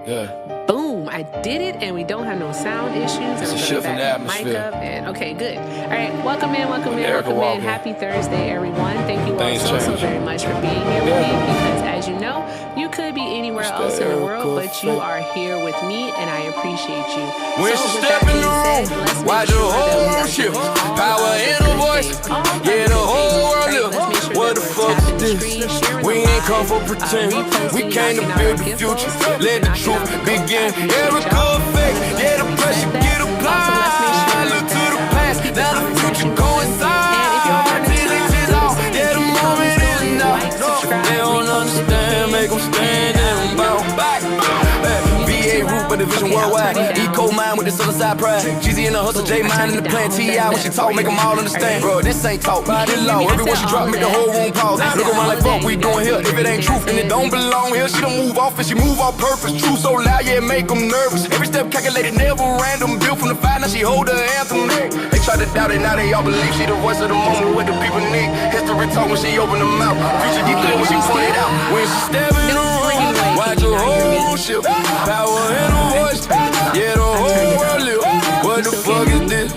Yeah. Boom, I did it, and we don't have no sound issues. And It's a I'm shift gonna in the back my mic atmosphere. up. And okay, good. All right, welcome in, welcome When in, Erica welcome in. walk in, Happy Thursday, everyone. Thank you all things so change. very much for being here with me. Because as you know, you could be anywhere It's else that in the world, Erica but you effect. are here with me, and I appreciate you. When So she with step that in the being said, room, let's make watch the sure that we whole are shift. doing all Power of the in her good voice. things. All of Yeah, the the good things. whole world Right? live. Let's make sure What that the we're fuck tapping the is screen, this? sharing We the ain't come live, for pretend. We reposting, came to knocking out build our the gift future. goals, Let the knocking out truth the goals. begin. I appreciate Erica y'all. effect. Yeah, the pressure get Also, let's make applied. sure Look to the that past. keep the Now the comment future section going. coincide. And if you're over on the Tears tube, and tears do the off. same. Yeah, the Keep the moment comments is going. now. Like, subscribe, They don't repost if you understand. Make can. them stand And and bow back. VA root, but the vision Okay, I'll worldwide. turn it down. Eco mind with the southern side pride. Jeezy in the hustle, J mind in the plant. T.I. when she talk, make them all understand. Bro, this ain't talk, this law. Every word she drop, make the whole room pause. Look around like fuck, we doing here. If it ain't truth, then it don't belong here. She don't move off and she move on purpose. True so loud, yeah, make them nervous. Every step calculated, never random. Built from the fire, now she hold her anthem. They try to doubt it, now they all believe she the voice of the moment. What the people need. History talk when she open her mouth. Future get clear when she point it out. When she step in the room, watch her whole ship. Power in her voice. Yeah, the whole world live. What the fuck is this?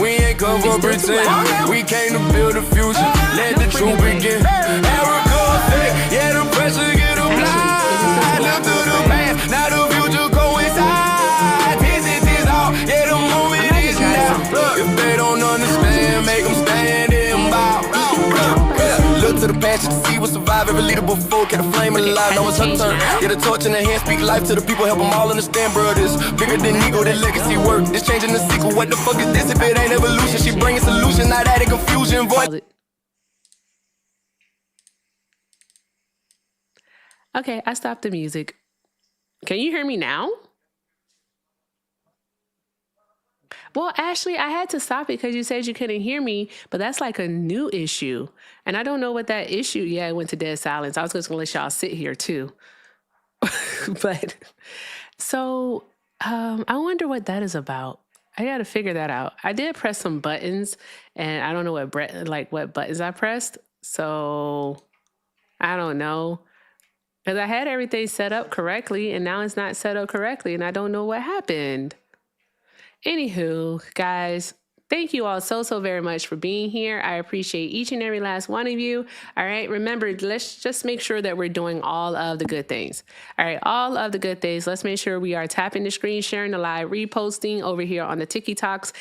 We ain't come for pretend. We came to build a future. Let the truth begin. Erica effect. Yeah, the pressure get applied. Look to the past. Now the future coincide. This is all. Yeah, the moment is now. If they don't understand, make them stand and bow. Look to the past, you can see what survive. Every leader before kept a flame alive. Now it's her turn. Get a torch in the hand, speak life to the people, help them all understand, bro. This bigger than ego, that legacy work. This changing the sequel. What the fuck is this if it ain't evolution? She bringing solution, not adding confusion. Voice. Okay, I stopped the music. Can you hear me now? Well, Ashley, I had to stop it because you said you couldn't hear me, but that's like a new issue. And I don't know what that issue, yeah, it went to dead silence. I was just gonna let y'all sit here too. But so I wonder what that is about. I got to figure that out. I did press some buttons and I don't know what what buttons I pressed. So I don't know. Because I had everything set up correctly and now it's not set up correctly and I don't know what happened. Anywho, guys, thank you all so very much for being here. I appreciate each and every last one of you. All right. Remember, let's just make sure that we're doing all of the good things. All right. All of the good things. Let's make sure we are tapping the screen, sharing the live, reposting over here on the TikToks,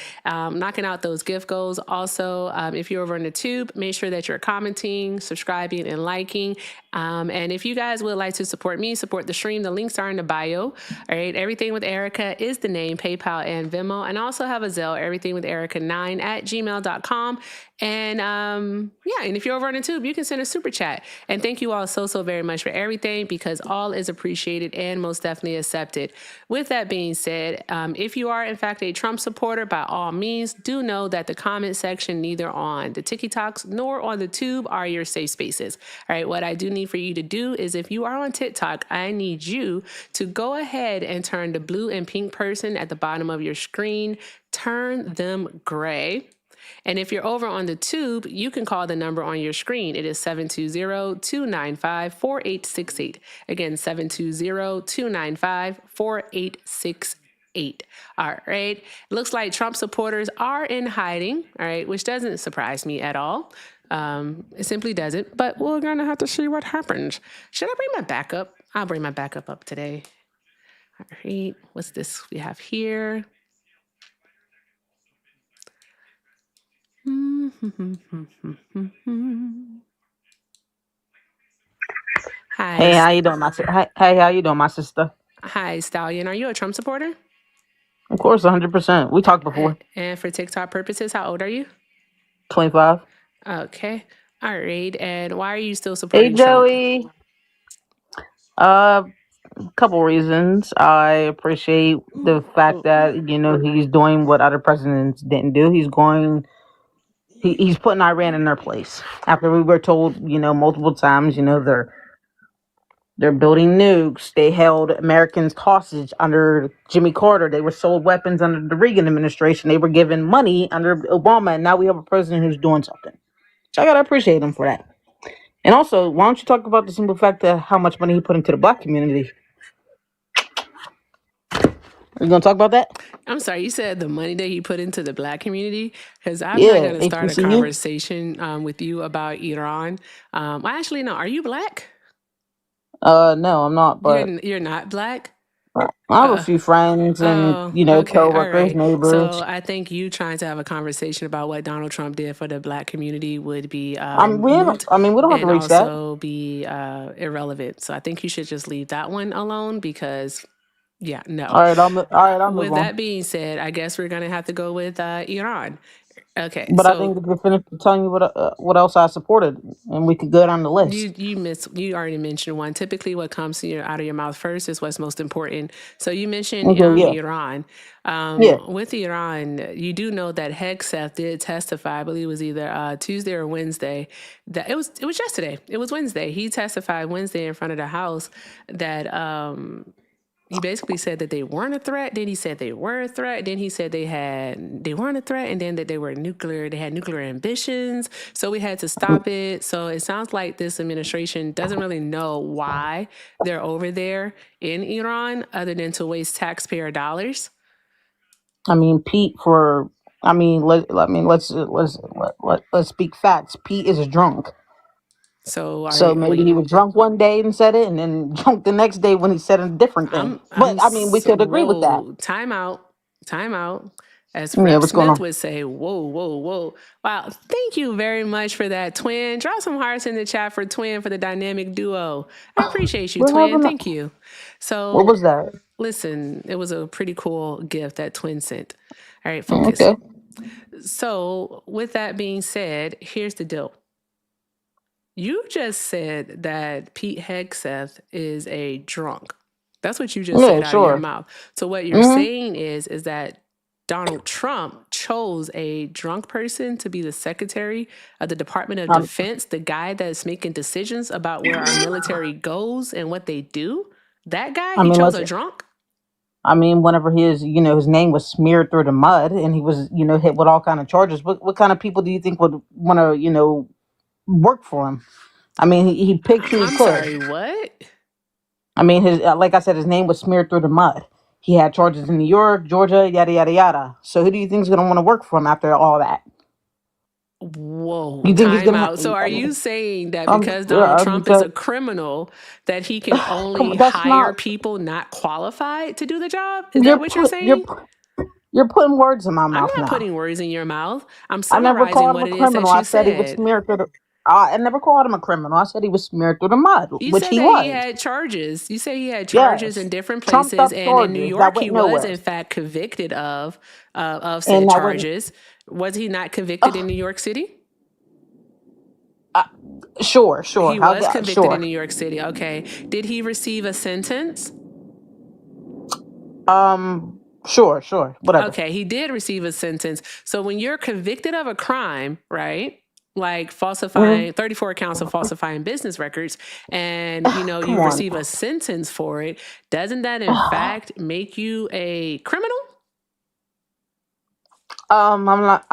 knocking out those gift goals. Also, if you're over on the tube, make sure that you're commenting, subscribing, and liking. And if you guys would like to support me, support the stream, the links are in the bio. All right. Everything with Erica is the name, PayPal and Venmo. And I also have a Zelle, everything with Erica9@gmail.com. And yeah, and if you're over on the tube, you can send a super chat. And thank you all so very much for everything because all is appreciated and most definitely accepted. With that being said, if you are in fact a Trump supporter, by all means, do know that the comment section, neither on the TikToks nor on the tube, are your safe spaces. All right, what I do need for you to do is if you are on TikTok, I need you to go ahead and turn the blue and pink person at the bottom of your screen, turn them gray. And if you're over on the tube, you can call the number on your screen. It is 720-295-4868. Again, 720-295-4868. All right. Looks like Trump supporters are in hiding. All right. Which doesn't surprise me at all. It simply doesn't. But we're going to have to see what happens. Should I bring my backup? I'll bring my backup up today. All right. What's this we have here? Hi. Hey, how you doing, how you doing, my sister? Hi, Stallion. Are you a Trump supporter? Of course, 100%. We talked before. And for TikTok purposes, how old are you? 25. Okay. All right. And why are you still Hey, supporting Trump? Joey. Couple reasons. I appreciate the fact that he's doing what other presidents didn't do. He's putting Iran in their place. After we were told, multiple times, they're building nukes. They held Americans hostage under Jimmy Carter. They were sold weapons under the Reagan administration. They were given money under Obama, and now we have a president who's doing something. So I gotta appreciate him for that. And also, why don't you talk about the simple fact of how much money he put into the black community? Are you gonna talk about that? I'm sorry, you said the money that he put into the black community? Because I'm not Yeah, going to start a HBCU. conversation with you about Iran. Well, actually, no. Are you black? No, I'm not, but You're not black? I have a Uh, few friends and oh, okay, all coworkers, right. So neighbors. I think you trying to have a conversation about what Donald Trump did for the black community would be moot We don't have to and reach that. also be irrelevant. So I think you should just leave that one alone because, yeah, no. All right, I'll move With on. that being said, I guess we're going to have to go with Iran. Okay, But I so think if you finish telling you what else I supported, and we could go down the list. you already mentioned one. Typically, what comes out of your mouth first is what's most important. So you mentioned Okay, yeah, Iran. yeah. With Iran, you do know that Hegseth did testify. I believe it was either Tuesday or Wednesday. That it was yesterday. It was Wednesday. He testified Wednesday in front of the House that he basically said that they weren't a threat. Then he said they were a threat. Then he said they weren't a threat, and then that they were nuclear. They had nuclear ambitions, so we had to stop it. So it sounds like this administration doesn't really know why they're over there in Iran, other than to waste taxpayer dollars. I mean, Pete. Let's speak facts. Pete is drunk. So So maybe he was drunk one day and said it, and then drunk the next day when he said a different thing. But I mean, we could agree with that. whoa, time out. As Yeah, Rep what's going Smith on? would say, whoa, whoa, whoa. Wow, thank you very much for that, Twin. Drop some hearts in the chat for Twin for the dynamic duo. I appreciate you, We're Twin. having Thank you. what So was that? listen, it was a pretty cool gift that Twin sent. All right, Oh, focus. okay. So with that being said, here's the deal. You just said that Pete Hegseth is a drunk. That's what you just Yeah, said out of your sure. mouth. So what you're Mm-hmm. saying is that Donald Trump chose a drunk person to be the secretary of the Department of Defense, the guy that's making decisions about where our military goes and what they do. That guy, I he mean, chose let's. a drunk? I mean, whenever his name was smeared through the mud, and he was, hit with all kind of charges. What kind of people do you think would want to, work for him? I mean, he picked who he I'm could. sorry, what? I mean, his like I said, his name was smeared through the mud. He had charges in New York, Georgia, yada yada yada. So who do you think is gonna want to work for him after all that? Whoa, You think he's time gonna? out. So are you saying that Um, because Donald uh, Trump is a criminal, that he can come only on, that's hire not. people not qualified to do the job? Is You're that what you're put you're saying? you're putting words in my I'm mouth not now. putting words in your mouth. I'm I never summarizing called him what a it is criminal. that I you said he was said. smeared through the. I never called him a criminal. I said he was smeared through the mud, You which said he that he was. had charges. You said he had charges Yes, in different trumped places, up and in New charges that York, went he was nowhere, in fact convicted of said and that went. charges. Was he not convicted in New York City? Sure, He sure. was convicted in Sure. New York City. Okay. Did he receive a sentence? Sure. Whatever. Okay, he did receive a sentence. So when you're convicted of a crime, right? Like Mhm. falsifying 34 counts of falsifying business records, and Come you on. receive a sentence for it, doesn't that in fact make you a criminal? I'm not.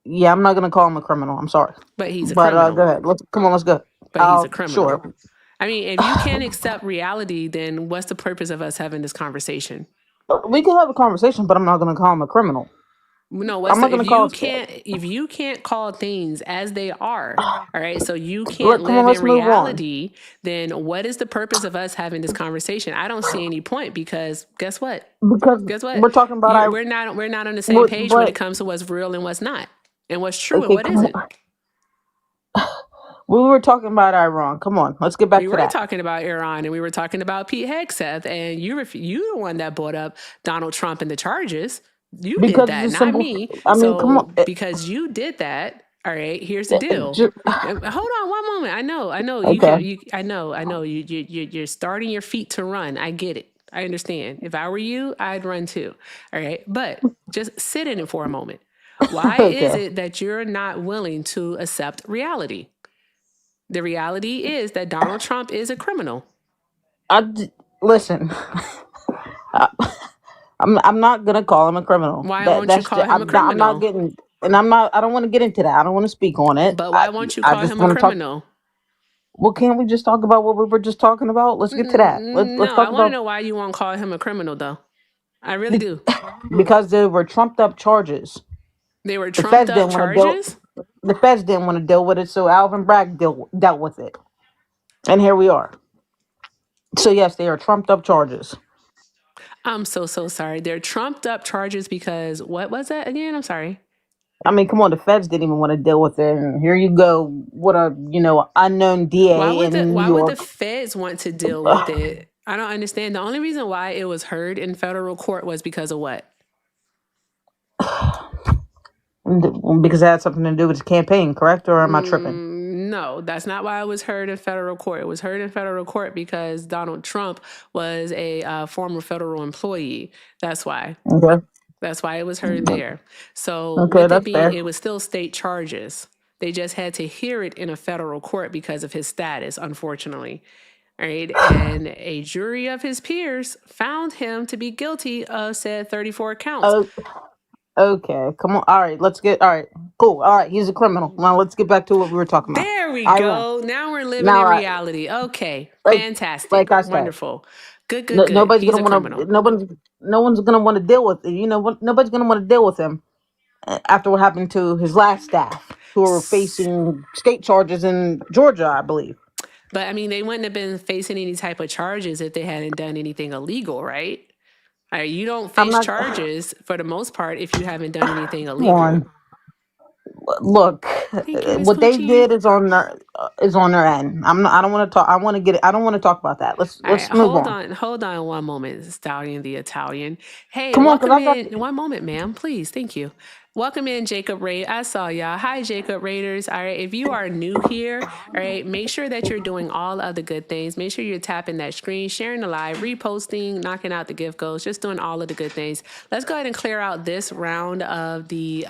Yeah, I'm not gonna call him a criminal. I'm sorry, But he's a but go criminal. ahead. Let's go. But he's a criminal. Sure. I mean, if you can't accept reality, then what's the purpose of us having this conversation? We can have a conversation, but I'm not gonna call him a criminal. No, I'm not if gonna call. you can't call things as they are, all right, so you can't Come on. live in Let's move on. reality, then what is the purpose of us having this conversation? I don't see any point because guess what? Because Guess what? we're talking about We're not on the same page when it but comes to what's real and what's not, and what's true and okay. what Come isn't. on. We were talking about Iran. Come on. Let's get back We to were that. talking about Iran and we were talking about Pete Hegseth, and you the one that brought up Donald Trump and the charges. You did Because that, it's a not simple. me. I mean, come So on. because you did that, all right. Here's the deal. Ju- Hold on one moment. I know you okay. can. I know you're starting your feet to run. I get it. I understand. If I were you, I'd run too. All right, but just sit in it for a moment. Why is Okay. it that you're not willing to accept reality? The reality is that Donald Trump is a criminal. Listen. I, I'm not gonna call him a criminal. Why won't you call him a I'm not criminal? getting, and I'm not. I don't want to get into that. I don't want to speak on it. But why won't you I call just him a want to talk. criminal? Well, can't we just talk about what we were just talking about? Let's get to that. Let's No, I talk want to about. know why you won't call him a criminal, though. I really do. because they were trumped up charges. They were The trumped feds up didn't want to deal. charges. The feds didn't want to deal with it, so Alvin Bragg dealt with it, and here we are. So yes, they are trumped up charges. I'm so sorry. They're trumped up charges because what was that again? I'm sorry. I mean, come on, the feds didn't even want to deal with it, and here you go. What a unknown DA in New Why would the York. feds want to deal with it? I don't understand. The only reason why it was heard in federal court was because of what? Because it had something to do with his campaign, correct? Or am I tripping? No, that's not why it was heard in federal court. It was heard in federal court because Donald Trump was a former federal employee. That's why. Okay, That's why it was heard there. So, okay, with it that's being, fair. it was still state charges. They just had to hear it in a federal court because of his status, unfortunately. All right. And a jury of his peers found him to be guilty of said 34 counts. Oh, okay, come on. All right, all right, cool. All right, he's a criminal. Now let's get back to what we were talking about. There we Iran. go. Now we're living Now, in reality. Okay. like Fantastic. like I said, Wonderful. Good, good, good. nobody's He's gonna a want to. criminal. No one's gonna want to deal with it. Nobody's gonna want to deal with him after what happened to his last staff, who were facing state charges in Georgia, I believe. But I mean, they wouldn't have been facing any type of charges if they hadn't done anything illegal, right? You don't I'm face not. charges for the most part if you haven't done anything Come illegal. on. Look, Thank you, Miss what they Poochie. did is on their end. I'm not. I don't want to talk. I want to get it. I don't want to talk about that. Let's All right, let's move on. hold on one moment, Stallion the Italian. Hey, Come on, because welcome I got. in. One moment, ma'am, please. Thank you. Welcome in, Jacob Ray. I saw y'all. Hi, Jacob Raiders. All right, if you are new here, all right, make sure that you're doing all of the good things. Make sure you're tapping that screen, sharing the live, reposting, knocking out the gift goals, just doing all of the good things. Let's go ahead and clear out this round of the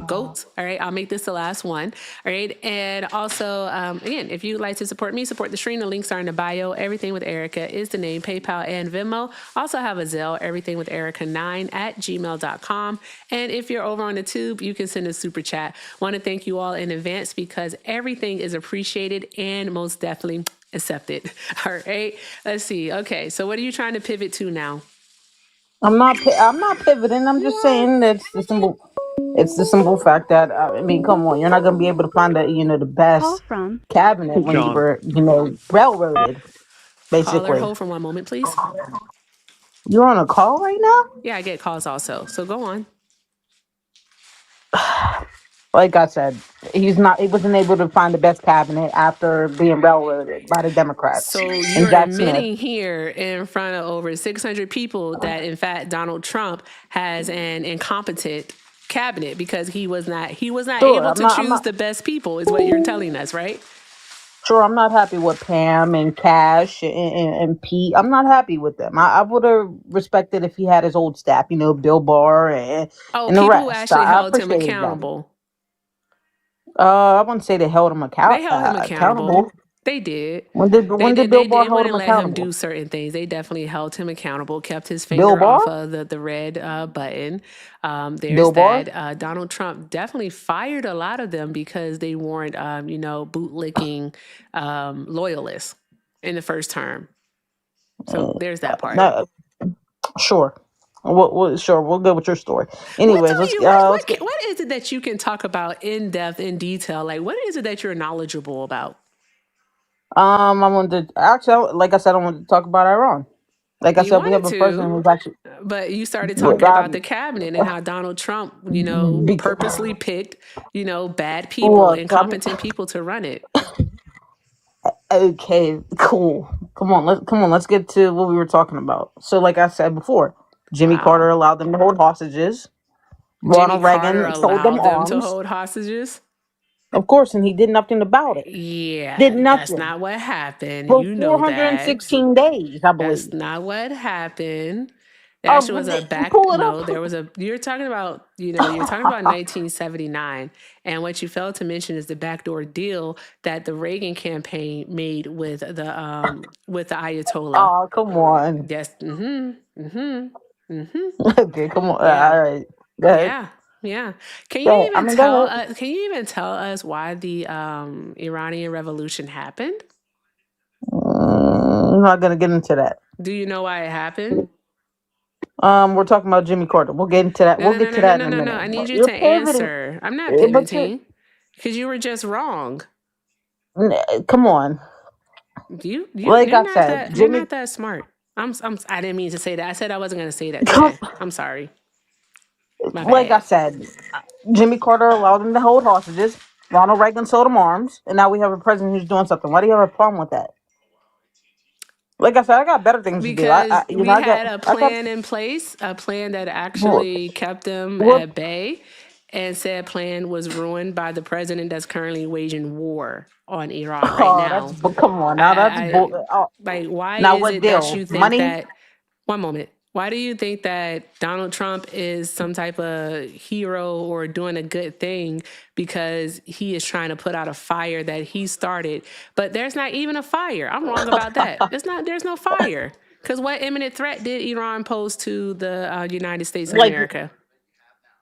goats. All right, I'll make this the last one. All right, and also, again, if you'd like to support me, support the stream, the links are in the bio. Everything with Erica is the name, PayPal and Venmo. Also have a Zelle, everything with Erica9@gmail.com. And if you're over on the tube, you can send a super chat. Want to thank you all in advance because everything is appreciated and most definitely accepted. All right, let's see. Okay, so what are you trying to pivot to now? I'm not. I'm not pivoting. I'm just saying that's the simple. It's the simple fact that I mean, come on, you're not gonna be able to find the best cabinet when you were railroaded. Caller, Basically, hold for one moment, please. you're on a call right now. Yeah, I get calls also. So go on. Like I said, he's not. He wasn't able to find the best cabinet after being railroaded by the Democrats So and you're Jack Smith. admitting here in front of over 600 people that in fact Donald Trump has an incompetent cabinet because he was not Sure, able I'm to not. I'm choose not. the best people is what you're telling us, right? Sure, I'm not happy with Pam and Cash and Pete. I'm not happy with them. I would have respected if he had his old staff, Bill Barr Oh, and the people who rest. actually I held him appreciated them. accountable. I wouldn't say they held him They held him accountable. accountable. They did. When did Bill Barr They hold him wouldn't let him accountable? do certain things. They definitely held him accountable, kept his Bill finger off Barr? of the red button. There's Bill Barr? that. Donald Trump definitely fired a lot of them because they weren't, bootlicking loyalists in the first term. So there's that part. No, sure. Sure, we'll go with your story. What Anyways, do let's you let's get. what is it that you can talk about in depth, in detail? Like what is it that you're knowledgeable about? I wanted to actually, like I said, I wanted to talk about Iran. Like I You said, we have wanted a president to, who's actually. but you started Look, talking about the cabinet and how Donald Trump, because, purposely picked, bad people, look, incompetent people to run it. okay, cool. Let's get to what we were talking about. So, like I said before, Jimmy Carter Wow. allowed them to hold hostages. Jimmy Ronald Carter Reagan sold them allowed them to arms, hold hostages. of course, and he did nothing about it. Did Yeah, that's nothing not what happened. for You know that. 416 days, I That's believe. not what happened. There actually was a back. Pull it No, up. there was a. You're talking about. You're talking about 1979, and what you failed to mention is the backdoor deal that the Reagan campaign made with the Ayatollah. Oh, come on. Yes. Mm-hmm. Mm-hmm. Mm-hmm. Okay, come on. Yeah. All right. Go ahead. Yeah. Yeah. Can Go you ahead. I even mean, go tell ahead. us? Can you even tell us why the Iranian Revolution happened? I'm not gonna get into that. Do you know why it happened? We're talking about Jimmy Carter. We'll get into that. No, We'll no, no, get to no, no, that no, in a no, no. minute. I need you You're to pivoting, answer. I'm not pivoting because you were just wrong. come on. Like You're I not said, that you're Jimmy. not that smart. I didn't mean to say that. I said I wasn't going to say that today. I'm sorry. My Like I bad. said, Jimmy Carter allowed them to hold hostages. Ronald Reagan sold them arms, and now we have a president who's doing something. Why do you have a problem with that? Like I said, I got better things to do. Because we had a I got. plan in place, a plan that What, actually kept them what, at bay, and said plan was ruined by the president that's currently waging war on Iran right oh, that's now. come on now. That's I oh, like why now is what it that deal? you think Money? that one moment. Why do you think that Donald Trump is some type of hero or doing a good thing because he is trying to put out a fire that he started? But there's not even a fire. I'm wrong about that. There's no fire. Because what imminent threat did Iran pose to the United States of Like America?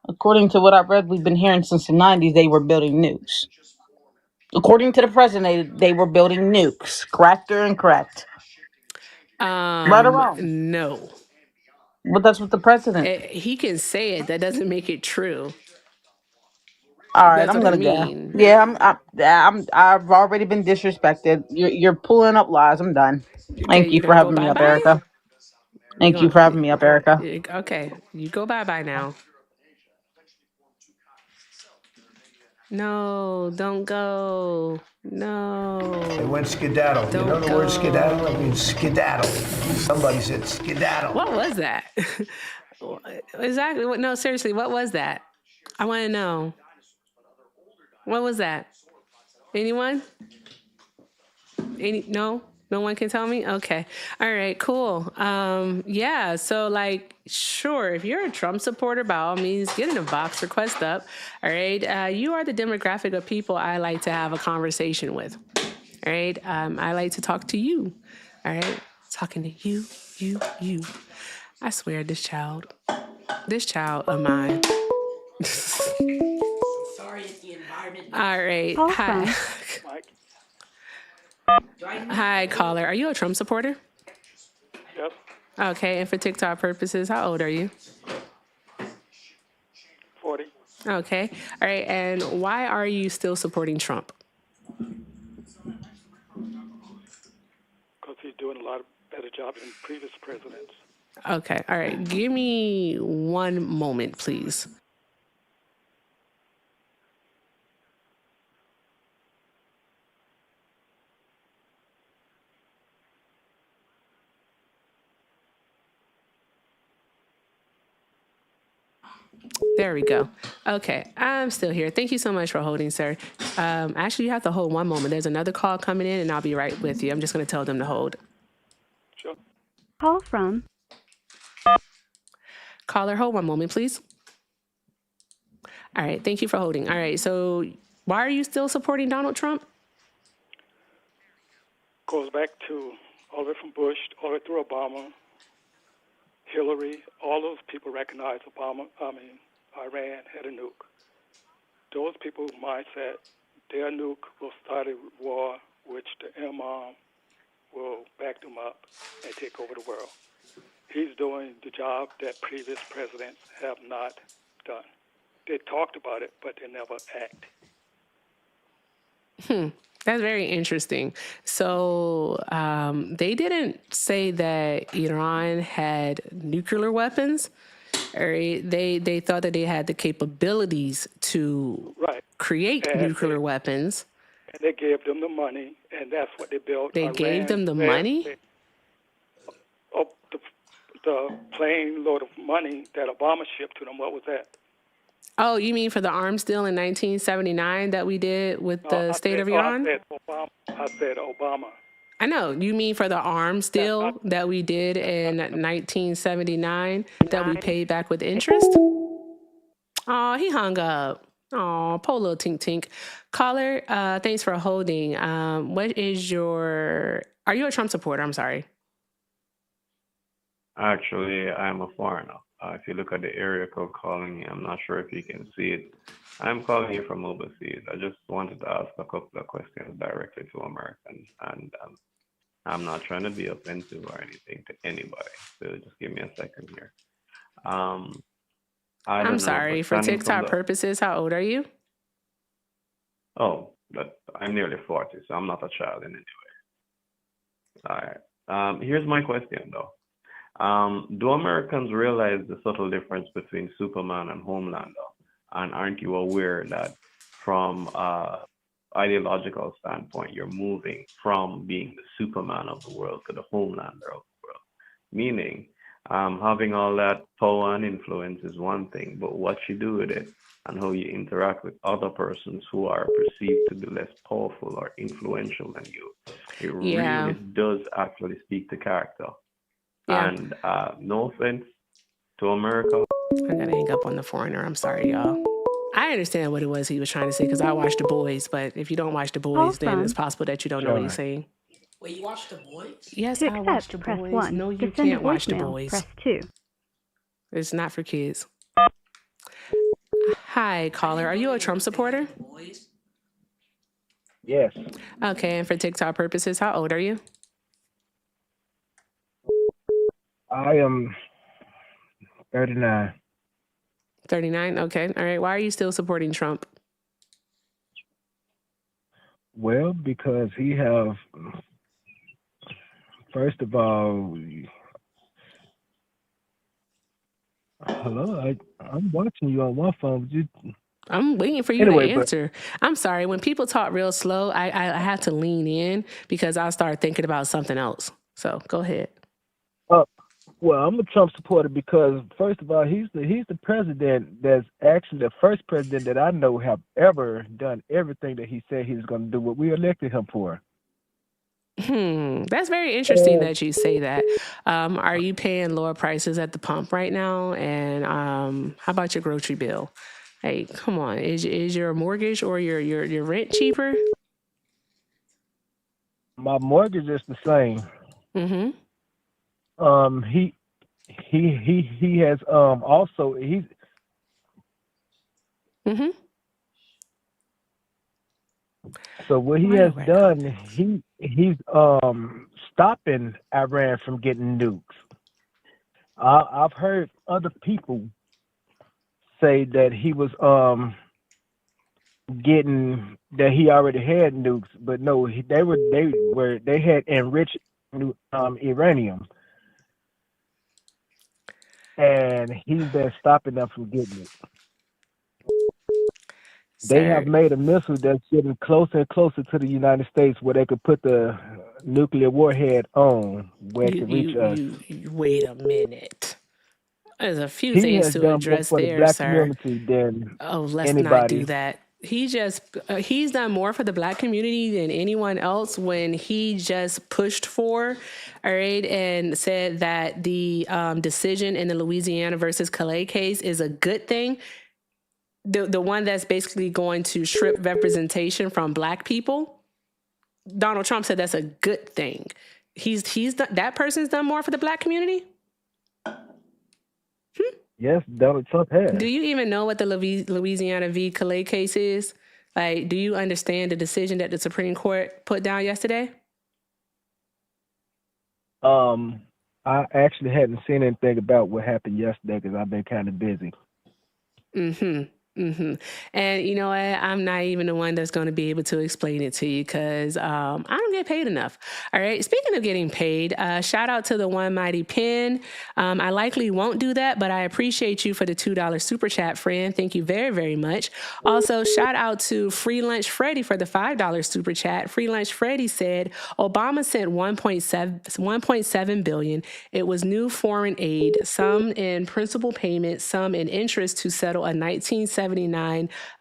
according to what I read, we've been hearing since the '90s they were building nukes. According to the president, they were building nukes. Correct or incorrect? Right or wrong? No. But that's what the president. He can say it. That doesn't make it true. All right, That's I'm what I gonna go. mean. Yeah, I've already been disrespected. You're pulling up lies. I'm done. Okay, Thank you you're for gonna go having me bye up, bye. Erica. You're Thank you going. for having me up, Erica. Okay, you go bye bye now. No, don't go. It No, went skedaddle. You know don't the word skedaddle? It go. means skedaddle. Somebody said skedaddle. What was that? Exactly. No, seriously, what was that? I want to know. What was that? Anyone? No? No one can tell me? Okay. All right, cool. Yeah, so like, sure, if you're a Trump supporter, by all means, get in a box, request up. All right. You are the demographic of people I like to have a conversation with. All right. I like to talk to you. All right. Talking to you. I swear, this child of mine. Sorry, it's the environment. All right. Call Hi. from Mike? Hi, caller. Are you a Trump supporter? Yep. Okay. And for TikTok purposes, how old are you? 40. Okay. All right. And why are you still supporting Trump? Because he's doing a lot of better job than previous presidents. Okay. All right. Give me one moment, please. There we go. Okay, I'm still here. Thank you so much for holding, sir. Actually, you have to hold one moment. There's another call coming in, and I'll be right with you. I'm just going to tell them to hold. Sure. call from Caller, hold one moment, please. All right, thank you for holding. All right, so why are you still supporting Donald Trump? Goes back to all the way from Bush, all the way through Obama, Hillary. All those people recognize Iran had a nuke. Those people's mindset, their nuke will start a war, which the imam will back them up and take over the world. He's doing the job that previous presidents have not done. They talked about it, but they never act. That's very interesting. So they didn't say that Iran had nuclear weapons. Or they thought that they had the capabilities to Right. create And nuclear weapons. they gave them the money, and that's what they built. They Iran gave them the money? The plane load of money that Obama shipped to them, what was that? Oh, you mean for the arms deal in 1979 that we did with the state of Iran? I said Obama. I know. You mean for the arms deal that we did in 1979 that we paid back with interest? Oh, he hung up. Oh, poor little tink tink. Caller, thanks for holding. What is your... Are you a Trump supporter? I'm sorry. Actually, I'm a foreigner. If you look at the area code calling me, I'm not sure if you can see it. I'm calling you from overseas. I just wanted to ask a couple of questions directly to Americans, and I'm not trying to be offensive or anything to anybody. So just give me a second here. I I'm don't know, sorry, but for standing from TikTok the purposes, how old are you? but I'm nearly 40, so I'm not a child in any way. All right. Here's my question though. Do Americans realize the subtle difference between Superman and Homelander? And aren't you aware that from ideological standpoint, you're moving from being the Superman of the world to the Homelander of the world? Meaning, having all that power and influence is one thing, but what you do with it and how you interact with other persons who are perceived to be less powerful or influential than you, it really Yeah, does actually speak to character. yeah. And no offense to America. I gotta hang up on the foreigner. I'm sorry, y'all. I understand what it was he was trying to say because I watched The Boys, but if you don't watch The Boys, then it's Awesome. possible that you don't know what he's John. saying. Wait, you watched The Boys? Yes, To I watched The accept, press Boys. 1. No, To you send a can't watch The voicemail, Boys. press 2. It's not for kids. Hi, caller. Are you a Trump supporter? Yes. Okay, and for TikTok purposes, how old are you? I am 39. 39. Okay, all right. Why are you still supporting Trump? Well, because he have, first of all, hello, I'm watching you on one phone, but you, I'm waiting for you anyway, to but answer. I'm sorry. When people talk real slow, I have to lean in because I'll start thinking about something else. So go ahead. well, I'm a Trump supporter because first of all, he's the president that's actually the first president that I know have ever done everything that he said he was going to do. What we elected him for. That's very interesting that you say that. Are you paying lower prices at the pump right now? And how about your grocery bill? Hey, come on. Is your mortgage or your rent cheaper? My mortgage is the same. Mm-hmm. He has also he's Mm-hmm. so what he Why has do I call done, he's stopping Iran from getting nukes. I've heard other people say that he was getting that he already had nukes, but no, they had enriched uranium, and he's been stopping them from getting it. They have Sir, made a missile that's getting closer and closer to the United States, where they could put the nuclear warhead on, where it you, could reach us. you wait a minute. There's a few He things has to done more address for the there, black sir. community than Oh, let's not do anybody. that. He's done more for the black community than anyone else when he just pushed for, all right, and said that the decision in the Louisiana versus Calais case is a good thing. The one that's basically going to strip representation from black people. Donald Trump said that's a good thing. He's done, that person's done more for the black community. Yes, Donald Trump has. Do you even know what the Louisiana v. Calais case is? Like, do you understand the decision that the Supreme Court put down yesterday? I actually hadn't seen anything about what happened yesterday because I've been kind of busy. Mm-hmm. Mm-hmm. And you know what? I'm not even the one that's going to be able to explain it to you because I don't get paid enough. All right. Speaking of getting paid, shout out to the One Mighty Pen. I likely won't do that, but I appreciate you for the $2 super chat, friend. Thank you very, very much. Also, shout out to Free Lunch Freddy for the $5 super chat. Free Lunch Freddy said Obama sent 1.7 billion. It was new foreign aid, some in principal payments, some in interest to settle a 1979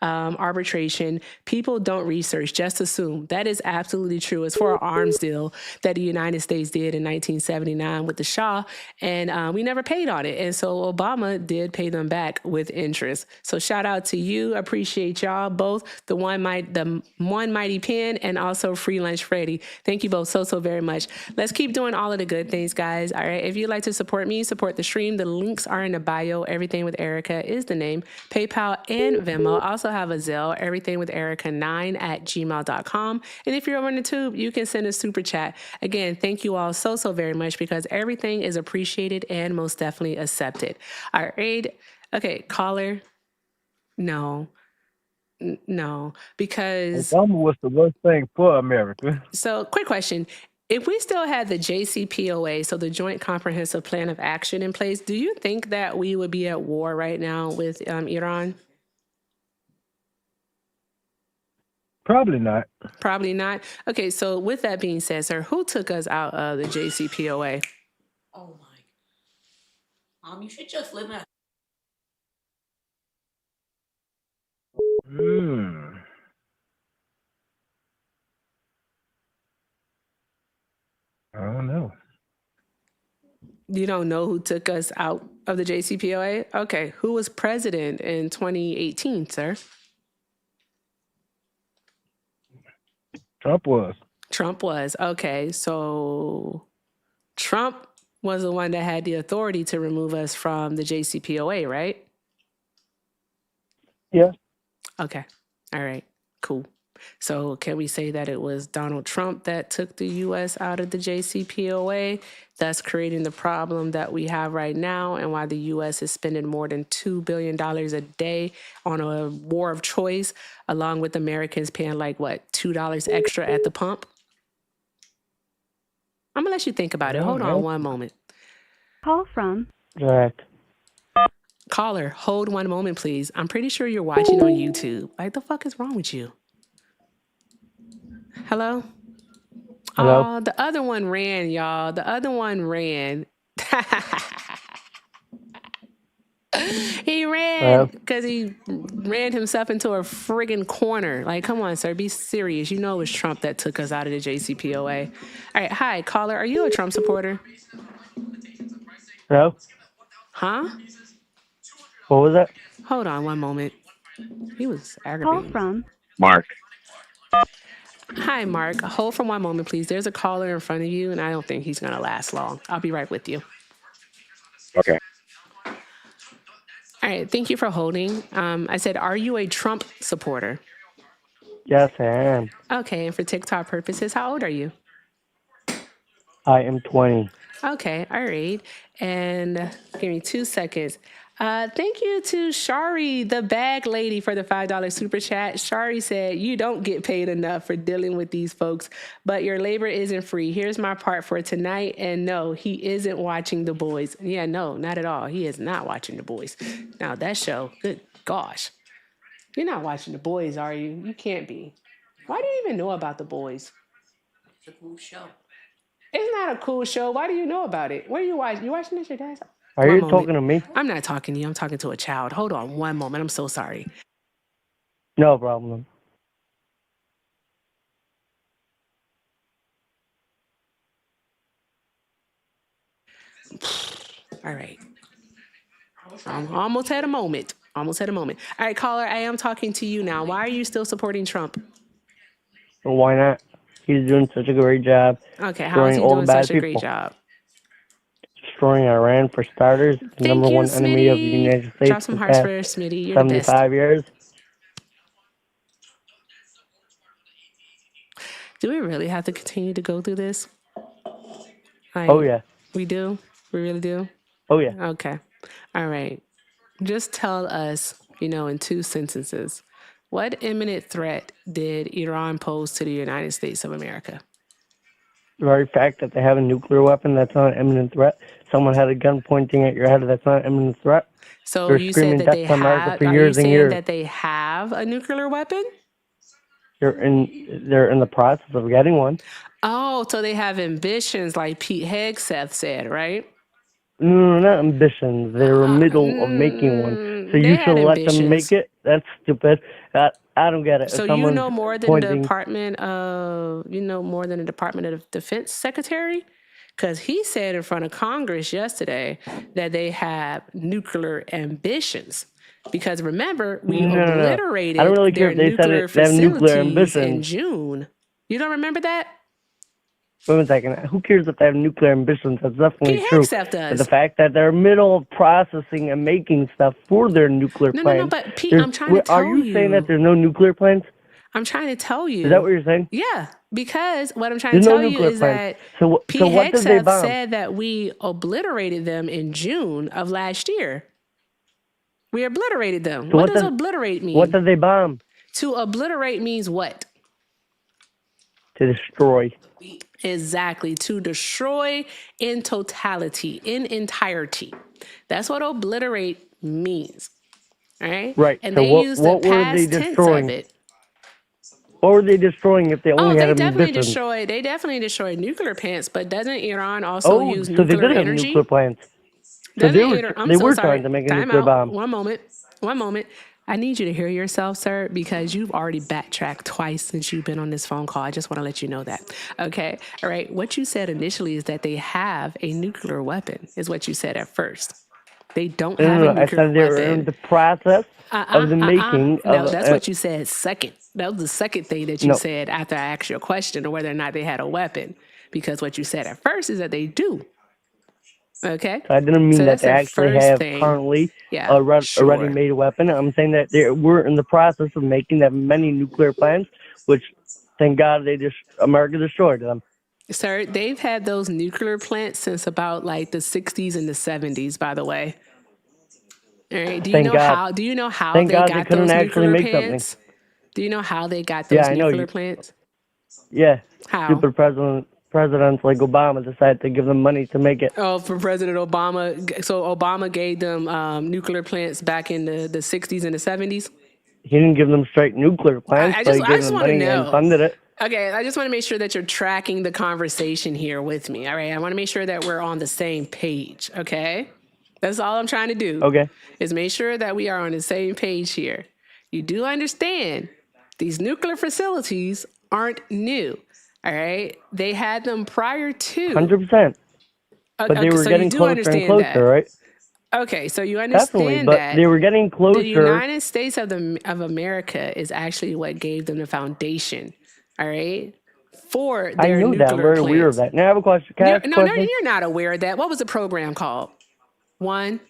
arbitration. People don't research, just assume. That is absolutely true. It's for an arms deal that the United States did in 1979 with the Shah, and we never paid on it. And so Obama did pay them back with interest. So shout out to you. Appreciate y'all both, the One Mighty Pen and also Free Lunch Freddy. Thank you both so very much. Let's keep doing all of the good things, guys. All right. If you'd like to support me, support the stream, the links are in the bio. Everything with Erica is the name. PayPal and Venmo. I also have a Zelle, everythingwitherica9@gmail.com. And if you're over on the tube, you can send a super chat. Again, thank you all so very much because everything is appreciated and most definitely accepted. All right. Okay, caller. No, because Obama was the worst thing for America. so quick question. If we still had the JCPOA, so the Joint Comprehensive Plan of Action in place, do you think that we would be at war right now with Iran? Probably not. Probably not. Okay, so with that being said, sir, who took us out of the JCPOA? Oh my. You should just live in. I don't know. You don't know who took us out of the JCPOA? Okay, who was president in 2018, sir? Trump was. Trump was. Okay, so Trump was the one that had the authority to remove us from the JCPOA, right? Yeah. Okay. All right. Cool. So can we say that it was Donald Trump that took the U.S. out of the JCPOA, thus creating the problem that we have right now and why the U.S. is spending more than $2 billion a day on a war of choice, along with Americans paying like, what, $2 extra at the pump? I'm going to let you think about it. Hold on one moment. Call from. Correct. Caller, hold one moment, please. I'm pretty sure you're watching on YouTube. Like, the fuck is wrong with you? Hello? Hello? Oh, the other one ran, y'all. The other one ran. He ran because he ran himself into a friggin' corner. Like, come on, sir. Be serious. You know it was Trump that took us out of the JCPOA. All right. Hi, caller. Are you a Trump supporter? Hello? Huh? What was that? Hold on one moment. He was Call aggravating. from. Mark. Hi, Mark. Hold for one moment, please. There's a caller in front of you, and I don't think he's going to last long. I'll be right with you. Okay. All right. Thank you for holding. I said, are you a Trump supporter? Yes, I am. Okay. And for TikTok purposes, how old are you? I am 20. Okay. All right. And give me 2 seconds. Thank you to Shari, the bag lady, for the $5 super chat. Shari said, you don't get paid enough for dealing with these folks, but your labor isn't free. Here's my part for tonight. And no, he isn't watching The Boys. Yeah, no, not at all. He is not watching The Boys. Now, that show, good gosh. You're not watching The Boys, are you? You can't be. Why do you even know about The Boys? It's a cool show. It's not a cool show. Why do you know about it? What are you watching? You watching this, your dad's? Are you talking to me? I'm not talking to you. I'm talking to a child. Hold on one moment. I'm so sorry. No problem. All right. I'm almost had a moment. Almost had a moment. All right, caller, I am talking to you now. Why are you still supporting Trump? Well, why not? He's doing such a great job. Okay, how is he all doing the bad such a great people. job? Destroying Iran, for starters, the Thank number you, one enemy of the Smitty. United States Drop some for the hearts past for Smitty. You're the best. 75 years. Do we really have to continue to go through this? Like, Oh, yeah. We do? We really do? Oh, yeah. Okay. All right. Just tell us, in 2 sentences, what imminent threat did Iran pose to the United States of America? The very fact that they have a nuclear weapon, that's not an imminent threat. Someone had a gun pointing at your head, that's not an imminent threat. So They're you screaming said that death they to America have, for are you years and saying years. that they have a nuclear weapon? They're in the process of getting one. Oh, so they have ambitions like Pete Hegseth said, right? No, not ambitions. They're in the middle of making one. So they you had should let them ambitions. make it? That's stupid. I don't get it. So If you someone's know more than the pointing, Department of Defense Secretary? Because he said in front of Congress yesterday that they have nuclear ambitions. Because remember, we No. obliterated I don't really care their if they said nuclear it. They have nuclear facilities in ambitions. June. You don't remember that? Wait a second. Who cares if they have nuclear ambitions? That's definitely Pete true. Hegseth But the does. fact that they're middle of processing and making stuff for their nuclear No, plants. but Pete, I'm trying to Are tell you saying that you. there's no nuclear plants? I'm trying to tell Is that you. what you're saying? Yeah, because what I'm trying There's to no tell you nuclear is plants. that So Pete what did they Hegseth bomb? said that we obliterated them in June of last year. We obliterated them. So What does obliterate mean? What did they bomb? To obliterate means what? To destroy. Exactly. To destroy in totality, in entirety. That's what obliterate means. All right? Right. And So they use the what were they past tense destroying? of it. What were they destroying if they only had They definitely ambitions? destroyed nuclear plants, but doesn't Iran also use so they nuclear did have energy? nuclear plants. So I'm they so were sorry. trying to make a Time nuclear out. bomb. One moment. I need you to hear yourself, sir, because you've already backtracked twice since you've been on this phone call. I just want to let you know that. Okay. All right. What you said initially is that they have a nuclear weapon, is what you said at first. They don't have a nuclear I said they were in weapon. the process of the making No, of. that's what you said second. That was the second thing that you said after I asked you a question or whether or not they had a weapon. Because what you said at first is that they do. Okay. I didn't mean So that that's they the actually first have thing. currently Yeah, a sure. ready-made weapon. I'm saying that they were in the process of making that many nuclear plants, which, thank God, America destroyed them. Sir, they've had those nuclear plants since about like the 60s and the 70s, by the way. All right. Do you know how Thank they God got couldn't those actually nuclear make something. plants? Do you know how they got Yeah, those I know. nuclear plants? Yeah. How? Stupid presidents like Obama decided to give them money to make it. Oh, for President Obama. So Obama gave them nuclear plants back in the 60s and the 70s? He didn't give them straight nuclear plants, but he gave them want to money and know. funded it. Okay, I just want to make sure that you're tracking the conversation here with me. All right, I want to make sure that we're on the same page. Okay, that's all I'm trying to do. Okay. Is make sure that we are on the same page here. You do understand these nuclear facilities aren't new. All right, they had them prior to. 100%. But they were getting closer and closer, right? Okay, so you understand Definitely, but that they were getting closer. the United States of America is actually what gave them the foundation. All right, for their I know nuclear that. I'm very plants. aware of that. Now I have a question. Can I ask a question? You're not aware of that. What was the program called? 1,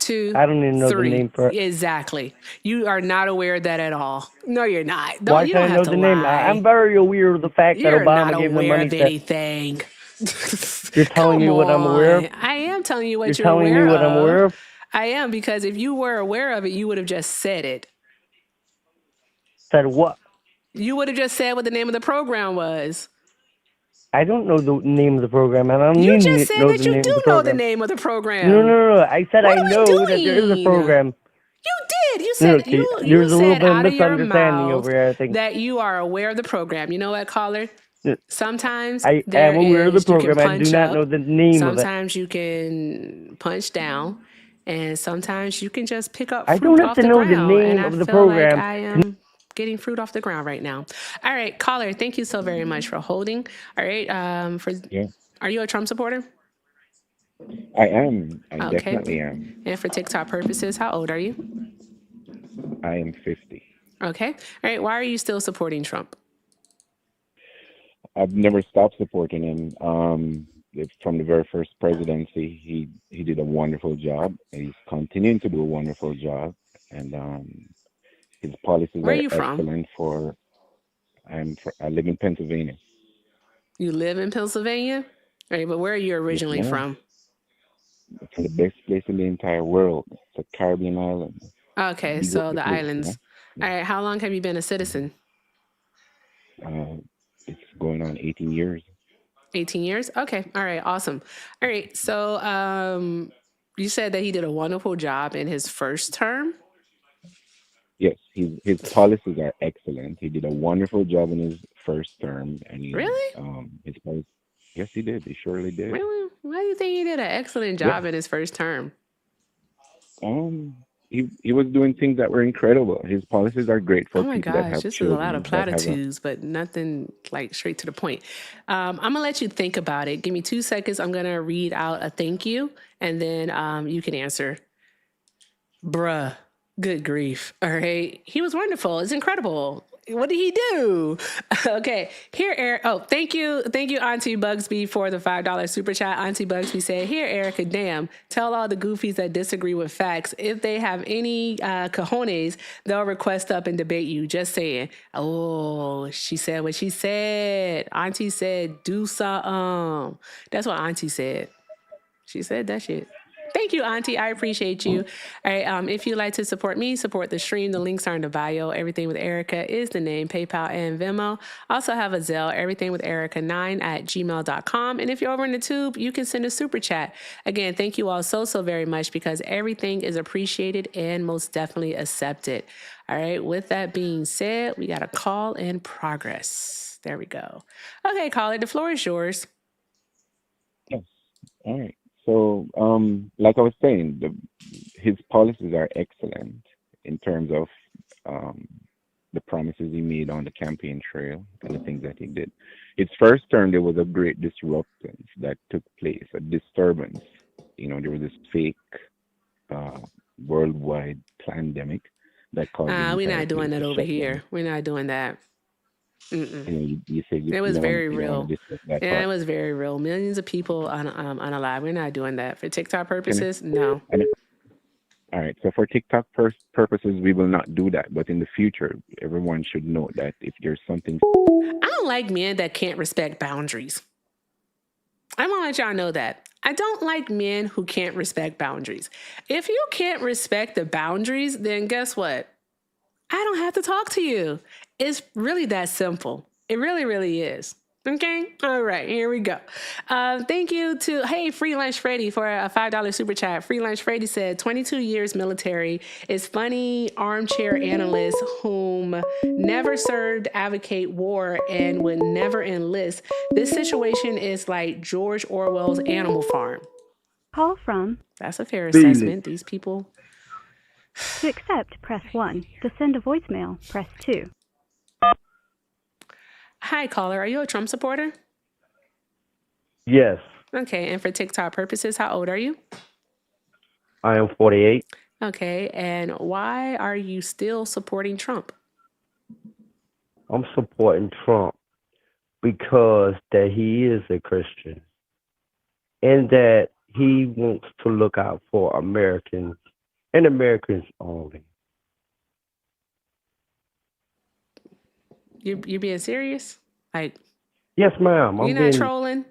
2, I don't even know 3. the name for it. Exactly. You are not aware of that at all. No, you're not. Why You should I don't know have to the lie. name? I'm very aware of the fact that You're Obama not gave them aware money of to. anything. You're telling me what I'm aware of? I am telling you what You're you're telling aware me what I'm aware of? I am, because if you were aware of it, you would have just said it. Said what? You would have just said what the name of the program was. I don't know the name of the program, and I don't You need just to said know that the you name do of the know program. the name of the program. No. I said What I are we know that there is a doing? program. You did. You said No, you there's a little said bit of out of your misunderstanding mouth over here, I think. that you are aware of the program. You know what, caller? Sometimes I there am aware of the is you can program. I punch do not up. know the name of it. Sometimes you can punch down, and sometimes you can just pick up I fruit don't have off to the know the ground. name And I of the feel like program. I am getting fruit off the ground right now. All right, caller, thank you so very much for holding. All right, Yeah, are you a Trump supporter? I am. I Okay. definitely am. And for TikTok purposes, how old are you? I am 50. Okay. All right. Why are you still supporting Trump? I've never stopped supporting him. From the very first presidency, he did a wonderful job. He's continuing to do a wonderful job, and his policies Where are are you from? excellent. I live in Pennsylvania. You live in Pennsylvania? All right, but where are you Yes, originally ma'am. from? It's the best place in the entire world. It's a Caribbean island. Okay, Big up so the place, islands. All right, how long have you been a citizen? It's going on 18 years. 18 years? Okay. All right, awesome. All right, so you said that he did a wonderful job in his first term? Yes, his policies are excellent. He did a wonderful job in his first term, and Really? his policies. Yes, he did. He surely did. Really? Why do you think he did an excellent Yeah. job in his first term? He was doing things that were incredible. His policies are great for Oh my people that gosh, have this is a lot of children that have a. platitudes, but nothing like straight to the point. I'm gonna let you think about it. Give me 2 seconds. I'm gonna read out a thank you, and then you can answer. Bruh, Good grief. All right. He was wonderful. It's incredible. What did he do? Okay. Here, Eric. Oh, thank you. Thank you, Auntie Bugsby, for the $5 super chat. Auntie Bugsby said, here, Erica, damn, tell all the goofies that disagree with facts. If they have any cojones, they'll request up and debate you. Just saying. Oh, she said what she said. Auntie said, do something. That's what Auntie said. She said that shit. Thank you, Auntie. I appreciate you. All right. If you'd like to support me, support the stream, the links are in the bio. Everything with Erica is the name, PayPal and Venmo. Also have a Zelle, everythingwitherica9@gmail.com. And if you're over in the tube, you can send a super chat. Again, thank you all so very much because everything is appreciated and most definitely accepted. All right. With that being said, we got a call in progress. There we go. Okay, caller, the floor is yours. Yes. All right. So, like I was saying, his policies are excellent in terms of the promises he made on the campaign trail and the things that he did. His first term, there was a great disruption that took place, a disturbance. There was this fake worldwide pandemic that caused the We're entire not doing place that to over shut down. here. We're not doing that. Mm-mm. You said It was very you don't want real. to discuss that Yeah, it part. was very real. Millions of people unalive. We're not doing that for TikTok purposes. No. All right. So for TikTok purposes, we will not do that. But in the future, everyone should know that if there's something. I don't like men that can't respect boundaries. I want to let y'all know that. I don't like men who can't respect boundaries. If you can't respect the boundaries, then guess what? I don't have to talk to you. It's really that simple. It really, really is. Okay. All right. Here we go. Thank you to, Free Lunch Freddy for a $5 super chat. Free Lunch Freddy said 22 years military is funny armchair analyst whom never served, advocate war, and would never enlist. This situation is like George Orwell's Animal Farm. Call from. That's a fair assessment. These people. To accept, press 1. To send a voicemail, press 2. Hi, caller. Are you a Trump supporter? Yes, Okay. And for TikTok purposes, how old are you? I am 48. Okay. And why are you still supporting Trump? I'm supporting Trump because that he is a Christian and that he wants to look out for Americans and Americans only. You being serious? Like, Yes, ma'am. you're I'm not being trolling?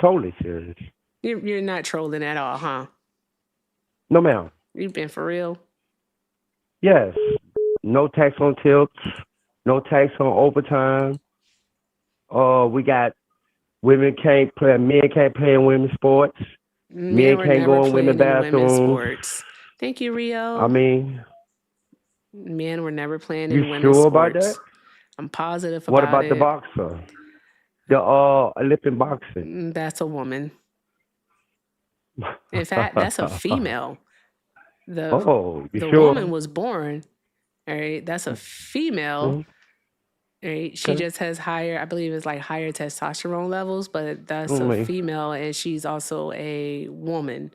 totally serious. You're not trolling at all, huh? No, ma'am. You've been for real? Yes. No tax on tips. No tax on overtime. We got men can't play in women's sports. Men were can't never go in playing women's in women's bathrooms. sports. Thank you, Rio. I mean, Men were never playing you in women's sure sports. about that? I'm positive What about about it. the boxer? The Olympic boxing. That's a woman. In fact, that's a female. The sure? woman was born. All right, that's a female. Mhm. Right? She Okay. just has higher, I believe it's like higher testosterone levels, but that's a Mhm. female and she's also a woman.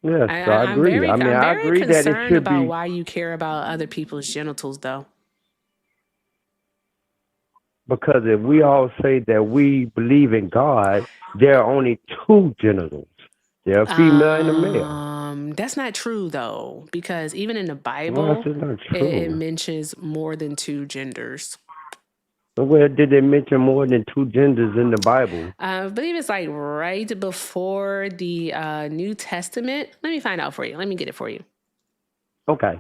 Yes, I I'm agree. very, I mean, I'm I very agree that it concerned should about be why you care about other people's genitals, though. because if we all say that we believe in God, there are only two genitals. There are a female and a male. That's not true though, because even in the Well, Bible, that's not it true. mentions more than two genders. But where did they mention more than two genders in the Bible? I believe it's like right before the New Testament. Let me find out for you. Let me get it for you. Okay.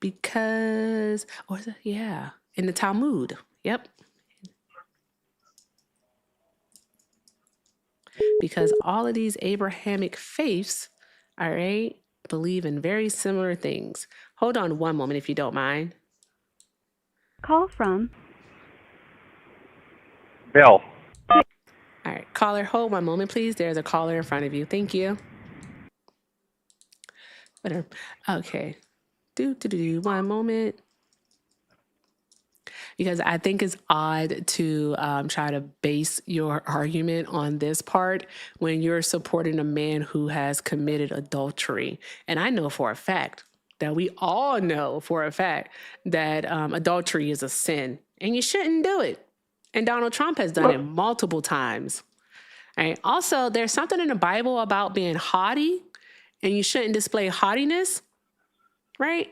Because, in the Talmud. Yep. Because all of these Abrahamic faiths, all right, believe in very similar things. Hold on one moment if you don't mind. Call from. Bill. All right, caller, hold one moment, please. There's a caller in front of you. Thank you. Okay. One moment. Because I think it's odd to try to base your argument on this part when you're supporting a man who has committed adultery. And I know for a fact that we all know for a fact that adultery is a sin and you shouldn't do it. And Donald Trump has done it multiple times. All right. Also, there's something in the Bible about being haughty, and you shouldn't display haughtiness, right?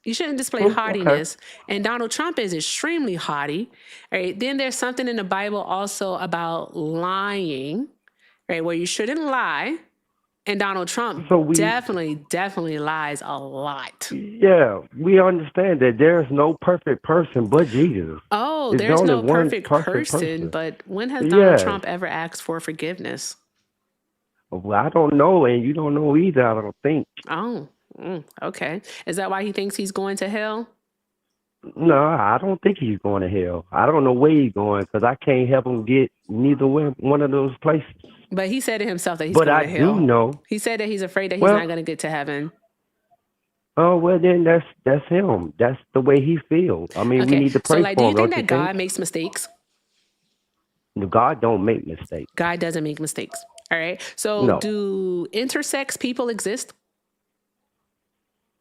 You shouldn't display haughtiness. And Donald Trump is extremely haughty. Right? Then there's something in the Bible also about lying, right? Where you shouldn't lie. And Donald Trump definitely lies a lot. Yeah, we understand that there's no perfect person but Jesus. Oh, there's no perfect person. But when has Donald Trump ever asked for forgiveness? Well, I don't know, and you don't know either, I don't think. Oh. Okay. Is that why he thinks he's going to hell? No, I don't think he's going to hell. I don't know where he's going because I can't help him get neither one of those places. But he said to himself that he's going to hell. But I do know. He said that he's afraid that he's not going to get to heaven. Oh, well, then that's him. That's the way he feels. I mean, we need to pray for him. Do you think that God makes mistakes? God don't make mistakes. God doesn't make mistakes. All right. So do intersex people exist?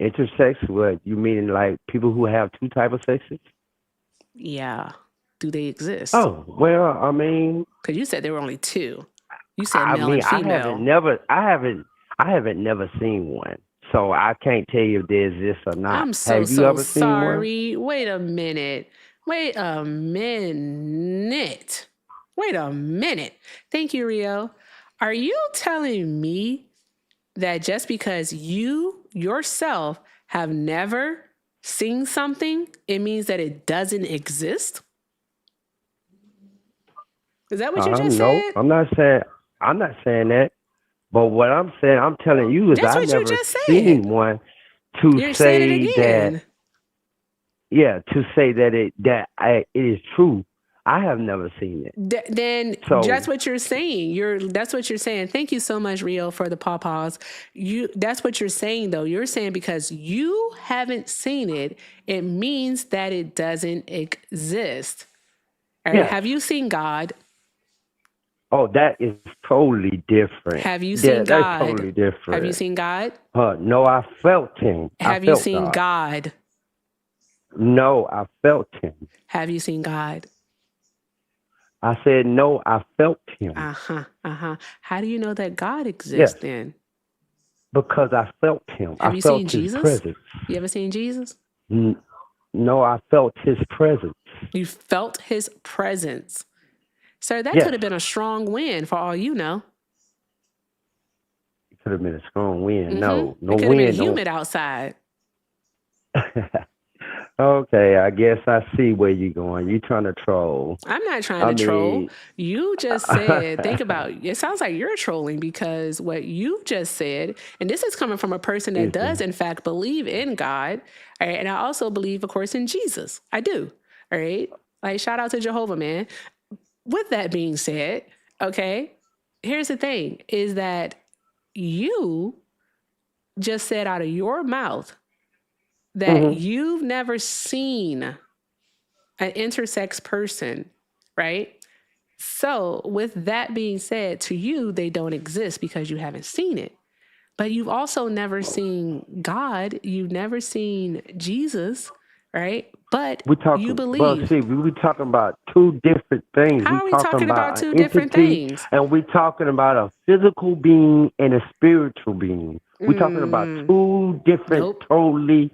Intersex, what you mean, like people who have two types of sexes? Yeah. Do they exist? Oh, well, I mean, because you said there were only two. You said male and female. I haven't never seen one, so I can't tell you if they exist or not. I'm so sorry. Wait a minute. Thank you, Rio. Are you telling me that just because you yourself have never seen something, it means that it doesn't exist? Is that what you just said? No, I'm not saying that. But what I'm saying, I'm telling you is I've never seen one to say that. Yeah, to say that it is true. I have never seen it. Then that's what you're saying. That's what you're saying. Thank you so much, Rio, for the pawpaws. That's what you're saying, though. You're saying because you haven't seen it, it means that it doesn't exist. All right? Yeah. Have you seen God? Oh, that is totally different. Have you seen God? That's totally different. Have you seen God? No, I felt him. Have you seen God? No, I felt him. Have you seen God? I said, no, I felt him. How do you know that God exists then? Because I felt him. Have you seen Jesus? Presence. You ever seen Jesus? No, I felt his presence. You felt his presence. Sir, that could have been a strong win for all you know. It could have been a strong win. Mm-hmm. No it could wind. Have been humid outside. Okay, I guess I see where you're going. You're trying to troll. I'm not trying to troll. You just said, think about it. It sounds like you're trolling because what you just said, and this is coming from a person that does, in fact, believe in God. All right, and I also believe, of course, in Jesus. I do. All right. Like, shout out to Jehovah, man. With that being said, okay, here's the thing, is that you just said out of your mouth that you've never seen an intersex person, right? So with that being said, to you, they don't exist because you haven't seen it. But you've also never seen God. You've never seen Jesus, right? But you believe. But see, we're talking about two different things. How are we talking about two different things? And we're talking about a physical being and a spiritual being. We're talking about two different, totally...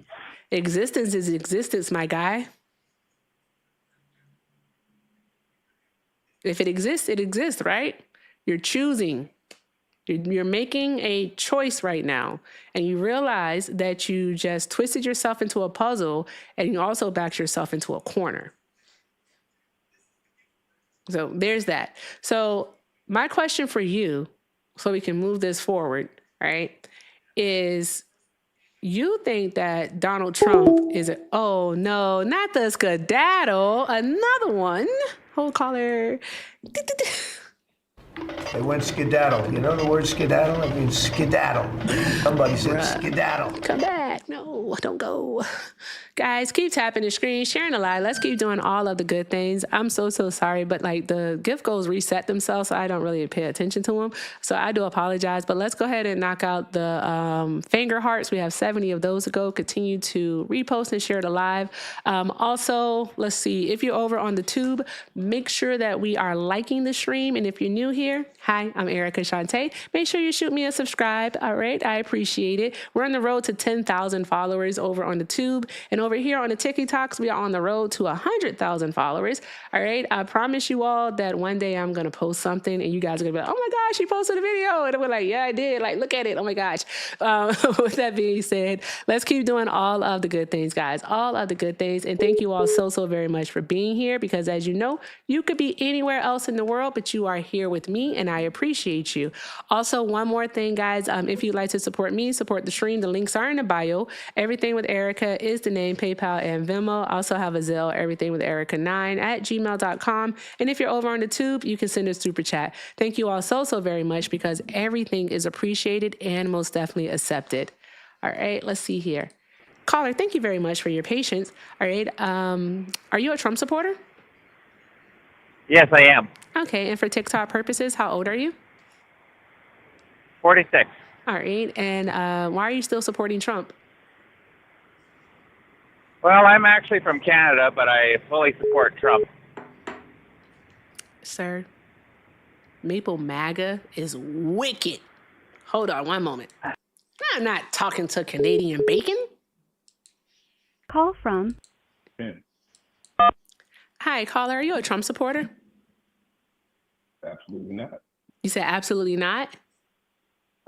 Existence is existence, my guy. If it exists, it exists, right? You're choosing. You're making a choice right now. And you realize that you just twisted yourself into a puzzle and you also backed yourself into a corner. So there's that. So my question for you, so we can move this forward, right, is... You think that Donald Trump is oh no, not the skedaddle, another one. Hold caller. They went skedaddle. You know the word skedaddle? It means skedaddle. Somebody said skedaddle. Come back. back. No, don't go. Guys, keep tapping the screen, sharing the live. Let's keep doing all of the good things. I'm so sorry, but like the gift goals reset themselves, so I don't really pay attention to them. So I do apologize, but let's go ahead and knock out the finger hearts. We have 70 of those to go. Continue to repost and share the live. Also, let's see, if you're over on the tube, make sure that we are liking the stream. And if you're new here, hi, I'm Erica Shantae. Make sure you shoot me a subscribe. All right, I appreciate it. We're on the road to 10,000 followers over on the tube. And over here on the TikToks, we are on the road to 100,000 followers. All right, I promise you all that one day I'm going to post something and you guys are going to be like, oh my gosh, she posted a video. And we're like, yeah, I did. Like, look at it. Oh my gosh. With that being said, let's keep doing all of the good things, guys. All of the good things. And thank you all so very much for being here, because as you know, you could be anywhere else in the world, but you are here with me and I appreciate you. Also, one more thing, guys, if you'd like to support me, support the stream, the links are in the bio. Everything with Erica is the name, PayPal and Venmo. I also have a Zelle, everything with Erica9@gmail.com. And if you're over on the tube, you can send a super chat. Thank you all so very much, because everything is appreciated and most definitely accepted. All right, let's see here. Caller, thank you very much for your patience. All right, are you a Trump supporter? Yes, I am. Okay, and for TikTok purposes, how old are you? 46. All right, and why are you still supporting Trump? Well, I'm actually from Canada, but I fully support Trump. Sir, Maple MAGA is wicked. Hold on one moment. I'm not talking to Canadian bacon. Call from. Hi, caller, are you a Trump supporter? Absolutely not. You said absolutely not?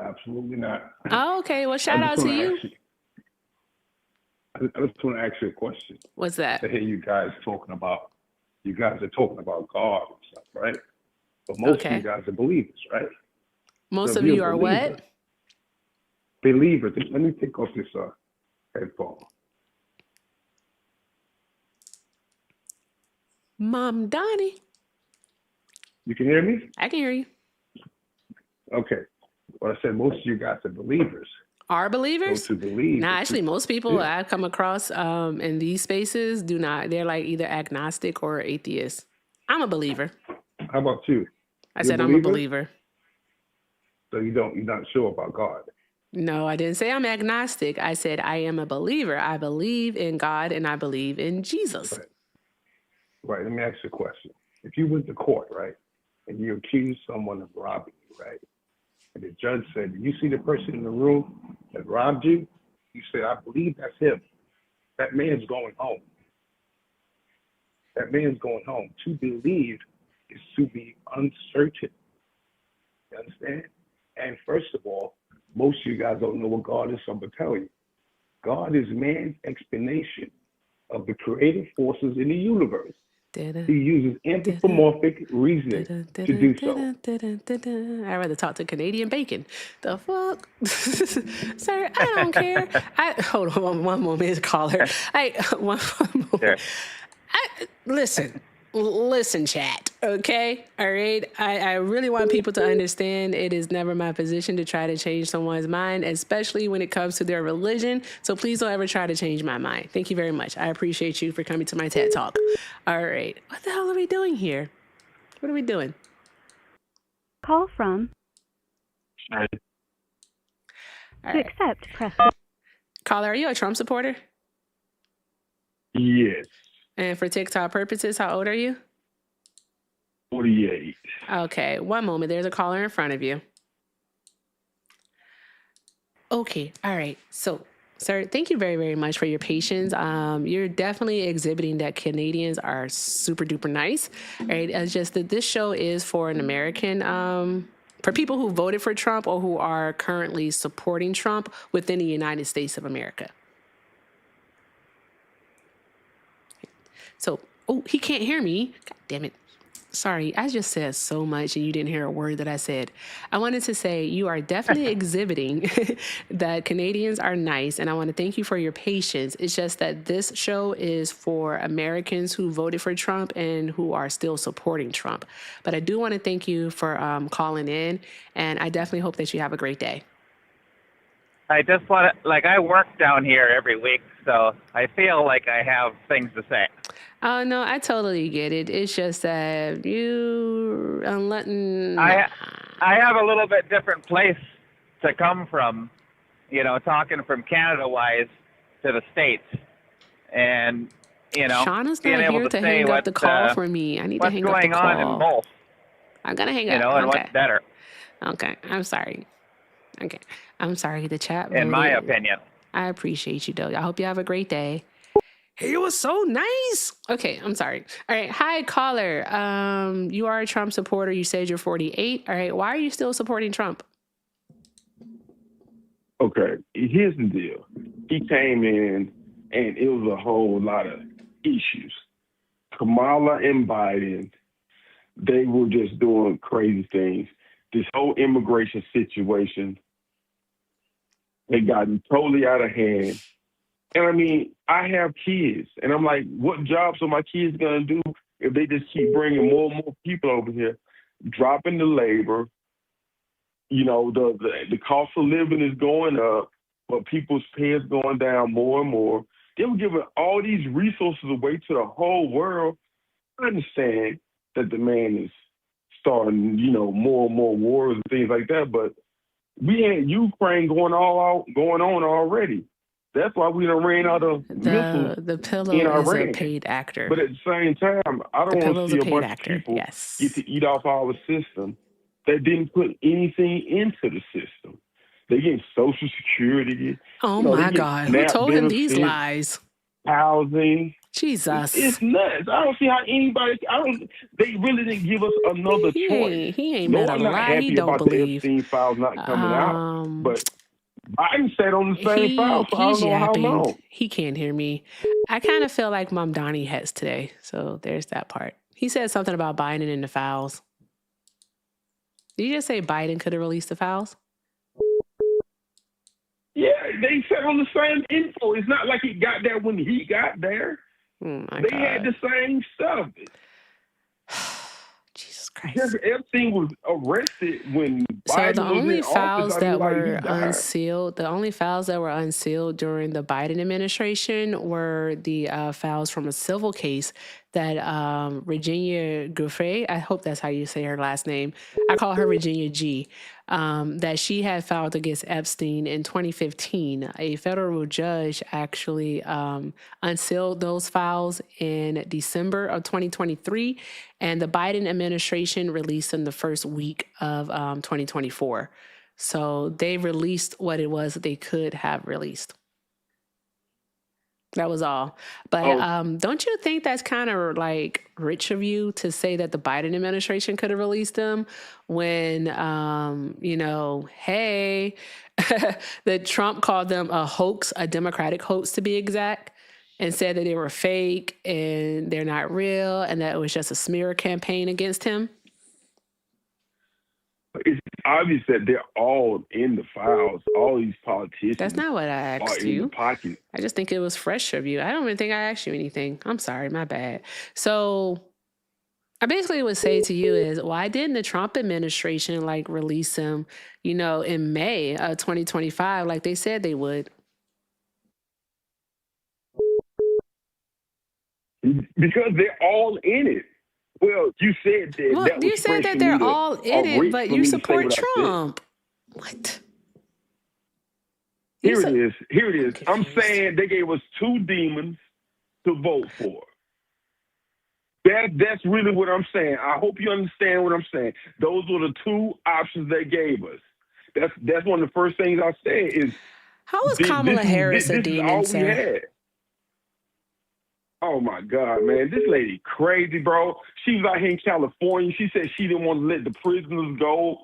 Absolutely not. Oh, okay. Well, shout out to you. I just want to ask you a question. What's that? To hear you guys are talking about God and stuff, right? But most of you guys are believers, right? Most So of if you're you a are believer- what? Believers. Let me take off this headphone. Mom Donnie. You can hear me? I can hear you. Okay. Well, I said most of you guys are believers. Are believers? So to believe. Nah, actually, most people I've come across in these spaces do not. They're like either agnostic or atheist. I'm a believer. How about you? I said I'm a believer. So you're not sure about God. No, I didn't say I'm agnostic. I said I am a believer. I believe in God and I believe in Jesus. Right. Let me ask you a question. If you went to court, right, and you accused someone of robbing you, right, and the judge said, "You see the person in the room that robbed you?" You said, "I believe that's him." That man's going home. That man's going home. To believe is to be uncertain. You understand? And first of all, most of you guys don't know what God is, so I'm going to tell you. God is man's explanation of the creative forces in the universe. He uses anthropomorphic reasoning to do so. I'd rather talk to Canadian bacon. The fuck? Sir, I don't care. Hold on one moment, caller. One moment. Listen, chat, okay? All right? I really want people to understand it is never my position to try to change someone's mind, especially when it comes to their religion. So please don't ever try to change my mind. Thank you very much. I appreciate you for coming to my TED Talk. All right. What the hell are we doing here? What are we doing? Call from. All To right. accept, press. Caller, are you a Trump supporter? Yes. And for TikTok purposes, how old are you? 48. Okay, one moment. There's a caller in front of you. Okay, all right. So, sir, thank you very much for your patience. You're definitely exhibiting that Canadians are super duper nice. Right? It's just that this show is for an American, for people who voted for Trump or who are currently supporting Trump within the United States of America. So, he can't hear me. God damn it. Sorry, I just said so much and you didn't hear a word that I said. I wanted to say you are definitely exhibiting that Canadians are nice, and I want to thank you for your patience. It's just that this show is for Americans who voted for Trump and who are still supporting Trump. But I do want to thank you for calling in, and I definitely hope that you have a great day. I just want to, like, I work down here every week, so I feel like I have things to say. Oh no, I totally get it. It's just that you I have a little bit different place to come from, you know, talking from Canada-wise to the States, and, you know, Shauna's being not able here to to say hang up the call for me. I need to what's hang up the going on in call. both, I'm gonna hang you up. know, and Okay. what's better, Okay. I'm sorry. Okay. I'm sorry. The chat voted. in my opinion. I appreciate you, though. I hope you have a great day. He was so nice. Okay, I'm sorry. All right. Hi, caller. You are a Trump supporter. You said you're 48. All right. Why are you still supporting Trump? Okay, here's the deal. He came in and it was a whole lot of issues. Kamala and Biden, they were just doing crazy things. This whole immigration situation, they gotten totally out of hand. And I mean, I have kids, and I'm like, what jobs are my kids gonna do if they just keep bringing more and more people over here, dropping the labor? You know, the cost of living is going up, but people's pay is going down more and more. They were giving all these resources away to the whole world. I understand that the man is starting, you know, more and more wars and things like that, but we had Ukraine going on already. That's why we done ran out of missiles The pillow in is a Iran. paid actor. But at the same time, I don't want to see a bunch of people get to eat off our system that didn't put anything into the system. They get Social Security. Oh you know, my God. Who SNAP told him these benefits, lies? housing. Jesus. It's nuts. I don't see how anybody. They really didn't give us another choice. He ain't No, met a I'm not lie he happy don't about believe. the Epstein files not coming out, but Biden sat on the same file for I He's don't know how yapping. long. He can't hear me. I kind of feel like Mom Donnie has today. So there's that part. He said something about Biden and the files. Did you just say Biden could have released the files? Yeah, they sat on the same info. It's not like he got there when he got there. Oh my They God. had the same stuff. Jesus Christ. Jeffrey Epstein was arrested when Biden So the was only in files office. I mean, that like, he were died. unsealed, the only files that were unsealed during the Biden administration were the files from a civil case that Virginia Giuffre, I hope that's how you say her last name. I call her Virginia G. That she had filed against Epstein in 2015. A federal judge actually unsealed those files in December of 2023, and the Biden administration released them the first week of 2024. So they released what it was that they could have released. That was all. But don't you think that's kind of like rich of you to say that the Biden administration could have released them when, you know, hey, that Trump called them a hoax, a Democratic hoax to be exact, and said that they were fake and they're not real and that it was just a smear campaign against him? It's obvious that they're all in the files. All these politicians. That's not what I are asked in you. the pocket. I just think it was fresh of you. I don't even think I asked you anything. I'm sorry, my bad. So I basically would say to you is, why didn't the Trump administration like release him, you know, in May of 2025 like they said they would? Because they're all in it. Well, you said that. Well, that was you said that fresh they're for me to- all in or it, rich but for you me to say support what I said. Trump. What? Here it is. Here it is. I'm saying they gave us two demons to vote for. That's really what I'm saying. I hope you understand what I'm saying. Those were the two options they gave us. That's one of the first things I said is, how was Kamala Harris a this demon, is all sir? we had. Oh my God, man. This lady crazy, bro. She was out here in California. She said she didn't want to let the prisoners go,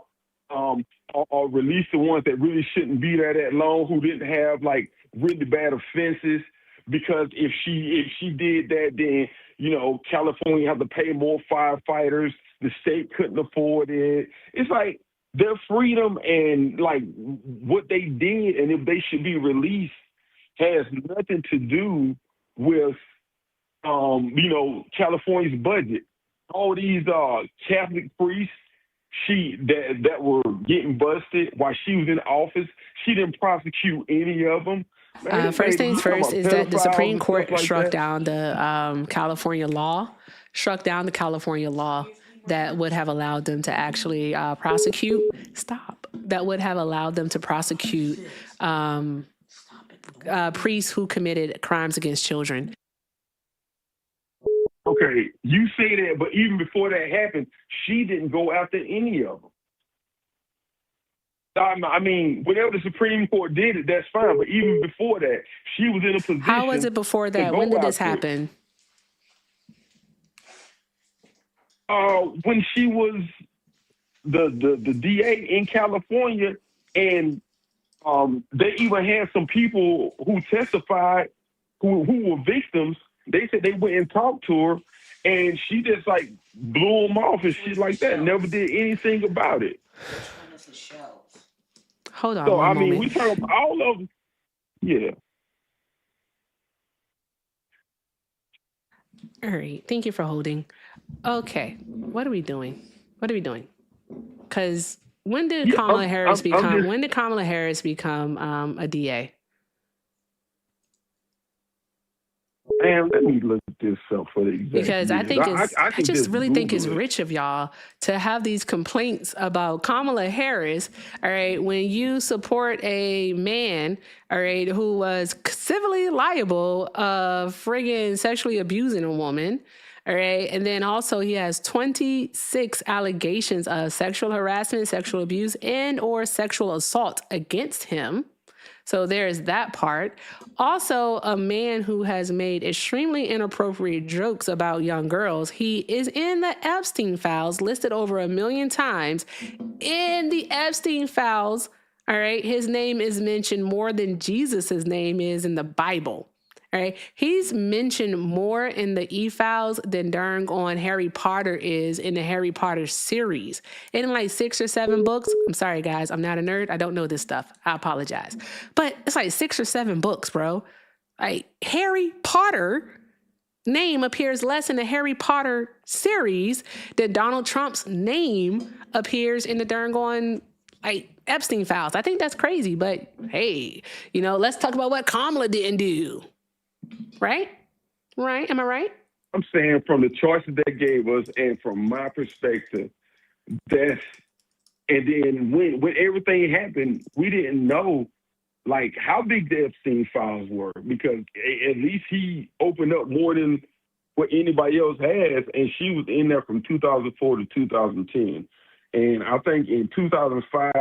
or release the ones that really shouldn't be there that long, who didn't have like really bad offenses. Because if she did that, then, you know, California had to pay more firefighters. The state couldn't afford it. It's like their freedom and like what they did, and if they should be released, has nothing to do with you know, California's budget. All these Catholic priests that were getting busted while she was in office. She didn't prosecute any of them. Man, this First lady, things you talking first about is that the pedophiles Supreme and stuff Court like struck that? down the California law, that would have allowed them to actually prosecute. Stop. That would have allowed them to prosecute priests who committed crimes against children. Okay, you say that, but even before that happened, she didn't go after any of them. I mean, whenever the Supreme Court did it, that's fine. But even before that, she was in a position. How was it before that? When did this happen? When she was the DA in California, and they even had some people who testified who were victims. They said they went and talked to her, and she just like blew them off and shit like that. Never did anything about it. Hold on. So one I mean, moment. we talk about all of them. Yeah. All right. Thank you for holding. Okay. What are we doing? Because when did Kamala Harris become? When did Kamala Harris become a DA? Man, let me look this up for the exact Because I think I can just really think it's Google it. rich of y'all to have these complaints about Kamala Harris, all right, when you support a man, all right, who was civilly liable of friggin' sexually abusing a woman, all right, and then also he has 26 allegations of sexual harassment, sexual abuse, and or sexual assault against him. So there's that part. Also, a man who has made extremely inappropriate jokes about young girls. He is in the Epstein files, listed over 1 million times. In the Epstein files, all right, his name is mentioned more than Jesus's name is in the Bible. All right, he's mentioned more in the e-files than darn on Harry Potter is in the Harry Potter series. In like 6 or 7 books. I'm sorry, guys. I'm not a nerd. I don't know this stuff. I apologize. But it's like 6 or 7 books, bro. Like Harry Potter name appears less in the Harry Potter series than Donald Trump's name appears in the darn on like Epstein files. I think that's crazy. But hey, let's talk about what Kamala didn't do. Right? Am I right? I'm saying from the choices they gave us and from my perspective, and then when everything happened, we didn't know like how big the Epstein files were, because at least he opened up more than what anybody else has, and she was in there from 2004 to 2010. And I think in 2005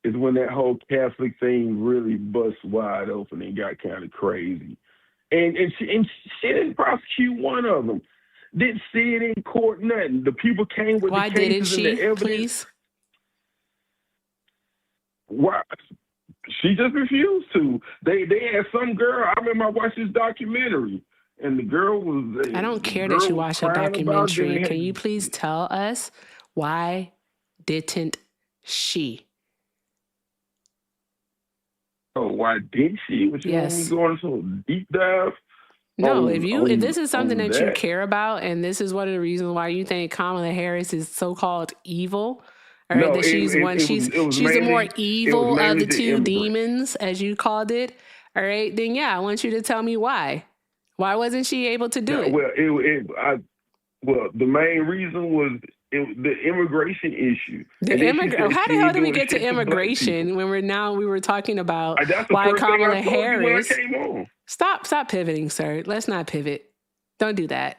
is when that whole Catholic thing really bust wide open and got kind of crazy. And she didn't prosecute one of them. Didn't see it in court, nothing. The people came with Why the cases and the evidence. Please? Why? She just refused to. They had some girl. I remember I watched this documentary, and the girl was. I don't care that you watched a documentary. Can you please tell us why didn't she? Oh, why did she? What you want me to go into a deep dive? No, if this is something that you care about, and this is one of the reasons why you think Kamala Harris is so-called evil, all right, that she's the more evil of the two demons, as you called it, all right, then yeah, I want you to tell me why. Why wasn't she able to do it? Well, the main reason was the immigration issue. How the hell did we get to immigration when we were talking about why Kamala Harris? Stop pivoting, sir. Let's not pivot. Don't do that.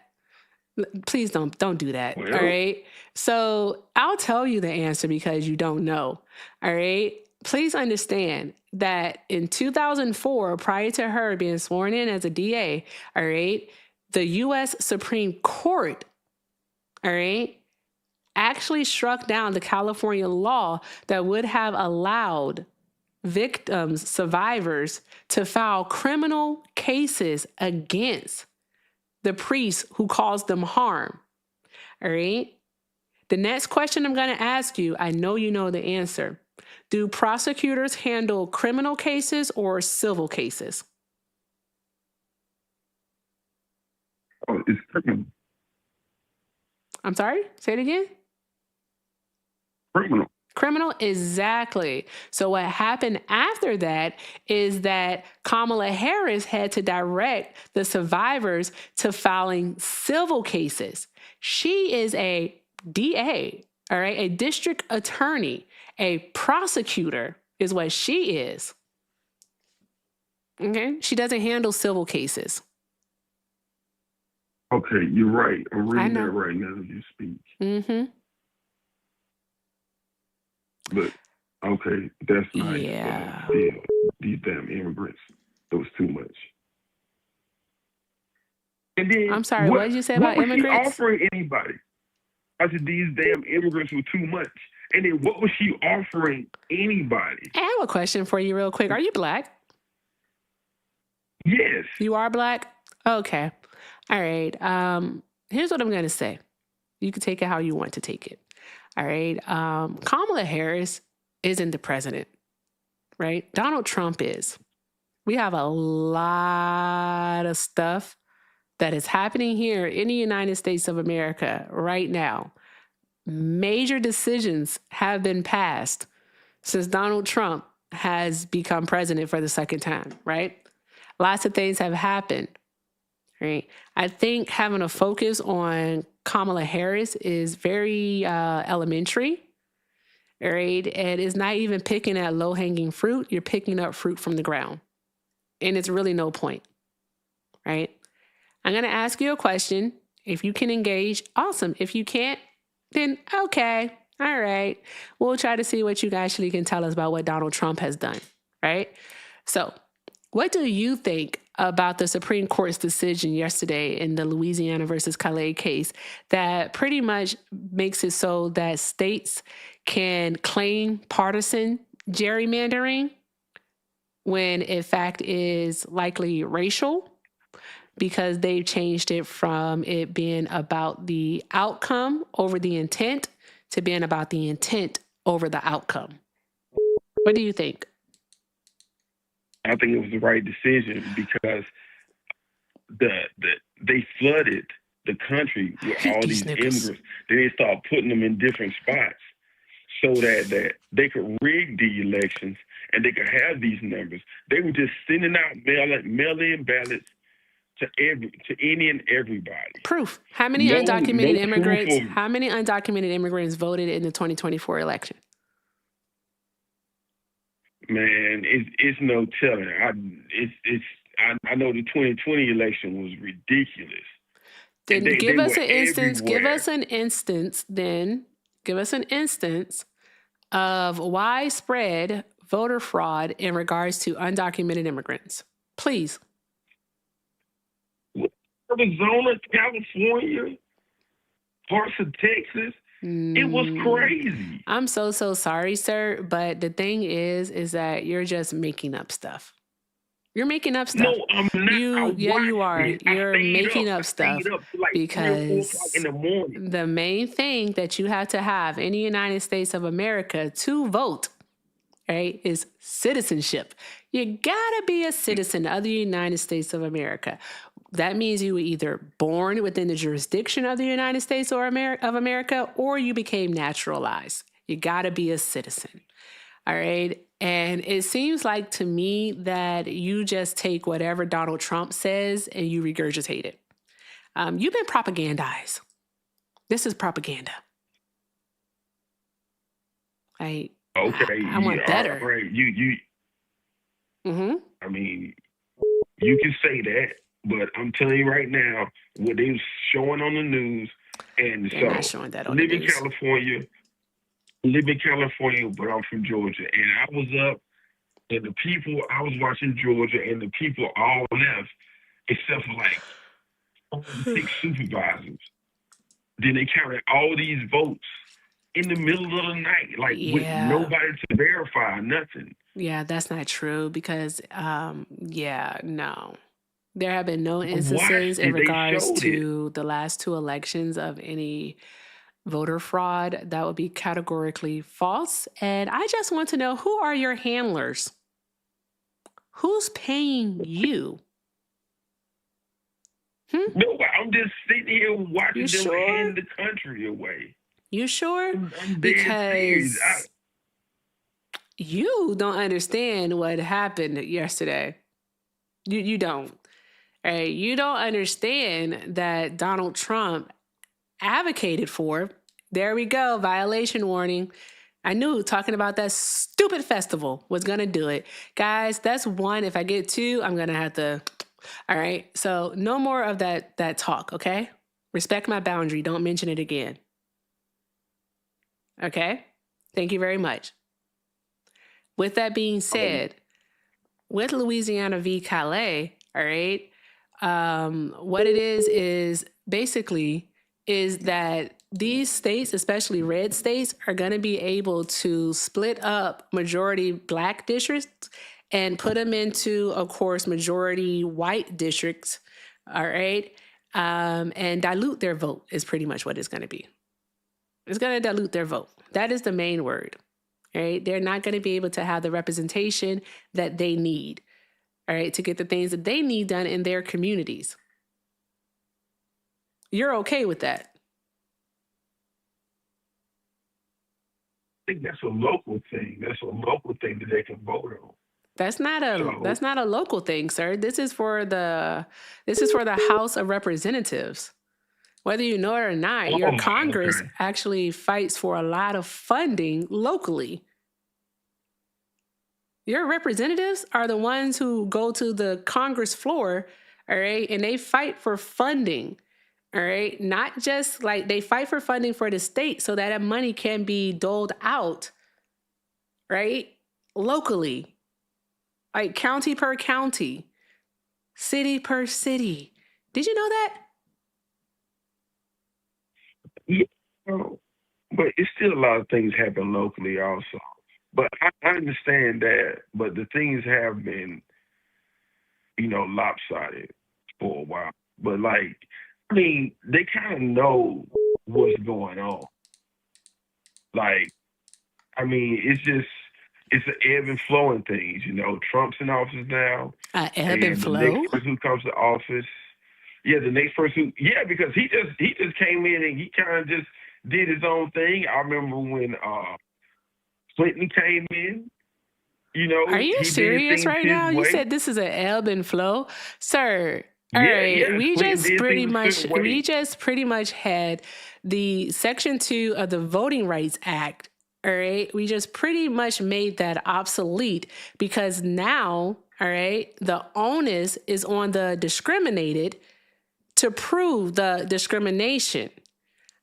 Please don't do that. Well, all right. So I'll tell you the answer because you don't know. All right. Please understand that in 2004, prior to her being sworn in as a DA, all right, the U.S. Supreme Court, all right, actually struck down the California law that would have allowed victims, survivors, to file criminal cases against the priest who caused them harm. All right? The next question I'm going to ask you, I know you know the answer. Do prosecutors handle criminal cases or civil cases? Oh, it's criminal. I'm sorry? Say it again? Criminal. Criminal, exactly. So what happened after that is that Kamala Harris had to direct the survivors to filing civil cases. She is a DA, all right, a district attorney, a prosecutor is what she is. Okay, she doesn't handle civil cases. Okay, you're right. I'm I reading that know. right now as you speak. Mm-hmm. But okay, that's nice. Yeah. Still, these damn immigrants, that was too much. And then I'm sorry, what did you say about was she immigrants? offering anybody? I said these damn immigrants were too much. And then what was she offering anybody? I have a question for you real quick. Are you black? Yes. You are black? Okay. All right. Here's what I'm going to say. You can take it how you want to take it. All right. Kamala Harris isn't the president, right? Donald Trump is. We have a lot of stuff that is happening here in the United States of America right now. Major decisions have been passed since Donald Trump has become president for the second time, right? Lots of things have happened, right? I think having a focus on Kamala Harris is very elementary, right? And it's not even picking at low-hanging fruit. You're picking up fruit from the ground. And it's really no point, right? I'm going to ask you a question. If you can engage, awesome. If you can't, then okay. All right. We'll try to see what you actually can tell us about what Donald Trump has done, right? So what do you think about the Supreme Court's decision yesterday in the Louisiana versus Calais case that pretty much makes it so that states can claim partisan gerrymandering when in fact is likely racial, because they've changed it from it being about the outcome over the intent to being about the intent over the outcome? What do you think? I think it was the right decision because they flooded the country with all these immigrants. Then they started putting them in different spots so that they could rig the elections and they could have these numbers. They were just sending out mail-in ballots to any and everybody. Proof. How many undocumented immigrants? How many undocumented immigrants voted in the 2024 election? Man, it's no telling. I know the 2020 election was ridiculous. Then give us an instance. Give us an instance. Then give us an instance of widespread voter fraud in regards to undocumented immigrants, please. Arizona, California, parts of Texas. It was crazy. I'm so sorry, sir. But the thing is that you're just making up stuff. You're making up stuff. No, I'm not. You are. You're making up stuff like because in the morning. The main thing that you have to have in the United States of America to vote, right, is citizenship. You gotta be a citizen of the United States of America. That means you were either born within the jurisdiction of the United States or of America, or you became naturalized. You got to be a citizen. All right. And it seems like to me that you just take whatever Donald Trump says and you regurgitate it. You've been propagandized. This is propaganda. I want better. Right. Mm-hmm. I mean, you can say that. But I'm telling you right now, what they was showing on the news, and they're not showing that on the news. Live in California, but I'm from Georgia, and I was up, and I was watching Georgia, and the people all left, except for like 6 supervisors. Then they counted all these votes in the middle of the night, with nobody to verify, nothing. Yeah, that's not true because, no. There have been no instances in regards to the last 2 elections of any voter fraud. That would be categorically false. And I just want to know, who are your handlers? Who's paying you? No, I'm just sitting here watching them hand the country away. You sure? I'm dead serious. Because you don't understand what happened yesterday. You don't. All right? You don't understand that Donald Trump advocated for. There we go, violation warning. I knew talking about that stupid festival was going to do it. Guys, that's one. If I get two, I'm going to have to. All right. So no more of that talk, okay? Respect my boundary. Don't mention it again. Okay? Thank you very much. With that being said, with Louisiana v. Calais, all right, what it is basically is that these states, especially red states, are going to be able to split up majority black districts and put them into, of course, majority white districts, all right, and dilute their vote is pretty much what it's going to be. It's going to dilute their vote. That is the main word, right? They're not going to be able to have the representation that they need, all right, to get the things that they need done in their communities. You're okay with that? I think that's a local thing. That's a local thing that they can vote on. That's not a local thing, sir. This is for the House of Representatives. Whether you know it or not, your Congress actually fights for a lot of funding locally. Your representatives are the ones who go to the Congress floor, all right, and they fight for funding, all right? Not just like they fight for funding for the state so that money can be doled out, right, locally, like county per county, city per city. Did you know that? Yeah, but it's still a lot of things happen locally also. But I understand that, but the things have been, lopsided for a while. But they kind of know what's going on. It's an ebb and flow in things. Trump's in office now. Ebb and flow? The next person who comes to office, because he just came in and he kind of just did his own thing. I remember when Clinton came in. Are you serious right now? You said this is an ebb and flow, sir. All right, we just pretty much had the Section 2 of the Voting Rights Act. All right, we just pretty much made that obsolete because now, all right, the onus is on the discriminated to prove the discrimination.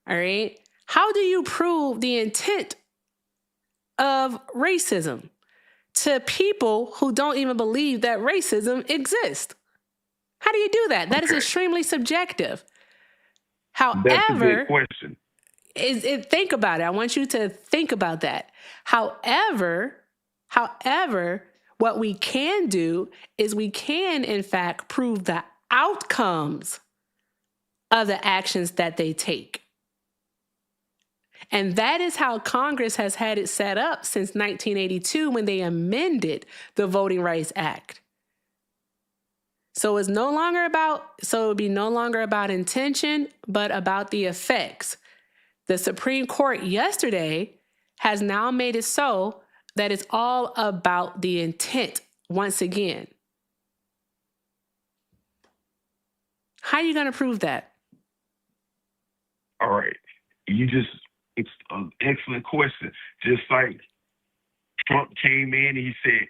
All right, how do you prove the intent of racism to people who don't even believe that racism exists? How do you do that? That is extremely subjective. However, that's a good question. Think about it. I want you to think about that. However, what we can do is we can, in fact, prove the outcomes of the actions that they take. And that is how Congress has had it set up since 1982 when they amended the Voting Rights Act. So it would be no longer about intention, but about the effects. The Supreme Court yesterday has now made it so that it's all about the intent once again. How are you going to prove that? All right. It's an excellent question. Just like Trump came in and he said,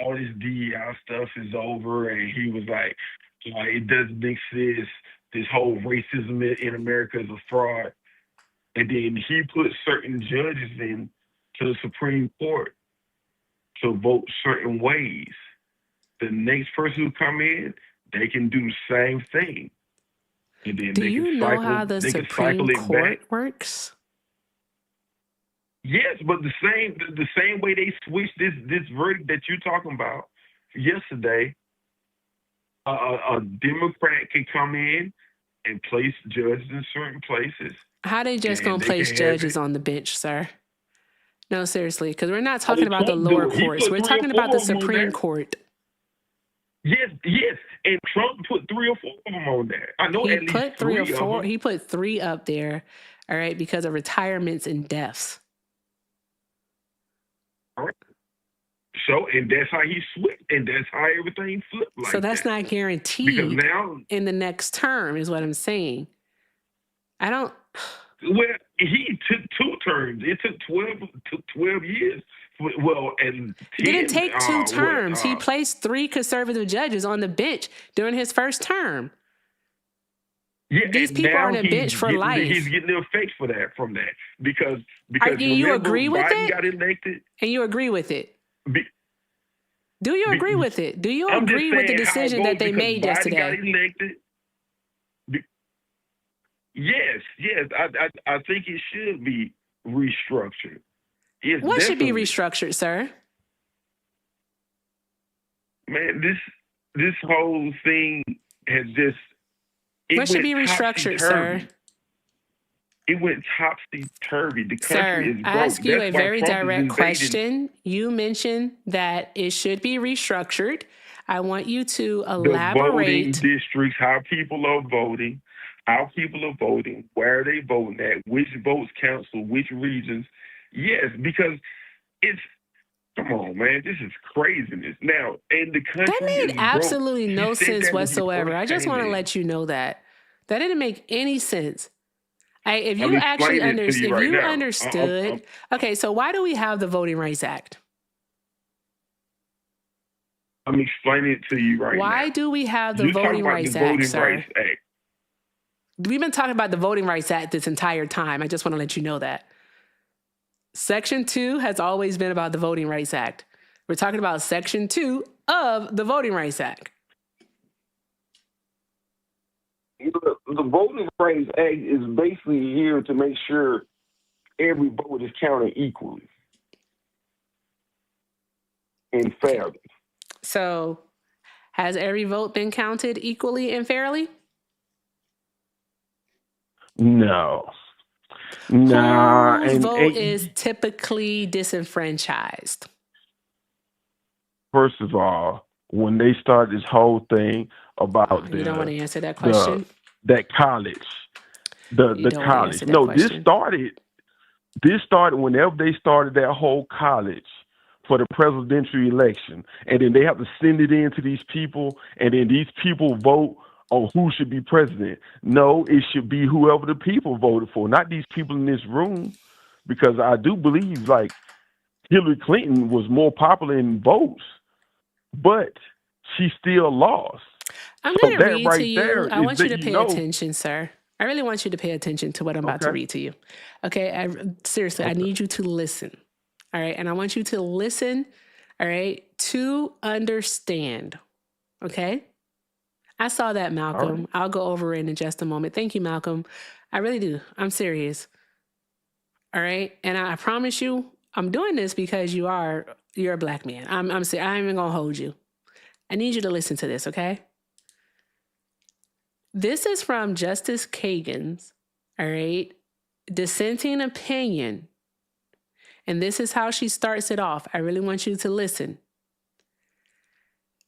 all this DEI stuff is over, and he was like it doesn't exist. This whole racism in America is a fraud. And then he put certain judges in to the Supreme Court to vote certain ways. The next person who come in, they can do the same thing. And then do you know how the Supreme Court works? Yes, but the same way they switched this verdict that you're talking about yesterday, a Democrat can come in and place judges in certain places. How they just gonna place judges on the bench, sir? No, seriously, because we're not talking about the lower courts. We're talking about the Supreme Court. Yes, and Trump put 3 or 4 of them on there. I know He at least put 3 or 4. He put 3 up there. all right, because of retirements and deaths. All right. So, and that's how he slipped, and that's how everything flipped like So that's that. not Because guaranteed now, in the next term, is what I'm saying. I don't. well, he took 2 terms. It took 12 years. Well, and 10. He didn't take 2 terms. He placed 3 conservative judges on the bench during his first term. Yeah, These and people are now on the bench for life. He's getting the effects from that because Do you remember, agree with Biden it? got elected. And you agree with it? Do you agree with it? Do you I'm just agree with the saying how it decision goes that they because made Biden yesterday? got elected. Yes, I think it should be restructured. Yes, What should be definitely. restructured, sir? Man, this whole thing has just What should be restructured, sir? It went topsy-turvy. The country Sir, is broke. I ask you That's a why very Trump is direct invading. question. You mentioned that it should be restructured. I want you to The voting elaborate. districts, how people are voting, where they voting at, which votes council, which regions. Yes, because it's, come on, man, this is craziness. Now, and the country That made is absolutely broke. no He said sense that when he whatsoever. first I just came want to in. let you know that. That didn't make any sense. If I'm you actually explaining it to you right now. understood, okay, so why do we have the Voting Rights Act? I'm explaining it to you right now. Why do we have the You're talking Voting about Rights the Act, Voting sir? Rights Act. We've been talking about the Voting Rights Act this entire time. I just want to let you know that. Section 2 has always been about the Voting Rights Act. We're talking about Section 2 of the Voting Rights Act. The Voting Rights Act is basically here to make sure every vote is counted equally and fairly. So, has every vote been counted equally and fairly? No. Whose vote is typically disenfranchised? First of all, when they started this whole thing about You don't want to answer that question? that college, the college. No, question. this started whenever they started that whole college for the presidential election, and then they have to send it in to these people, and then these people vote on who should be president. No, it should be whoever the people voted for, not these people in this room, because I do believe like Hillary Clinton was more popular in votes, but she still lost. I'm going to read to you. I want you to pay attention, sir. I really want you to pay attention to what I'm about to read to you. Okay? Seriously, I need you to listen. All right? And I want you to listen, all right, to understand. Okay? I saw that, Malcolm. Right. I'll go over it in just a moment. Thank you, Malcolm. I really do. I'm serious. All right? And I promise you, I'm doing this because you're a black man. I'm even going to hold you. I need you to listen to this, okay? This is from Justice Kagan's, all right, dissenting opinion. And this is how she starts it off. I really want you to listen.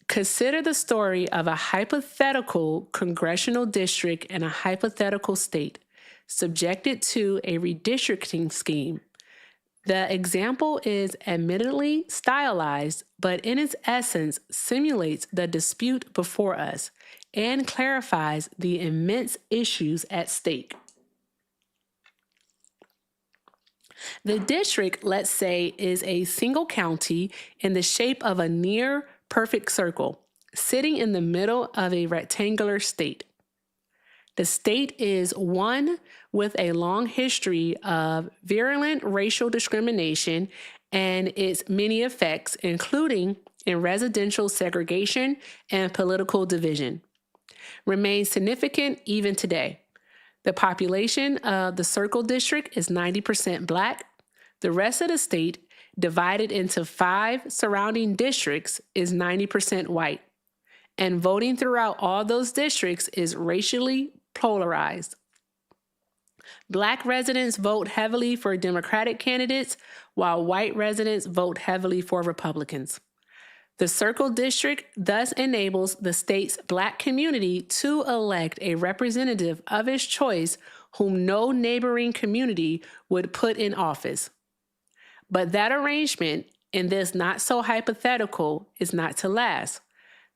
Consider the story of a hypothetical congressional district in a hypothetical state subjected to a redistricting scheme. The example is admittedly stylized, but in its essence simulates the dispute before us and clarifies the immense issues at stake. The district, let's say, is a single county in the shape of a near perfect circle, sitting in the middle of a rectangular state. The state is one with a long history of virulent racial discrimination and its many effects, including in residential segregation and political division, remains significant even today. The population of the Circle District is 90% Black. The rest of the state, divided into 5 surrounding districts, is 90% white. And voting throughout all those districts is racially polarized. Black residents vote heavily for Democratic candidates, while white residents vote heavily for Republicans. The Circle District thus enables the state's Black community to elect a representative of its choice whom no neighboring community would put in office. But that arrangement, in this not so hypothetical, is not to last.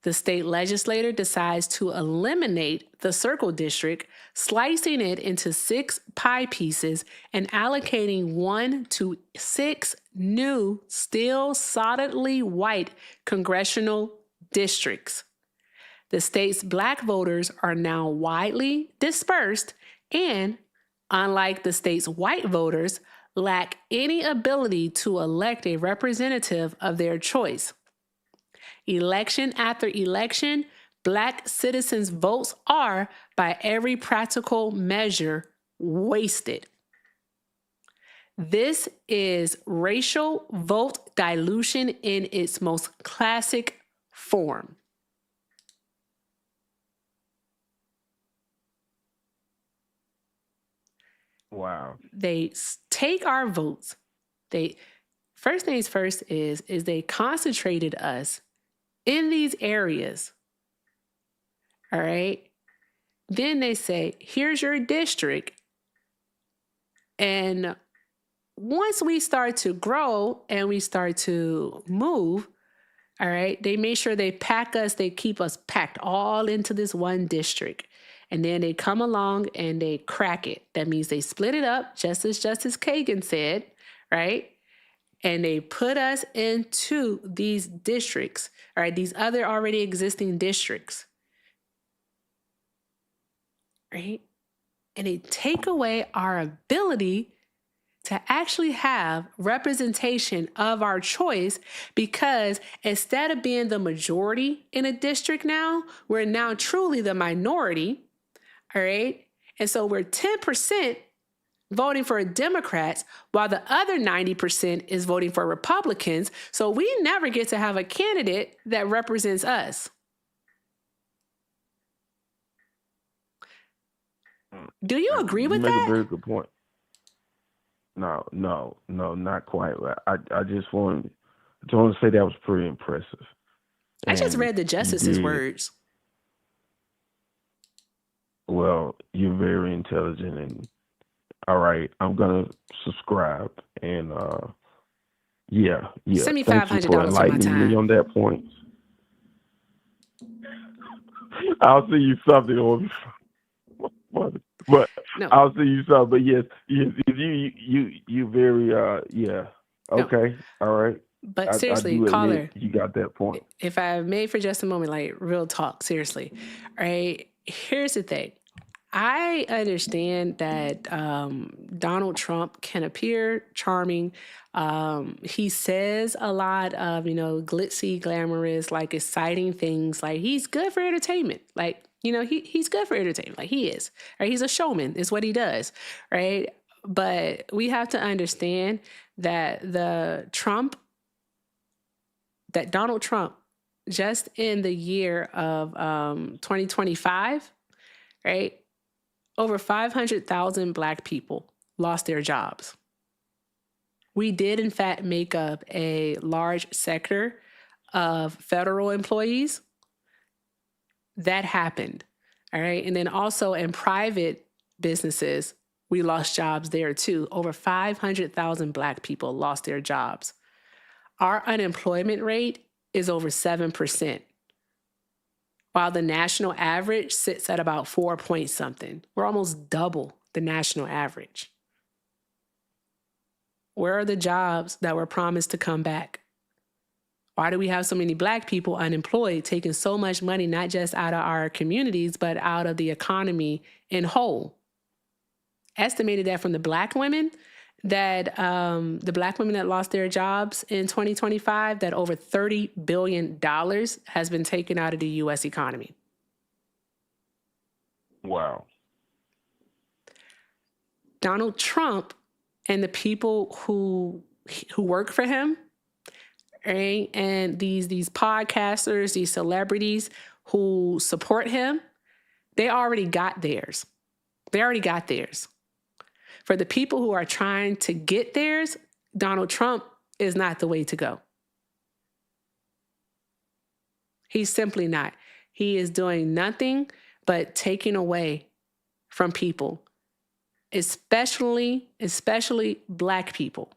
The state legislature decides to eliminate the circle district, slicing it into 6 pie pieces and allocating 1 to 6 new, still solidly white congressional districts. The state's black voters are now widely dispersed and, unlike the state's white voters, lack any ability to elect a representative of their choice. Election after election, black citizens' votes are, by every practical measure, wasted. This is racial vote dilution in its most classic form. Wow. They take our votes. First things first is they concentrated us in these areas. All right. Then they say, here's your district. And once we start to grow and we start to move, all right, they make sure they pack us, they keep us packed all into this one district. And then they come along and they crack it. That means they split it up, just as Justice Kagan said, right? And they put us into these districts, all right, these other already existing districts, right? And they take away our ability to actually have representation of our choice, because instead of being the majority in a district now, we're now truly the minority, all right? And so we're 10% voting for Democrats, while the other 90% is voting for Republicans. So we never get to have a candidate that represents us. Do you agree with that? You make that? a very good point. No, not quite. I just want to say that was pretty impressive. I just read the justice's words. Well, you're very intelligent, and all right, I'm gonna subscribe, and yeah. Send me Thank you for $500 on my enlightening me time. on that point. I'll see you something on, but No. I'll see you something. But yes, you very yeah. Okay, all right. But seriously, caller, you got that point. if I may for just a moment, like real talk, seriously, all right, here's the thing. I understand that Donald Trump can appear charming. He says a lot of, glitzy, glamorous, like exciting things. Like he's good for entertainment. Like, he's good for entertainment. Like he is. Right? He's a showman. Is what he does. Right. But we have to understand that Donald Trump, just in the year of 2025, right? Over 500,000 Black people lost their jobs. We did, in fact, make up a large sector of federal employees. That happened, all right? And then also in private businesses, we lost jobs there too. Over 500,000 Black people lost their jobs. Our unemployment rate is over 7%. While the national average sits at about 4 point something. We're almost double the national average. Where are the jobs that were promised to come back? Why do we have so many Black people unemployed, taking so much money, not just out of our communities, but out of the economy in whole? Estimated that from the Black women that lost their jobs in 2025, that over $30 billion has been taken out of the U.S. economy. Wow. Donald Trump and the people who work for him, right? And these podcasters, these celebrities who support him, they already got theirs. For the people who are trying to get theirs, Donald Trump is not the way to go. He's simply not. He is doing nothing but taking away from people. especially Black people.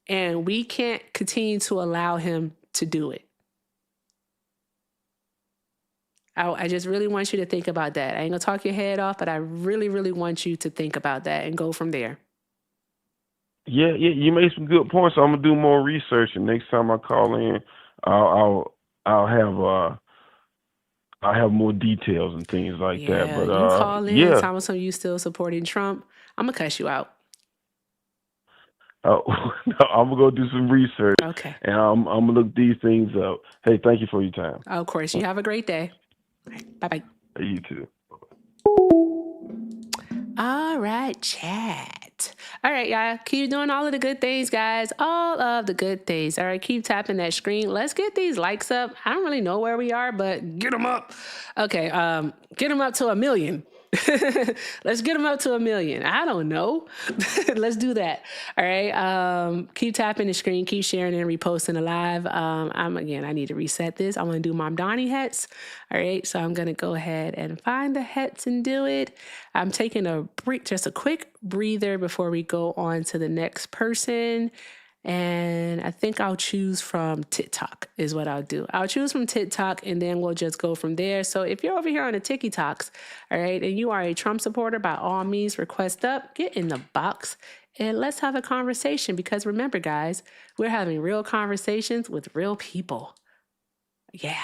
And we can't continue to allow him to do it. I just really want you to think about that. I ain't gonna talk your head off, but I really, really want you to think about that and go from there. Yeah, you made some good points. So I'm gonna do more research, and next time I call in, I'll have more details and things like that. Yeah, But you call in, yeah. tell me you still supporting Trump. I'm gonna cuss you out. No, I'm gonna go do some research. Okay. And I'm gonna look these things up. Hey, thank you for your time. Of course. You have a great day. Bye bye. You too. All right, chat. All right, y'all. Keep doing all of the good things, guys. All of the good things. All right, keep tapping that screen. Let's get these likes up. I don't really know where we are, but get them up. Okay, get them up to 1 million. Let's get them up to 1 million. I don't know. Let's do that. All right. Keep tapping the screen. Keep sharing and reposting the live. I need to reset this. I want to do Mom Donnie hats. All right. So I'm going to go ahead and find the hats and do it. I'm taking just a quick breather before we go on to the next person. And I think I'll choose from TikTok is what I'll do. I'll choose from TikTok and then we'll just go from there. So if you're over here on the TikToks, all right, and you are a Trump supporter, by all means, request up, get in the box, and let's have a conversation. Because remember, guys, we're having real conversations with real people. Yeah,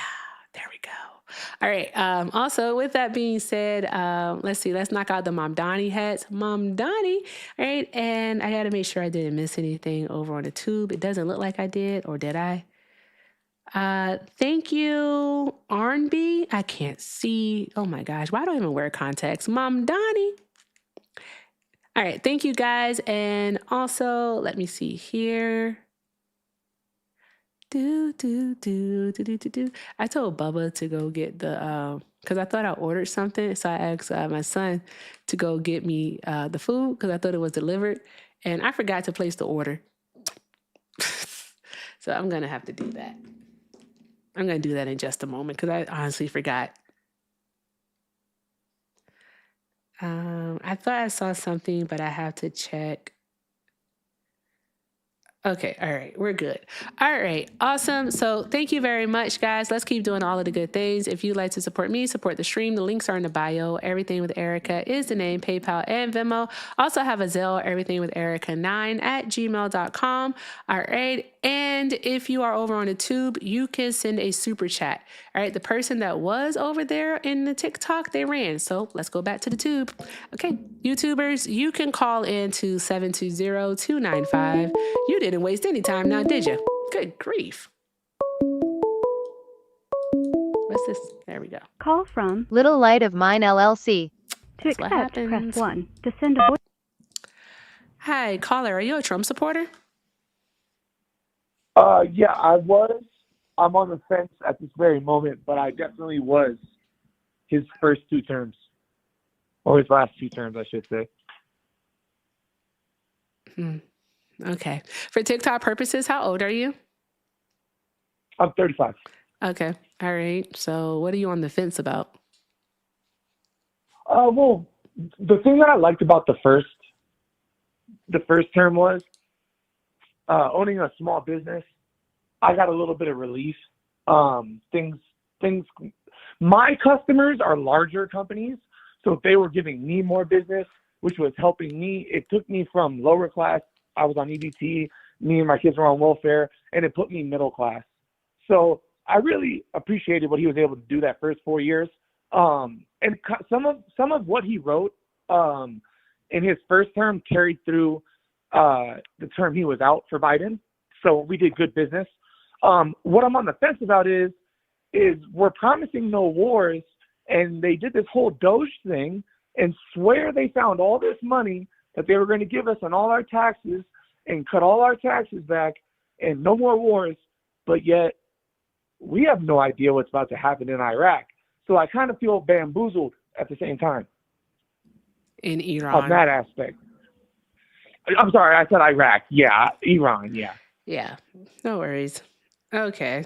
there we go. All right. Also, with that being said, let's see. Let's knock out the Mom Donnie hats. Mom Donnie. All right. And I got to make sure I didn't miss anything over on the tube. It doesn't look like I did, or did I? Thank you, Arnby. I can't see. Oh my gosh. Why do I even wear contacts? Mom Donnie. All right. Thank you, guys. And also, let me see here. I told Bubba to go get the, because I thought I ordered something. So I asked my son to go get me the food because I thought it was delivered. And I forgot to place the order. So I'm going to have to do that. I'm going to do that in just a moment because I honestly forgot. I thought I saw something, but I have to check. Okay. All right. We're good. All right. Awesome. So thank you very much, guys. Let's keep doing all of the good things. If you'd like to support me, support the stream, the links are in the bio. Everything with Erica is the name, PayPal and Venmo. Also have a Zelle, everythingwitherica9@gmail.com. All right. And if you are over on the tube, you can send a super chat. All right. The person that was over there in the TikTok, they ran. So let's go back to the tube. Okay. YouTubers, you can call in to 720-295. You didn't waste any time now, did you? Good grief. What's this? There we go. Call from Little Light of Mine LLC. To accept, press 1. To send a voice. Hi, caller. Are you a Trump supporter? Yeah, I was. I'm on the fence at this very moment, but I definitely was his first 2 terms. Or his last 2 terms, I should say. Okay. For TikTok purposes, how old are you? I'm 35. Okay. All right. So what are you on the fence about? Well, the thing that I liked about the first term was owning a small business. I got a little bit of relief. My customers are larger companies, so if they were giving me more business, which was helping me, it took me from lower class. I was on EBT, me and my kids were on welfare, and it put me middle class. So I really appreciated what he was able to do that first 4 years. And some of what he wrote in his first term carried through the term he was out for Biden. So we did good business. What I'm on the fence about is we're promising no wars, and they did this whole Doge thing and swear they found all this money that they were going to give us on all our taxes and cut all our taxes back and no more wars, but yet we have no idea what's about to happen in Iraq. So I kind of feel bamboozled at the same time. In Iran. On that aspect. I'm sorry, I said Iraq. Yeah, Iran, yeah. Yeah, no worries. Okay.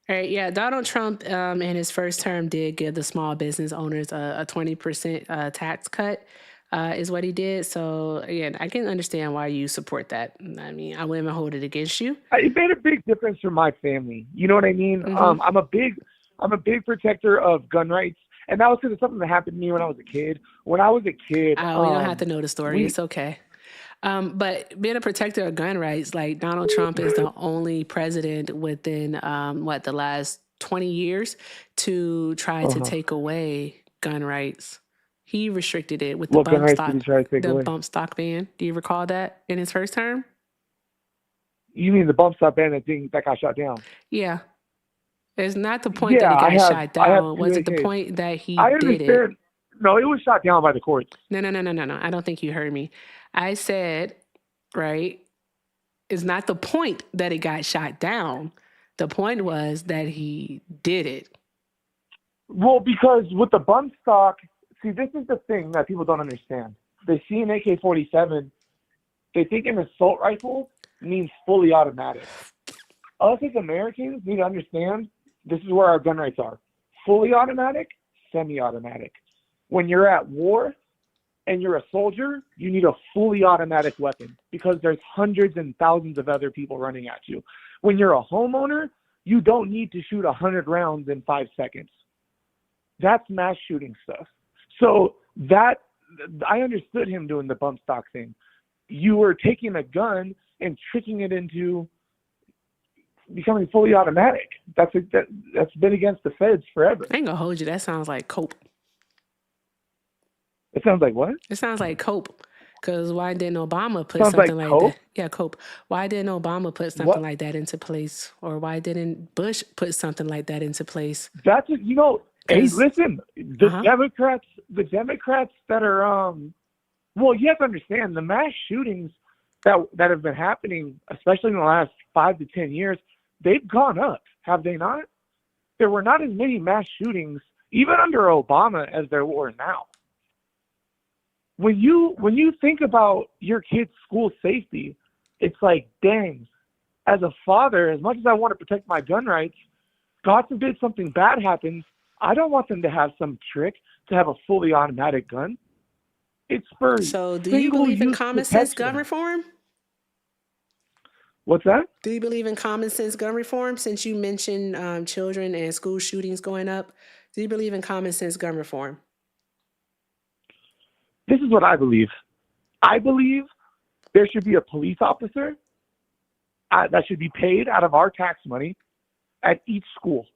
All right, yeah, Donald Trump in his first term did give the small business owners a 20% tax cut, is what he did. So, again, I can understand why you support that. I mean, I wouldn't hold it against you. It made a big difference for my family. You know what I mean? Mhm. I'm a big protector of gun rights, and that was because of something that happened to me when I was a kid. When I was a kid, We don't have to know the story. It's okay. But being a protector of gun rights, like Donald Trump is the only president within the last 20 years to try to take away gun rights. He restricted it with the What gun rights did he try to take away? bump stock ban. Do you recall that in his first term? You mean the bump stop ban that got shot down? Yeah. It's not the point that Yeah, it got shot down. Was it the two point that he I did it? understand. No, it was shot down by the courts. No. I don't think you heard me. I said, right, it's not the point that it got shot down. The point was that he did it. Well, because with the bump stock, see, this is the thing that people don't understand. They see an AK-47, they think an assault rifle means fully automatic. Us as Americans need to understand this is where our gun rights are. Fully automatic, semi-automatic. When you're at war and you're a soldier, you need a fully automatic weapon because there's hundreds and thousands of other people running at you. When you're a homeowner, you don't need to shoot 100 rounds in 5 seconds. That's mass shooting stuff. So that, I understood him doing the bump stock thing. You were taking a gun and tricking it into becoming fully automatic. That's been against the feds forever. I ain't gonna hold you. That sounds like cope. It sounds like what? It sounds like cope. Because why didn't Obama put Sounds something like like cope? that? Yeah, cope. Why didn't Obama put something like that into place? Or why didn't Bush put something like that into place? That's it. Hey, listen, the Democrats that are well, you have to understand the mass shootings that have been happening, especially in the last 5 to 10 years, they've gone up, have they not? There were not as many mass shootings even under Obama as there were now. When you think about your kid's school safety, it's like, dang, as a father, as much as I want to protect my gun rights, God forbid something bad happens, I don't want them to have some trick to have a fully automatic gun. It's for So do you believe in common sense gun reform? What's that? Do you believe in common sense gun reform? Since you mentioned children and school shootings going up, do you believe in common sense gun reform? This is what I believe. I believe there should be a police officer that should be paid out of our tax money at each school,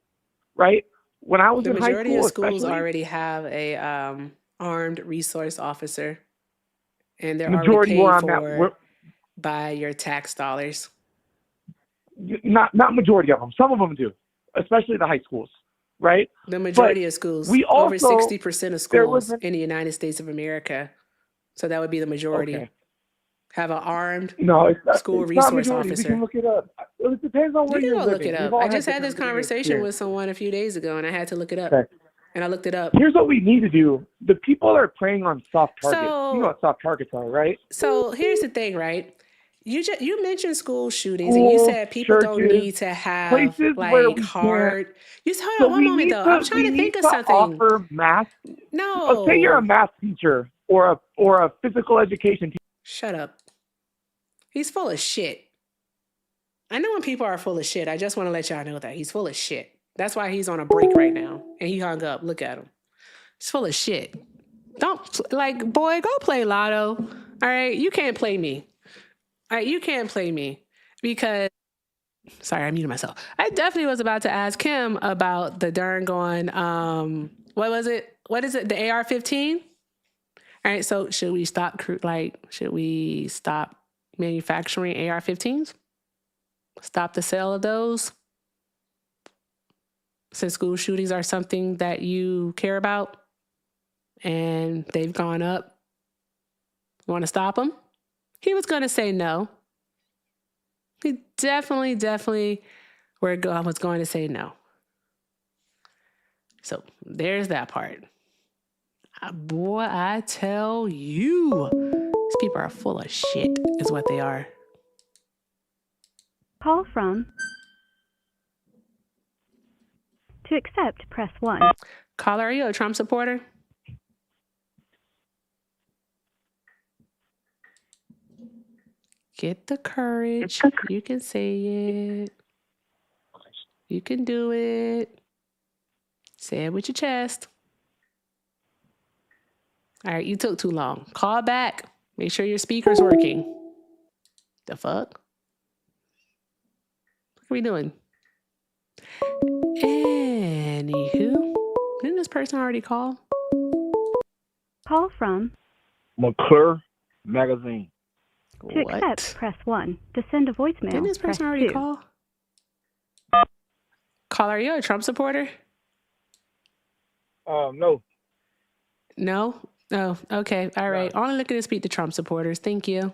right? When I was The in high majority school, of schools especially, already have a armed resource officer, and they're majority already where paid I'm at, for by your tax dollars. not majority of them. Some of them do, especially the high schools, right? The majority of schools, we over also, 60% of schools in the United States of America, so that would be the majority, have an armed school resource majority. officer. We can look it up. It depends on where You you're can go look living. it We've up. all I just had this different conversation with experiences. someone a few days ago, and I had to look it up. Okay. And I looked it up. Here's what we need to do. The people are preying on soft targets. So- You know what soft targets are, right? So here's the thing, right? You mentioned school shootings, and you Schools, said people don't churches, need to have places where like we hard. You hold So on one we moment need though. to- I'm trying we to think need of to something. Offer math. No. Say you're a math teacher or a physical education teacher. Shut up. He's full of shit. I know when people are full of shit. I just want to let y'all know that he's full of shit. That's why he's on a break right now, and he hung up. Look at him. He's full of shit. Boy, go play Lotto. All right, you can't play me. All right, you can't play me because. Sorry, I muted myself. I definitely was about to ask him about the darn going. What was it? What is it? The AR-15. All right, so should we stop? Should we stop manufacturing AR-15s? Stop the sale of those? Since school shootings are something that you care about, and they've gone up, you want to stop them? He was going to say no. He definitely was going to say no. So there's that part. Boy, I tell you, these people are full of shit, is what they are. Call from To accept, press 1. Caller, are you a Trump supporter? Get the courage. You can say it. You can do it. Say it with your chest. All right, you took too long. Call back. Make sure your speaker's working. The fuck? What are we doing? Anywho, didn't this person already call? Call from. McClure Magazine. To accept, press 1. To send a voicemail, Didn't this press person already 2. call? Caller, are you a Trump supporter? No. No? Oh, okay. All right. Only looking to speak to Trump supporters. Thank you.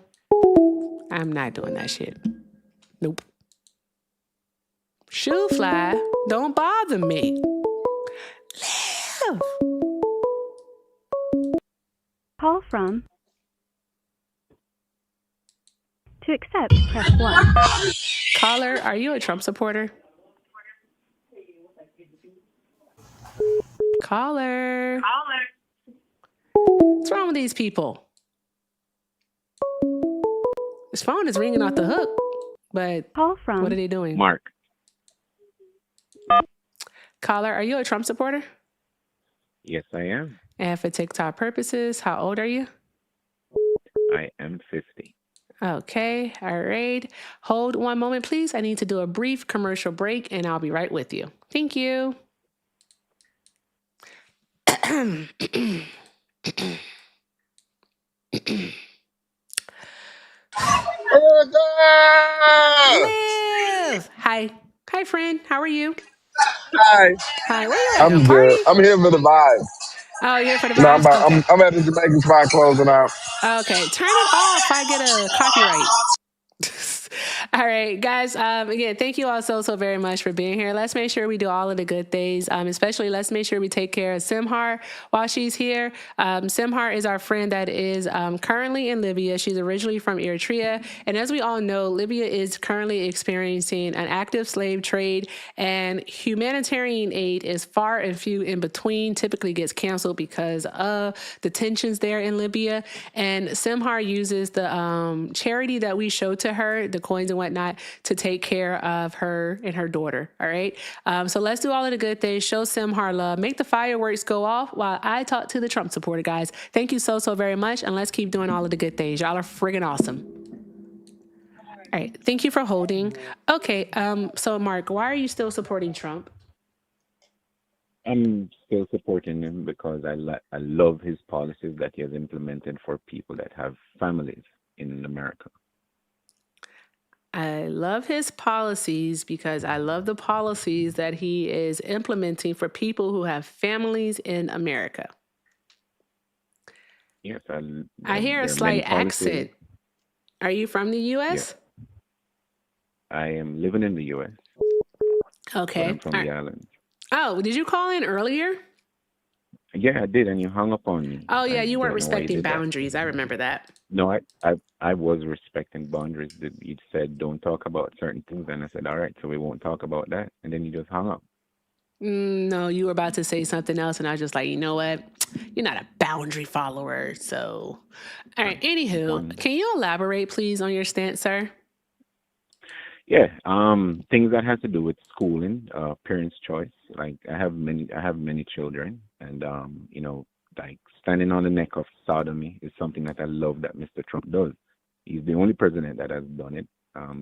I'm not doing that shit. Nope. Shoe fly, don't bother me. Live. Call from. To accept, press 1. Caller, are you a Trump supporter? Caller. What's wrong with these people? His phone is ringing off the hook, but Call from. what are they doing? Mark. Caller, are you a Trump supporter? Yes, I am. And for TikTok purposes, how old are you? I am 50. Okay, all right. Hold one moment, please. I need to do a brief commercial break, and I'll be right with you. Thank you. Live. Hi. Hi, friend. How are you? Hi. Hi. Where you at? A I'm party? good. I'm here for the vibe. Oh, you're here for the No, vibes? Okay. I'm at the Jamaican spot closing out. Okay. Turn it off. I get a copyright. All right, guys. Again, thank you all so very much for being here. Let's make sure we do all of the good things. Especially, let's make sure we take care of Simhar while she's here. Simhar is our friend that is currently in Libya. She's originally from Eritrea, and as we all know, Libya is currently experiencing an active slave trade, and humanitarian aid is far and few in between. Typically, gets canceled because of the tensions there in Libya. And Simhar uses the charity that we showed to her, the coins and whatnot, to take care of her and her daughter. All right. So let's do all of the good things. Show Simhar love. Make the fireworks go off while I talk to the Trump supporter, guys. Thank you so very much. And let's keep doing all of the good things. Y'all are friggin' awesome. All right. Thank you for holding. Okay. So Mark, why are you still supporting Trump? I'm still supporting him because I love his policies that he has implemented for people that have families in America. I love his policies because I love the policies that he is implementing for people who have families in America. Yes, I hear a slight accent. Are you from the U.S.? Yeah. I am living in the U.S. Okay. But I'm from the islands. Oh, did you call in earlier? Yeah, I did, and you hung up on me. Oh, yeah, you weren't don't know why you respecting did that. boundaries. I remember that. No, I was respecting boundaries. You said don't talk about certain things, and I said, all right, so we won't talk about that, and then you just hung up. No, you were about to say something else, and I was just like, you know what? You're not a boundary follower, so. All right, anywho, can you elaborate, please, on your stance, sir? Yeah, things that has to do with schooling, parents' choice. Like I have many children, and you know, like standing on the neck of sodomy is something that I love that Mr. Trump does. He's the only president that has done it.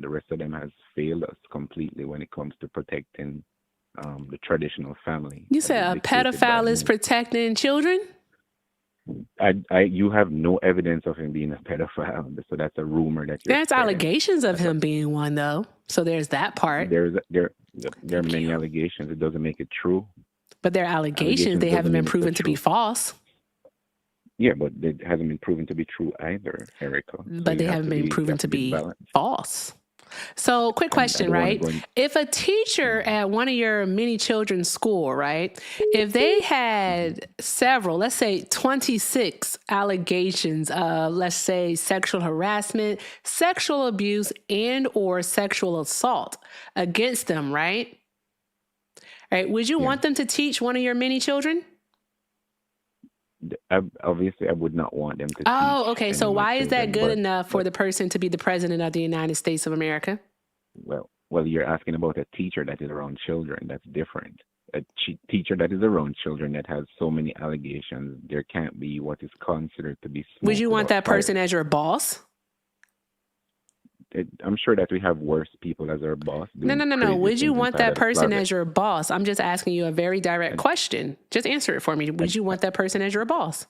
The rest of them has failed us completely when it comes to protecting the traditional family. You said a pedophile is protecting children? You have no evidence of him being a pedophile, so that's a rumor that you're There's spreading. allegations of him being one, though. So there's that part. There are many allegations. It doesn't make it true. But they're allegations. They haven't been proven to be false. Yeah, but it hasn't been proven to be true either, Erica. But they haven't been proven to be false. So quick question, right? If a teacher at one of your many children's school, right, if they had several, let's say 26 allegations of, let's say, sexual harassment, sexual abuse, and or sexual assault against them, right? All right. Would you Yeah. want them to teach one of your many children? Obviously, I would not want them to Oh, teach okay. any So of my why is that children, good enough for but the person to be the president of the United States of America? well, you're asking about a teacher that is around children. That's different. A teacher that is around children that has so many allegations, there can't be what is considered to be Would smoke you want without that fire. person as your boss? I'm sure that we have worse people as our boss No, doing no, no, no. crazy Would you things want inside that of the person closet. as your boss? I'm just asking you a very direct question. Just answer it for me. Would you want that person as your boss?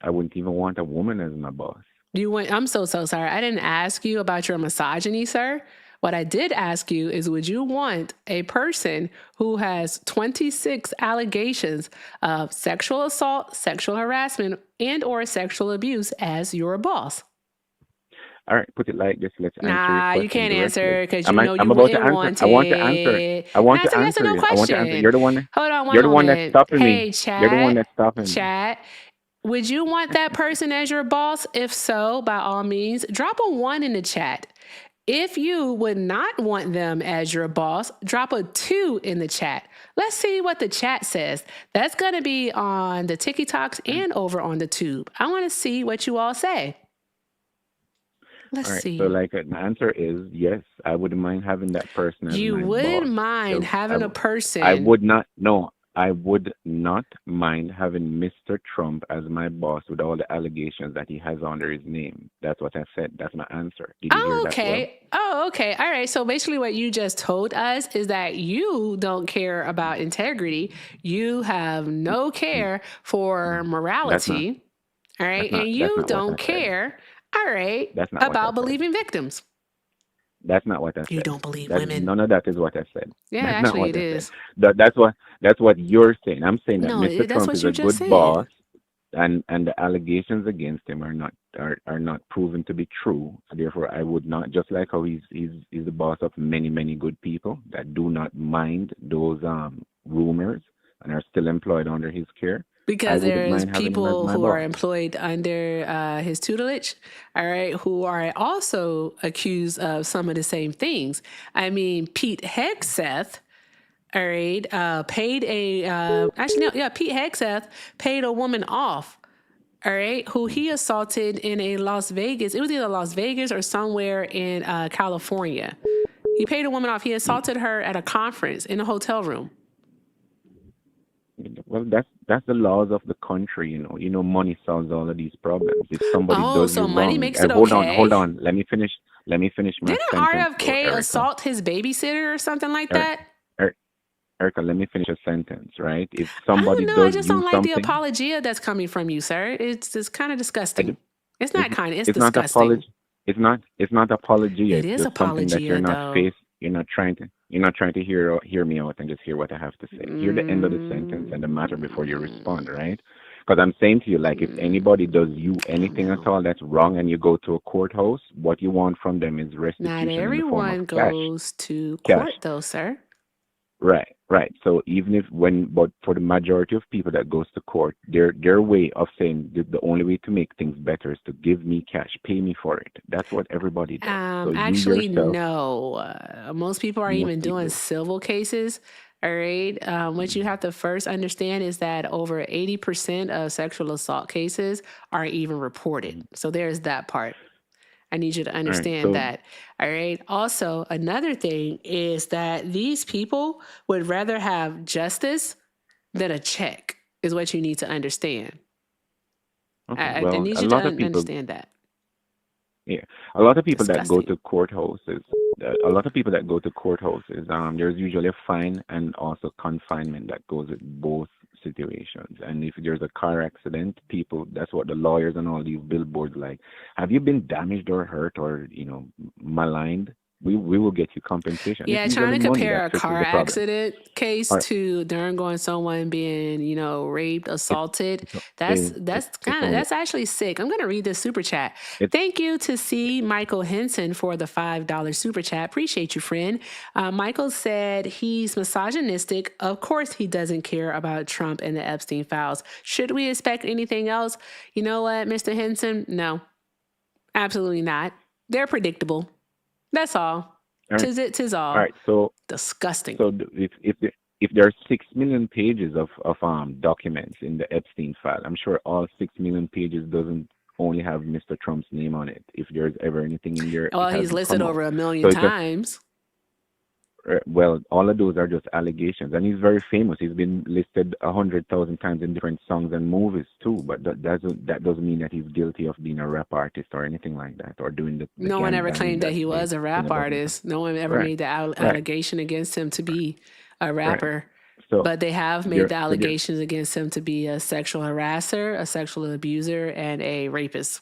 I wouldn't even want a woman as my boss. I'm so sorry. I didn't ask you about your misogyny, sir. What I did ask you is, would you want a person who has 26 allegations of sexual assault, sexual harassment, and or sexual abuse as your boss? All right, put it like this. Let's answer your Nah, you question can't directly. answer because you know I'm you about to wouldn't answer. want I want to answer. it. I want Now to it's a yes or answer no you. I want to answer. question. Hold on one You're the one that's moment. stopping me. Hey, You're the one chat, that's stopping me. chat. Would you want that person as your boss? If so, by all means, drop a 1 in the chat. If you would not want them as your boss, drop a 2 in the chat. Let's see what the chat says. That's going to be on the TikToks and over on the tube. I want to see what you all say. Let's All right. see. So, like, my answer is yes. I wouldn't mind having that person as You my wouldn't boss. mind having a person. I would not. No, I would not mind having Mr. Trump as my boss with all the allegations that he has under his name. That's what I said. That's my answer. Did you hear that? Okay. Oh, okay. All right. So basically, what you just told us is that you don't care about integrity. You have no care for morality. All right. And you don't care. All right. About believing victims. That's not what I said. You don't believe women. None of that is what I said. Yeah, that's actually, not what it I is. said. That's what you're saying. I'm saying that No, Mr. that's Trump what is you a just good said. boss, and the allegations against him are not proven to be true. So therefore, I would not, just like how he's the boss of many good people that do not mind those rumors and are still employed under his care. Because there's people who are employed under his tutelage, all right, who are also accused of some of the same things. I mean, Pete Hegseth, all right, Pete Hegseth paid a woman off, all right, who he assaulted in a Las Vegas. It was either Las Vegas or somewhere in California. He paid a woman off. He assaulted her at a conference in a hotel room. Well, that's the laws of the country, you know. Money solves all of these problems. If somebody does you money wrong, makes it hold okay. on. Let me finish my Didn't sentence. RFK assault his babysitter or something like that? Erica, let me finish a sentence, right? If somebody I does just you don't like something, the apologia that's coming from you, sir. It's kind of disgusting. It's not kind of. It's not disgusting. apology. It's not apologia. It is just something that you're not though. faced. You're not trying to hear me out and just hear what I have to say. Hear the end of the sentence and the matter before you respond, right? Because I'm saying to you, like, if anybody does you anything at all that's wrong and you go to a courthouse, what you want from them is restitution. Not everyone in the form of goes to court, though, sir. Right. So but for the majority of people that goes to court, their way of saying the only way to make things better is to give me cash, pay me for it. That's what everybody does. So actually, no. Most people are even doing civil cases. All right. What you have to first understand is that over 80% of sexual assault cases aren't even reported. So there's that part. I need you to understand that. All right. Also, another thing is that these people would rather have justice than a check, is what you need to understand. I need you to understand that. Yeah. A lot of people that go to courthouses, there's usually a fine and also confinement that goes with both situations. And if there's a car accident, that's what the lawyers and all these billboards like. Have you been damaged or hurt or, maligned? We will get you compensation. Yeah, trying to compare a car accident case to someone being, raped, assaulted. That's actually sick. I'm going to read this super chat. Thank you to C. Michael Henson for the $5 super chat. Appreciate you, friend. Michael said he's misogynistic. Of course, he doesn't care about Trump and the Epstein files. Should we expect anything else? You know what, Mr. Henson? No, absolutely not. They're predictable. That's all. Tis all. All right. So disgusting. So if there are 6 million pages of documents in the Epstein file, I'm sure all 6 million pages doesn't only have Mr. Trump's name on it. If there's ever anything in there, Well, it he's hasn't listed come out. over 1 million So it's just times. well, all of those are just allegations, and he's very famous. He's been listed 100,000 times in different songs and movies too. But that doesn't mean that he's guilty of being a rap artist or anything like that, or doing the No one gang ever banging claimed that that he they was a sing rap about himself. artist. No one ever Right, made the right, allegation against him to be a right. rapper. So But they have made there, the so there. allegations against him to be a sexual harasser, a sexual abuser, and a rapist.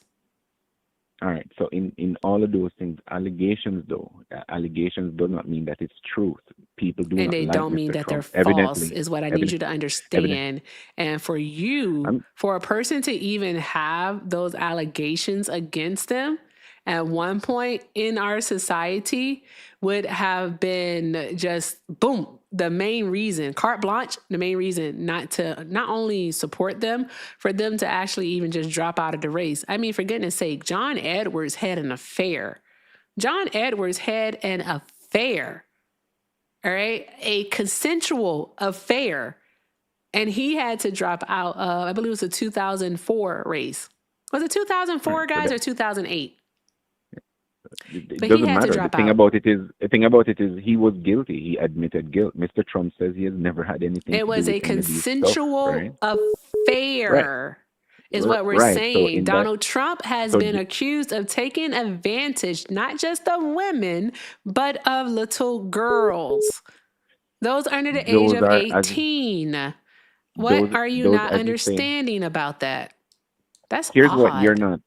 All right. So in all of those things, allegations do not mean that it's truth. People do And not they like don't mean Mr. that they're Trump. false, is what I need you to Evident. understand. And for you, for a person to even have those allegations against them at one point in our society would have been just boom, the main reason, carte blanche, the main reason not only support them, for them to actually even just drop out of the race. I mean, for goodness sake, John Edwards had an affair. John Edwards had an affair. All right, a consensual affair. And he had to drop out of, I believe it was a 2004 race. Was it 2004, guys, or 2008? It But he doesn't had to matter. drop out. The thing about it is he was guilty. He admitted guilt. Mr. Trump says he has never had anything It to was do a with any of these stuff, consensual right? affair, is what we're Right. So saying. in that, Donald Trump has so been j- accused of taking advantage, not just of women, but of little girls. Those under the age those of are 18. What are you those not as you say. understanding about that? That's Here's what you're odd. not.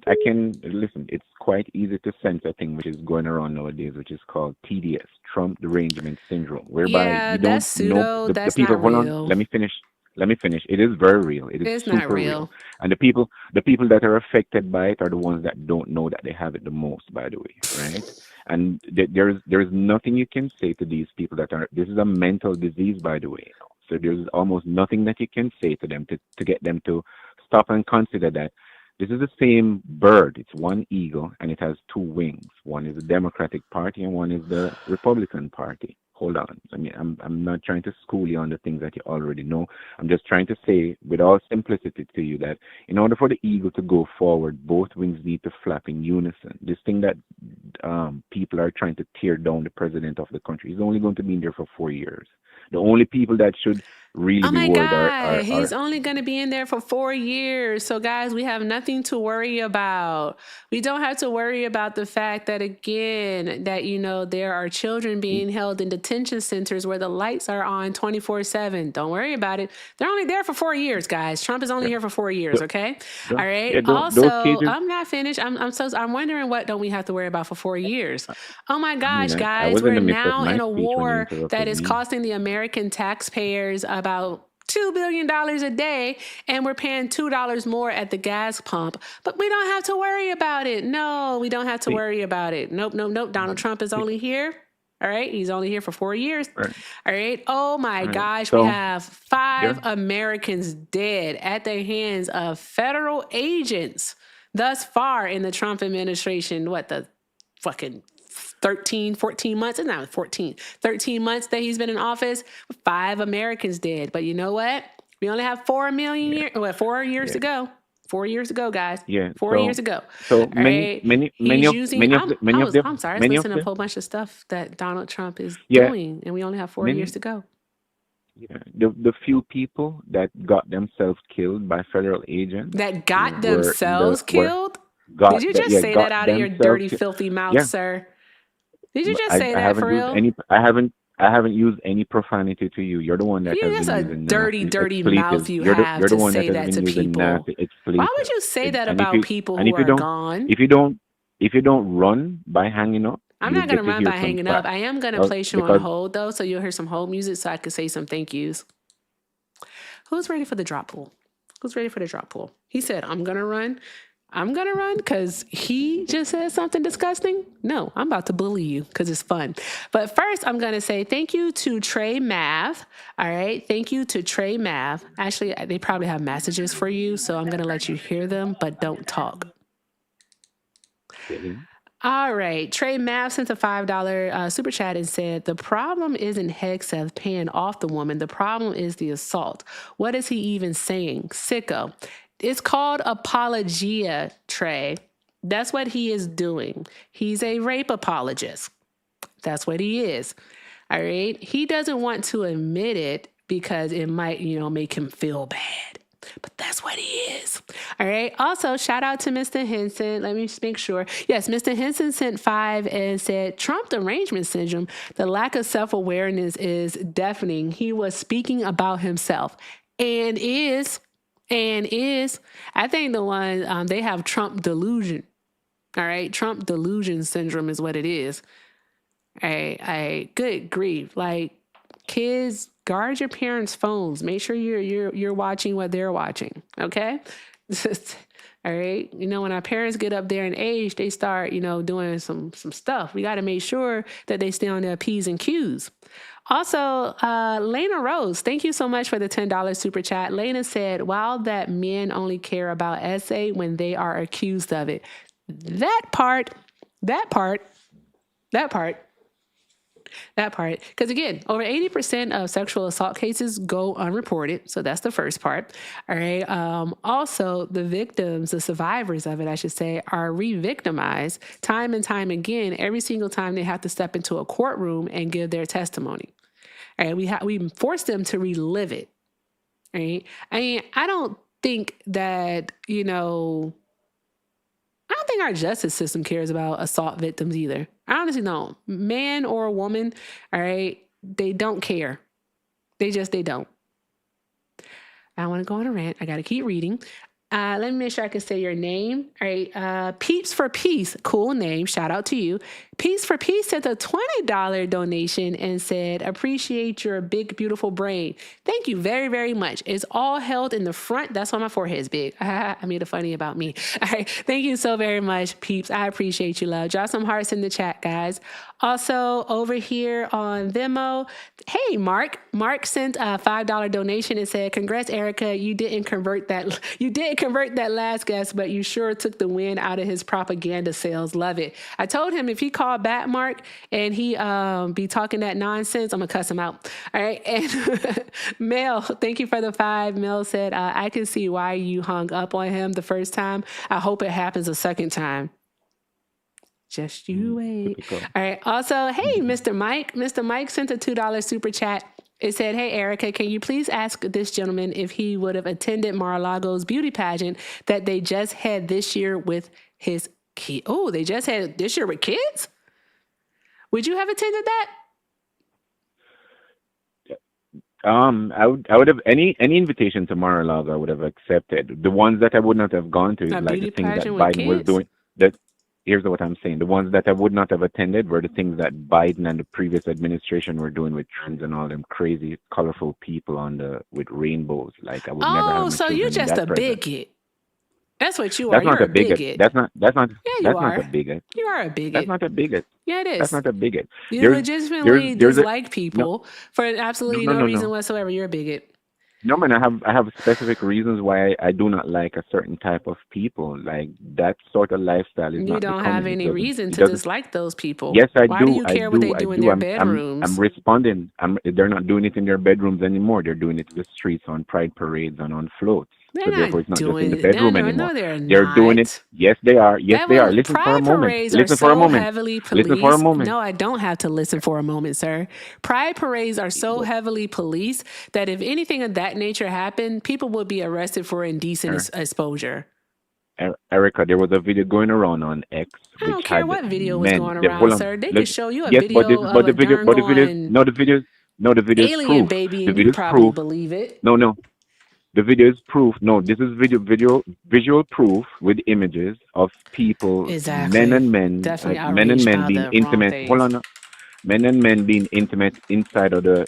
I can listen. It's quite easy to sense a thing which is going around nowadays, which is called TDS, Trump Derangement Syndrome, whereby Yeah, you don't that's know pseudo. the That's people. not Hold on, real. let me finish. Let me finish. It is very real. It is It's not super real, real. and the people that are affected by it are the ones that don't know that they have it the most. By the way, right? And there's nothing you can say to these people that are. This is a mental disease, by the way. So there's almost nothing that you can say to them to get them to stop and consider that this is the same bird. It's one eagle and it has two wings. One is the Democratic Party and one is the Republican Party. Hold on. I mean, I'm not trying to school you on the things that you already know. I'm just trying to say with all simplicity to you that in order for the eagle to go forward, both wings need to flap in unison. This thing that people are trying to tear down the president of the country is only going to be in there for 4 years. The only people that should really Oh be my worried God, he's are only going to be in there for 4 years. So, guys, we have nothing to worry about. We don't have to worry about the fact that, again, that, there are children being held in detention centers where the lights are on 24/7. Don't worry about it. They're only there for 4 years, guys. Trump is only here for 4 years, okay? All right. those Also, cages. I'm not finished. I'm wondering what don't we have to worry about for 4 years? Oh my I mean, gosh, I guys, was in we're the midst of now my in a speech when you war that interrupted is me. costing the American taxpayers about $2 billion a day, and we're paying $2 more at the gas pump. But we don't have to worry about it. No, we don't have to worry about it. Nope. Donald Trump is only here. All right. He's only here for 4 years. Right. All right. Oh my Right. gosh. So, we have 5 yeah. Americans dead at the hands of federal agents thus far in the Trump administration. What the fucking 14 months, it's not 13 months that he's been in office, 5 Americans dead. But you know what? We only have 4 years to go. 4 years to go, guys. Yeah. 4 years to go. So All right. many He's of using, many of the many of them I'm sorry, I was many of listening to a them whole bunch of stuff that Donald Trump is yeah doing, and we only have 4 years many to go. yeah the few people that got themselves killed by federal agents That got were themselves killed? got Did you that just yeah say got that out of your themselves dirty, filthy mouth, yeah. sir? Did you just I say that haven't for used real? any I haven't used any profanity to you. You're the one that has That's been a using dirty, nasty dirty mouth expletives. you You're have the to one that say has that been to using people. nasty expletives. Why would you say that And about people if who you are don't gone? if you don't run by hanging up, I'm you'll not going get to to run hear by some hanging up. facts. I am going to Well, place you on because hold, though, so you'll hear some hold music so I can say some thank yous. Who's ready for the drop pool? Who's ready for the drop pool? He said, I'm going to run. I'm going to run because he just said something disgusting. No, I'm about to bully you because it's fun. But first, I'm going to say thank you to Trey Mav. All right. Thank you to Trey Mav. Actually, they probably have messages for you, so I'm going to let you hear them, but don't talk. really? All right. Trey Mav sent a $5 super chat and said, the problem isn't Hegseth paying off the woman. The problem is the assault. What is he even saying? Sicko. It's called apologia, Trey. That's what he is doing. He's a rape apologist. That's what he is. All right. He doesn't want to admit it because it might, make him feel bad. But that's what he is. All right. Also, shout out to Mr. Henson. Let me just make sure. Yes, Mr. Henson sent 5 and said, Trump derangement syndrome, the lack of self-awareness is deafening. He was speaking about himself and is, I think the one, they have Trump delusion. All right. Trump delusion syndrome is what it is. Good grief. Like, kids, guard your parents' phones. Make sure you're watching what they're watching. Okay. All right. When our parents get up there in age, they start, doing some stuff. We got to make sure that they stay on their P's and Q's. Also, Lena Rose, thank you so much for the $10 super chat. Lena said, while that men only care about essay when they are accused of it. That part. Because again, over 80% of sexual assault cases go unreported. So that's the first part. All right. Also, the victims, the survivors of it, I should say, are re-victimized time and time again, every single time they have to step into a courtroom and give their testimony. All right. We force them to relive it. All right. I don't think that, I don't think our justice system cares about assault victims either. I honestly don't. Man or a woman, all right, they don't care. They don't. I want to go on a rant. I got to keep reading. Let me make sure I can say your name. All right. Peeps for Peace. Cool name. Shout out to you. Peace for Peace sent a $20 donation and said, appreciate your big, beautiful brain. Thank you very, very much. It's all held in the front. That's why my forehead is big. I made a funny about me. All right. Thank you so very much, Peeps. I appreciate you, love. Drop some hearts in the chat, guys. Also, over here on Venmo, hey, Mark. Mark sent a $5 donation and said, congrats, Erica. You didn't convert that last guest, but you sure took the wind out of his propaganda sales. Love it. I told him if he called back, Mark, and he be talking that nonsense, I'm going to cuss him out. All right. And Mel, thank you for the 5. Mel said, I can see why you hung up on him the first time. I hope it happens a second time. Just you wait. All right. Also, hey, Mr. Mike. Mr. Mike sent a $2 super chat. It said, hey, Erica, can you please ask this gentleman if he would have attended Mar-a-Lago's beauty pageant that they just had this year with his kids? Oh, they just had this year with kids? Would you have attended that? I would have any invitation to Mar-a-Lago I would have accepted. The ones that I would not have gone to is like the things that Biden was doing. Here's what I'm saying. The ones that I would not have attended were the things that Biden and the previous administration were doing with trans and all them crazy, colorful people with rainbows. Like I would never have. Oh, so you're just a bigot. That's what you are. That's not a bigot. That's not. Yeah, that's not a bigot. You are a bigot. That's not a bigot. Yeah, it is. That's not a bigot. You legitimately dislike people for absolutely no reason whatsoever. You're a bigot. No, man, I have specific reasons why I do not like a certain type of people. Like that sort of lifestyle is not. You don't have any reason to dislike those people. Yes, I do. Why do you care what they do in their bedrooms? I'm responding. They're not doing it in their bedrooms anymore. They're doing it in the streets, on pride parades, and on floats. They're so therefore, it's not just in the it. bedroom anymore. No, they're doing it. Yes, they are. Yes, they are. Listen for a moment. Listen for a moment. Listen for a moment. No, I don't have to listen for a moment, sir. Pride parades are so heavily policed that if anything of that nature happened, people would be arrested for indecent exposure. Erica, there was a video going around on X. I don't care what video was going around, sir. They could show you a video of a the video is alien proof. baby, the and video you is probably proof. believe it. No. The video is proof. No, this is visual proof with images of people, men and men, men and men being intimate. Hold on, men and men being intimate inside of the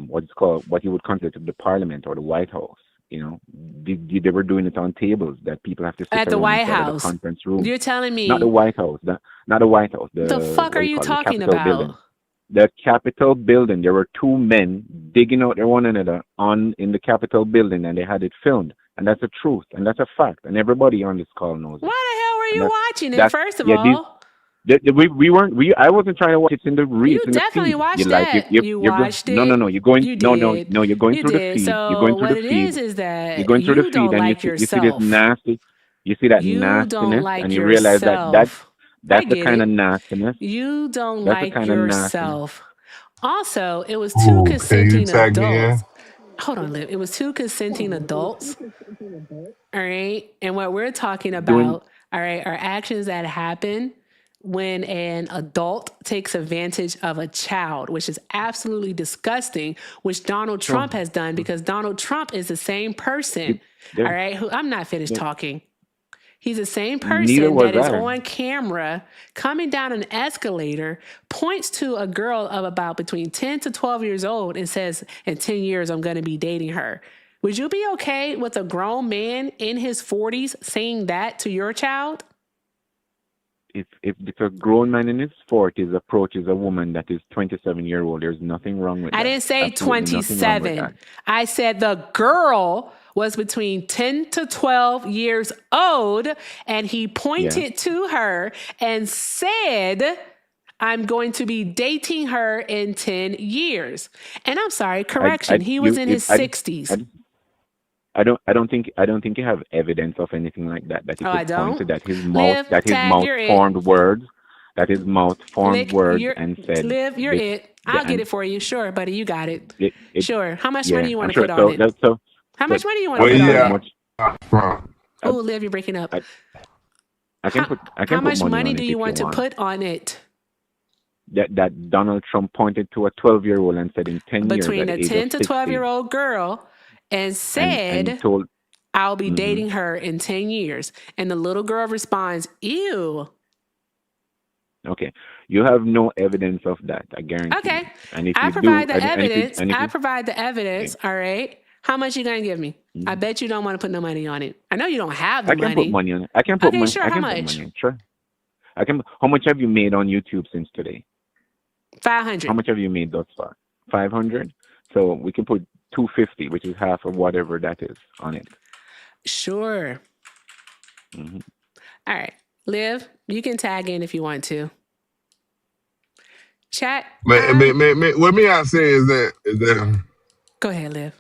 what's called what you would consider the Parliament or the White House. You know, they were doing it on tables that people have to sit at the White House the conference room. You're telling me not the White House, not the White House. The fuck are you talking about? Building. The Capitol building, there were 2 men digging out their one another in the Capitol building, and they had it filmed. And that's the truth, and that's a fact, and everybody on this call knows it. Why the hell were you watching it? That's First of yeah. all, We weren't. I wasn't trying to watch it in the reels you in the definitely feed. watched Like that. You you're going. watched No, no, it. no. You're going. You No, no, did. no. You're going You through the did. feed. You're going So through what the it feed. is You're that going through the you feed, don't and like you see this yourself. nasty. You see that You don't nastiness, like and you realize yourself. I that's the get kind of it. nastiness. You don't That's the like kind of nastiness. yourself. Also, it was two Ooh, can you consenting tag me in? adults. Hold on, Liv. It was two consenting adults. All right. And what we're talking Doing about, all right, are actions that happen when an adult takes advantage of a child, which is absolutely disgusting, which Donald Trump has done because Donald Trump is the same person, all right, who I'm not finished talking. He's the same Neither person that was is I. on camera coming down an escalator, points to a girl of about between 10 to 12 years old and says, in 10 years, I'm going to be dating her. Would you be okay with a grown man in his 40s saying that to your child? If a grown man in his 40s approaches a woman that is 27-year-old, there's nothing wrong with that. I didn't say Absolutely nothing wrong with 27. that. I said the girl was between 10 to 12 years old, and he pointed to her and said, I'm going to be dating her in 10 years. And I'm sorry, correction, he was in his 60s. I don't think you have evidence of anything like that he I could point to don't. that his Liv, tag, mouth you're formed it. words Lick, and said Liv, you're it. I'll get it for you. Sure, buddy, you got it. Sure. How much money you want to put on it? How much money you want to put on it? Oh, Liv, you're breaking up. I can put How much money money on do it you if want to want. put on it? That Donald Trump pointed to a 12-year-old and said in 10 years Between at a the age 10 of to 60, 12-year-old girl and said, and told I'll be dating her in 10 years. And the little girl responds, ew. Okay, you have no evidence of that, I guarantee. Okay, And if I you provide do, the evidence. and if I you, provide the evidence. All right. How much you gonna give me? I bet you don't want to put no money on it. I know you don't have the I can put money. money on it. I can put Okay, money. sure. I How can put much? money on it. Sure. I can. How much have you made on YouTube since today? 500. How much have you made thus far? 500. So we can put 250, which is half of whatever that is, on it. Sure. Mm-hmm. All right. Liv, you can tag in if you want to. Chat. What me I say is that Go ahead, Liv.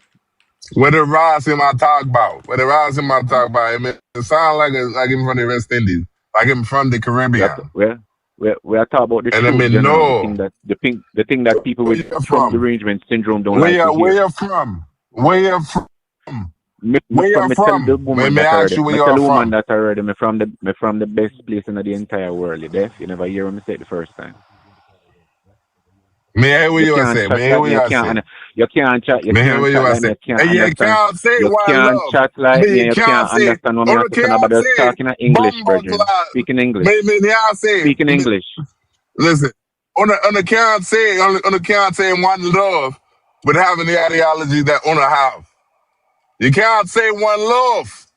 what the Ross in my talk about? What the Ross in my talk about? It sounds like him from the West Indies, like him from the Caribbean. We are talking about the And I truth, mean, general. no. The thing that people with Trump derangement syndrome don't like to hear. Where you from? Where you from? Me tell the woman that already. Me tell the woman that already. Me from the best place in the entire world. You deaf? You never hear me say it the first time. Me hear what you say. Me hear what you say. You can't chat. You can't chat like me. You can't you understand. can't say You one can't love. chat like Me me. You can't understand what me have to say about us talking in English, brethren. Speak in English. Speak in English. Listen, on the can't say one love, but having the ideology that on a have. You can't say one love.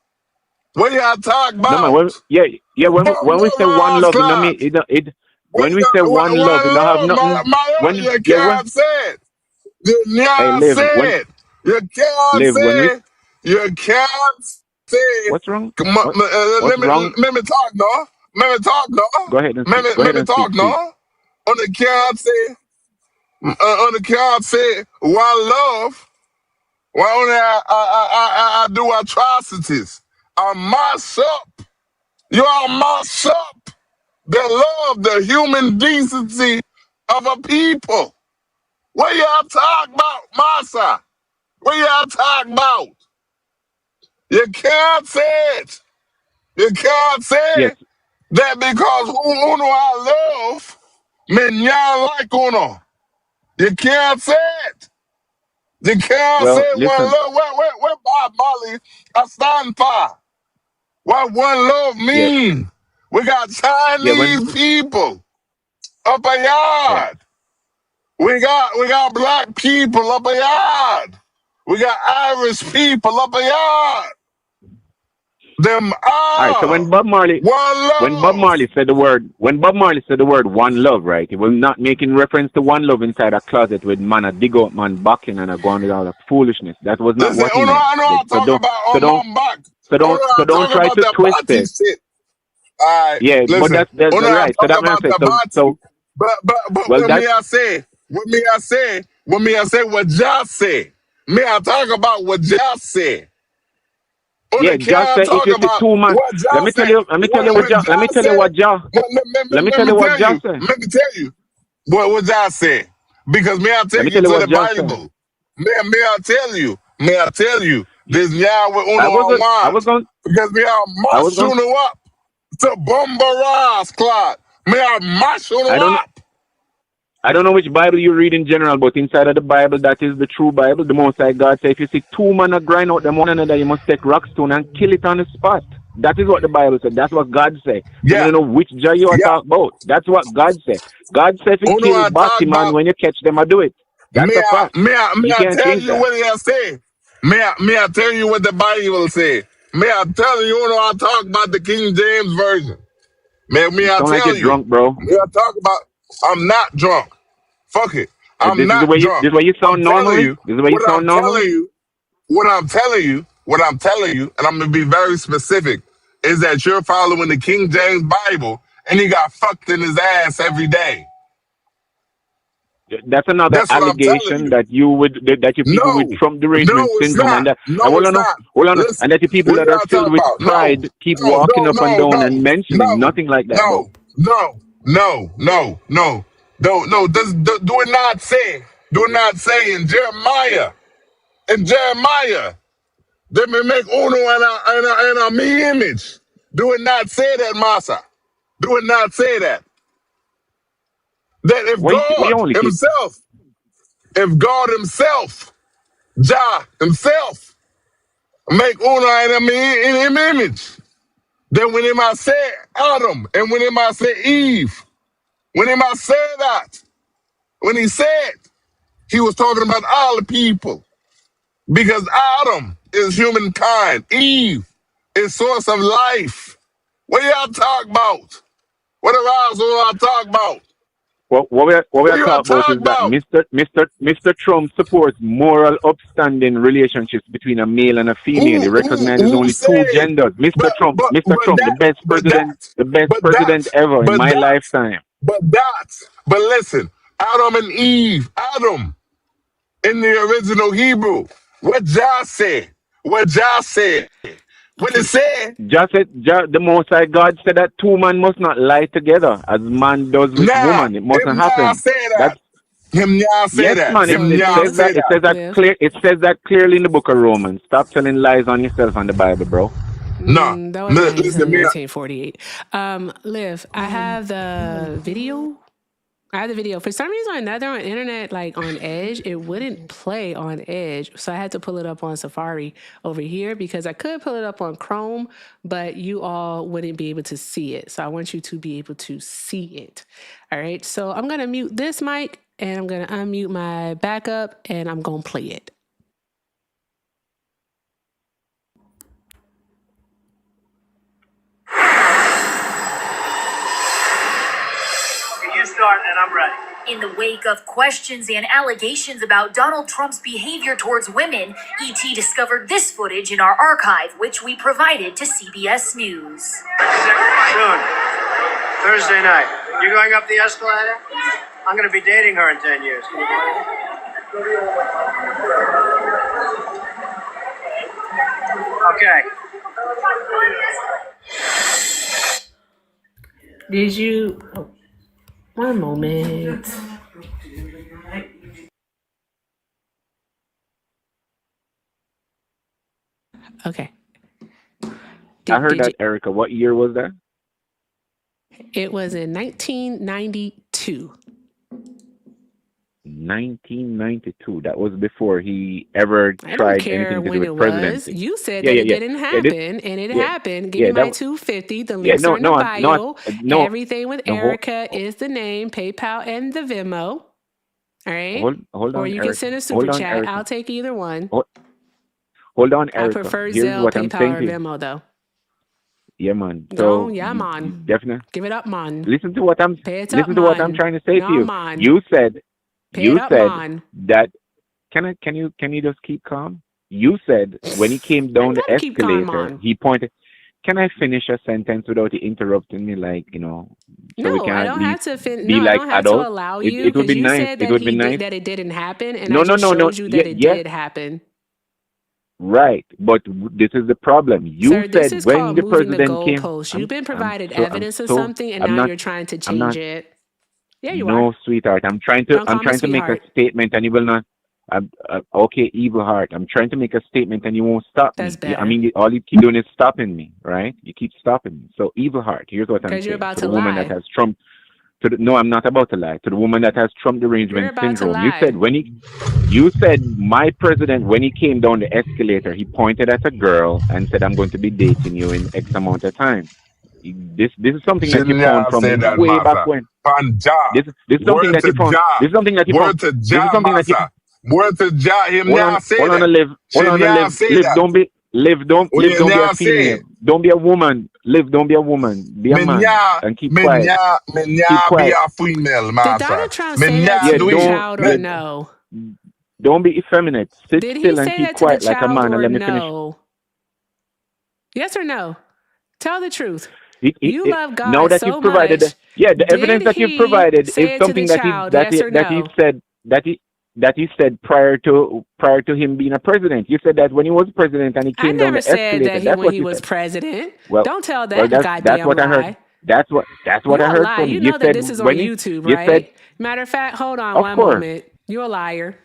What y'all talk about? No man, when we say one love, you know me. When we say one love, you don't have nothing. You can't say it. You can't say it. You can't say it. You can't say it. What's wrong? Let me talk, no. Let me talk, no. Go ahead and speak. Let me talk, no. On the can't say one love. Why only I do atrocities? I mash up. You all mash up the love, the human decency of a people. What y'all talk about, Massa? What y'all talk about? You can't say it. You can't say that because who I love, men y'all like uno. You can't say it. You can't say one love. Where Bob Marley I stand for? What one love mean? Yeah. We got Chinese people up a yard. We got black people up a yard. We got Irish people up a yard. Them all right, so when Bob Marley said the word one love, right? He was not making reference to one love inside a closet with man a dig out man backing and a going with all the foolishness. That was not what he meant. So don't try to twist it. All right, Yeah, but listen. that's When I right. So talk that man about said the so. body, So but well, when me that I say, what y'all say. Me I talk about what y'all say. On yeah, the just can say if talk you see about two man. what Let y'all me tell say. you. Let me tell you what. What Let me y'all tell you say. what. Let me tell you what just say. Let me tell you what y'all say. Because may I Let take me you tell you to what the just say. Bible. May I tell you, this y'all with I uno was on going. I was one. going. Because me I I was mash going. uno up to bombaras, Claude. May I mash uno I don't know. up. I don't know which Bible you read in general, but inside of the Bible, that is the true Bible. The Most High God says, if you see two men are grind out them one another, you must take rock stone and kill it on the spot. That is what the Bible said. That's what God said. So I Yeah, don't know which Jah you are yeah. talking about. That's what God said. God said, if you Uno kill I talk Batty man, about. when you catch them, I do it. That's a fact. May You I can't tell change you that. what he say? May I tell you what the Bible say? May I tell you, I talk about the King James Version. May You I sound like you're tell you? drunk, bro. May I talk about, I'm not drunk. Fuck it. I'm This is the not way you. This drunk. is why you I'm sound telling normally. you This is why you what sound I'm telling normally. you, what I'm telling you, and I'm going to be very specific, is that you're following the King James Bible and he got fucked in his ass every day. That's another That's what I'm telling allegation you. that you people with No, Trump no, derangement it's syndrome and not. that No, and it's not. hold on, and Listen, that the people what that are y'all filled talking with about? No, pride keep no, walking no, up and no, down no, and mentioning no, nothing like that, bro. no, no, no, no, no, no, no. Do it not say. Do it not say in Jeremiah. In Jeremiah, they may make Uno and a me image. Do it not say that, Massa. Do it not say that. That We only keep if God Himself, Jah Himself, make Uno and a me in Him image. Then when Him I say Adam and when Him I say Eve, when Him I say that, when He said, He was talking about all the people. Because Adam is humankind. Eve is source of life. What y'all talk about? What arousal y'all talk about? what we What are y'all talking about talk is that about? Mr. Trump supports moral, upstanding relationships between a male and a female. He recognizes Who only two said? genders. But Mr. Trump, that, the best but president that, ever in but my that, lifetime. but listen, Adam and Eve, Adam in the original Hebrew, what Jah said, when it said, The Most High God said that two men must not lie together as man does with nah, woman. It mustn't him y'all happen. say that. That's Him y'all say yes, that. man. Him So It y'all says Liv, say that. It that. says that Liv. clear. It says that clearly in the book of Romans. Stop telling lies on yourself and the Bible, bro. Nah, That was written in listen, me. 1948. Liv, I have the video. I have the video. For some reason or another on internet, like on Edge, it wouldn't play on Edge. So I had to pull it up on Safari over here because I could pull it up on Chrome, but you all wouldn't be able to see it. So I want you to be able to see it. All right. So I'm going to mute this mic and I'm going to unmute my backup and I'm going to play it. You start and I'm ready. In the wake of questions and allegations about Donald Trump's behavior towards women, ET discovered this footage in our archive, which we provided to CBS News. Soon. Thursday night. You going up the escalator? I'm going to be dating her in 10 years. Can you believe it? Okay. Did you? Oh, one moment. Okay. I heard Did that, you? Erica. What year was that? It was in 1992. 1992. That was before he ever I don't tried care anything to do when with it was. presidency. You said Yeah, that yeah, it yeah. didn't Yeah, this, happen, and it yeah, happened. Give me yeah, my 250. The yeah, links are in the no, bio. no, Everything with no, hold, Erica is the name, PayPal, and the Venmo. All right. hold Or on, you can Erica. send a super Hold on, chat. Erica. I'll take either one. Hold on, I Erica. prefer Here's Zelle, what I'm PayPal, saying or to you. Venmo, though. Yeah, man. Go on, So yeah, you man. definitely Give it up, man. listen to what I'm Pay it up, listen to what I'm man. trying to say to No, you. man. You said Pay it up, man. that can you just keep calm? You said when he came I down the gotta keep calm, escalator, man. he pointed. can I finish a sentence without you interrupting me? Like, so we No, can I at don't least have to be No, I like don't have to adults. allow you It would because be you nice. said It that would be nice. that it didn't happen, and I No, no, just no, no. showed you that it Yes, did happen. right. But this is the problem. You Sir, this said is when called the moving the president came, goalposts. You've been I'm provided so, I'm evidence of so, something, and I'm now not, you're trying to I'm not. change it. Yeah, you are. No, sweetheart. Don't I'm call me trying to make a sweetheart. statement, and you will not. Okay, evil heart. I'm trying to make a statement, and you won't stop That's me. I better mean, all you keep doing is stopping me, right? You keep stopping me. So, evil heart. Here's what I'm because you're saying about to to the woman that lie. has Trump. No, I'm not about to lie. To the woman that has Trump You're derangement about to syndrome. lie. You said my president when he came down the escalator, he pointed at a girl and said, "I'm going to be dating you in X amount of time." This is something that you Shouldn't found y'all from say that, way back Massa? when. Panja. This is something Word that you to found. Jah. This is something that you found. Word to This is Jah, something that you. Massa. Word to Jah. Him y'all say Hold on, that. live. Hold Shouldn't on, y'all live. say Live. that? Don't be live. What Don't be a y'all say? female. Don't be a woman. Live. Don't be a woman. Be a man and keep quiet. Keep Be quiet. a female, Did Massa. Donald Trump say that Y'all to Yeah. do the it. child or no? Don't be effeminate. Sit Did he still and say keep that to the quiet like a child man and or let me finish. no? Yes or no? Tell the truth. He, You love now God that you've so provided, much. the evidence Did that you've he provided is say it to something the child? Yes or that he no? said that he said prior to him being a president. You said that when he was president and he I came down never the said escalator. that That's when what he you was said. president. Well, Don't tell well, that that's goddamn what I heard. lie. That's what I You're a heard lie. from You you. You know that said this is on when YouTube, you said, right? Matter of fact, hold on of one course. moment. You're a liar.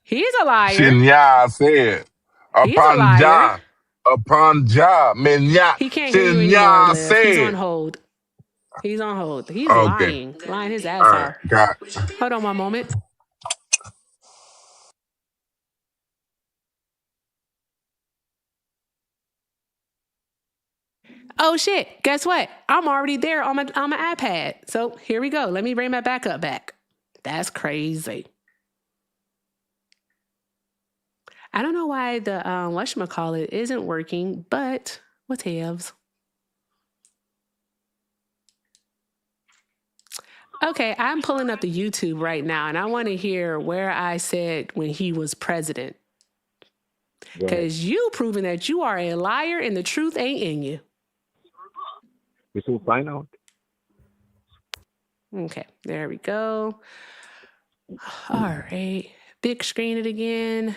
He's a liar. Shouldn't y'all say it? He's a Upon liar. Jah. Upon Jah. He can't hear you Shouldn't anymore, y'all Liv. He's say on it? hold. He's on hold. He's Okay. lying his ass All right. off. Got Hold on one moment. Oh shit! Guess what? I'm already there on my iPad. So here we go. Let me bring my backup back. That's crazy. I don't know why the whatchamacallit isn't working, but whatevs. Okay, I'm pulling up the YouTube right now, and I want to hear where I said when he was president. Because you proving that you are a liar and the truth ain't in you. We will find out. Okay, there we go. All right. Big screen it again.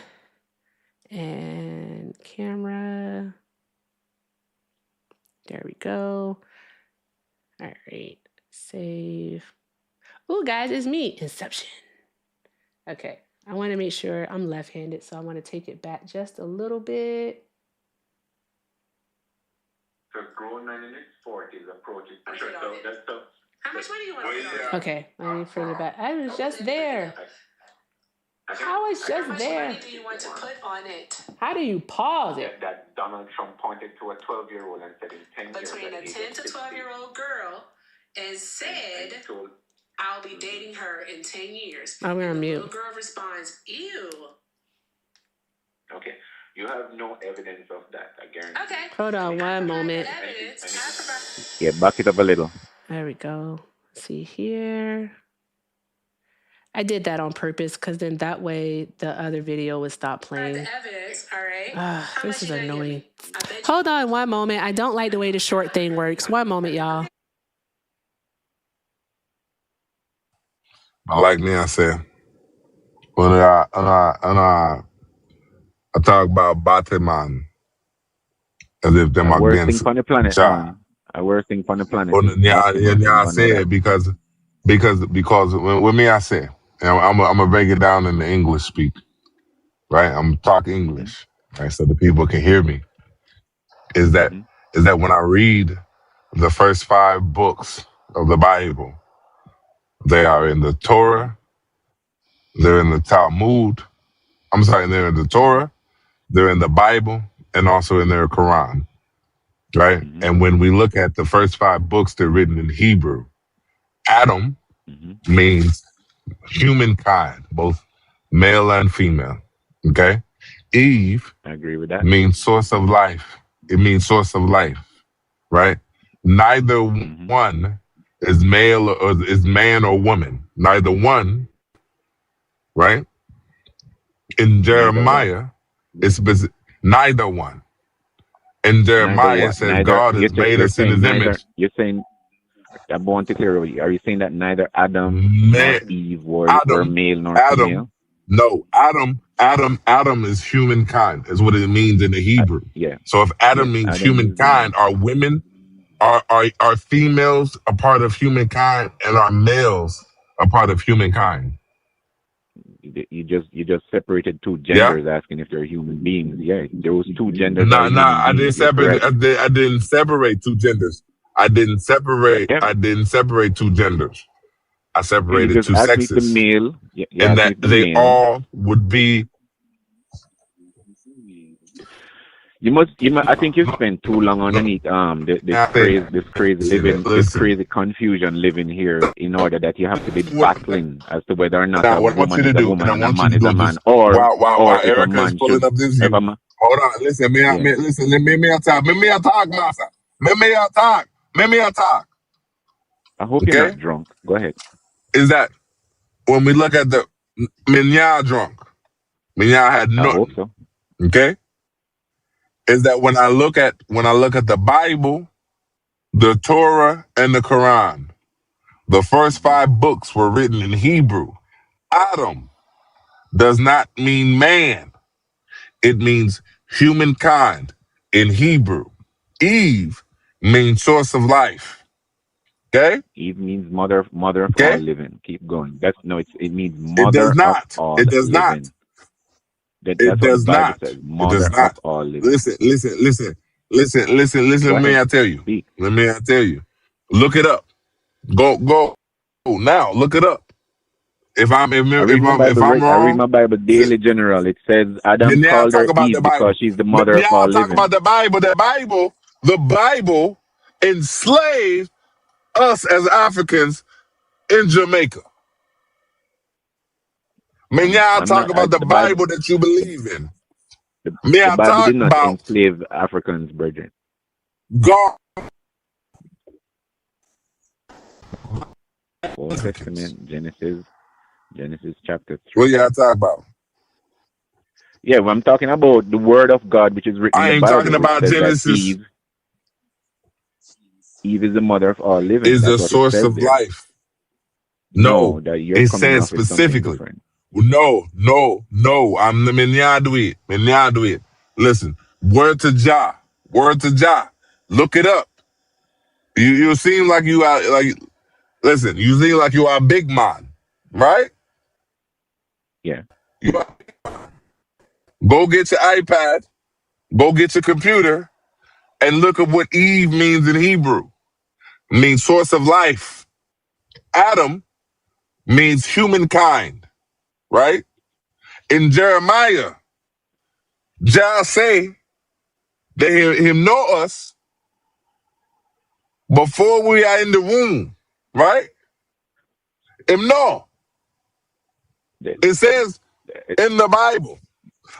And camera. There we go. All right. Save. Oh, guys, it's me. Inception. Okay. I want to make sure I'm left-handed, so I want to take it back just a little bit. So grown man in his 40s approaching. How much money do you want to put on? Okay, let me further back. I was just there. I was just there. How much money do you want to put on it? How do you pause it? That Donald Trump pointed to a 12-year-old and said in 10 years. Between a 10 to 12-year-old girl and said, I'll be dating her in 10 years. I'm going to mute. The little girl responds, ew. Okay. You have no evidence of that, I guarantee. Okay. Hold on one moment. Yeah, back it up a little. There we go. Let's see here. I did that on purpose because then that way the other video would stop playing. The evidence, all right. This is annoying. Hold on one moment. I don't like the way the short thing works. One moment, y'all. like me, I said, when I talk about Batman as if them A worst thing against on the planet, Jah. man. A worst thing on the planet. Yeah, I say it because when me I say, and I'm gonna break it down in the English speak, right? I'm talking English, right, so the people can hear me. Is that when I read the first 5 books of the Bible, they are in the Torah, they're in the Talmud. I'm sorry, they're in the Torah, they're in the Bible, and also in their Quran, right? And when we look at the first 5 books, they're written in Hebrew. Adam means humankind, both male and female. Okay? Eve, I agree with that. Means source of life. It means source of life, right? Neither one is male or is man or woman. Neither one, right? In Jeremiah, it's neither one. And Neither Jeremiah what? says Neither. God has made You're us in saying his neither. image. You're saying. I want to clear. Are you saying that neither Adam nor Man, Eve were Adam, male nor Adam, female? no, Adam is humankind, is what it means in the Hebrew. Yeah. So if Yes. Adam means Adam is. humankind, are women, are females a part of humankind, and are males a part of humankind? You just separated two Yeah. genders, asking if they're human beings. Yeah, those two genders are Nah, human I didn't beings. You're separate. correct. I didn't separate two genders. I didn't separate. Yeah. I didn't separate two genders. I You separated just two asked me if the sexes, male. You and asked me that if the they male. all would be. You must. I think you spent too long underneath this crazy living, this Listen. crazy confusion living here, in order that you have to be battling as to whether or not Now, a what I want you woman to is a do, and woman I and a want you man to is do a it man, this while or if a Erica is man pulling should. up this If view. a man, Hold on, listen, yeah. listen, let me talk, master. Let me talk. I hope you're Okay, not drunk. Go ahead. is that when we look at the Minya drunk, Minya had I hope nothing. so. Okay, is that when I look at the Bible, the Torah, and the Quran, the first 5 books were written in Hebrew. Adam does not mean man. It means humankind in Hebrew. Eve means source of life. Okay? Eve means mother of all Okay? living. Keep going. It means It does mother of not. all It does not. living. It That's what the does Bible not. says. It does Mother of not. all living. Listen. Go Let me ahead. tell you. Speak. Let me tell you. Look it up. Go now. Look it up. If I'm I read my wrong, Bible daily, General. It says Adam then now called talk her about the Eve because Bible. she's the mother of Now all talk living. about the Bible. The Bible enslaved us as Africans in Jamaica. May I I'm talk not. about the The Bible. Bible that you believe in? May The I Bible talk did not about enslave Africans, brethren. God? Old Testament, Genesis chapter What 3. you talk about? Yeah, well, I'm talking about the Word of God, which is written in I the ain't talking Bible, which about says that Genesis Eve is the mother of all living. is the That's what it source says of there. life. No, No, that you're it coming says off with something specifically. different. No. I'm the do it. Listen, word to Jah. Look it up. You seem like you are like. Listen, you seem like you are a big man, right? Yeah. Go get your iPad, go get your computer, and look at what Eve means in Hebrew. It means source of life. Adam means humankind, right? In Jeremiah, Jah say that him know us before we are in the womb, right? Him know. It says in the Bible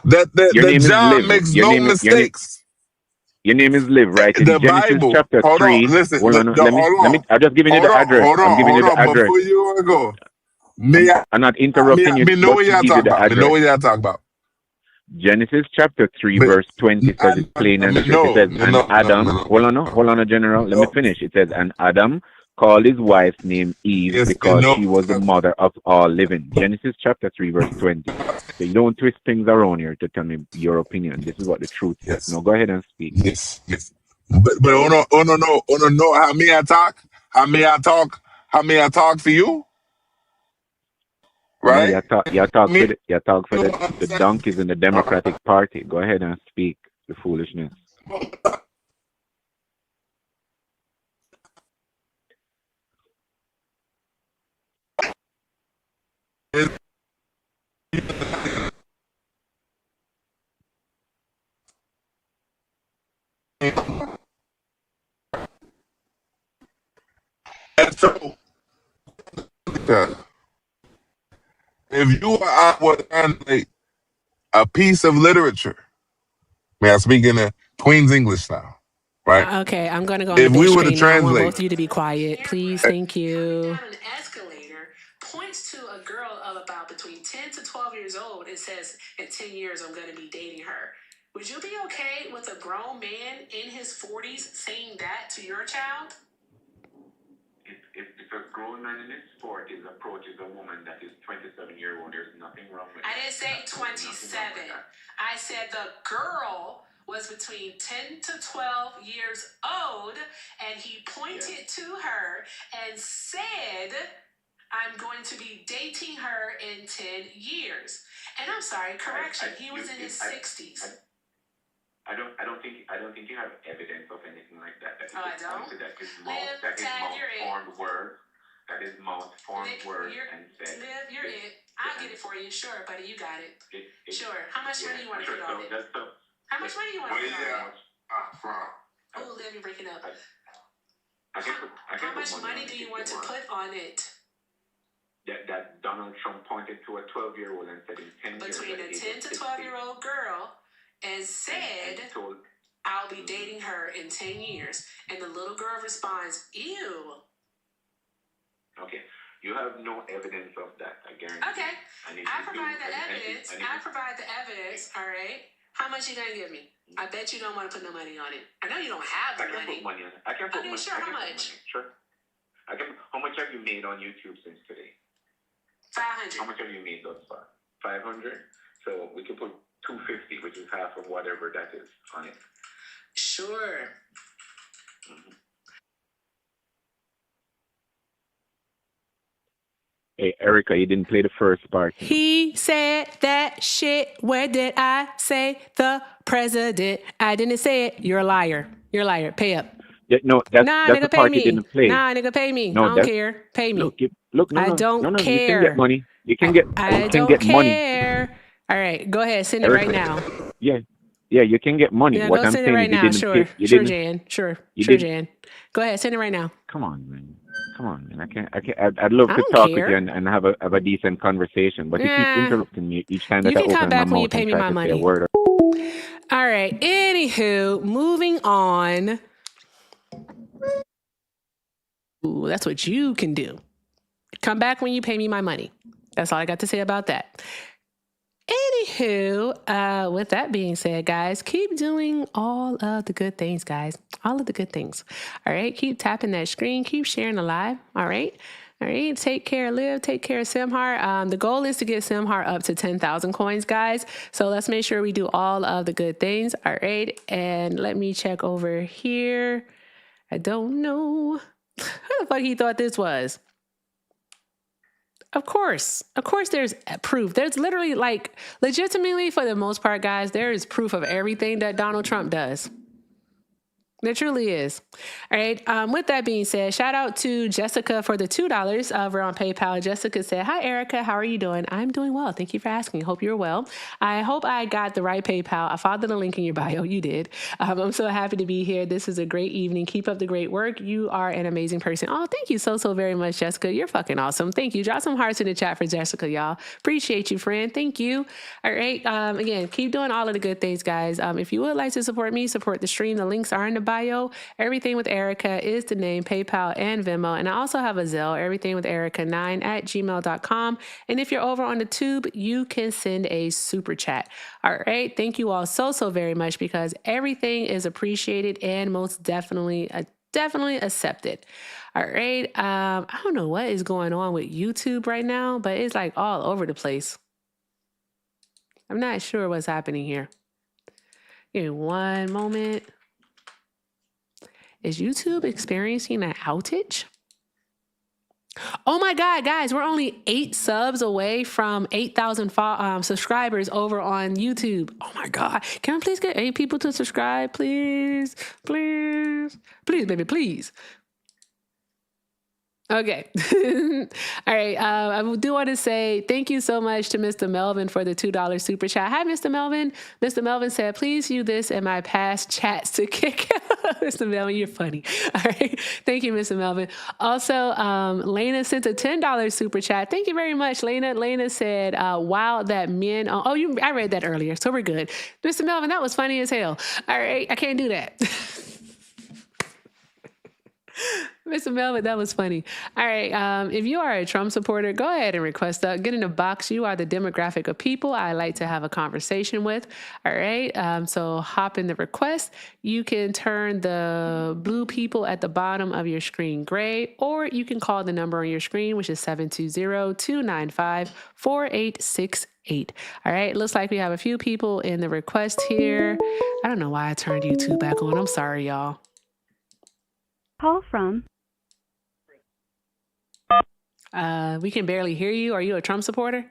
that Your that name is Jah Liv. makes no mistakes. Your name is Liv, right? In The Genesis Bible. chapter Hold on, 3. listen. Hold on. Let me. I'm just giving you the address. I'm giving you Hold the on. address. Before you go, I'm not interrupting you, me know but what to y'all give you talk the about. Me know address. what y'all talk about. Genesis chapter 3, But verse 20 says it plain and straight. It says, and Adam, hold on, General. Let me finish. It says, and Adam called his wife's name Eve Yes, because she was the mother of all living. Genesis chapter 3, verse 20. So you don't twist things around here to tell me your opinion. This is what the truth is. Yes. Now go ahead and speak. Yes. But no. How may I talk? How may I talk for you? No, Right? you talk for the donkeys in the Democratic Party. Go ahead and speak the foolishness. And so, if you or I would translate a piece of literature, may I speak in a Queen's English now, right? Okay, I'm going to go on the If big we were to screen now. I want both translate, of you to be quiet, please. Thank you. An escalator points to a girl of about between 10 to 12 years old. It says, in 10 years, I'm going to be dating her. Would you be okay with with a grown man in his 40s saying that to your child? If a grown man in his 40s approaches a woman that is 27-year-old, there's nothing wrong with I that. didn't say 27. I said the girl was between 10 to 12 years old, and he pointed to her and said, I'm going to be dating her in 10 years. And I'm sorry, correction, he was in his 60s. I don't think you have evidence of anything like that. I don't. That is mouth-formed word. That is mouth-formed word and said. Liv, you're it. I'll get it for you. Sure, buddy, you got it. Sure. How much money you want to put on it? How much money you want to put on it? Oh, Liv, you're breaking up. How much money do you want to put on it? That Donald Trump pointed to a 12-year-old and said in 10 years. Between a 10 to 12-year-old girl and said, I'll be dating her in 10 years. And the little girl responds, ew. Okay. You have no evidence of that, I guarantee. Okay. I provide the evidence. I provide the evidence, all right? How much you gonna give me? I bet you don't want to put no money on it. I know you don't have the money. I can put money on it. I can put money. Sure, how much? Sure. How much have you made on YouTube since today? 500. How much have you made thus far? 500? So we can put 250, which is half of whatever that is on it. Sure. Hey, Erica, you didn't play the first part. He said that shit. Where did I say the president? I didn't say it. You're a liar. You're a liar. Pay up. Yeah, no, that's nigga, the part you didn't play. Nah, nigga, pay me. No, I don't care. Pay me. I don't care. You can get money. You can get. I you can don't get care. Money. All right, go ahead. Send it right now. Yeah, you can get money. Yeah, What go I'm send saying it right is, now. Sure, Jan. Sure, Jan. Go ahead, send it right now. Come on, man. I'd love to talk with you and have a decent conversation, but you keep interrupting me each time that I open my mouth. You can come back when you pay me my money. All right. Anywho, moving on. Ooh, that's what you can do. Come back when you pay me my money. That's all I got to say about that. Anywho, with that being said, guys, keep doing all of the good things, guys. All of the good things. All right. Keep tapping that screen. Keep sharing the live. All right. All right. Take care, Liv. Take care, Simhar. The goal is to get Simhar up to 10,000 coins, guys. So let's make sure we do all of the good things. All right. And let me check over here. I don't know who the fuck he thought this was. Of course, there's proof. There's literally, like, legitimately, for the most part, guys, there is proof of everything that Donald Trump does. There truly is. All right. With that being said, shout out to Jessica for the $2 over on PayPal. Jessica said, "Hi, Erica. How are you doing?" I'm doing well. Thank you for asking. Hope you're well. I hope I got the right PayPal. I followed the link in your bio. You did. I'm so happy to be here. This is a great evening. Keep up the great work. You are an amazing person. Oh, thank you so very much, Jessica. You're fucking awesome. Thank you. Drop some hearts in the chat for Jessica, y'all. Appreciate you, friend. Thank you. All right. Again, keep doing all of the good things, guys. If you would like to support me, support the stream, the links are in the bio. Everything with Erica is the name, PayPal and Venmo. And I also have a Zelle, everythingwitherica9@gmail.com. And if you're over on the tube, you can send a super chat. All right. Thank you all so very much, because everything is appreciated and most definitely accepted. All right. I don't know what is going on with YouTube right now, but it's like all over the place. I'm not sure what's happening here. Give me one moment. Is YouTube experiencing an outage? Oh my God, guys, we're only 8 subs away from 8,000 subscribers over on YouTube. Oh my God. Can I please get 8 people to subscribe? Please, baby, please. Okay. All right. I do want to say thank you so much to Mr. Melvin for the $2 super chat. Hi, Mr. Melvin. Mr. Melvin said, "Please use this in my past chats to kick out." Mr. Melvin, you're funny. All right. Thank you, Mr. Melvin. Also, Lena sent a $10 super chat. Thank you very much, Lena. Lena said, "Wow, that men." I read that earlier, so we're good. Mr. Melvin, that was funny as hell. All right. I can't do that. Mr. Melvin, that was funny. All right. If you are a Trump supporter, go ahead and request up. Get in the box. You are the demographic of people I like to have a conversation with. All right. So hop in the request. You can turn the blue people at the bottom of your screen gray, or you can call the number on your screen, which is 720-295-4868. All right. Looks like we have a few people in the request here. I don't know why I turned YouTube back on. I'm sorry, y'all. Call from We can barely hear you. Are you a Trump supporter?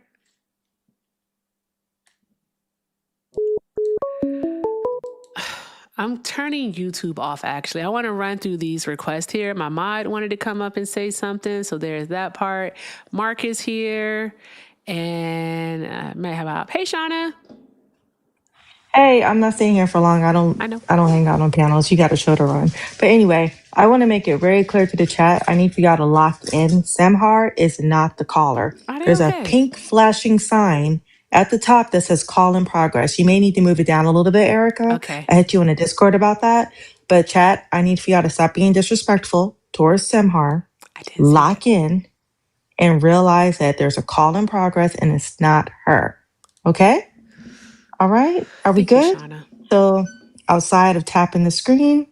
I'm turning YouTube off, actually. I want to run through these requests here. My mod wanted to come up and say something, so there's that part. Mark is here, and may have a hey, Shauna. Hey, I'm not staying here for long. I don't hang out on panels. You got a show to run. But anyway, I want to make it very clear to the chat. I need for y'all to lock in. Samhar is not the caller. There's a pink flashing sign at the top that says call in progress. You may need to move it down a little bit, Erica. Okay. I hit you in a Discord about that. But chat, I need for y'all to stop being disrespectful towards Samhar. Lock in and realize that there's a call in progress and it's not her. Okay? All right. Are we good? So outside of tapping the screen,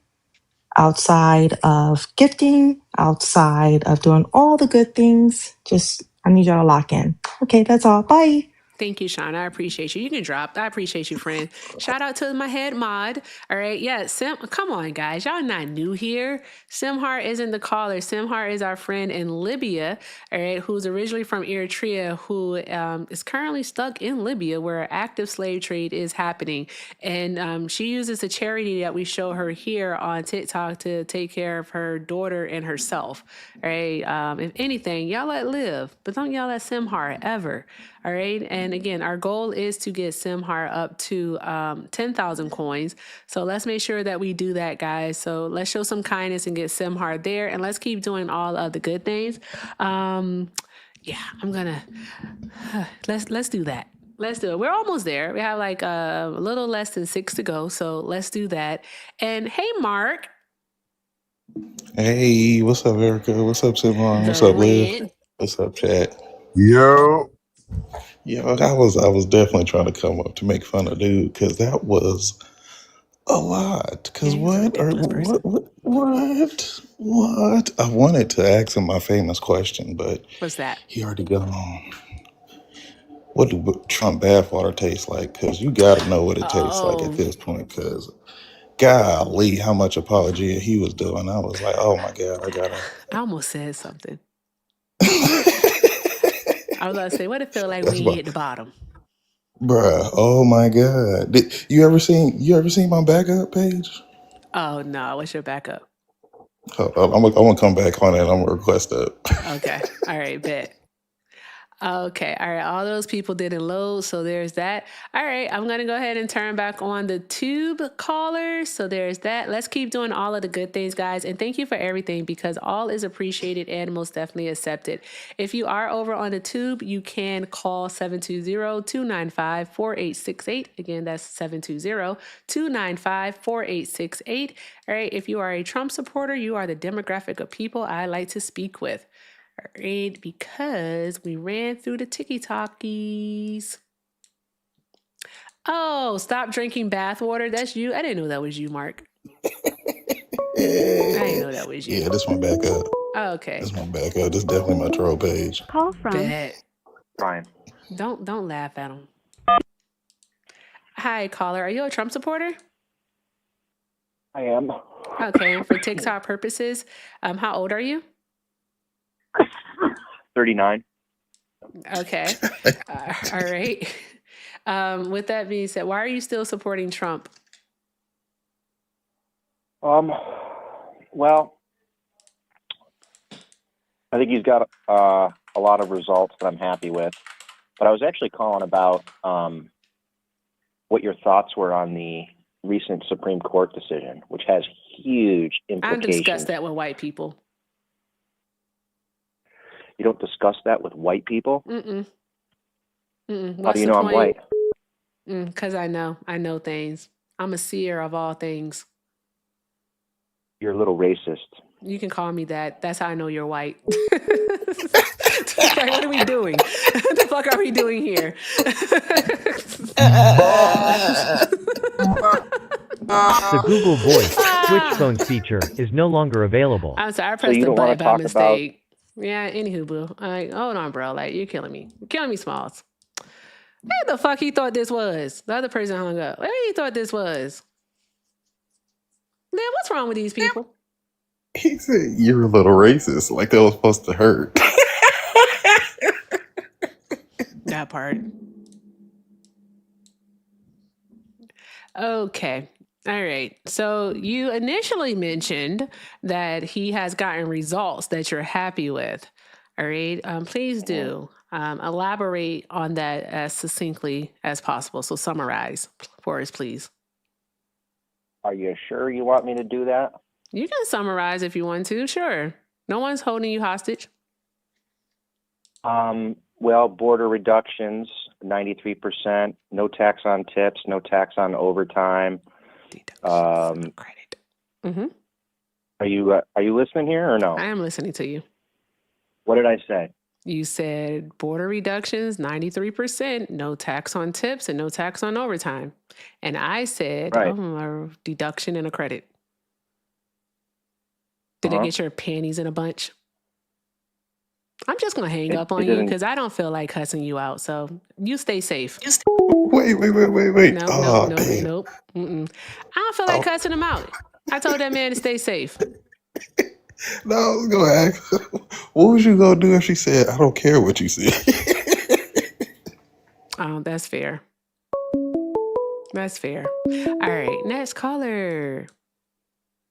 outside of gifting, outside of doing all the good things, just I need y'all to lock in. Okay, that's all. Bye. Thank you, Sean. I appreciate you. You can drop. I appreciate you, friend. Shout out to my head mod. All right. Yeah. Come on, guys. Y'all not new here. Simhar isn't the caller. Simhar is our friend in Libya, all right, who's originally from Eritrea, who is currently stuck in Libya where active slave trade is happening. And she uses a charity that we show her here on TikTok to take care of her daughter and herself. All right. If anything, y'all let live, but don't y'all let Simhar ever. All right. And again, our goal is to get Simhar up to 10,000 coins. So let's make sure that we do that, guys. So let's show some kindness and get Simhar there. And let's keep doing all of the good things. Yeah, I'm going to let's do that. Let's do it. We're almost there. We have like a little less than 6 to go. So let's do that. And hey, Mark. Hey, what's up, Erica? What's up, Simon? What's up, Liv? What's up, chat? Yo. I was definitely trying to come up to make fun of dude because that was a lot. Because what? I wanted to ask him my famous question, but what's that? He already gone. What do Trump bathwater taste like? Because you got to know what it tastes like at this point. Because golly, how much apology he was doing. I was like, oh my God, I gotta. I almost said something. I was about to say, what it feel like when you hit the bottom? Bruh, oh my God. Did you ever seen my backup page? Oh no, what's your backup? I'm gonna come back on it and I'm gonna request that. Okay. All right, bet. Okay. All right. All those people didn't load. So there's that. All right. I'm going to go ahead and turn back on the tube callers. So there's that. Let's keep doing all of the good things, guys. And thank you for everything because all is appreciated and most definitely accepted. If you are over on the tube, you can call 720-295-4868. Again, that's 720-295-4868. All right. If you are a Trump supporter, you are the demographic of people I like to speak with. All right, because we ran through the tiki-talkies. Oh, stop drinking bath water. That's you. I didn't know that was you, Mark. I didn't know that was you. Yeah, this my backup. Oh, okay. This my backup. This definitely my troll page. Call from Bet. Brian. Don't laugh at him. Hi, caller. Are you a Trump supporter? I am. Okay, and for TikTok purposes, how old are you? 39. Okay. All right. With that being said, why are you still supporting Trump? Well, I think he's got a lot of results that I'm happy with. But I was actually calling about what your thoughts were on the recent Supreme Court decision, which has huge I don't implications. discuss that with white people. You don't discuss that with white people? Mm-mm. Mm-mm. How do you know I'm white? Because I know things. I'm a seer of all things. You're a little racist. You can call me that. That's how I know you're white. Like, what are we doing? What the fuck are we doing here? The Google Voice switch phone feature is no longer available. I'm sorry, I So pressed you the don't want button to by talk about mistake. Yeah, anywho, boo. Like, hold on, bro. Like, you're killing me. You're killing me, Smalls. What the fuck he thought this was? The other person hung up. What he thought this was? Man, what's wrong with these people? He said, "You're a little racist." Like that was supposed to hurt. That part. Okay. All right. So you initially mentioned that he has gotten results that you're happy with. All right. Please do elaborate on that as succinctly as possible. So summarize for us, please. Are you sure you want me to do that? You can summarize if you want to. Sure. No one's holding you hostage. Well, border reductions, 93%, no tax on tips, no tax on overtime. Mm-hmm. Are you listening here or no? I am listening to you. What did I say? You said border reductions, 93%, no tax on tips, and no tax on overtime. And I said, Right. a deduction and a credit. Did it get your panties in a bunch? I'm just going to hang up on you because I don't feel like cussing you out. So you stay safe. Wait. No, Damn. nope. Mm-mm. I don't feel like cussing him out. I told that man to stay safe. No, I was gonna ask, what was you gonna do if she said, "I don't care what you said"? Oh, that's fair. That's fair. All right, next caller.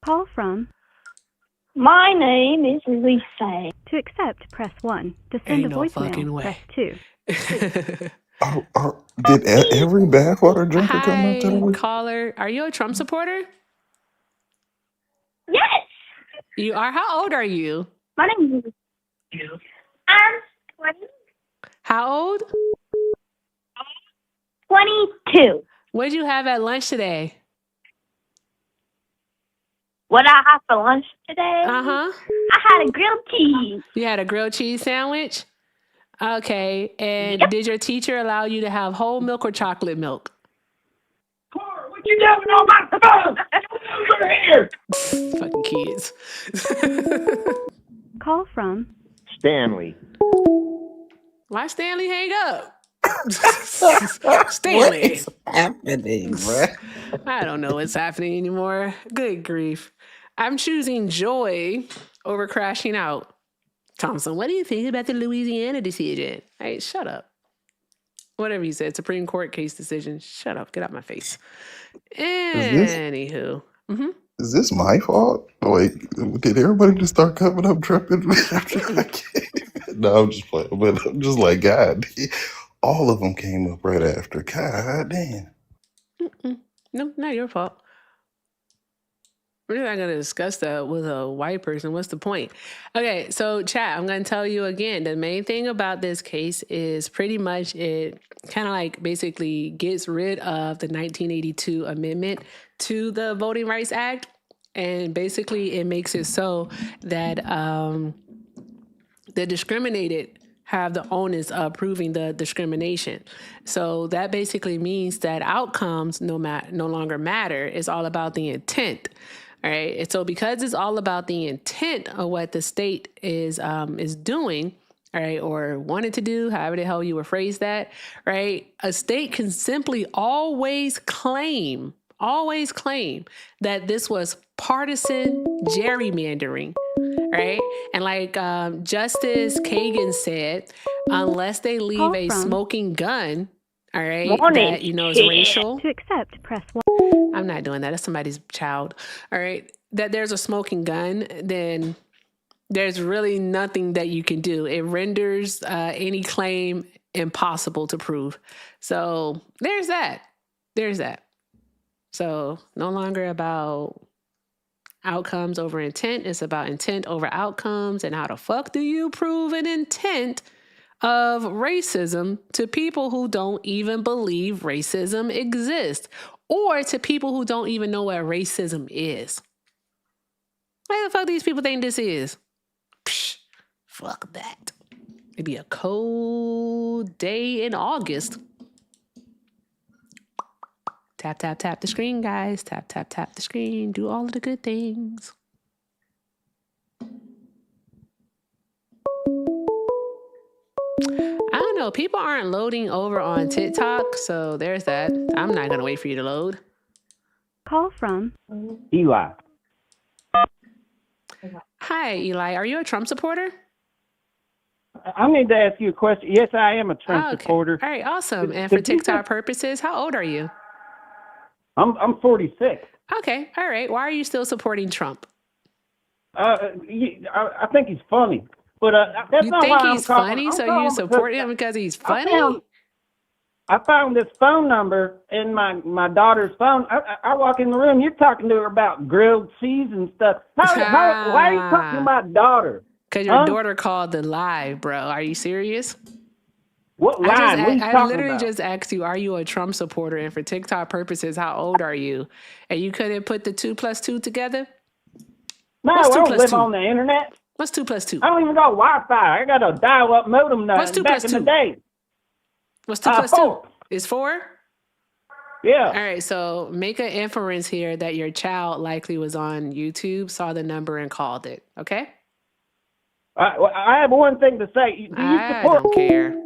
Call from. My name is Lisa. To accept, press 1. To send Ain't a no voicemail, fucking way. press 2. Did every bathwater drinker come up Hi, today? caller. Are you a Trump supporter? Yes. You are. How old are you? My name is 20. How old? 22. What did you have at lunch today? What I have for lunch today? Uh-huh. I had a grilled cheese. You had a grilled cheese sandwich? Okay. And did your teacher allow you to have whole milk or chocolate milk? What you doing on my phone? Over here. Fucking kids. Call from. Stanley. Why Stanley hang up? What Stanley. is happening, bruh? I don't know what's happening anymore. Good grief. I'm choosing joy over crashing out. Thompson, what do you think about the Louisiana decision? Hey, shut up. Whatever you said, Supreme Court case decision. Shut up. Get out my face. Anywho. Is this my fault? Like, did everybody just start coming up tripping? No, I'm just playing. But I'm just like, God, all of them came up right after. God damn. No, not your fault. We're not going to discuss that with a white person. What's the point? Okay, so chat, I'm going to tell you again, the main thing about this case is pretty much it kind of like basically gets rid of the 1982 amendment to the Voting Rights Act. And basically it makes it so that the discriminated have the onus of proving the discrimination. So that basically means that outcomes no longer matter. It's all about the intent. All right. And so because it's all about the intent of what the state is doing, all right, or wanted to do, however the hell you would phrase that, right? A state can simply always claim that this was partisan gerrymandering, right? And like Justice Kagan said, unless they leave a smoking gun, all right, that, is racial. To accept, press 1. I'm not doing that. That's somebody's child. All right. That there's a smoking gun, then there's really nothing that you can do. It renders any claim impossible to prove. So there's that. So no longer about outcomes over intent. It's about intent over outcomes. And how the fuck do you prove an intent of racism to people who don't even believe racism exists, or to people who don't even know what racism is? What the fuck these people think this is? Psh, fuck that. It'd be a cold day in August. Tap, tap, tap the screen, guys. Tap, tap, tap the screen. Do all of the good things. I don't know. People aren't loading over on TikTok, so there's that. I'm not going to wait for you to load. Call from Eli. Hi, Eli. Are you a Trump supporter? I need to ask you a question. Yes, I am a Trump Okay. supporter. All right, awesome. And for TikTok purposes, how old are you? I'm 46. Okay, all right. Why are you still supporting Trump? I think he's funny, but that's You not think why he's I'm calling. funny, I'm so calling you because support him because he's funny? I found this phone number in my daughter's phone. I walk in the room. You're talking to her about grilled cheese and stuff. Why are you talking to my daughter? Because your daughter called the live, bro. Are you serious? What line? What are you I talking literally about? just asked you, are you a Trump supporter? And for TikTok purposes, how old are you? And you couldn't put the 2 plus 2 together? No, What's I 2 don't plus live 2? on the internet. What's 2 plus 2? I don't even got Wi-Fi. I got a dial-up modem What's 2 back plus in 2? the day. What's 2 plus 2? 4. Is 4? Yeah. All right, so make an inference here that your child likely was on YouTube, saw the number, and called it, okay? I have one thing to say. Do you I support? don't care.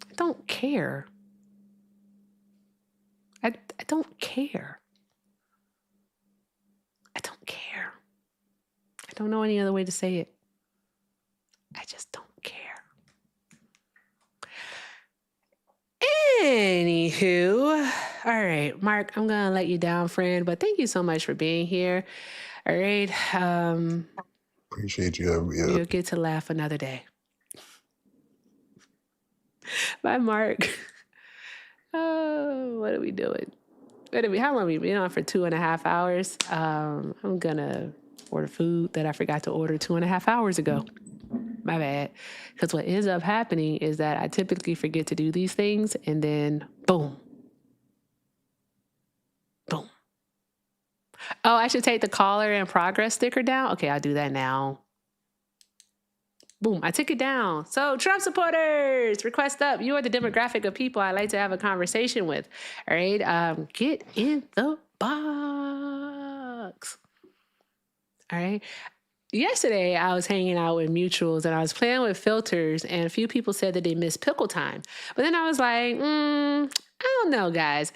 I don't care. I don't care. I don't care. I don't know any other way to say it. I just don't care. Anywho, all right, Mark, I'm gonna let you down, friend, but thank you so much for being here. All right, Appreciate you. you'll get to laugh another day. Bye, Mark. Oh, what are we doing? How long have we been on for 2.5 hours? I'm gonna order food that I forgot to order 2.5 hours ago. My bad. Because what ends up happening is that I typically forget to do these things, and then boom. Boom. Oh, I should take the caller and progress sticker down? Okay, I'll do that now. Boom, I took it down. So, Trump supporters, request up. You are the demographic of people I like to have a conversation with. All right, get in the box. All right. Yesterday, I was hanging out with mutuals and I was playing with filters, and a few people said that they miss pickle time. But then I was like, I don't know, guys.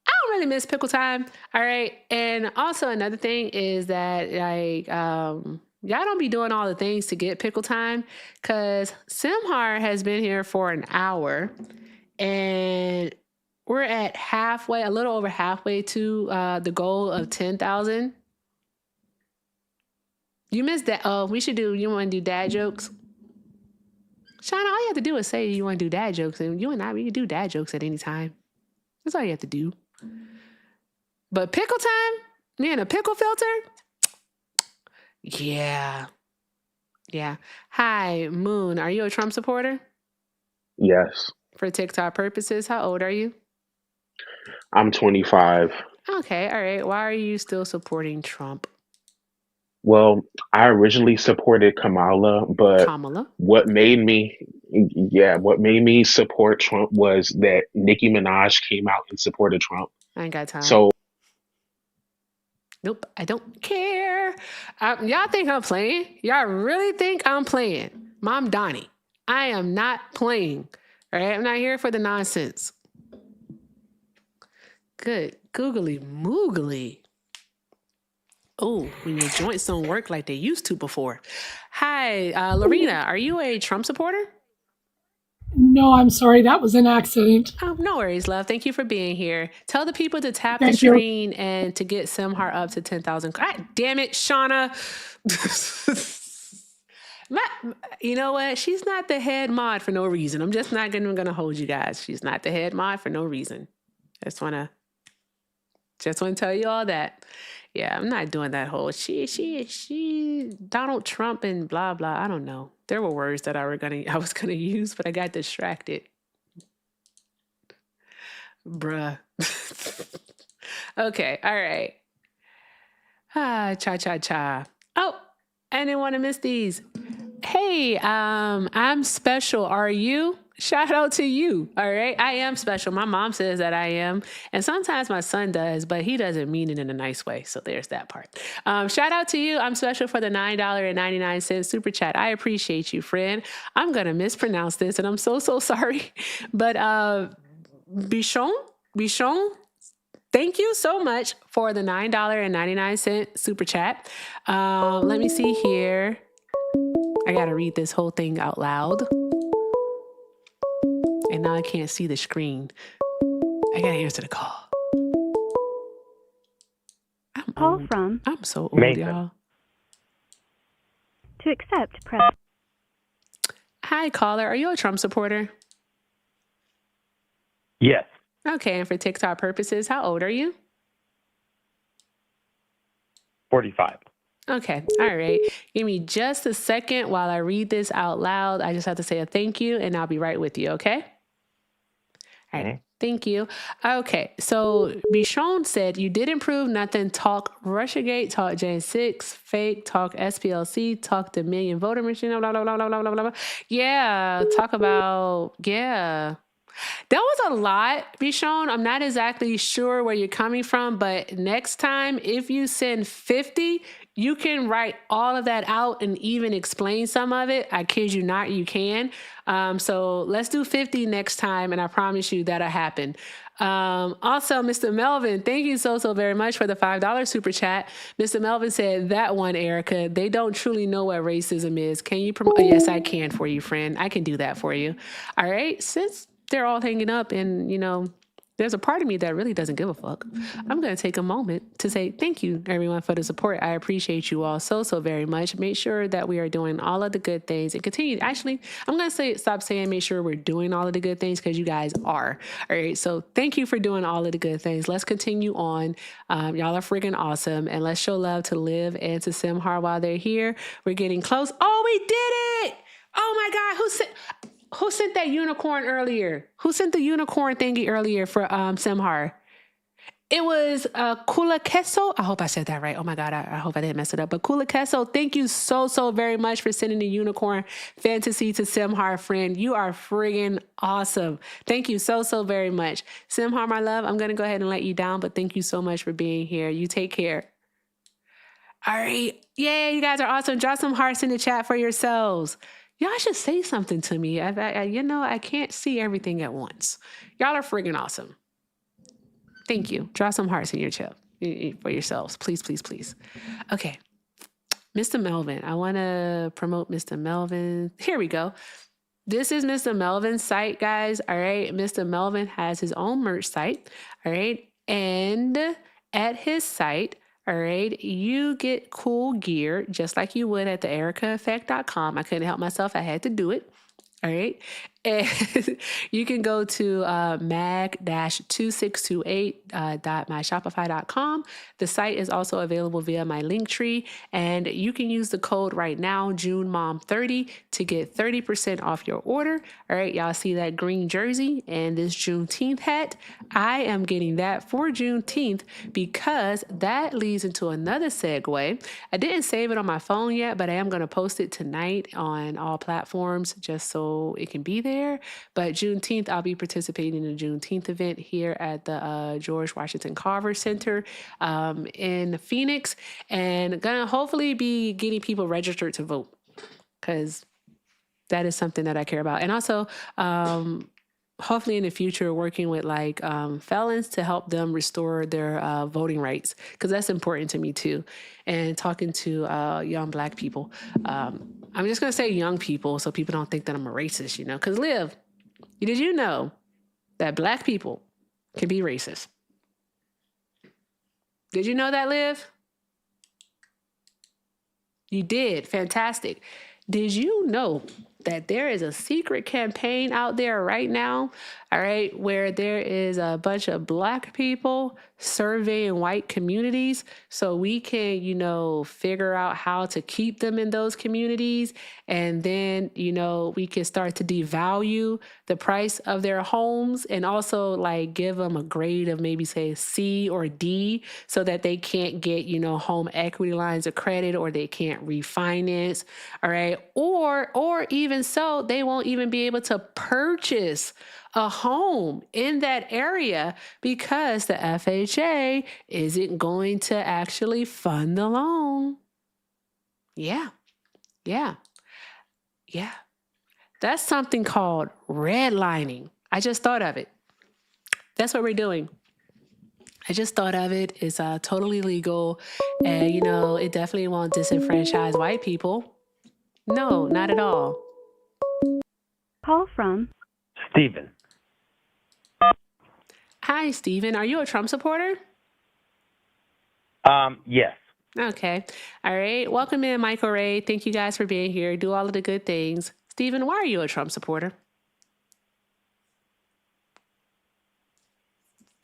I don't really miss pickle time. All right. And also another thing is that y'all don't be doing all the things to get pickle time, because Simhar has been here for an hour and we're at halfway, a little over halfway to the goal of 10,000. You missed that. Oh, you want to do dad jokes? Shauna, all you have to do is say you want to do dad jokes, and you and I, we can do dad jokes at any time. That's all you have to do. But pickle time? Me and a pickle filter? Yeah. Yeah. Hi, Moon. Are you a Trump supporter? Yes. For TikTok purposes, how old are you? I'm 25. Okay, all right. Why are you still supporting Trump? Well, I originally supported Kamala, but Kamala? what made me support Trump was that Nicki Minaj came out and supported Trump. I ain't got time. So nope, I don't care. Y'all think I'm playing? Y'all really think I'm playing? Mom Donnie, I am not playing. All right, I'm not here for the nonsense. Good googly moogly. Oh, when your joints don't work like they used to before. Hi, Lorena, are you a Trump supporter? No, I'm sorry. That was an accident. Oh, no worries, love. Thank you for being here. Tell the people to tap Thank the you. screen and to get Simhar up to 10,000. God damn it, Shauna. You know what? She's not the head mod for no reason. I'm just not even going to hold you guys. She's not the head mod for no reason. Just want to tell you all that. Yeah, I'm not doing that whole she Donald Trump and blah blah. I don't know. There were words that I was gonna use, but I got distracted. Bruh. Okay, all right. Cha. Oh, I didn't want to miss these. Hey, I'm special. Are you? Shout out to you. All right. I am special. My mom says that I am. And sometimes my son does, but he doesn't mean it in a nice way. So there's that part. Shout out to you. I'm special for the $9.99 super chat. I appreciate you, friend. I'm going to mispronounce this and I'm so sorry. But Bichon, thank you so much for the $9.99 super chat. Let me see here. I got to read this whole thing out loud. And now I can't see the screen. I got to answer the call. Call from I'm so old, Nathan. y'all. To accept, press. Hi, caller. Are you a Trump supporter? Yes. Okay, and for TikTok purposes, how old are you? 45. Okay, all right. Give me just a second while I read this out loud. I just have to say a thank you, and I'll be right with you, okay? All right. Thank you. Okay, so Bichon said you didn't prove nothing. Talk Russiagate, talk Jan 6, fake, talk SPLC, talk the million voter machine, blah, blah, blah, blah, blah, blah, blah. Yeah, talk about, yeah. That was a lot, Bichon. I'm not exactly sure where you're coming from, but next time, if you send 50, you can write all of that out and even explain some of it. I kid you not, you can. So let's do 50 next time, and I promise you that'll happen. Also, Mr. Melvin, thank you so very much for the $5 super chat. Mr. Melvin said, that one, Erica, they don't truly know what racism is. Can you promote? Yes, I can for you, friend. I can do that for you. All right, since they're all hanging up and, you know, there's a part of me that really doesn't give a fuck. I'm going to take a moment to say thank you, everyone, for the support. I appreciate you all so very much. Make sure that we are doing all of the good things and continue. Actually, I'm going to stop saying make sure we're doing all of the good things because you guys are. All right. So thank you for doing all of the good things. Let's continue on. Y'all are freaking awesome. And let's show love to Liv and to Simhar while they're here. We're getting close. Oh, we did it. Oh my God. Who sent that unicorn earlier? Who sent the unicorn thingy earlier for Simhar? It was Kula Keso. I hope I said that right. Oh my God, I hope I didn't mess it up. But Kula Keso, thank you so very much for sending the unicorn fantasy to Simhar, friend. You are friggin' awesome. Thank you so very much. Simhar, my love, I'm going to go ahead and let you down, but thank you so much for being here. You take care. All right. Yay, you guys are awesome. Drop some hearts in the chat for yourselves. Y'all should say something to me. I can't see everything at once. Y'all are friggin' awesome. Thank you. Draw some hearts in your chat for yourselves. Please. Okay. Mr. Melvin. I want to promote Mr. Melvin. Here we go. This is Mr. Melvin's site, guys. All right. Mr. Melvin has his own merch site. All right. And at his site, all right, you get cool gear just like you would at the ericaeffect.com. I couldn't help myself. I had to do it. All right. And you can go to mag-2628.myshopify.com. The site is also available via my link tree. And you can use the code right now, JuneMom30, to get 30% off your order. All right. Y'all see that green jersey and this Juneteenth hat? I am getting that for Juneteenth because that leads into another segue. I didn't save it on my phone yet, but I am going to post it tonight on all platforms just so it can be there. But Juneteenth, I'll be participating in a Juneteenth event here at the George Washington Carver Center in Phoenix, and gonna hopefully be getting people registered to vote because that is something that I care about. And also, hopefully in the future, working with like felons to help them restore their voting rights, because that's important to me too. And talking to young Black people. I'm just going to say young people so people don't think that I'm a racist, you know, because Liv, did you know that Black people can be racist? Did you know that, Liv? You did. Fantastic. Did you know that there is a secret campaign out there right now, all right, where there is a bunch of Black people surveying white communities so we can, figure out how to keep them in those communities. And then, we can start to devalue the price of their homes and also like give them a grade of maybe say C or D so that they can't get, home equity lines of credit or they can't refinance. All right. Or even so, they won't even be able to purchase a home in that area because the FHA isn't going to actually fund the loan. Yeah. Yeah. Yeah. That's something called redlining. I just thought of it. That's what we're doing. I just thought of it. It's totally legal. And, it definitely won't disenfranchise white people. No, not at all. Call from Stephen. Hi, Stephen. Are you a Trump supporter? Yes. Okay. All right. Welcome in, Michael Ray. Thank you guys for being here. Do all of the good things. Stephen, why are you a Trump supporter?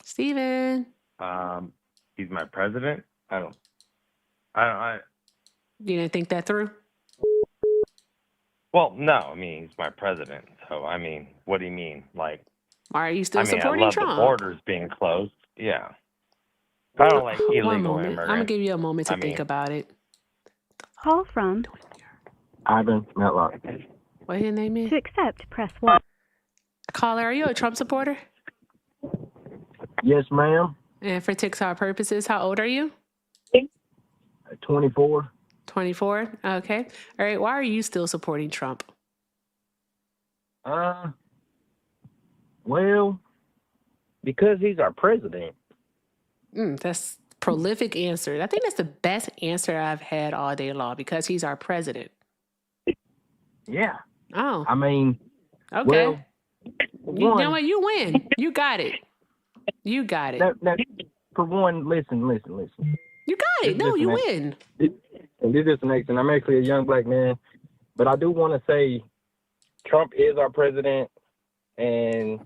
Stephen. He's my president. I You didn't think that through? Well, no, I mean, he's my president. So, I mean, what do you mean? Like, why are you still I supporting love Trump? the borders being closed. Yeah. I don't like illegal One moment. immigrants. I'm going to give you a moment to think about it. Call from Ivan Matlock. What your name is? To accept, press 1. Caller, are you a Trump supporter? Yes, ma'am. And for TikTok purposes, how old are you? 24. 24? Okay. All right. Why are you still supporting Trump? Well, because he's our president. That's prolific answer. I think that's the best answer I've had all day long because he's our president. Yeah. Oh. I mean, okay. Well, you know what? You win. You got it. You got it. Now, for one, listen. You got it. No, you win. This is next, and I'm actually a young Black man, but I do want to say Trump is our president, and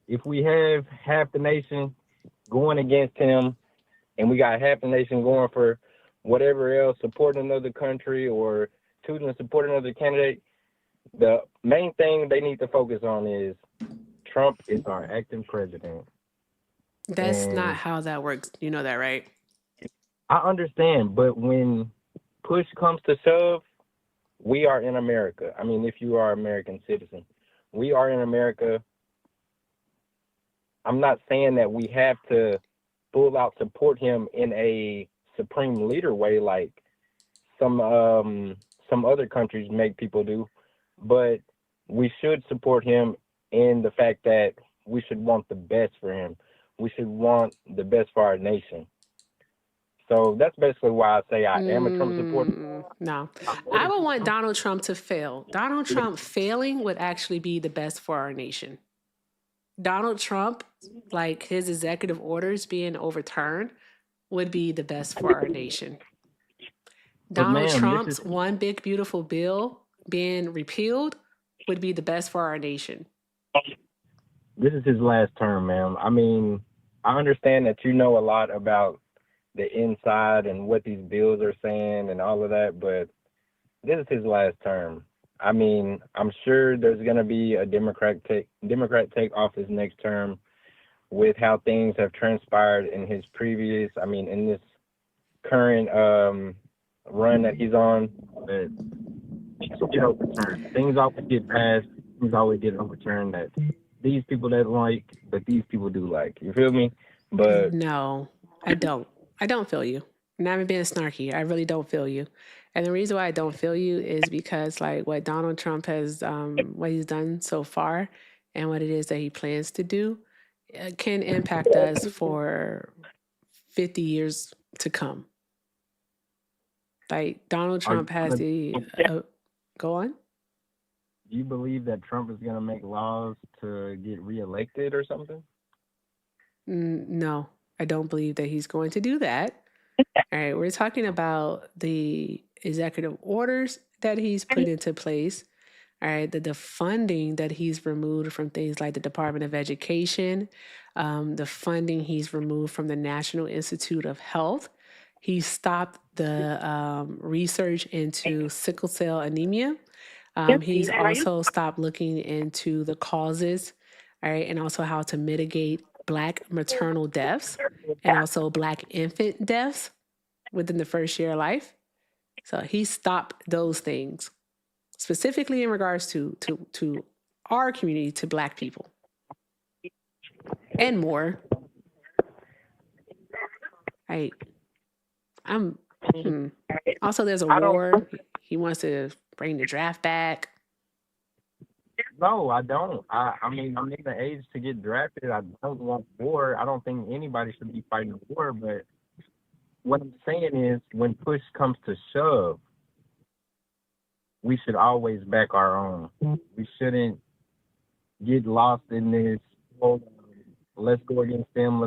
if we have half the nation going against him, and we got half the nation going for whatever else, supporting another country or choosing to support another candidate, the main thing they need to focus on is Trump is our acting president. That's not how that works. You know that, right? I understand, but when push comes to shove, we are in America. I mean, if you are an American citizen, we are in America. I'm not saying that we have to full out support him in a supreme leader way like some other countries make people do, but we should support him in the fact that we should want the best for him. We should want the best for our nation. So that's basically why I say I am a Trump supporter. No, I would want Donald Trump to fail. Donald Trump failing would actually be the best for our nation. Donald Trump, like his executive orders being overturned, would be the best for our nation. Donald Trump's one big beautiful bill being repealed would be the best for our nation. This is his last term, ma'am. I mean, I understand that you know a lot about the inside and what these bills are saying and all of that, but this is his last term. I mean, I'm sure there's going to be a Democrat take office next term with how things have transpired in his previous, in this current run that he's on. But, things always get passed, things always get overturned that these people don't like, but these people do like. You feel me? But no, I don't. I don't feel you. Not even being snarky. I really don't feel you. And the reason why I don't feel you is because like what Donald Trump has, what he's done so far and what it is that he plans to do can impact us for 50 years to come. Like Donald Trump has the, go on. Do you believe that Trump is going to make laws to get reelected or something? No, I don't believe that he's going to do that. All right, we're talking about the executive orders that he's put into place All right, the funding that he's removed from things like the Department of Education, the funding he's removed from the National Institute of Health. He stopped the research into sickle cell anemia. He's also stopped looking into the causes, all right, and also how to mitigate Black maternal deaths and also Black infant deaths within the first year of life. So he stopped those things, specifically in regards to our community, to Black people, and more. Right. Also, there's a war. He wants to bring the draft back. No, I don't. I mean, I'm in the age to get drafted. I don't want war. I don't think anybody should be fighting war. But what I'm saying is, when push comes to shove, we should always back our own. We shouldn't get lost in this, oh, let's go against them,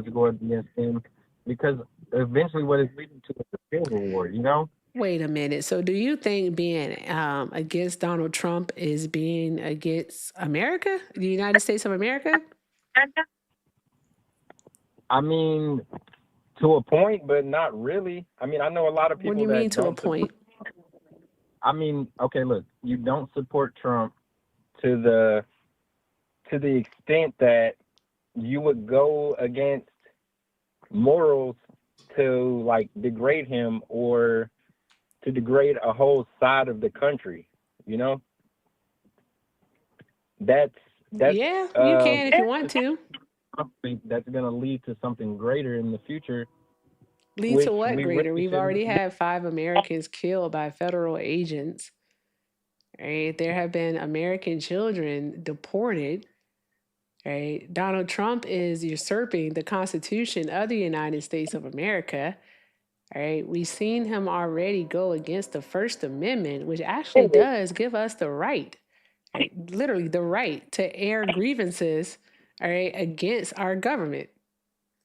because eventually what it's leading to is a civil war, you know? Wait a minute. So do you think being against Donald Trump is being against America, the United States of America? I mean, to a point, but not really. I mean, I know a lot of people. What do you mean to a point? I mean, okay, look, you don't support Trump to the extent that you would go against morals to like degrade him or to degrade a whole side of the country, you know? That's yeah, you can if you want to. That's gonna lead to something greater in the future. Lead to what greater? We've already had 5 Americans killed by federal agents. Right? There have been American children deported. Right? Donald Trump is usurping the Constitution of the United States of America. Right? We've seen him already go against the First Amendment, which actually does give us the right, right? Literally the right to air grievances, all right, against our government.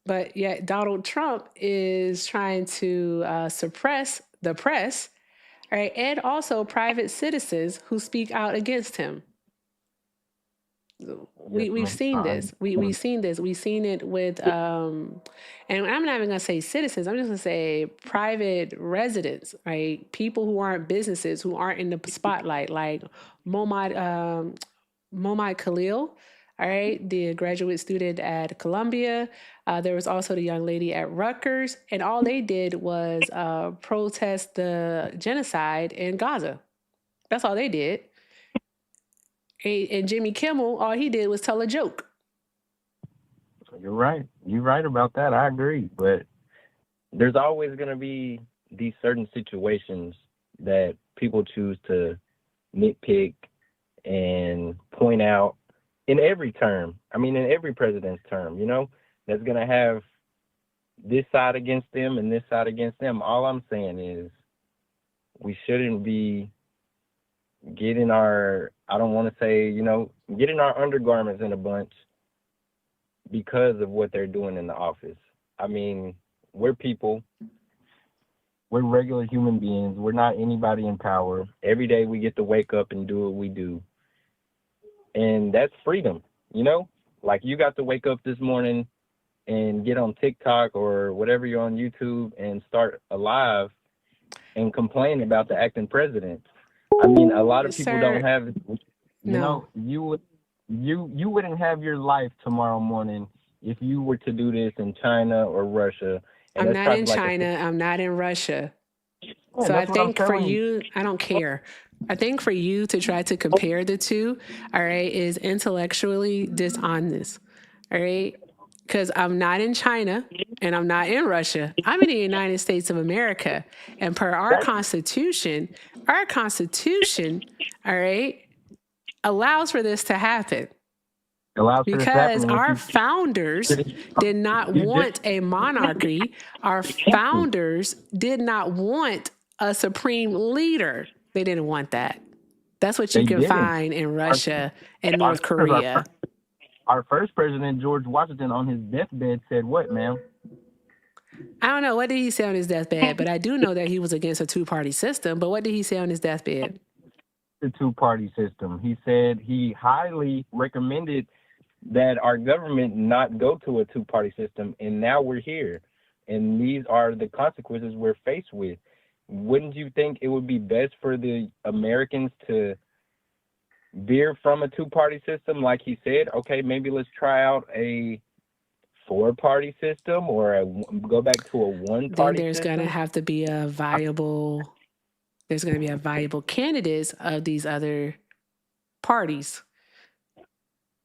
But yet Donald Trump is trying to suppress the press, right, and also private citizens who speak out against him. We've seen this. We've seen this. We've seen it with, and I'm not even gonna say citizens. I'm just gonna say private residents, right? People who aren't businesses, who aren't in the spotlight, like Momad Khalil. All right, the graduate student at Columbia. There was also the young lady at Rutgers, and all they did was protest the genocide in Gaza. That's all they did. And Jimmy Kimmel, all he did was tell a joke. You're right. You're right about that. I agree. But there's always going to be these certain situations that people choose to nitpick and point out in every term. I mean, in every president's term, you know, that's going to have this side against them and this side against them. All I'm saying is we shouldn't be getting our, I don't want to say, you know, getting our undergarments in a bunch because of what they're doing in the office. I mean, we're people. We're regular human beings. We're not anybody in power. Every day we get to wake up and do what we do. And that's freedom, you know? Like you got to wake up this morning and get on TikTok or whatever you're on YouTube and start a live and complain about the acting president. I mean, a lot of people don't have, you know, you wouldn't have your life tomorrow morning if you were to do this in China or Russia. And I'm not in China. I'm not in Russia. Yeah, so I think for you, I don't care. I think for you to try to compare the two, all right, is intellectually dishonest. All right. Because I'm not in China and I'm not in Russia. I'm in the United States of America. And per our Constitution, all right, allows for this to happen. Because our founders did not want a monarchy. Our founders did not want a supreme leader. They didn't want that. That's what you can find in Russia and North Korea. Our first president, George Washington, on his deathbed said what, ma'am? I don't know. What did he say on his deathbed? But I do know that he was against a two-party system. But what did he say on his deathbed? the two-party system. He said he highly recommended that our government not go to a two-party system, and now we're here. And these are the consequences we're faced with. Wouldn't you think it would be best for the Americans to veer from a two-party system? Like he said, okay, maybe let's try out a four-party system or go back to a one-party Then there's system. going to have to be a viable candidates of these other parties.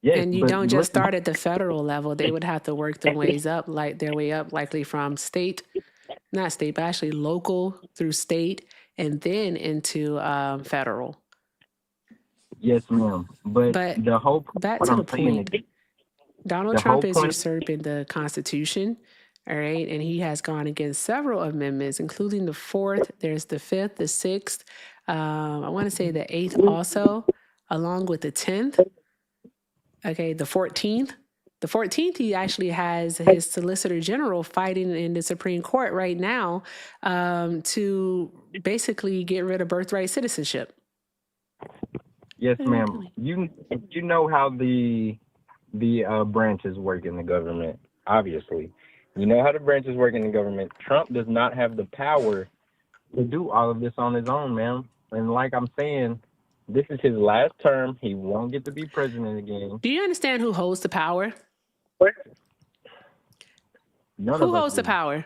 Yes, And you but don't just listen, start at the federal level. They would have to work their way up, likely from not state, but actually local through state and then into federal. yes, ma'am. But But the whole back what to the I'm saying point, is Donald the whole Trump is point. usurping the Constitution, all right? And he has gone against several amendments, including the 4th, there's the 5th, the 6th, I want to say the 8th also, along with the 10th, okay, the 14th. The 14th, he actually has his Solicitor General fighting in the Supreme Court right now to basically get rid of birthright citizenship. Yes, ma'am. You know how the branches work in the government. Obviously, you know how the branches work in the government. Trump does not have the power to do all of this on his own, ma'am. And like I'm saying, this is his last term. He won't get to be president again. Do you understand who holds the power? Who holds the power?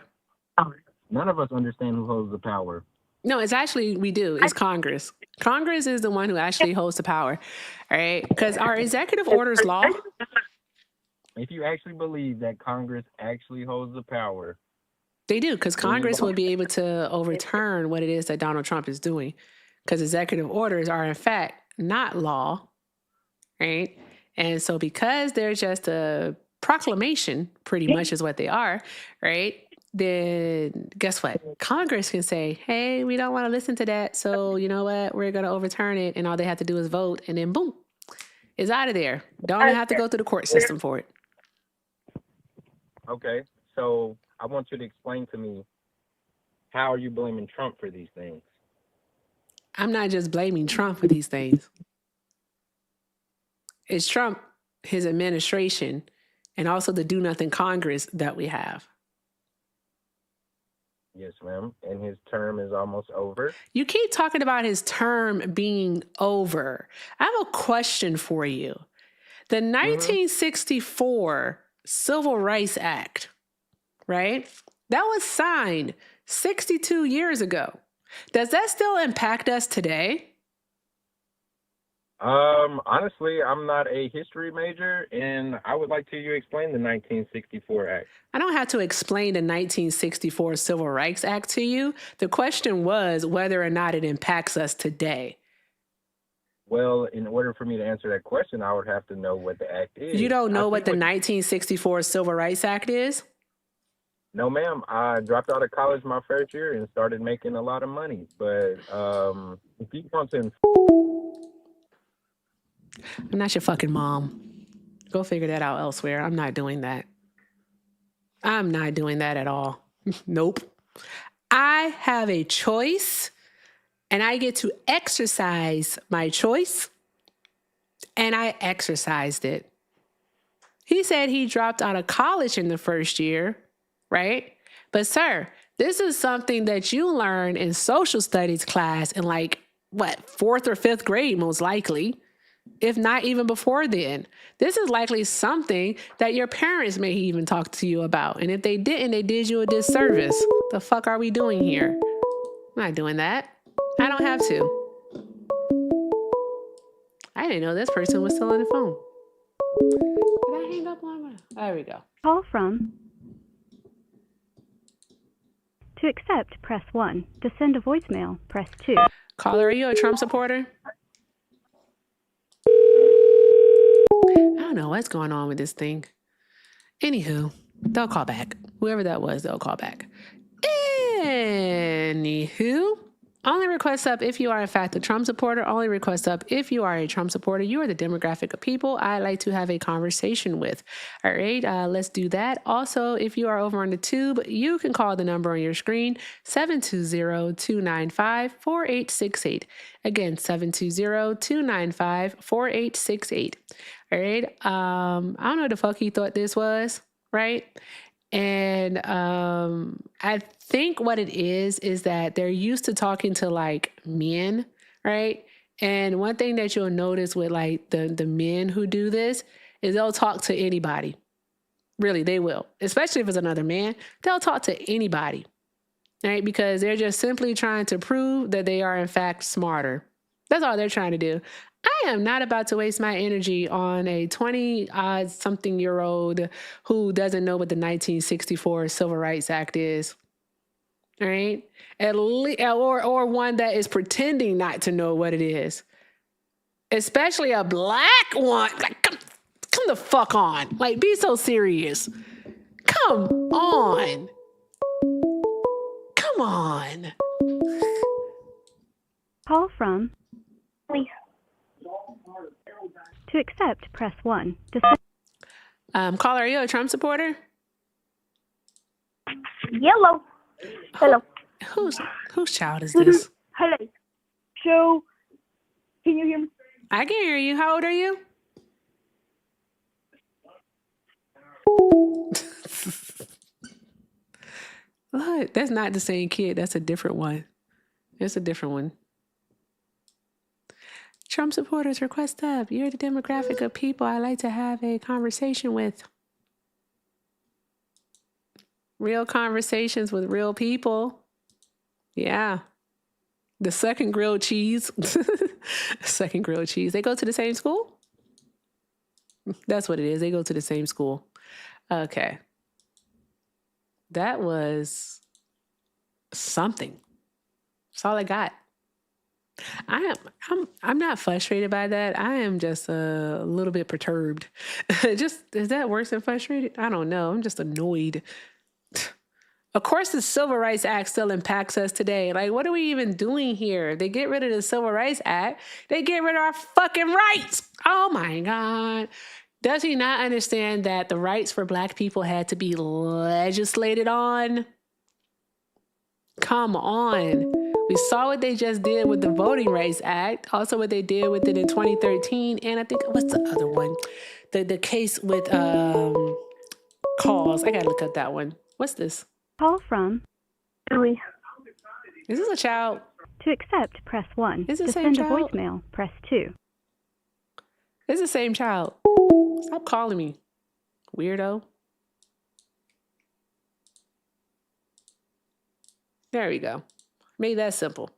None of us understand who holds the power. No, it's actually, we do. It's Congress. Congress is the one who actually holds the power, all right? Because our executive orders law. If you actually believe that Congress actually holds the power. They do, because Congress will be able to overturn what it is that Donald Trump is doing. Because executive orders are, in fact, not law, right? And so because they're just a proclamation, pretty much is what they are, right? Then guess what? Congress can say, hey, we don't want to listen to that. So you know what? We're going to overturn it. And all they have to do is vote. And then boom, it's out of there. Don't even have to go through the court system for it. Okay. So I want you to explain to me, how are you blaming Trump for these things? I'm not just blaming Trump for these things. It's Trump, his administration, and also the do-nothing Congress that we have. Yes, ma'am. And his term is almost over. You keep talking about his term being over. I have a question for you. The 1964 Civil Rights Act, right? That was signed 62 years ago. Does that still impact us today? Honestly, I'm not a history major, and I would like to you explain the 1964 Act. I don't have to explain the 1964 Civil Rights Act to you. The question was whether or not it impacts us today. Well, in order for me to answer that question, I would have to know what the act is. You don't know what the 1964 Civil Rights Act is? No, ma'am. I dropped out of college my first year and started making a lot of money. But if you want to... I'm not your fucking mom. Go figure that out elsewhere. I'm not doing that. I'm not doing that at all. Nope. I have a choice, and I get to exercise my choice, and I exercised it. He said he dropped out of college in the first year, right? But sir, this is something that you learn in social studies class in 4th or 5th grade, most likely, if not even before then. This is likely something that your parents may even talk to you about. And if they didn't, they did you a disservice. The fuck are we doing here? I'm not doing that. I don't have to. I didn't know this person was still on the phone. Did I hang up on her? There we go. Call from. To accept, press 1. To send a voicemail, press 2. Caller, are you a Trump supporter? I don't know what's going on with this thing. Anywho, they'll call back. Whoever that was, they'll call back. Anywho, Only request up if you are, in fact, a Trump supporter. Only request up if you are a Trump supporter. You are the demographic of people I like to have a conversation with. All right, let's do that. Also, if you are over on the tube, you can call the number on your screen, 720-295-4868. Again, 720-295-4868. All right, I don't know what the fuck he thought this was, right? And I think what it is that they're used to talking to like men, right? And one thing that you'll notice with like the men who do this is they'll talk to anybody. Really, they will. Especially if it's another man, they'll talk to anybody, right? Because they're just simply trying to prove that they are in fact smarter. That's all they're trying to do. I am not about to waste my energy on a 20-something-year-old who doesn't know what the 1964 Civil Rights Act is. All right? Or one that is pretending not to know what it is. Especially a black one. Like, come the fuck on. Like, be so serious. Come on. Come on. Call from. To accept, press 1. Caller, are you a Trump supporter? Yellow. Hello. Whose child is this? Hello. So, can you hear me? I can hear you. How old are you? Look, that's not the same kid. That's a different one. It's a different one. Trump supporters, request up. You're the demographic of people I like to have a conversation with. Real conversations with real people. Yeah. The second grilled cheese. Second grilled cheese. They go to the same school? That's what it is. They go to the same school. Okay. That was something. That's all I got. I'm not frustrated by that. I am just a little bit perturbed. Is that worse than frustrated? I don't know. I'm just annoyed. Of course, the Civil Rights Act still impacts us today. Like, what are we even doing here? They get rid of the Civil Rights Act. They get rid of our fucking rights. Oh my God. Does he not understand that the rights for Black people had to be legislated on? Come on. We saw what they just did with the Voting Rights Act, also what they did with it in 2013, and I think, what's the other one? The case with calls. I gotta look up that one. What's this? Call from. Is this a child? To accept, press 1. Is it To the same send a child? voicemail, press 2. It's the same child. Stop calling me, weirdo. There we go. Made that simple.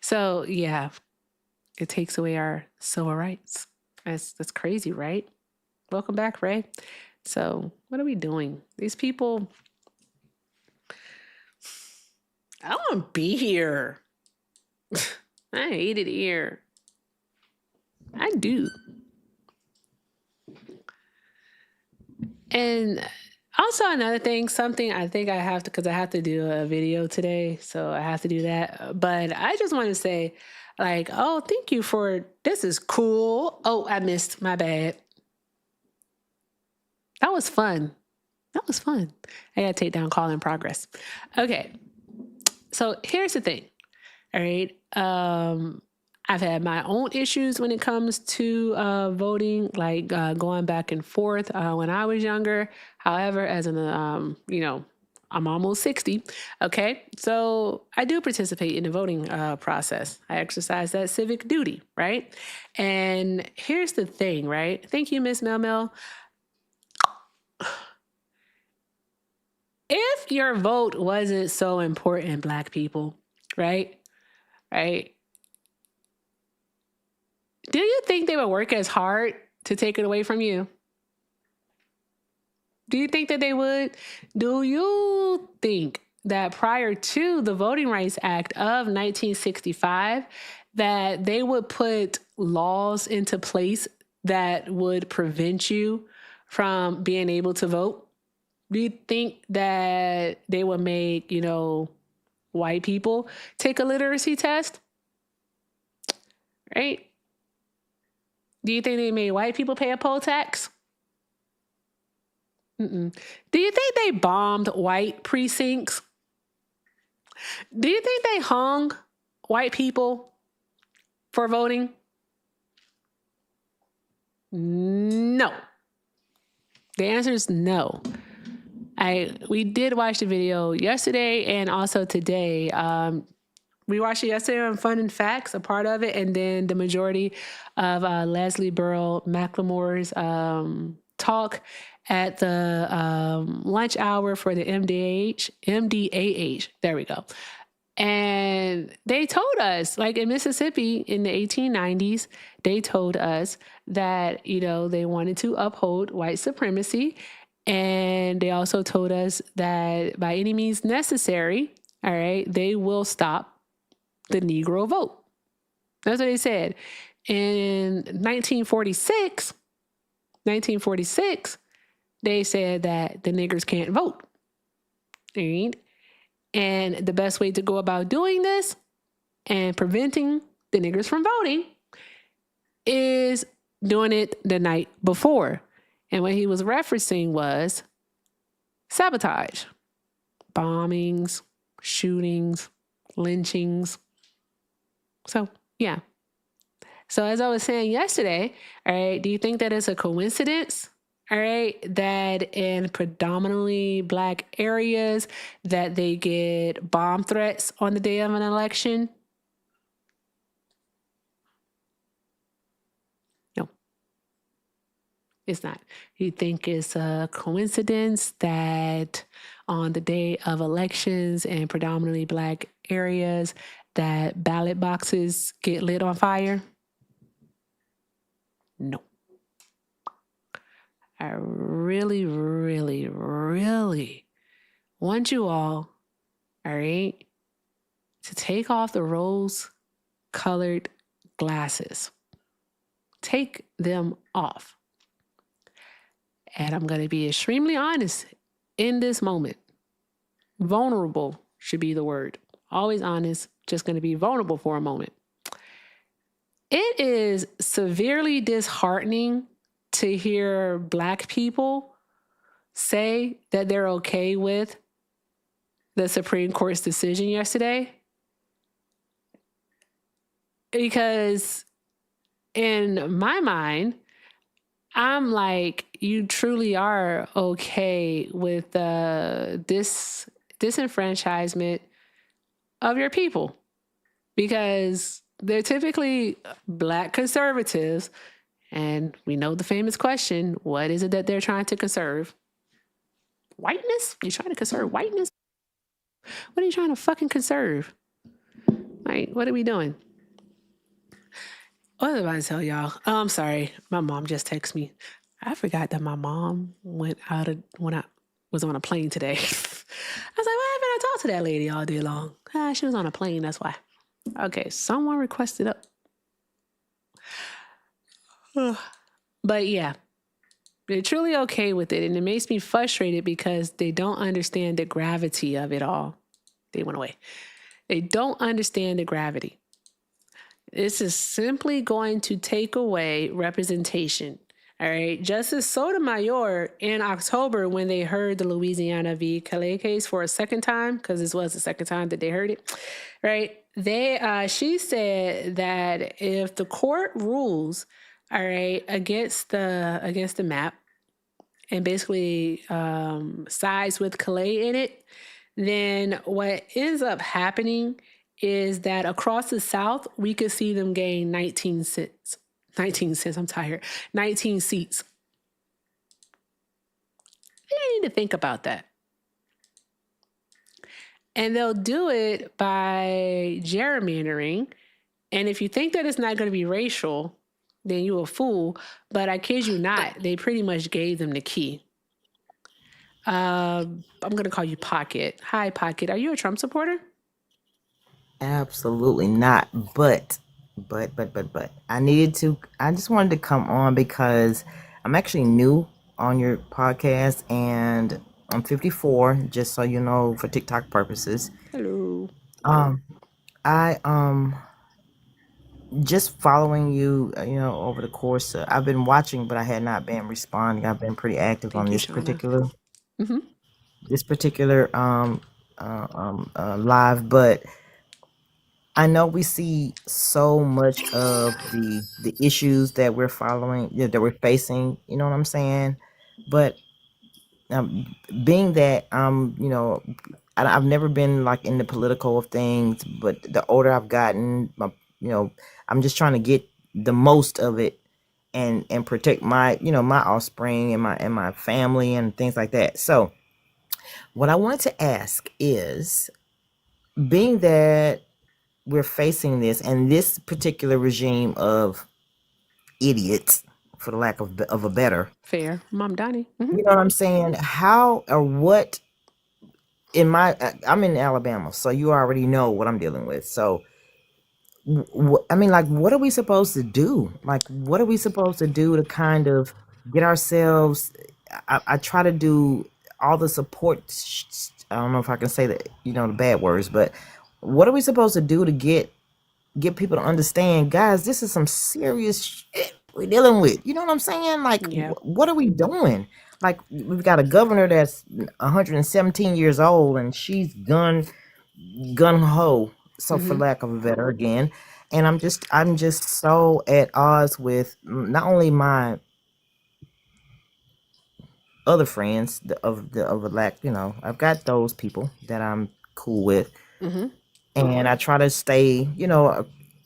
So, yeah, it takes away our civil rights. That's crazy, right? Welcome back, Ray. So, what are we doing? These people, I don't want to be here. I hate it here. I do. And also another thing, something I think I have to, because I have to do a video today, so I have to do that. But I just want to say, like, oh, thank you for, this is cool. Oh, I missed, my bad. That was fun. That was fun. I got to take down call in progress. Okay. So here's the thing. All right. I've had my own issues when it comes to voting, like going back and forth when I was younger. However, as an, I'm almost 60. Okay. So I do participate in the voting process. I exercise that civic duty. Right. And here's the thing, right? Thank you, Miss Mel Mel. If your vote wasn't so important, Black people, right? Right. Do you think they would work as hard to take it away from you? Do you think that they would? Do you think that prior to the Voting Rights Act of 1965, that they would put laws into place that would prevent you from being able to vote? Do you think that they would make, white people take a literacy test? Right? Do you think they made white people pay a poll tax? Mm-mm. Do you think they bombed white precincts? Do you think they hung white people for voting? No. The answer is no. We did watch the video yesterday and also today. We watched it yesterday on Fun and Facts, a part of it, and then the majority of Leslie Burrell McLemore's talk at the lunch hour for the MDAH. There we go. And they told us, like in Mississippi in the 1890s, they told us that, they wanted to uphold white supremacy. And they also told us that by any means necessary, all right, they will stop the Negro vote. That's what they said. In 1946, they said that the niggers can't vote. Right? And the best way to go about doing this and preventing the niggers from voting is doing it the night before. And what he was referencing was sabotage, bombings, shootings, lynchings. So, yeah. So as I was saying yesterday, all right, do you think that it's a coincidence, all right, that in predominantly Black areas that they get bomb threats on the day of an election? No, it's not. You think it's a coincidence that on the day of elections in predominantly Black areas that ballot boxes get lit on fire? No. I really, really, really want you all right, to take off the rose-colored glasses. Take them off. And I'm going to be extremely honest in this moment. Vulnerable should be the word. Always honest, just going to be vulnerable for a moment. It is severely disheartening to hear Black people say that they're okay with the Supreme Court's decision yesterday. Because in my mind, I'm like, you truly are okay with the disenfranchisement of your people. Because they're typically Black conservatives. And we know the famous question, what is it that they're trying to conserve? Whiteness? You're trying to conserve whiteness? What are you trying to fucking conserve? Like, what are we doing? What was I about to tell y'all? Oh, I'm sorry. My mom just texted me. I forgot that my mom when I was on a plane today. I was like, why haven't I talked to that lady all day long? She was on a plane, that's why. Okay, someone requested up. But yeah, they're truly okay with it. And it makes me frustrated because they don't understand the gravity of it all. They went away. They don't understand the gravity. This is simply going to take away representation. All right. Justice Sotomayor in October, when they heard the Louisiana v. Calais case for a second time, because this was the second time that they heard it, right? She said that if the court rules, all right, against the map and basically sides with Calais in it, then what ends up happening is that across the South, we could see them gain 19 seats. 19 seats, I'm tired. 19 seats. You need to think about that. And they'll do it by gerrymandering. And if you think that it's not going to be racial, then you're a fool. But I kid you not, they pretty much gave them the key. I'm going to call you Pocket. Hi, Pocket. Are you a Trump supporter? Absolutely not. But I just wanted to come on because I'm actually new on your podcast, and I'm 54. Just so you know, for TikTok purposes. Hello. I just following you, over the course. I've been watching, but I had not been responding. I've been pretty active on Thank you, this Shauna. particular live, but I know we see so much of the issues that we're following, that we're facing. You know what I'm saying? But being that I've never been like in the political of things, but the older I've gotten, I'm just trying to get the most of it and protect my my offspring and my family and things like that. So what I wanted to ask is, being that we're facing this and this particular regime of idiots, for the lack of a better, Fair. Mom Donnie. you know what I'm saying? How or what I'm in Alabama, so you already know what I'm dealing with. So, I mean, like, what are we supposed to do? Like, what are we supposed to do to kind of get ourselves? I try to do all the support. I don't know if I can say that, the bad words, but what are we supposed to do to get people to understand, guys? This is some serious shit we're dealing with. You know what I'm saying? Like, what are we doing? Like, we've got a governor that's 117 years old, and she's gun ho. So, for lack of a better, again, and I'm just so at odds with not only my other friends of the lack. I've got those people that I'm cool with, and I try to stay,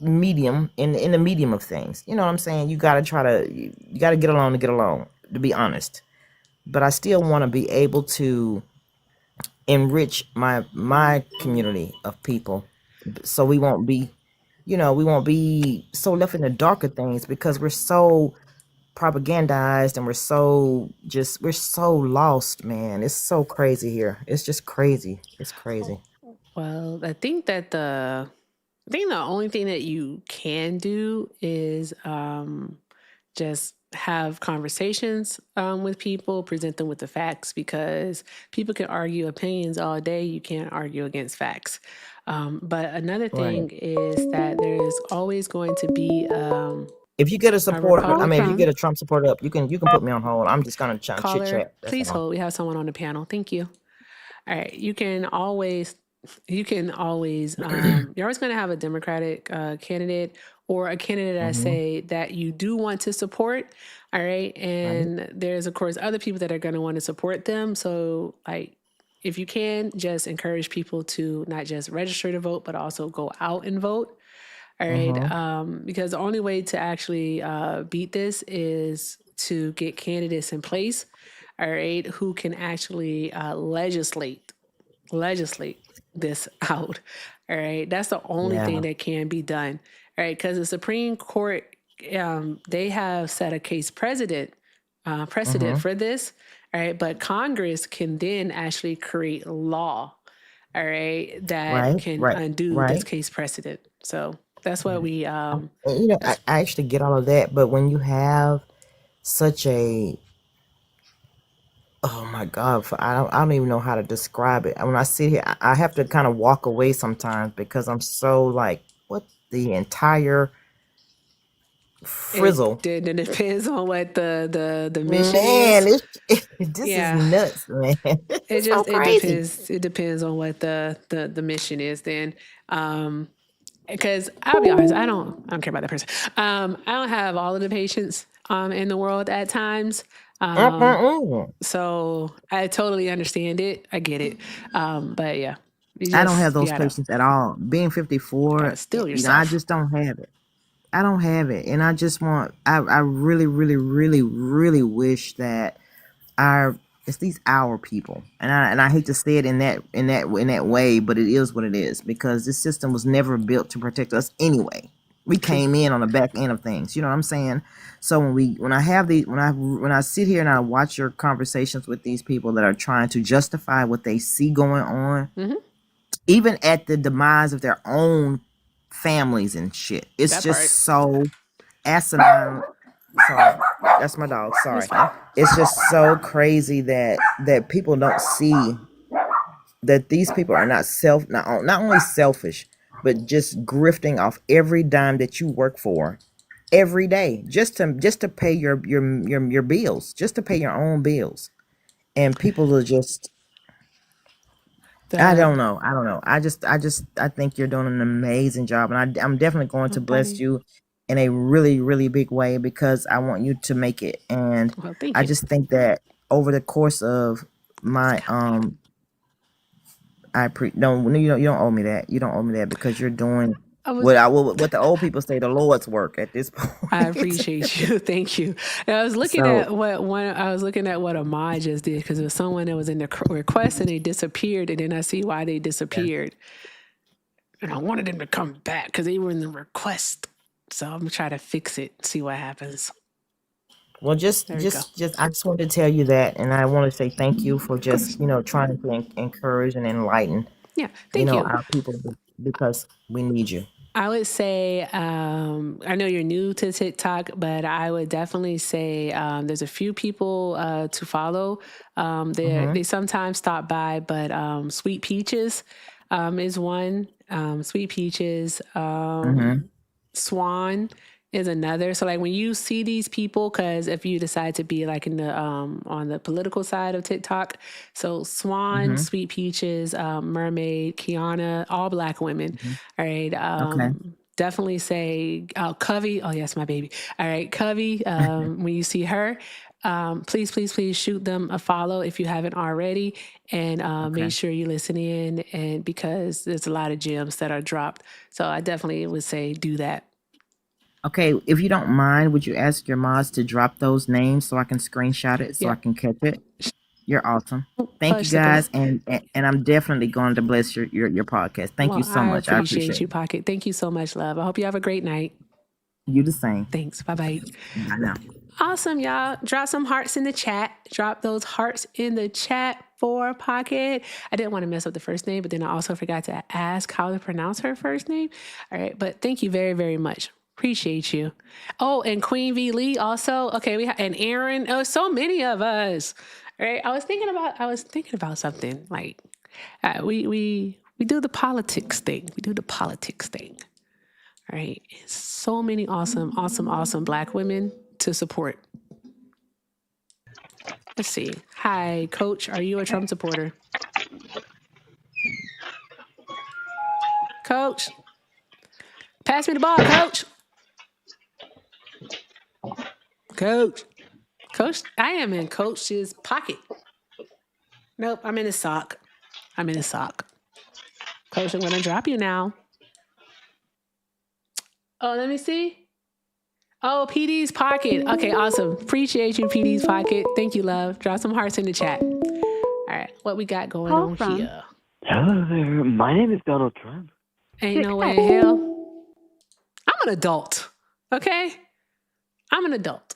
medium in the medium of things. You know what I'm saying? You gotta you gotta get along to get along, to be honest. But I still want to be able to enrich my community of people, so we won't be, so left in the darker things, because we're so propagandized and we're so lost, man. It's so crazy here. It's just crazy. It's crazy. Well, I think the only thing that you can do is just have conversations with people, present them with the facts, because people can argue opinions all day. You can't argue against facts. But another thing is that there's always going to be If you get a supporter, if you Republican get a Trump supporter up, you can put me on hold. I'm just gonna chit caller. chat. That's Please all. hold. We have someone on the panel. Thank you. All right. You're always going to have a Democratic candidate, or a candidate that say that you do want to support. All right. And there's, of course, other people that are going to want to support them. So, like, if you can, just encourage people to not just register to vote, but also go out and vote. All right. Because the only way to actually beat this is to get candidates in place, all right, who can actually legislate this out. All right. That's the only thing that can be done. All right. Because the Supreme Court, they have set a case precedent for this. All right. But Congress can then actually create law, all right, that can undo this case precedent. So that's what we I actually get all of that, but when you have such a, oh my God, I don't even know how to describe it. When I sit here, I have to kind of walk away sometimes, because I'm so like, what the entire frizzle. It depends on what the mission Man, is. this is nuts, man. It's so It crazy. depends. It depends on what the mission is then. Because I'll be honest, I don't care about that person. I don't have all of the patience in the world at times. So I totally understand it. I get it. But yeah, I don't have you those gotta patience at all. Being 54, still I yourself. just don't have it. I don't have it, and I just want. I really, really, really, really wish that it's these our people, and I hate to say it in that way, but it is what it is, because this system was never built to protect us anyway. We came in on the back end of things. You know what I'm saying? So when I sit here and I watch your conversations with these people that are trying to justify what they see going on, even at the demise of their own families and shit, it's just so asinine. Sorry, that's my dog. Sorry. That's fine. It's just so crazy that people don't see that these people are not only selfish, but just grifting off every dime that you work for every day just to pay your bills, just to pay your own bills. And people are just I The don't know. I don't know. I think you're doing an amazing job, and I'm definitely going to bless buddy. you in a really, really big way because I want you to make it. And Well, thank I you. just think that over the course of my you don't owe me that. You don't owe me that because you're doing I was what the old people say, the Lord's work at this I point. appreciate you. Thank you. And I was looking So at what Ahmad just did because it was someone that was in the request and they disappeared, and then I see why they disappeared. And I wanted them to come back because they were in the request. So I'm gonna try to fix it, see what happens. well, There we go. I just wanted to tell you that, and I want to say thank you for Of course. just trying to encourage and enlighten Yeah. Thank you. our people because we need you. I would say, I know you're new to TikTok, but I would definitely say there's a few people to follow. They sometimes stop by, but Sweet Peaches is one. Sweet Peaches, Swan is another. So like when you see these people, because if you decide to be like in the on the political side of TikTok, so Swan, Sweet Peaches, Mermaid, Kiana, all Black women. All right. Okay. Definitely say Covey. Oh yes, my baby. All right, Covey. When you see her, please shoot them a follow if you haven't already, and make sure you listen in, and because there's a lot of gems that are dropped. So I definitely would say do that. Okay, if you don't mind, would you ask your mods to drop those names so I can screenshot it so I Yeah. can catch it? You're awesome. Thank you Hush the bell. guys, and I'm definitely going to bless your podcast. Thank you Well, so I much. I appreciate appreciate you, it. Pocket. Thank you so much, love. I hope you have a great night. You the same. Thanks. Bye bye. Bye now. Awesome, y'all. Drop some hearts in the chat. Drop those hearts in the chat for Pocket. I didn't want to mess up the first name, but then I also forgot to ask how to pronounce her first name. All right, but thank you very, very much. Appreciate you. Oh, and Queen V Lee also. Okay, and Aaron. Oh, so many of us. All right. I was thinking about something. Like we do the politics thing. We do the politics thing. All right. So many awesome Black women to support. Let's see. Hi, Coach. Are you a Trump supporter? Coach, pass me the ball, Coach. Coach, I am in Coach's pocket. Nope, I'm in his sock. Coach, I'm going to drop you now. Oh, let me see. Oh, PD's pocket. Okay, awesome. Appreciate you, PD's pocket. Thank you, love. Drop some hearts in the chat. All right, what we got going on here? Hello there. My name is Donald Trump. Ain't no way in hell. I'm an adult. Okay? I'm an adult.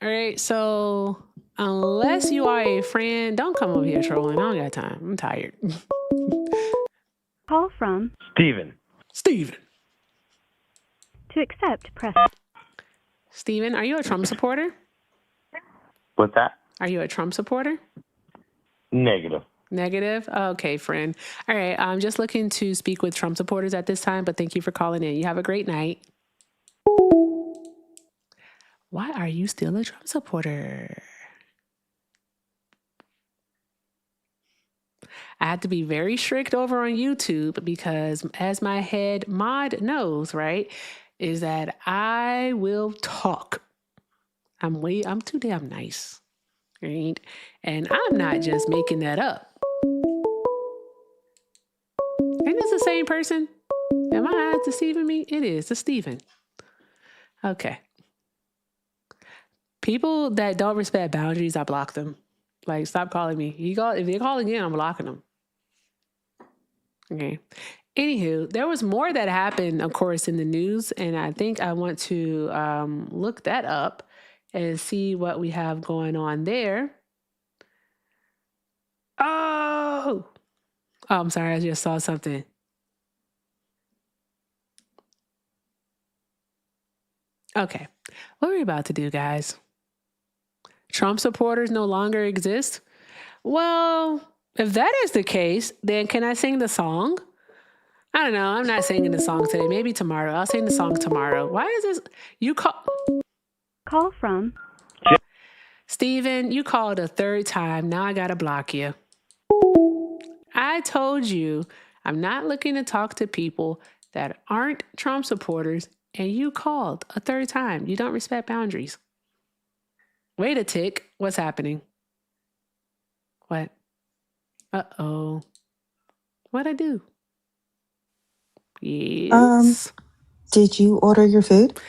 All right. So unless you are a friend, don't come over here trolling. I don't got time. I'm tired. Call from Steven. To accept, press. Steven, are you a Trump supporter? What's that? Are you a Trump supporter? Negative. Negative? Okay, friend. All right. I'm just looking to speak with Trump supporters at this time, but thank you for calling in. You have a great night. Why are you still a Trump supporter? I have to be very strict over on YouTube because, as my head mod knows, right, is that I will talk. I'm too damn nice, right? And I'm not just making that up. Ain't this the same person? Am I eyes deceiving me? It is. It's Steven. Okay. People that don't respect boundaries, I block them. Like, stop calling me. If they call again, I'm blocking them. Okay. Anywho, there was more that happened, of course, in the news, and I think I want to look that up and see what we have going on there. Oh, I'm sorry. I just saw something. Okay. What are we about to do, guys? Trump supporters no longer exist? Well, if that is the case, then can I sing the song? I don't know. I'm not singing the song today. Maybe tomorrow. I'll sing the song tomorrow. Why is this? You call. Call from Steven, you called a third time. Now I got to block you. I told you I'm not looking to talk to people that aren't Trump supporters, and you called a third time. You don't respect boundaries. Wait a tick. What's happening? What? Uh-oh. What'd I do? Yes. Did you order your food?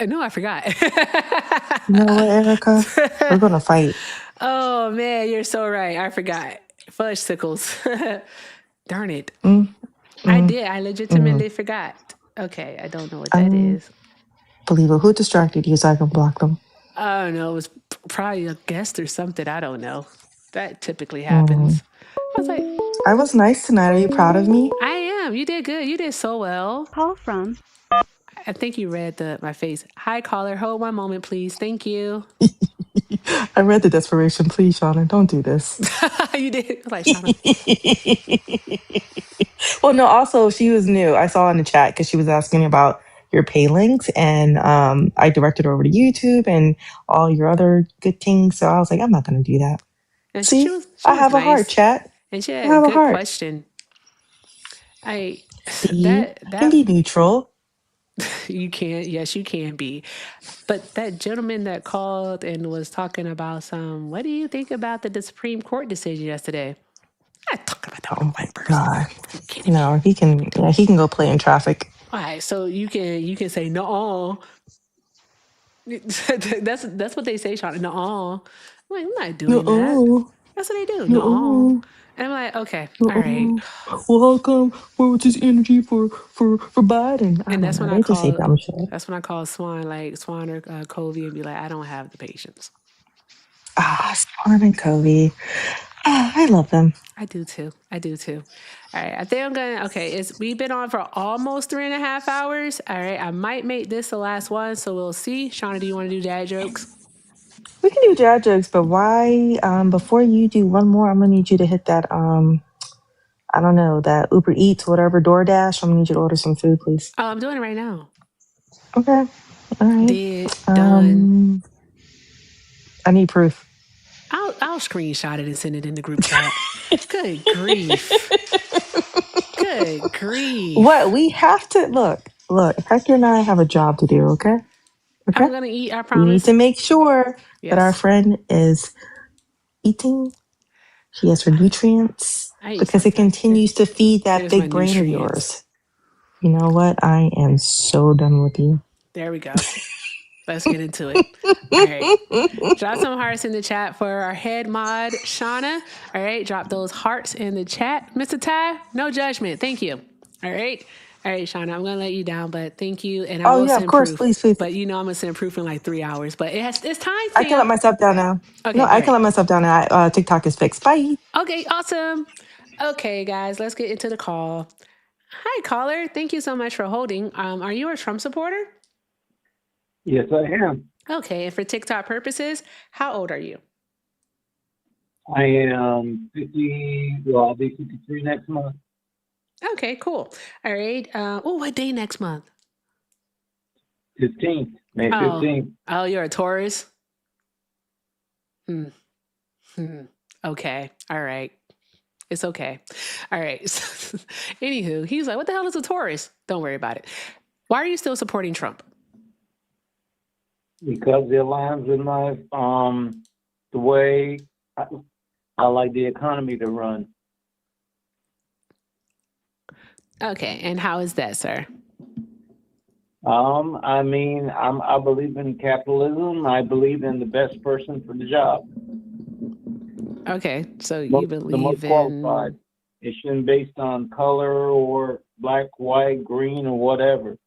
No, I forgot. You know what, Erica? We're gonna fight. Oh, man, you're so right. I forgot. Fudge sickles. Darn it. I did. I legitimately forgot. Okay, I don't know what that is. Believe it. Who distracted you so I can block them? I don't know. It was probably a guest or something. I don't know. That typically happens. I was like, I was nice tonight. Are you proud of me? I am. You did good. You did so well. Call from. I think you read my face. Hi, caller. Hold one moment, please. Thank you. I read the desperation. Please, Shauna, don't do this. You did. I was like, Shauna. Well, no, also, she was new. I saw in the chat because she was asking about your pay links, and I directed her over to YouTube and all your other good things. So I was like, I'm not going to do that. And See, she was I have a heart, nice. chat. And she I had a have a good heart. question. See, I can be neutral. You can. Yes, you can be. But that gentleman that called and was talking about what do you think about the Supreme Court decision yesterday? I'm not talking about that with a white person. God, no, he can. Yeah, he can go play in traffic. All right, so you can say no. That's what they say, Sean. No, I'm like, I'm not doing that. That's what they do. No, and I'm like, okay, all right. Well, how come? What's his energy for Biden? I And don't know. They just say dumb shit. That's when I call Swan or Covey and be like, I don't have the patience. Swan and Covey. I love them. I do too. All right. I think I'm we've been on for almost 3.5 hours. All right. I might make this the last one, so we'll see. Shauna, do you want to do dad jokes? We can do dad jokes, but why? Before you do one more, I'm gonna need you to hit that. I don't know, that Uber Eats, whatever, DoorDash. I'm gonna need you to order some food, please. Oh, I'm doing it right now. Okay. All right. Done. I need proof. I'll screenshot it and send it in the group chat. Good grief. Good grief. What we have to look, Hector and I have a job to do, okay? I'm gonna eat, I We promise. need to make sure that our friend is eating. She has her nutrients because it continues to feed that big brain of yours. You know what? I am so done with you. There we go. Let's get into it. All right. Drop some hearts in the chat for our head mod, Shauna. All right. Drop those hearts in the chat. Mr. Ty, no judgment. Thank you. All right. All right, Shauna, I'm going to let you down, but thank you. And I will send proof. Please. But I'm going to send proof in like 3 hours. But it's time, I can let myself down now. Okay, no, I can let myself down now. TikTok is fixed. Bye. Okay, awesome. Okay, guys, let's get into the call. Hi, caller. Thank you so much for holding. Are you a Trump supporter? Yes, I am. Okay, and for TikTok purposes, how old are you? I am 50. Well, I'll be 53 next month. Okay, cool. All right. What day next month? 15th, May 15th. Oh, you're a Taurus? Okay. All right. It's okay. All right. Anywho, he's like, what the hell is a Taurus? Don't worry about it. Why are you still supporting Trump? Because it aligns with my the way I like the economy to run. Okay, and how is that, sir? I mean, I believe in capitalism. I believe in the best person for the job. Okay, so you believe the most qualified. It shouldn't be based on color or black, white, green, or whatever.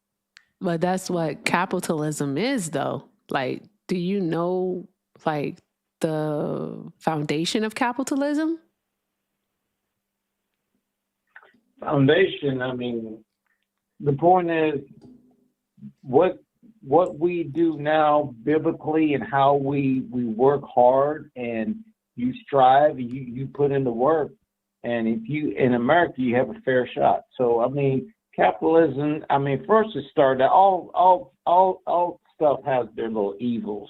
But that's what capitalism is, though. Like, do you know, like, the foundation of capitalism? Foundation, I mean, the point is, what what we do now biblically and how we work hard and you strive, you put in the work, and if you in America you have a fair shot. So I mean, capitalism. I mean, first it started all stuff has their little evils,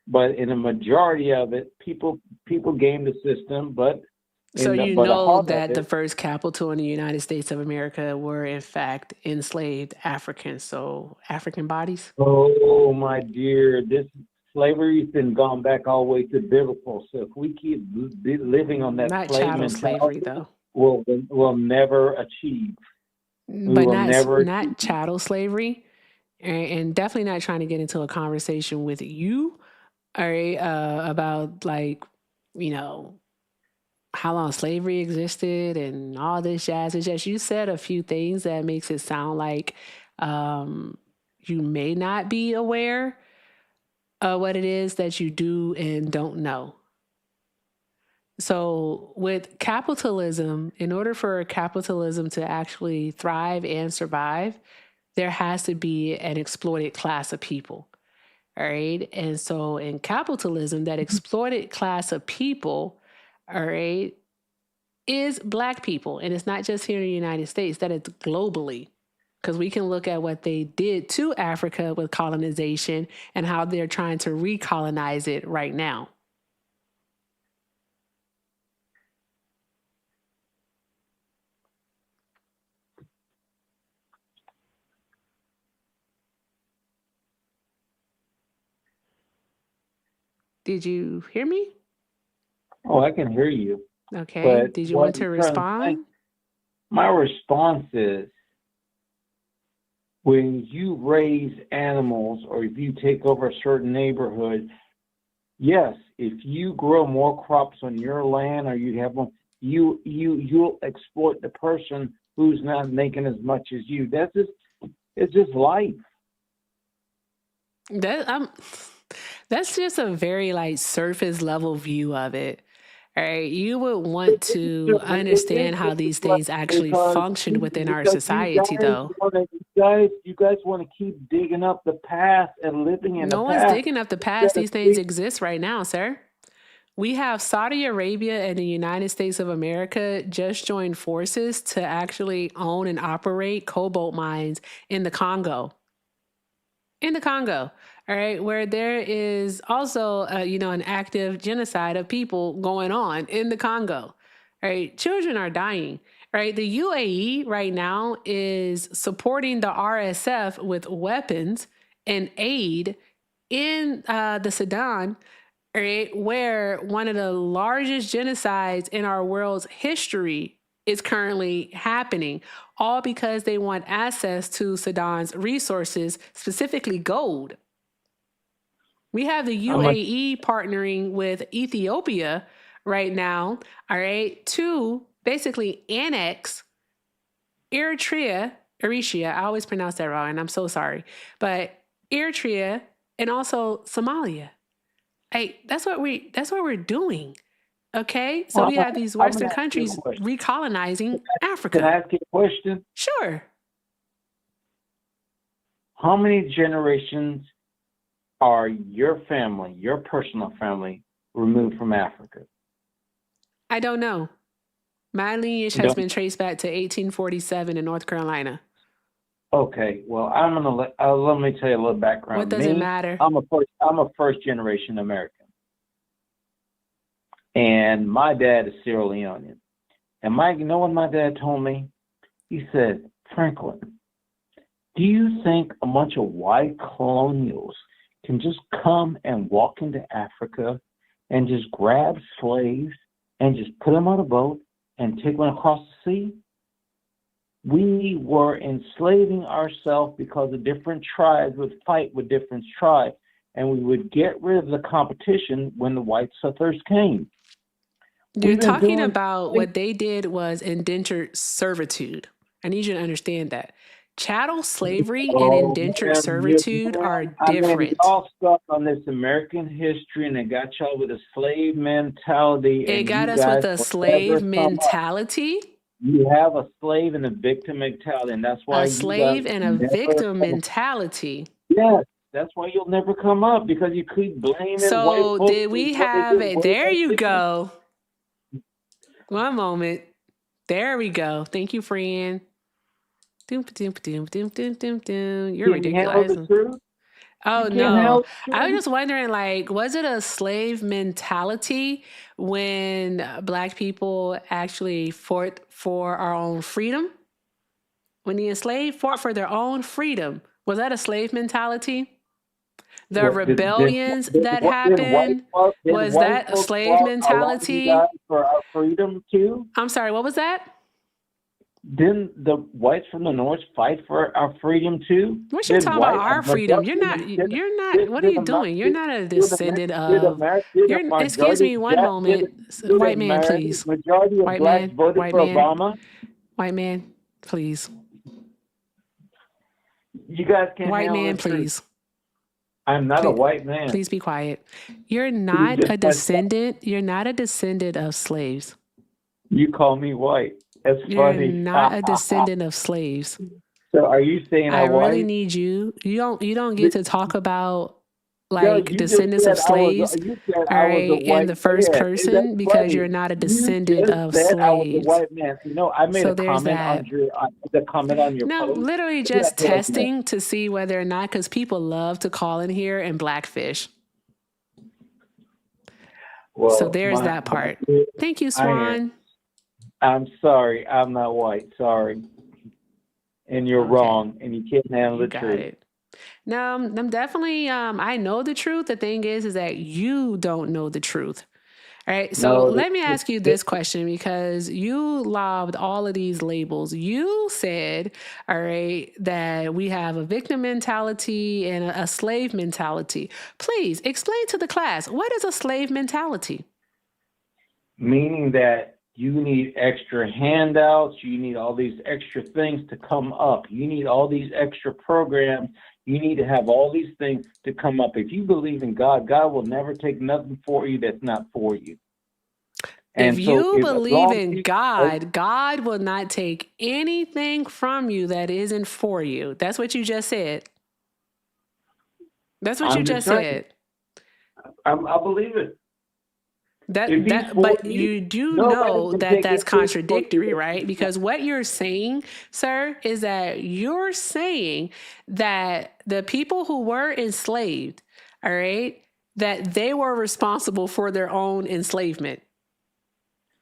but in a majority of it, people game the system. But So you but the know heart of that the it, first capital in the United States of America were in fact enslaved Africans, so African bodies? oh my dear, this slavery's been gone back all the way to biblical. So if we keep living on that Not slave chattel slavery mentality, though. we'll never achieve. We But will never not chattel slavery, and definitely not trying to get into a conversation with you, all right, about like, you know, how long slavery existed and all this jazz. It's just you said a few things that makes it sound like you may not be aware of what it is that you do and don't know. So with capitalism, in order for capitalism to actually thrive and survive, there has to be an exploited class of people. All right. And so in capitalism, that exploited class of people, all right, is Black people. And it's not just here in the United States, that it's globally. Because we can look at what they did to Africa with colonization and how they're trying to recolonize it right now. Did you hear me? Oh, I can hear you. Okay. But Did you what want to I'm trying to say, respond? my response is when you raise animals or if you take over a certain neighborhood, yes, if you grow more crops on your land or you have one, you'll exploit the person who's not making as much as you. It's just life. That's just a very like surface level view of it. All right. You would want to understand how these things actually function within our society, though. You guys want to keep digging up the past and living in the No one's past. digging up the past. These things exist right now, sir. We have Saudi Arabia and the United States of America just joined forces to actually own and operate cobalt mines in the Congo. In the Congo, all right, where there is also, an active genocide of people going on in the Congo, right? Children are dying, right? The UAE right now is supporting the RSF with weapons and aid in the Sudan, right, where one of the largest genocides in our world's history is currently happening, all because they want access to Sudan's resources, specifically gold. We have the UAE partnering with Ethiopia right now, all right, to basically annex Eritrea, I always pronounce that wrong, and I'm so sorry, but Eritrea and also Somalia. Hey, that's what we're doing. Okay? So we have these I'm gonna Western ask you a countries question. recolonizing Can I Africa. ask you a question? Sure. How many generations are your family, your personal family, removed from Africa? I don't know. My lineage has been traced back to 1847 in North Carolina. Okay, well, I'm gonna let me tell you a little background. What does it matter? I'm a first generation American, and my dad is Sierra Leonean. And you know what my dad told me? He said, Franklin, do you think a bunch of white colonials can just come and walk into Africa and just grab slaves and just put them on a boat and take one across the sea? We were enslaving ourselves because the different tribes would fight with different tribes, and we would get rid of the competition when the white settlers came. You're talking about what they did was indentured servitude. I need you to understand that. Chattel slavery and indentured servitude are different. Y'all stuck on this American history, and it got y'all with a slave mentality. It and got you us with guys a will slave never come up. mentality. You have a slave and a victim mentality, and that's why A you slave guys and a never victim come- mentality. Yes, that's why you'll never come up, because you keep blaming white So folks did for we what they have did it? way There back you then. go. One moment. There we go. Thank you, friend. Doom, doom, doom, doom, doom, doom, doom. You're Can't handle the ridiculous. truth. Oh You can't no. handle the I was truth. just wondering, like, was it a slave mentality when black people actually fought for our own freedom? When the enslaved fought for their own freedom, was that a slave mentality? The What rebellions that what did happened, was white that a folks slave fought along you mentality? guys for our freedom too? I'm sorry, what was that? Didn't the whites from the north fight for our freedom too? What you Did talking about white our freedom? You're not, what are you doing? You're not a descendant of, did a excuse majority me one moment. did White man, please. majority of White blacks man, voted white for man, Obama? white man, please. You guys can't White handle man, the truth. please. I'm not a Please, white man. please be quiet. You're not a descendant. You're not a descendant of slaves. You call me white. That's You're funny. not a descendant of slaves. So are you saying I I'm really white? need you. You don't get to talk about No, like you just descendants said of slaves, you said all I was a right, in white the first man. And that's person because funny. you're not a You descendant just of said I was a slaves. white man. You know, I made So a there's comment that. on the comment on your No, post. literally Yeah, just that's what I meant. testing to see whether or not, because people love to call in here and blackfish. Well, So there's that part. Thank you, Swan. I'm sorry. I'm not white. Sorry. And you're wrong. And you can't handle the Got truth. it. No, I'm definitely, I know the truth. The thing is that you don't know the truth. All right. So No, let me ask you this question because you lobbed all of these labels. You said, all right, that we have a victim mentality and a slave mentality. Please explain to the class, what is a slave mentality? Meaning that you need extra handouts, you need all these extra things to come up, you need all these extra programs, you need to have all these things to come up. If you believe in God, God will never take nothing for you that's not for you. And If so you as believe long as in you- God, God will not take anything from you that isn't for you. That's what you just said. That's what you I'm just saying, said. I believe it. But you do know that that's contradictory, right? You. Because what you're saying, sir, is that you're saying that the people who were enslaved, all right, that they were responsible for their own enslavement.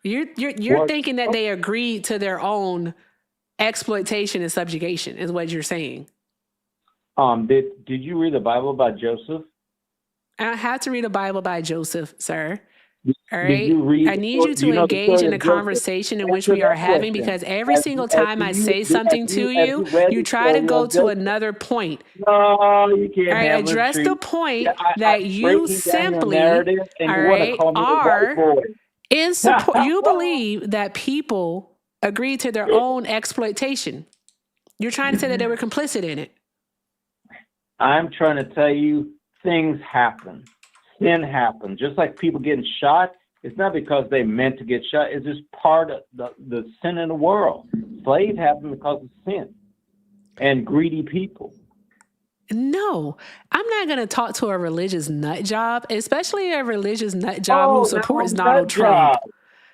You're thinking that they agreed to their own exploitation and subjugation, is what you're saying. Did you read the Bible about Joseph? I don't have to read a Bible by Joseph, sir. All Did right. you read? I need you to know the engage story in a of Joseph? conversation in which Answer we are that having question. because every single time I say Have something to you, read you the try to story go of to Joseph? another point. No, you can't All right, handle the address the truth. point I'm that you breaking down your simply, narrative, and all you want to right, call me a white are boy. in support. You believe that people agreed to their own exploitation. You're trying to say that they were complicit in it. I'm trying to tell you, things happen. Sin happens. Just like people getting shot, it's not because they meant to get shot. It's just part of the sin in the world. Slaves happen because of sin and greedy people. No, I'm not going to talk to a religious nut job, especially a religious nut job who supports Donald Trump.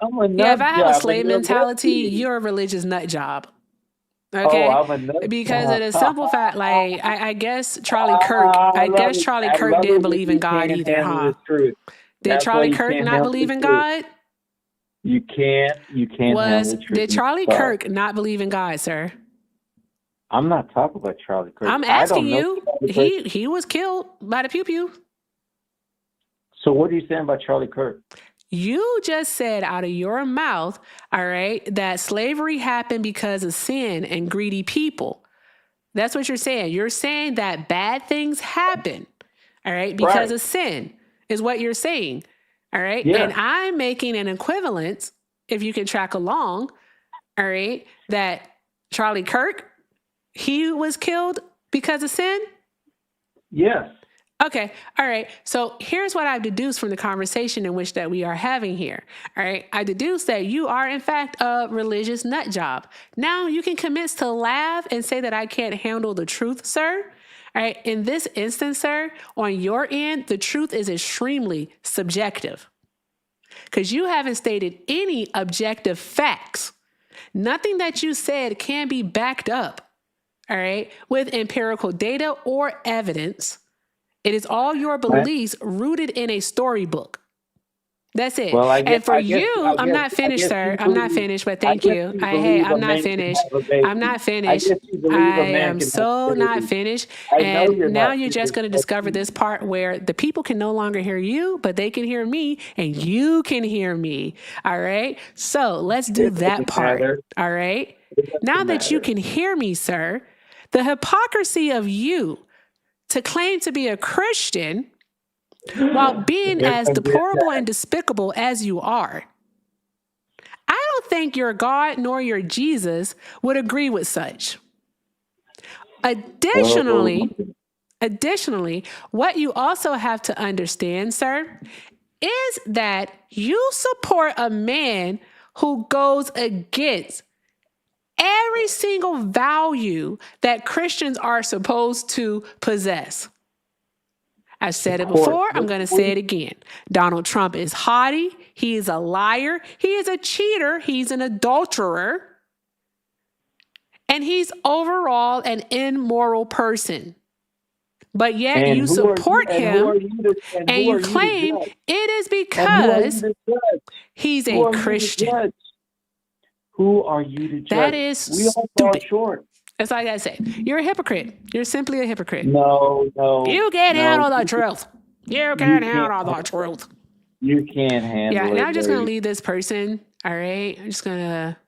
I'm a nut Yeah, if I have a job, slave and you're mentality, guilty. you're a religious nut job. Oh, Okay, I'm a nut because job. of the simple fact, like I guess Charlie Kirk, I love it didn't when believe in you God can't either, handle huh? the truth. Did That's why Charlie you Kirk can't not handle believe the in truth. God? You can't handle the truth. Did Charlie Sorry. Kirk not believe in God, sir? I'm not talking about Charlie Kirk. I'm I asking don't know you. Charlie Kirk. He was killed by the pew pew. So what are you saying about Charlie Kirk? You just said out of your mouth, all right, that slavery happened because of sin and greedy people. That's what you're saying. You're saying that bad things happen, all right, because of sin is what you're saying, all right? Yeah. And I'm making an equivalence, if you can track along, all right, that Charlie Kirk, he was killed because of sin? Yes. Okay. All right. So here's what I've deduced from the conversation in which that we are having here. All right. I deduced that you are in fact a religious nut job. Now you can commence to laugh and say that I can't handle the truth, sir. All right. In this instance, sir, on your end, the truth is extremely subjective because you haven't stated any objective facts. Nothing that you said can be backed up, all right, with empirical data or evidence. It is all your beliefs rooted in a storybook. That's it. Well, And for you, I'm not finished, sir. I'm not finished, but thank you. Hey, I'm not finished. I'm not finished. I am so not finished. And now you're just going to discover this part where the people can no longer hear you, but they can hear me and you can hear me. All right. So let's do that part. All right. Now that you can hear me, sir, the hypocrisy of you to claim to be a Christian while being as deplorable and despicable as you are. I don't think your God nor your Jesus would agree with such. Additionally, what you also have to understand, sir, is that you support a man who goes against every single value that Christians are supposed to possess. I've said it before. I'm going to say it again. Donald Trump is haughty. He is a liar. He is a cheater. He's an adulterer. And he's overall an immoral person. But yet you support him and you claim it is because he's a Christian. Who are you to judge? That is stupid. That's all I gotta say. You're a hypocrite. You're simply a hypocrite. No. You can't handle the truth. You can't handle the truth. You can't handle it. Yeah, now I'm just gonna leave this person. All right. I'm just gonna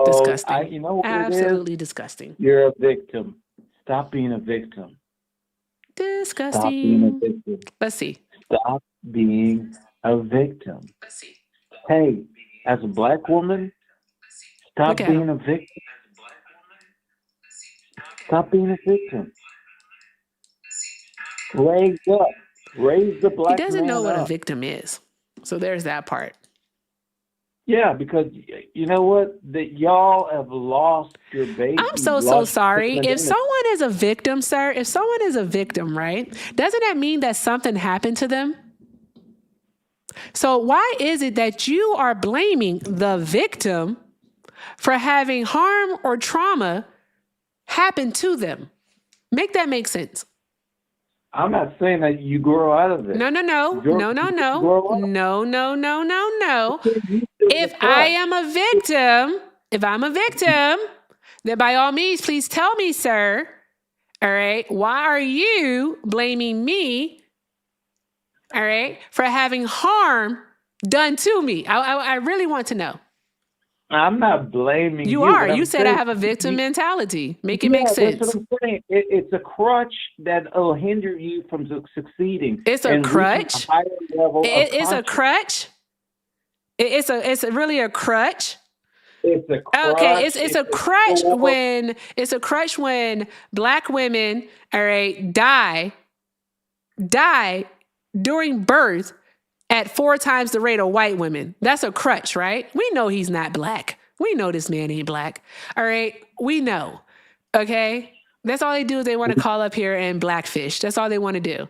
disgusting. You know what absolutely it is? Disgusting. You're a victim. Stop being a victim. Disgusting. Stop being a victim. Let's see. Stop being a victim. Let's see. Hey, as a black woman, stop being a victim. Stop being a victim. Raise up. Raise the black man up. He doesn't know what a victim is. So there's that part. Yeah, because you know what? That y'all have lost your base. I'm so sorry. If someone is a victim, sir, if someone is a victim, right, doesn't that mean that something happened to them? So why is it that you are blaming the victim for having harm or trauma happen to them? Make that make sense. I'm not saying that you grow out of it. No. If I am a victim, then by all means, please tell me, sir. All right. Why are you blaming me? All right. For having harm done to me? I really want to know. I'm not blaming you. You are. You said I have a victim mentality. Make it make sense. That's what I'm saying. It's a crutch that will hinder you from succeeding. It's a crutch. It's a crutch. It's really a crutch. It's a crutch. Okay, it's a crutch when black women, all right, die during birth at 4 times the rate of white women. That's a crutch, right? We know he's not black. We know this man ain't black. All right. We know. Okay. That's all they do is they want to call up here and blackfish. That's all they want to do.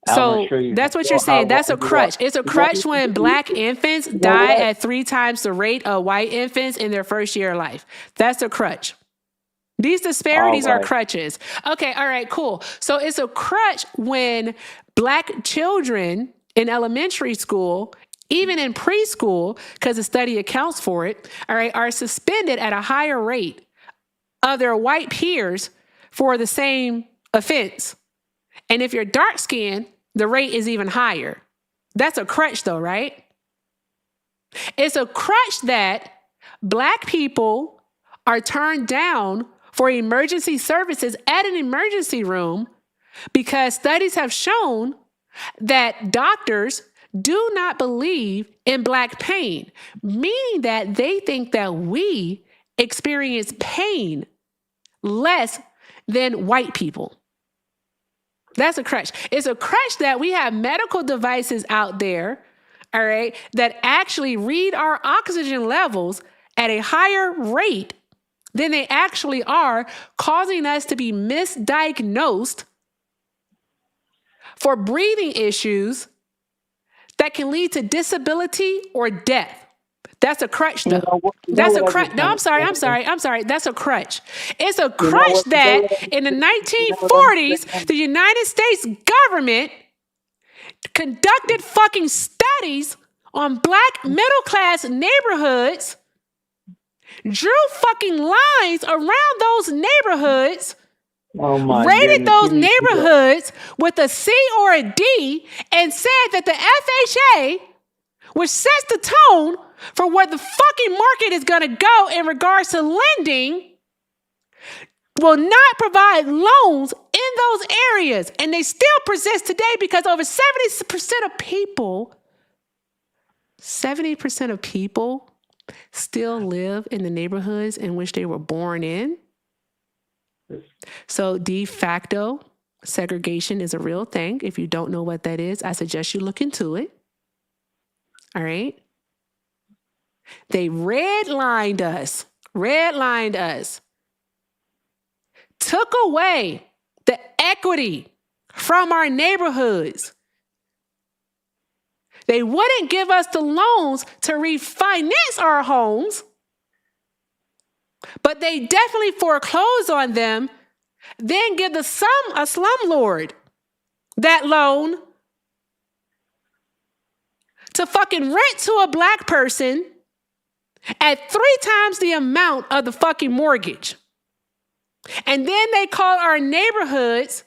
So that's what you're saying. That's a crutch. It's a crutch when black infants die at 3 times the rate of white infants in their first year of life. That's a crutch. These disparities are crutches. Okay. All right, cool. So it's a crutch when black children in elementary school, even in preschool, because the study accounts for it, all right, are suspended at a higher rate of their white peers for the same offense. And if you're dark skinned, the rate is even higher. That's a crutch though, right? It's a crutch that black people are turned down for emergency services at an emergency room because studies have shown that doctors do not believe in black pain, meaning that they think that we experience pain less than white people. That's a crutch. It's a crutch that we have medical devices out there, all right, that actually read our oxygen levels at a higher rate than they actually are, causing us to be misdiagnosed for breathing issues that can lead to disability or death. That's a crutch, though. That's a crutch. No, I'm sorry. That's a crutch. It's a crutch that in the 1940s, the United States government conducted fucking studies on black middle class neighborhoods, drew fucking lines around those neighborhoods, rated those neighborhoods with a C or a D, and said that the FHA, which sets the tone for where the fucking market is going to go in regards to lending, will not provide loans in those areas. And they still persist today because over 70% of people still live in the neighborhoods in which they were born in. So de facto segregation is a real thing. If you don't know what that is, I suggest you look into it. All right. They redlined us, took away the equity from our neighborhoods. They wouldn't give us the loans to refinance our homes, but they definitely foreclose on them, then give a slumlord that loan to fucking rent to a black person at 3 times the amount of the fucking mortgage. And then they call our neighborhoods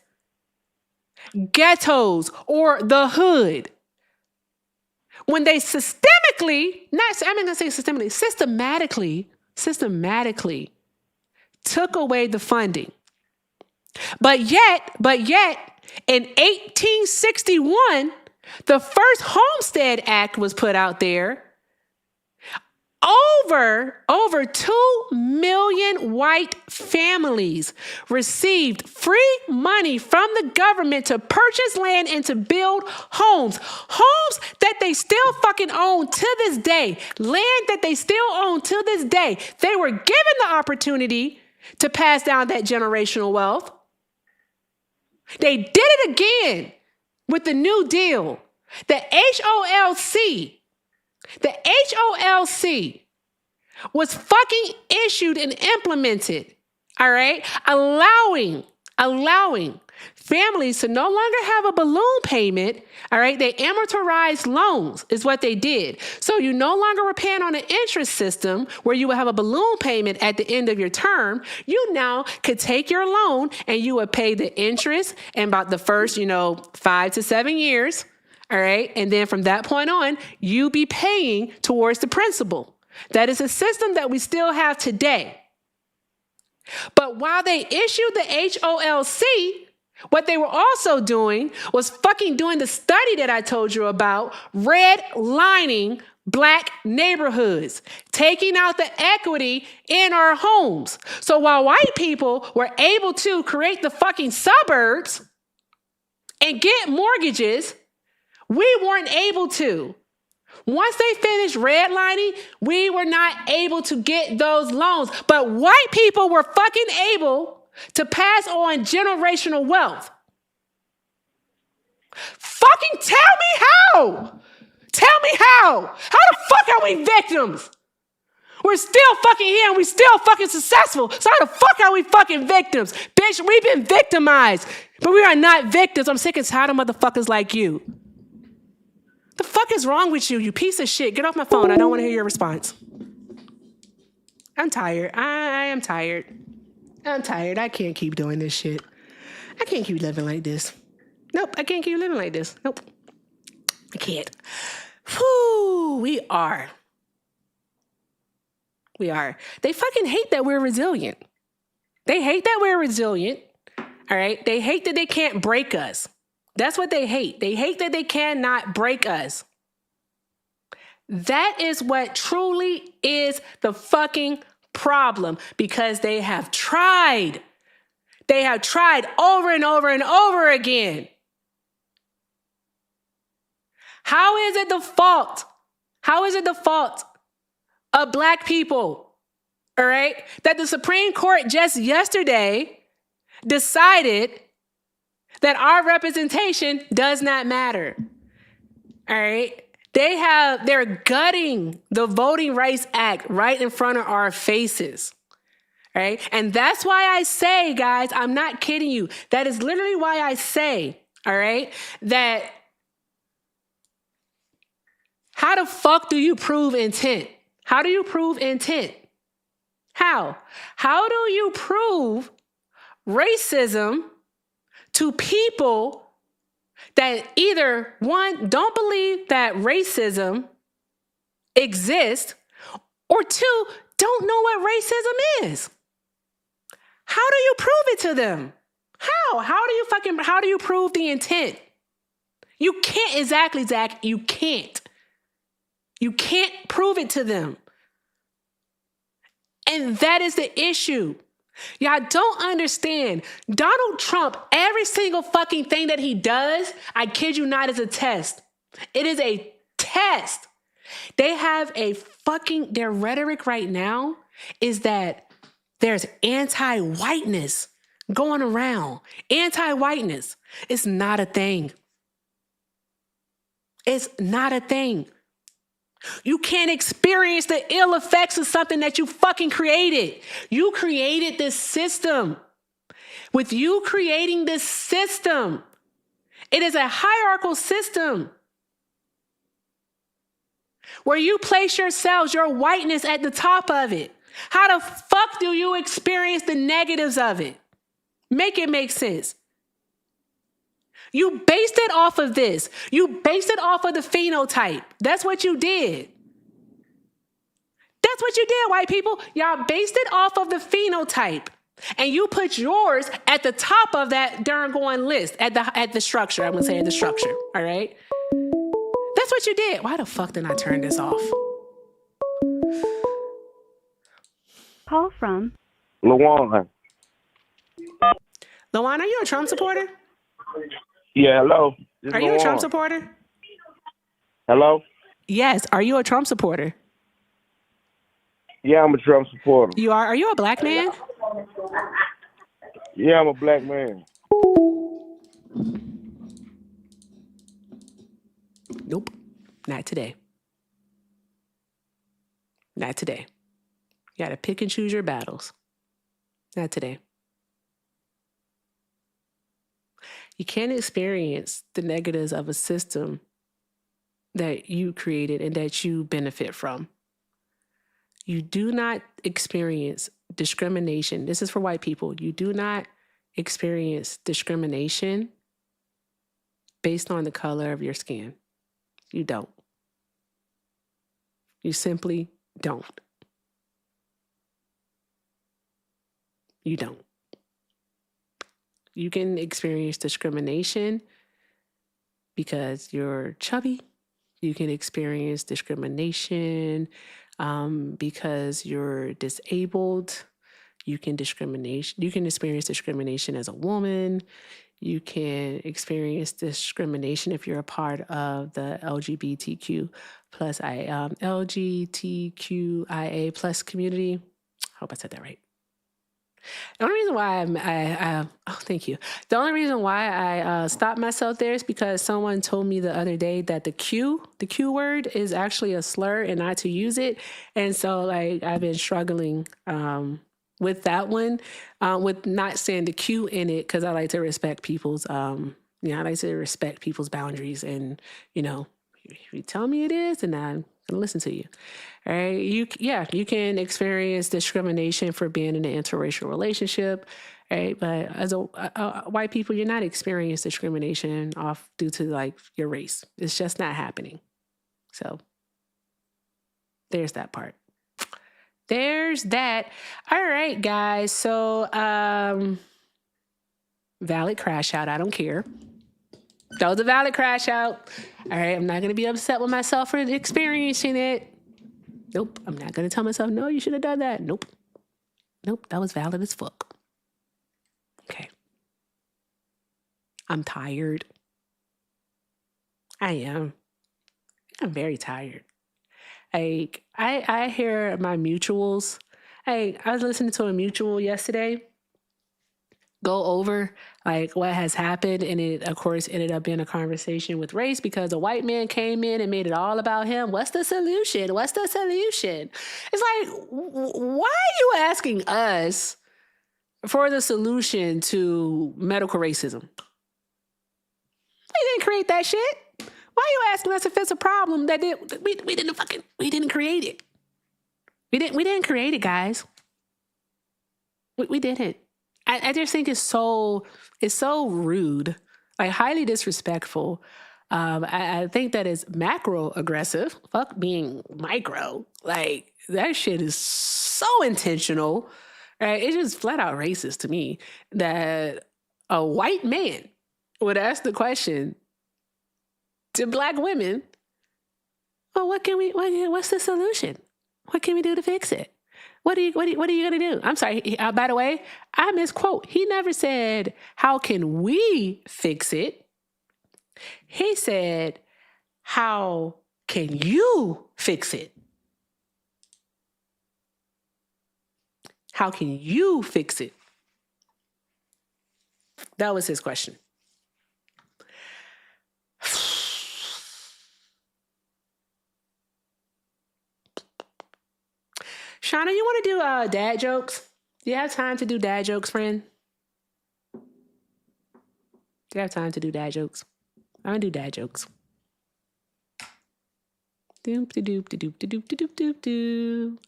ghettos or the hood. When they systematically took away the funding. But yet, in 1861, the first Homestead Act was put out there. Over 2 million white families received free money from the government to purchase land and to build homes. Homes that they still fucking own to this day. Land that they still own to this day. They were given the opportunity to pass down that generational wealth. They did it again with the New Deal. The HOLC was fucking issued and implemented, all right? Allowing families to no longer have a balloon payment, all right? They amortized loans is what they did. So you no longer were paying on an interest system where you would have a balloon payment at the end of your term. You now could take your loan and you would pay the interest in about the first, 5 to 7 years. All right. And then from that point on, you be paying towards the principal. That is a system that we still have today. But while they issued the HOLC, what they were also doing was fucking doing the study that I told you about, redlining black neighborhoods, taking out the equity in our homes. So while white people were able to create the fucking suburbs and get mortgages, we weren't able to. Once they finished redlining, we were not able to get those loans. But white people were fucking able to pass on generational wealth. Fucking tell me how. Tell me how. How the fuck are we victims? We're still fucking here and we still fucking successful. So how the fuck are we fucking victims? Bitch, we've been victimized. But we are not victims. I'm sick and tired of motherfuckers like you. The fuck is wrong with you, you piece of shit? Get off my phone. I don't want to hear your response. I'm tired. I am tired. I'm tired. I can't keep doing this shit. I can't keep living like this. Nope, I can't keep living like this. Nope. I can't. Whew, we are. They fucking hate that we're resilient. They hate that we're resilient. All right? They hate that they can't break us. That's what they hate. They hate that they cannot break us. That is what truly is the fucking problem, because they have tried. They have tried over and over and over again. How is it the fault? How is it the fault of black people all right, that the Supreme Court just yesterday decided that our representation does not matter. All right. They're gutting the Voting Rights Act right in front of our faces. All right. And that's why I say, guys, I'm not kidding you. That is literally why I say, all right, that how the fuck do you prove intent? How do you prove intent? How? How do you prove racism to people that either, one, don't believe that racism exists, or two, don't know what racism is? How do you prove it to them? How do you prove the intent? You can't, exactly, Zach, you can't. You can't prove it to them. And that is the issue. Y'all don't understand. Donald Trump, every single fucking thing that he does, I kid you not, is a test. It is a test. They have their rhetoric right now is that there's anti-whiteness going around. Anti-whiteness. It's not a thing. It's not a thing. You can't experience the ill effects of something that you fucking created. You created this system. With you creating this system, it is a hierarchical system where you place yourselves, your whiteness at the top of it. How the fuck do you experience the negatives of it? Make it make sense. You based it off of this. You based it off of the phenotype. That's what you did. That's what you did, white people. Y'all based it off of the phenotype. And you put yours at the top of that darn going list, at the structure. I'm going to say at the structure. All right? That's what you did. Why the fuck did I turn this off? Call from Lawan. Lawan, are you a Trump supporter? Yeah, hello. Are you a Trump supporter? Hello? Yes. Are you a Trump supporter? Yeah, I'm a Trump supporter. You are? Are you a black man? Yeah, I'm a black man. Nope. Not today. Not today. You got to pick and choose your battles. Not today. You can't experience the negatives of a system that you created and that you benefit from. You do not experience discrimination. This is for white people. You do not experience discrimination based on the color of your skin. You don't. You simply don't. You don't. You can experience discrimination because you're chubby. You can experience discrimination because you're disabled. You can experience discrimination as a woman. You can experience discrimination if you're a part of the LGBTQIA plus community. I hope I said that right. The only reason why thank you. The only reason why I stopped myself there is because someone told me the other day that the Q word is actually a slur and not to use it. And so like I've been struggling with that one, with not saying the Q in it, because I like to respect people's I like to respect people's boundaries. And, if you tell me it is, then I'm gonna listen to you. All right. You can experience discrimination for being in an interracial relationship. Right. But as a white people, you're not experiencing discrimination due to like your race. It's just not happening. So there's that part. There's that. All right, guys. So valid crash out. I don't care. That was a valid crash out. All right. I'm not going to be upset with myself for experiencing it. Nope. I'm not going to tell myself, no, you should have done that. Nope. That was valid as fuck. Okay. I'm tired. I am. I'm very tired. Like, I hear my mutuals. Hey, I was listening to a mutual yesterday go over like what has happened, and it of course ended up being a conversation with race because a white man came in and made it all about him. What's the solution? What's the solution? It's like, why are you asking us for the solution to medical racism? We didn't create that shit. Why are you asking us if it's a problem that we didn't create it? We didn't create it, guys. We didn't. I just think it's so rude, like highly disrespectful. I think that is macro aggressive. Fuck being micro. Like that shit is so intentional. Right? It's just flat out racist to me that a white man would ask the question to black women, well, what's the solution? What can we do to fix it? What are you going to do? I'm sorry. By the way, I misquote. He never said, how can we fix it? He said, how can you fix it? How can you fix it? That was his question. Shauna, you want to do dad jokes? Do you have time to do dad jokes, friend? Do you have time to do dad jokes? I'm going to do dad jokes. Doop de doop de doop de doop de doop doop doo.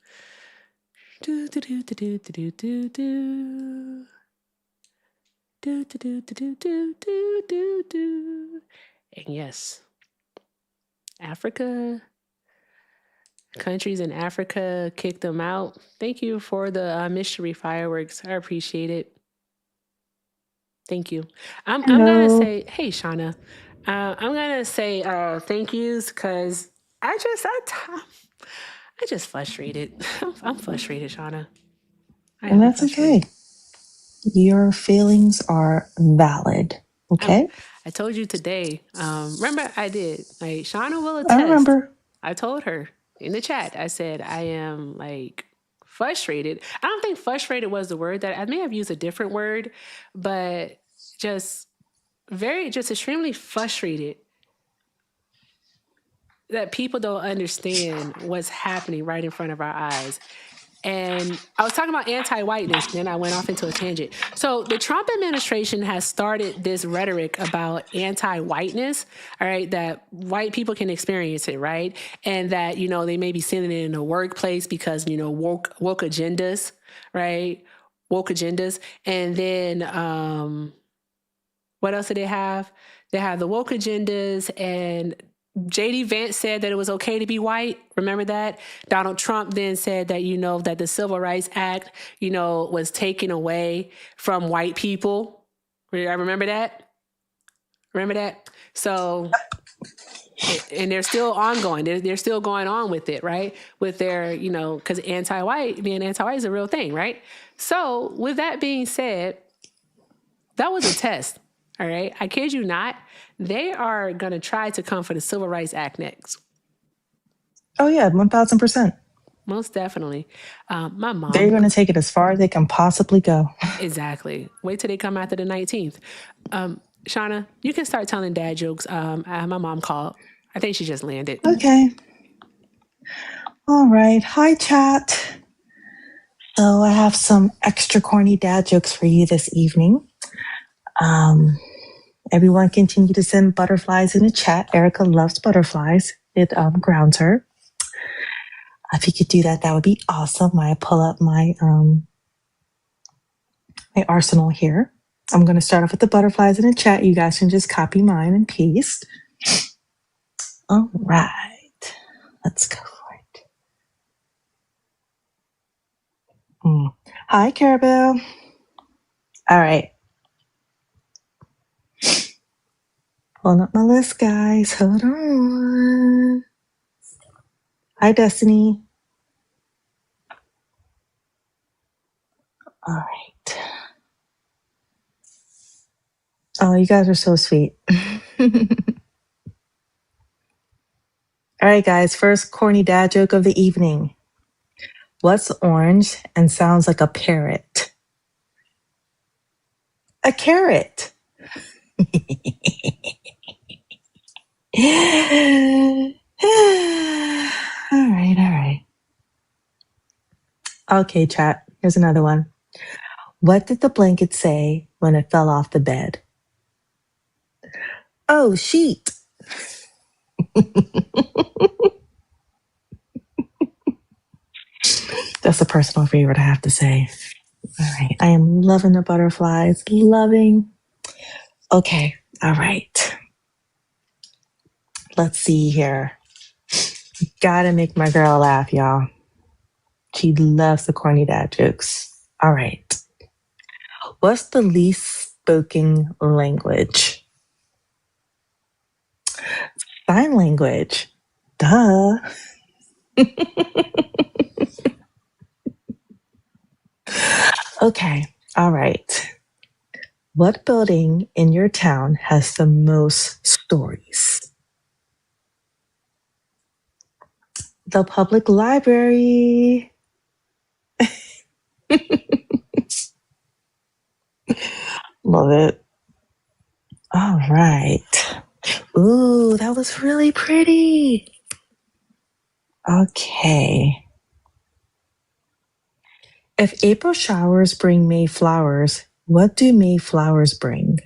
Do do do do do do do do. Do do do do do do do do. And yes, Africa, countries in Africa kicked them out. Thank you for the mystery fireworks. I appreciate it. Thank you. I'm gonna say, hey Shauna, I'm gonna say thank yous because I just frustrated. I'm frustrated, Shauna. And that's okay. Your feelings are valid. Okay. I told you today. Remember, I did. Like Shauna will attest. I remember. I told her in the chat. I said I am like frustrated. I don't think frustrated was the word. That I may have used a different word, but just extremely frustrated that people don't understand what's happening right in front of our eyes. And I was talking about anti-whiteness, then I went off into a tangent. So the Trump administration has started this rhetoric about anti-whiteness, all right, that white people can experience it, right? And that, they may be sending it in the workplace because, woke agendas, right? Woke agendas. And then what else do they have? They have the woke agendas, and J.D. Vance said that it was okay to be white. Remember that? Donald Trump then said that, that the Civil Rights Act, was taken away from white people. I remember that? Remember that? So, and they're still ongoing. They're still going on with it, right? With their, because being anti-white is a real thing, right? So with that being said, that was a test. All right. I kid you not. They are going to try to come for the Civil Rights Act next. Oh, yeah. 1,000%. Most definitely. My mom. They're going to take it as far as they can possibly go. Exactly. Wait till they come after the 19th. Shauna, you can start telling dad jokes. My mom called. I think she just landed. Okay. All right. Hi, chat. So I have some extra corny dad jokes for you this evening. Everyone continue to send butterflies in the chat. Erica loves butterflies. It grounds her. If you could do that, that would be awesome. I pull up my my arsenal here. I'm going to start off with the butterflies in the chat. You guys can just copy mine and paste. All right. Let's go for it. Hi, Carabelle. All right. Pulling up my list, guys. Hold on. Hi, Destiny. All right. Oh, you guys are so sweet. All right, guys. First corny dad joke of the evening. What's orange and sounds like a parrot? A carrot. All right. Okay, chat. Here's another one. What did the blanket say when it fell off the bed? Oh, sheet. That's a personal favorite, I have to say. All right. I am loving the butterflies. Loving. Okay. All right. Let's see here. Gotta make my girl laugh, y'all. She loves the corny dad jokes. All right. What's the least spoken language? Sign language. Duh. Okay. All right. What building in your town has the most stories? The public library. Love it. All right. Ooh, that was really pretty. Okay. If April showers bring May flowers, what do May flowers bring?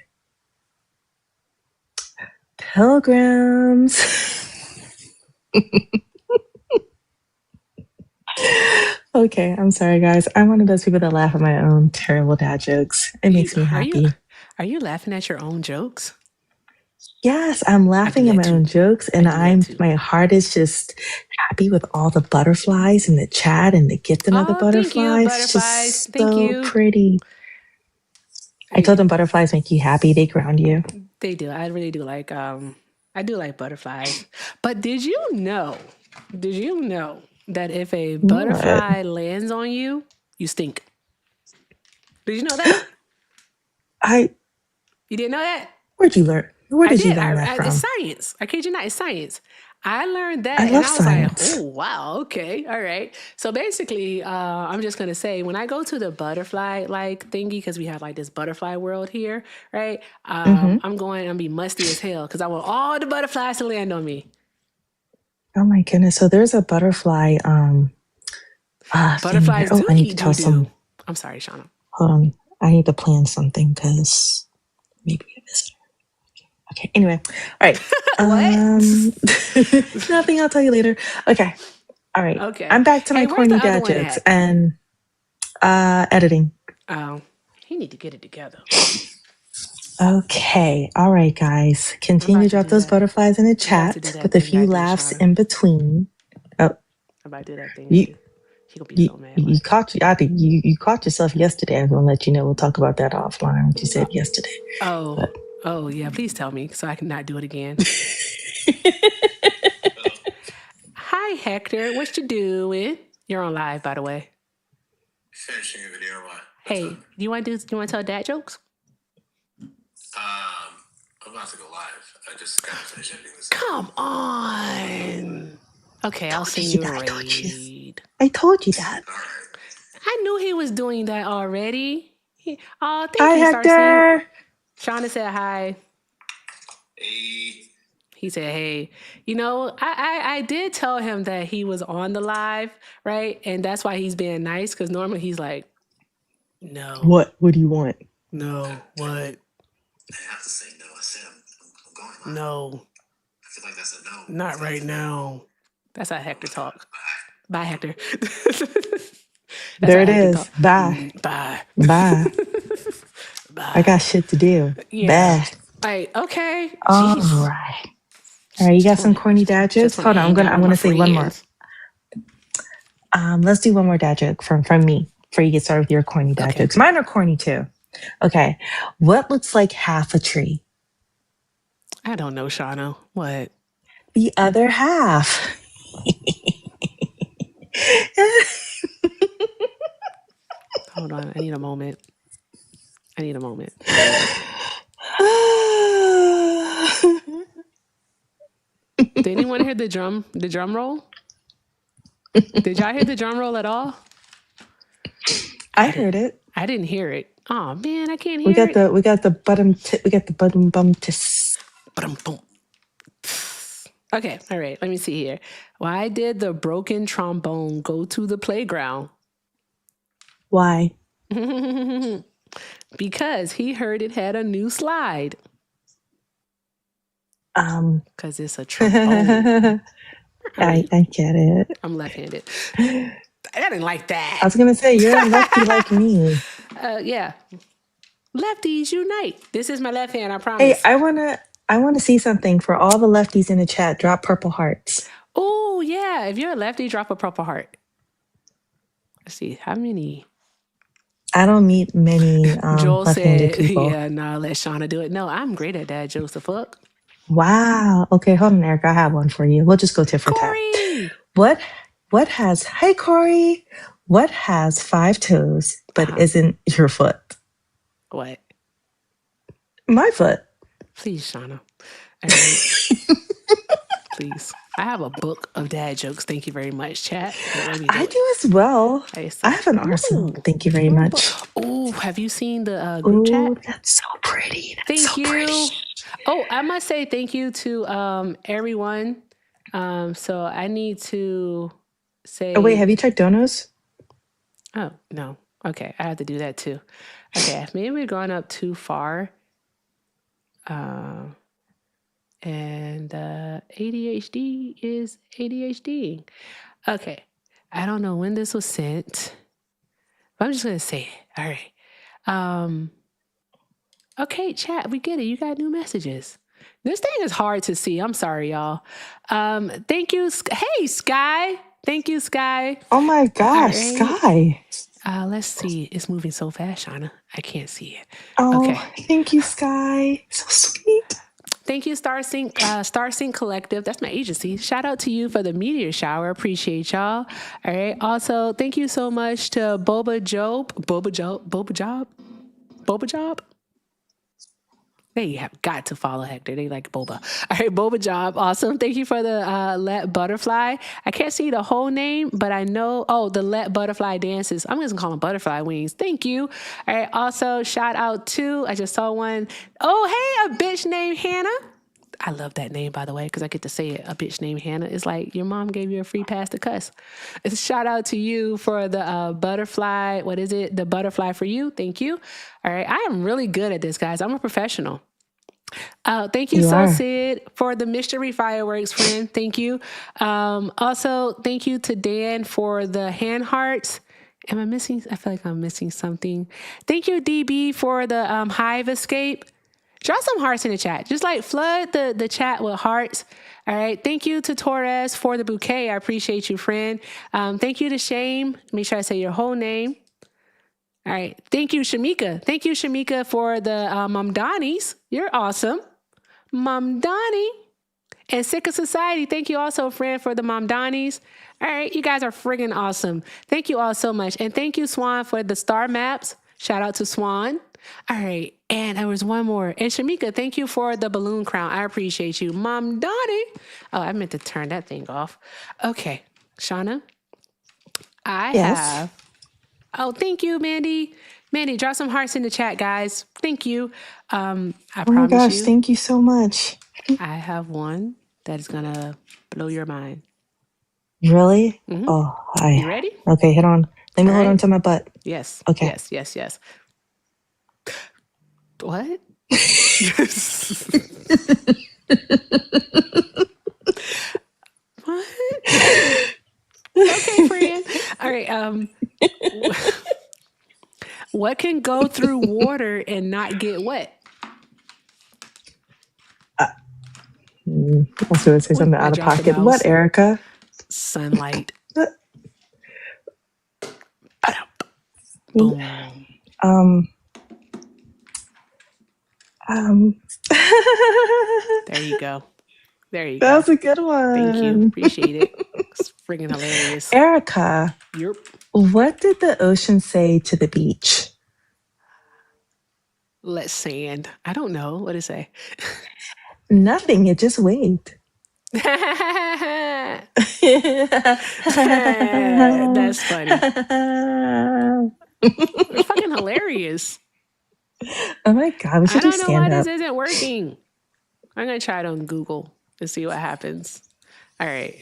Pilgrims. Okay, I'm sorry, guys. I'm one of those people that laugh at my own terrible dad jokes. It makes me happy. Are you laughing at your own jokes? Yes, I'm laughing at my own jokes, and my heart is just happy with all the butterflies in the chat and the gifting of the butterflies. Thank you, butterflies. It's just Thank so you. pretty. I told them butterflies make you happy. They ground you. They do. I really do like I do like butterflies. But did you know that if a butterfly lands on you, you stink? Did you know that? You didn't know that? Where'd you learn? Where did you learn that from? It's science. I kid you not, it's science. I learned that I love science. Like, oh, wow, okay, all right. So basically, I'm just going to say, when I go to the butterfly like thingy, because we have like this butterfly world here, right? I'm going to be musty as hell because I want all the butterflies to land on me. Oh my goodness. So there's a butterfly. Butterflies do I need to eat tell some. I'm sorry, Shauna. Hold on. I need to plan something because maybe a visitor. Okay. Anyway. All right. Nothing. I'll tell you later. Okay. All right. Okay. I'm back to my where's corny the other dad one jokes at? and editing. Oh, he need to get it together. Okay. All right, guys. Continue to drop those butterflies in the chat with a few laughs in between. Oh. I'm about to do that thing. He gonna be so mad. You caught you caught yourself yesterday. I'm gonna let you know. We'll talk about that offline. What you said yesterday. Oh yeah. Please tell me so I can not do it again. Hi Hector, what you doing? You're on live, by the way. Finishing a video. Hey, do you want to tell dad jokes? I'm about to go live. I just gotta finish editing this. Come on. Okay, I'll send you a raid. I told you that. I knew he was doing that already. Thank Hi, you, Hector. Shauna said hi. Hey. He said, hey. You know, I did tell him that he was on the live, right? And that's why he's being nice, because normally he's like, no. What? What do you want? No. What? I have to say no. I said I'm going live. No. I feel like that's a no. Not right now. That's how Hector talk. Bye, Hector. There it is. Bye. Bye. Bye. Bye. I got shit to do. Yeah. Bye. Right. Okay. All Jeez. right. All right. You got some corny dad jokes? Hold on. I'm gonna say one more. Let's do one more dad joke from me before you get started with your corny dad jokes. Mine are corny too. Okay. What looks like half a tree? I don't know, Shauna. What? The other half. Hold on. I need a moment. Did anyone hear the drum roll? Did y'all hear the drum roll at all? I heard it. I didn't hear it. Oh man, I can't We hear got it. the bottom bum tis. Okay, all right. Let me see here. Why did the broken trombone go to the playground? Why? Because he heard it had a new slide. Because it's a trombone. I get it. I'm left-handed. I didn't like that. I was gonna say you're a lefty like me. Yeah. Lefties unite. This is my left hand, I promise. Hey, I wanna see something for all the lefties in the chat. Drop purple hearts. Oh yeah. If you're a lefty, drop a purple heart. Let's see. How many? I don't meet many Joel left-handed said, people. yeah, nah, let Shauna do it. No, I'm great at that, Joseph. Fuck. Wow. Okay, hold on, Erica. I have one for you. We'll just go tit for tat. What has Hey Corey? What has 5 toes but isn't your foot? What? My foot. Please, Shauna. All right. Please. I have a book of dad jokes. Thank you very much, chat. I do as well. I have an arsenal. Thank you very much. Oh, have you seen the group chat? That's so pretty. Thank you. Oh, I must say thank you to everyone. So I need to say. Oh wait, have you checked donos? Oh no. Okay, I have to do that too. Okay, maybe we've gone up too far. And ADHD is ADHD. Okay, I don't know when this was sent, but I'm just gonna say it. All right. Okay, chat, we get it. You got new messages. This thing is hard to see. I'm sorry, y'all. Thank you. Hey, Sky. Thank you, Sky. Oh my gosh, Sky. Let's see. It's moving so fast, Shauna. I can't see it. Oh, Okay. thank you, Sky. So sweet. Thank you, Starsync Collective. That's my agency. Shout out to you for the meteor shower. Appreciate y'all. All right. Also, thank you so much to Boba Job. They have got to follow Hector. They like Boba. All right, Boba Job. Awesome. Thank you for the Let Butterfly. I can't see the whole name, but I know, the Let Butterfly Dances. I'm just going to call them Butterfly Wings. Thank you. All right, also shout out to, I just saw one. Oh, hey, a bitch named Hannah. I love that name, by the way, because I get to say it. A bitch named Hannah. It's like your mom gave you a free pass to cuss. It's shout out to you for the butterfly. What is it? The butterfly for you. Thank you. All right. I am really good at this, guys. I'm a professional. Thank you, Sid, for the mystery fireworks, friend. Thank you. Also, thank you to Dan for the hand hearts. Am I missing? I feel like I'm missing something. Thank you, DB, for the hive escape. Drop some hearts in the chat. Just like flood the chat with hearts. All right. Thank you to Torres for the bouquet. I appreciate you, friend. Thank you to Shame. Make sure I say your whole name. All right. Thank you, Shamika. Thank you, Shamika, for the Mamdanis. You're awesome. Mamdani. And Sick of Society. Thank you also, friend, for the Mamdanis. All right. You guys are friggin' awesome. Thank you all so much. And thank you, Swan, for the star maps. Shout out to Swan. All right. And there was one more. And Shamika, thank you for the balloon crown. I appreciate you. Mom Donnie. Oh, I meant to turn that thing off. Okay. Shauna, I have. Oh, thank you, Mandy. Mandy, drop some hearts in the chat, guys. Thank you. I promise my gosh, you, thank you so much. I have one that is going to blow your mind. Really? Mm-hmm. Oh, You ready? Okay, hold on. Let me All hold right. on to my butt. Yes. Okay. Yes. What? What? Okay, friend. All right. What can go through water and not get wet? I was going to say something out of pocket. What, Erica? Sunlight. Boom. There you go. That was a good one. Thank you. Appreciate it. It's friggin' hilarious. Erica, Yep. what did the ocean say to the beach? Let's sand. I don't know. What did it say? Nothing. It just waved. That's funny. It's fucking hilarious. Oh my God, we should I do don't know why stand this up. isn't working. I'm going to try it on Google and see what happens. All right.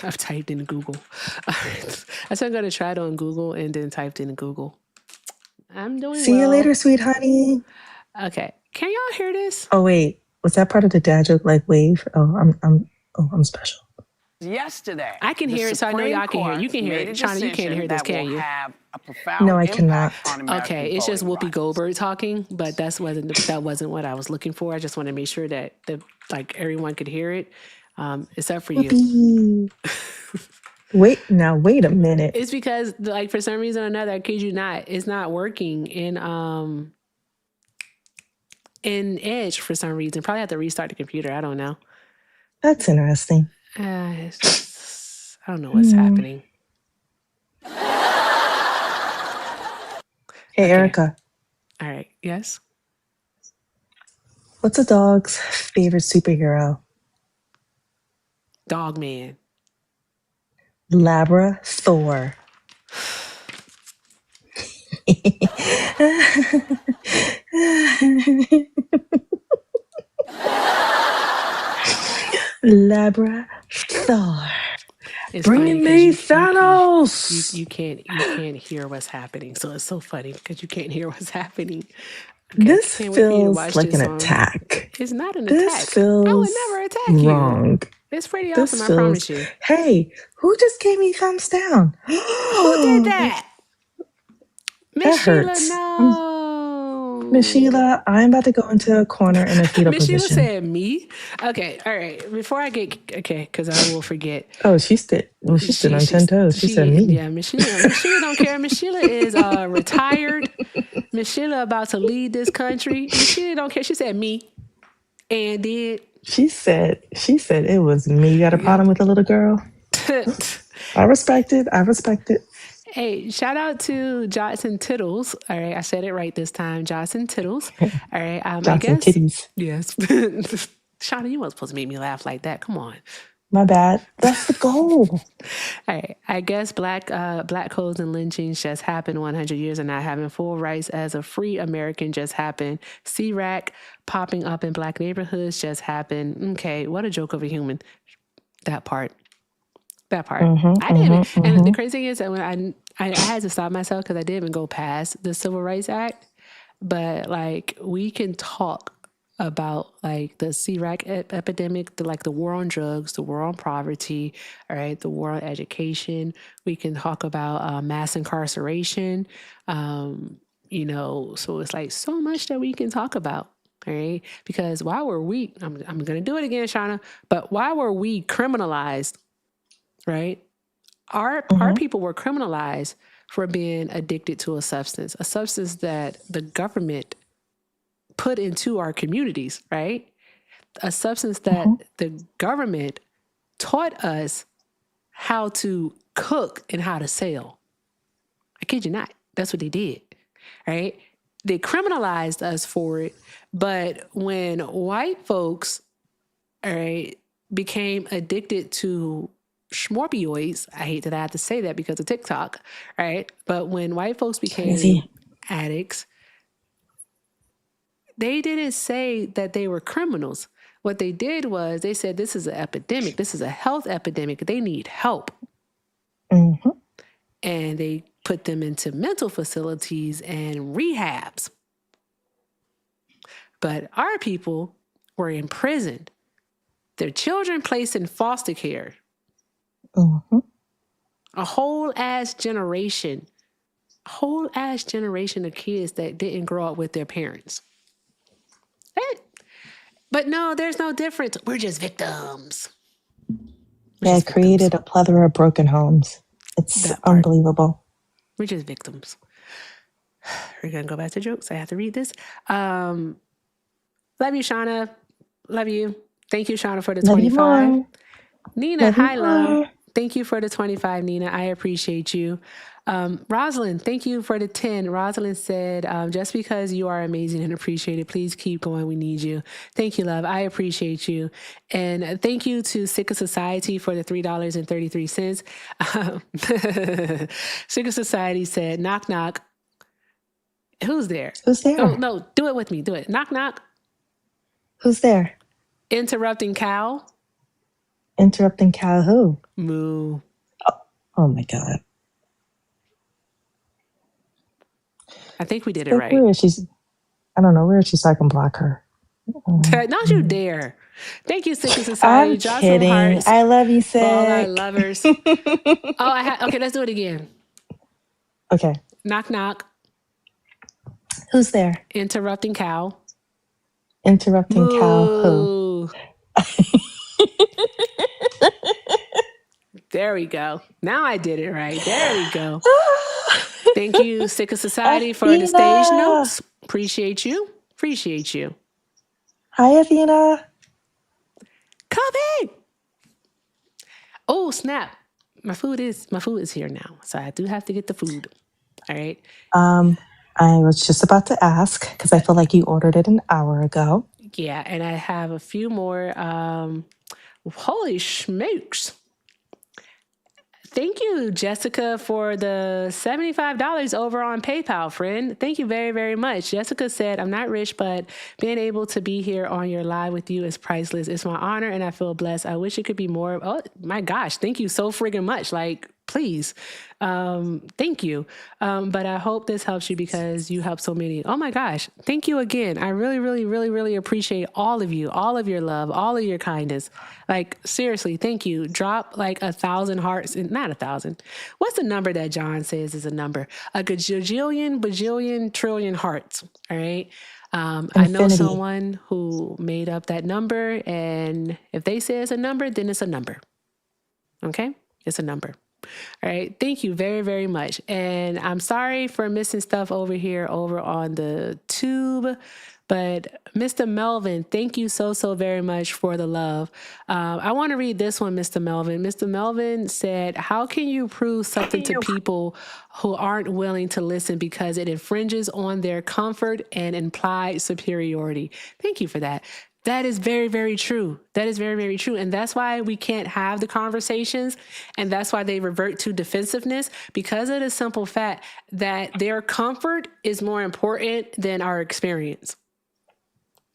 I've typed in Google. I said I'm going to try it on Google and then typed in Google. I'm doing See you well. later, sweet honey. Okay. Can y'all hear this? Oh wait, was that part of the dad joke? Like wave? I'm special. Yesterday, I can hear it, so I know y'all can hear it. You can hear it. Shauna, you can't hear this, can you? Have a profound No, I impact cannot. on American Okay, it's just voting Whoopi Goldberg talking, but that wasn't what I was looking for. I just want to make sure that everyone could hear it, except for you. Whoopee. Wait a minute. It's because for some reason or another, I kid you not, it's not working in Edge for some reason. Probably have to restart the computer. I don't know. That's interesting. I don't know what's happening. Hey, Erica. All right. Yes. What's a dog's favorite superhero? Dog man. Labra Thor. Labra Thor. It's Bringing me Thanos. You can't hear what's happening, so it's so funny because you can't hear what's happening. Okay, this feels like an attack. It's not an this attack. Feels I would never attack wrong. you. It's pretty awesome, I promise you. Hey, who just gave me thumbs down? Who did that? Miss Sheila, hurts. no. Miss Sheila, I'm about to go into a corner in a fetal Miss Sheila position. said me. Okay, all right. Before I get because I will forget. Oh, she stood on 10 toes. She said me. Yeah, Miss Sheila don't care. Miss Sheila is retired. Miss Sheila about to lead this country. Miss Sheila don't care. She said me. And did. She said it was me. You got a problem with the little girl? I respect it. Hey, shout out to Johnson Tittles. All right, I said it right this time. Johnson Tittles. All right, Johnson I guess. Titties. Yes. Shauna, you weren't supposed to make me laugh like that. Come on. My bad. That's the goal. All right. I guess black codes and lynchings just happened. 100 years of not having full rights as a free American just happened. C-Rack popping up in black neighborhoods just happened. Okay, what a joke of a human. That part. I didn't. And the crazy thing is that when I had to stop myself because I didn't even go past the Civil Rights Act. But we can talk about the C-Rack epidemic, the war on drugs, the war on poverty, all right, the war on education. We can talk about mass incarceration. So it's so much that we can talk about. All right, because why were we? I'm going to do it again, Shauna. But why were we criminalized? Right? Our people were criminalized for being addicted to a substance that the government put into our communities, right? A substance that the government taught us how to cook and how to sell. I kid you not. That's what they did, right? They criminalized us for it. But when white folks, all right, became addicted to schmorpioids, I hate that I have to say that because of TikTok, right? But when white folks became addicts, they didn't say that they were criminals. What they did was they said, this is an epidemic. This is a health epidemic. They need help. Mm-hmm. And they put them into mental facilities and rehabs. But our people were imprisoned. Their children placed in foster care. Mm-hmm. A whole ass generation of kids that didn't grow up with their parents. But no, there's no difference. We're just victims. It created a plethora of broken homes. It's unbelievable. We're just victims. We're going to go back to jokes. I have to read this. Love you, Shauna. Love you. Thank you, Shauna, for the 25. Nina, hi, love. Thank you for the 25, Nina. I appreciate you. Rosalind, thank you for the 10. Rosalind said, just because you are amazing and appreciated, please keep going. We need you. Thank you, love. I appreciate you. And thank you to Sick of Society for the $3.33. Sick of Society said, knock, knock. Who's there? Who's there? Oh, no, do it with me. Do it. Knock, knock. Who's there? Interrupting cow. Interrupting cow who? Moo. Oh my God. I think we did it right. Where is she? I don't know. Where is she so I can block her? Don't you dare. Thank you, Sick of Society. I'm Draw kidding. some hearts I love you, for all our Sick. lovers. Okay, let's do it again. Okay. Knock, knock. Who's there? Interrupting cow. Interrupting cow who? There we go. Now I did it right. There we go. Thank you, Sick of Society, for the stage notes. Appreciate you. Appreciate you. Hi, Athena. Copy. Oh, snap. My food is here now. So I do have to get the food. All right. I was just about to ask because I feel like you ordered it an hour ago. Yeah, and I have a few more. Holy smokes. Thank you, Jessica, for the $75 over on PayPal, friend. Thank you very, very much. Jessica said, I'm not rich, but being able to be here on your live with you is priceless. It's my honor, and I feel blessed. I wish it could be more. Oh, my gosh. Thank you so friggin' much. Like, please. Thank you. But I hope this helps you because you help so many. Oh, my gosh. Thank you again. I really, really, really, really appreciate all of you, all of your love, all of your kindness. Like, seriously, thank you. Drop like 1,000 hearts. Not 1,000. What's the number that John says is a number? A gajillion, bajillion, trillion hearts. All right. I know someone who made up that number. And if they say it's a number, then it's a number. Okay. It's a number. All right. Thank you very, very much. And I'm sorry for missing stuff over here, over on the tube. But Mr. Melvin, thank you so, so very much for the love. I want to read this one, Mr. Melvin. Mr. Melvin said, how can you prove something to people who aren't willing to listen because it infringes on their comfort and implied superiority? Thank you for that. That is very, very true. That is very, very true. And that's why we can't have the conversations. And that's why they revert to defensiveness, because of the simple fact that their comfort is more important than our experience.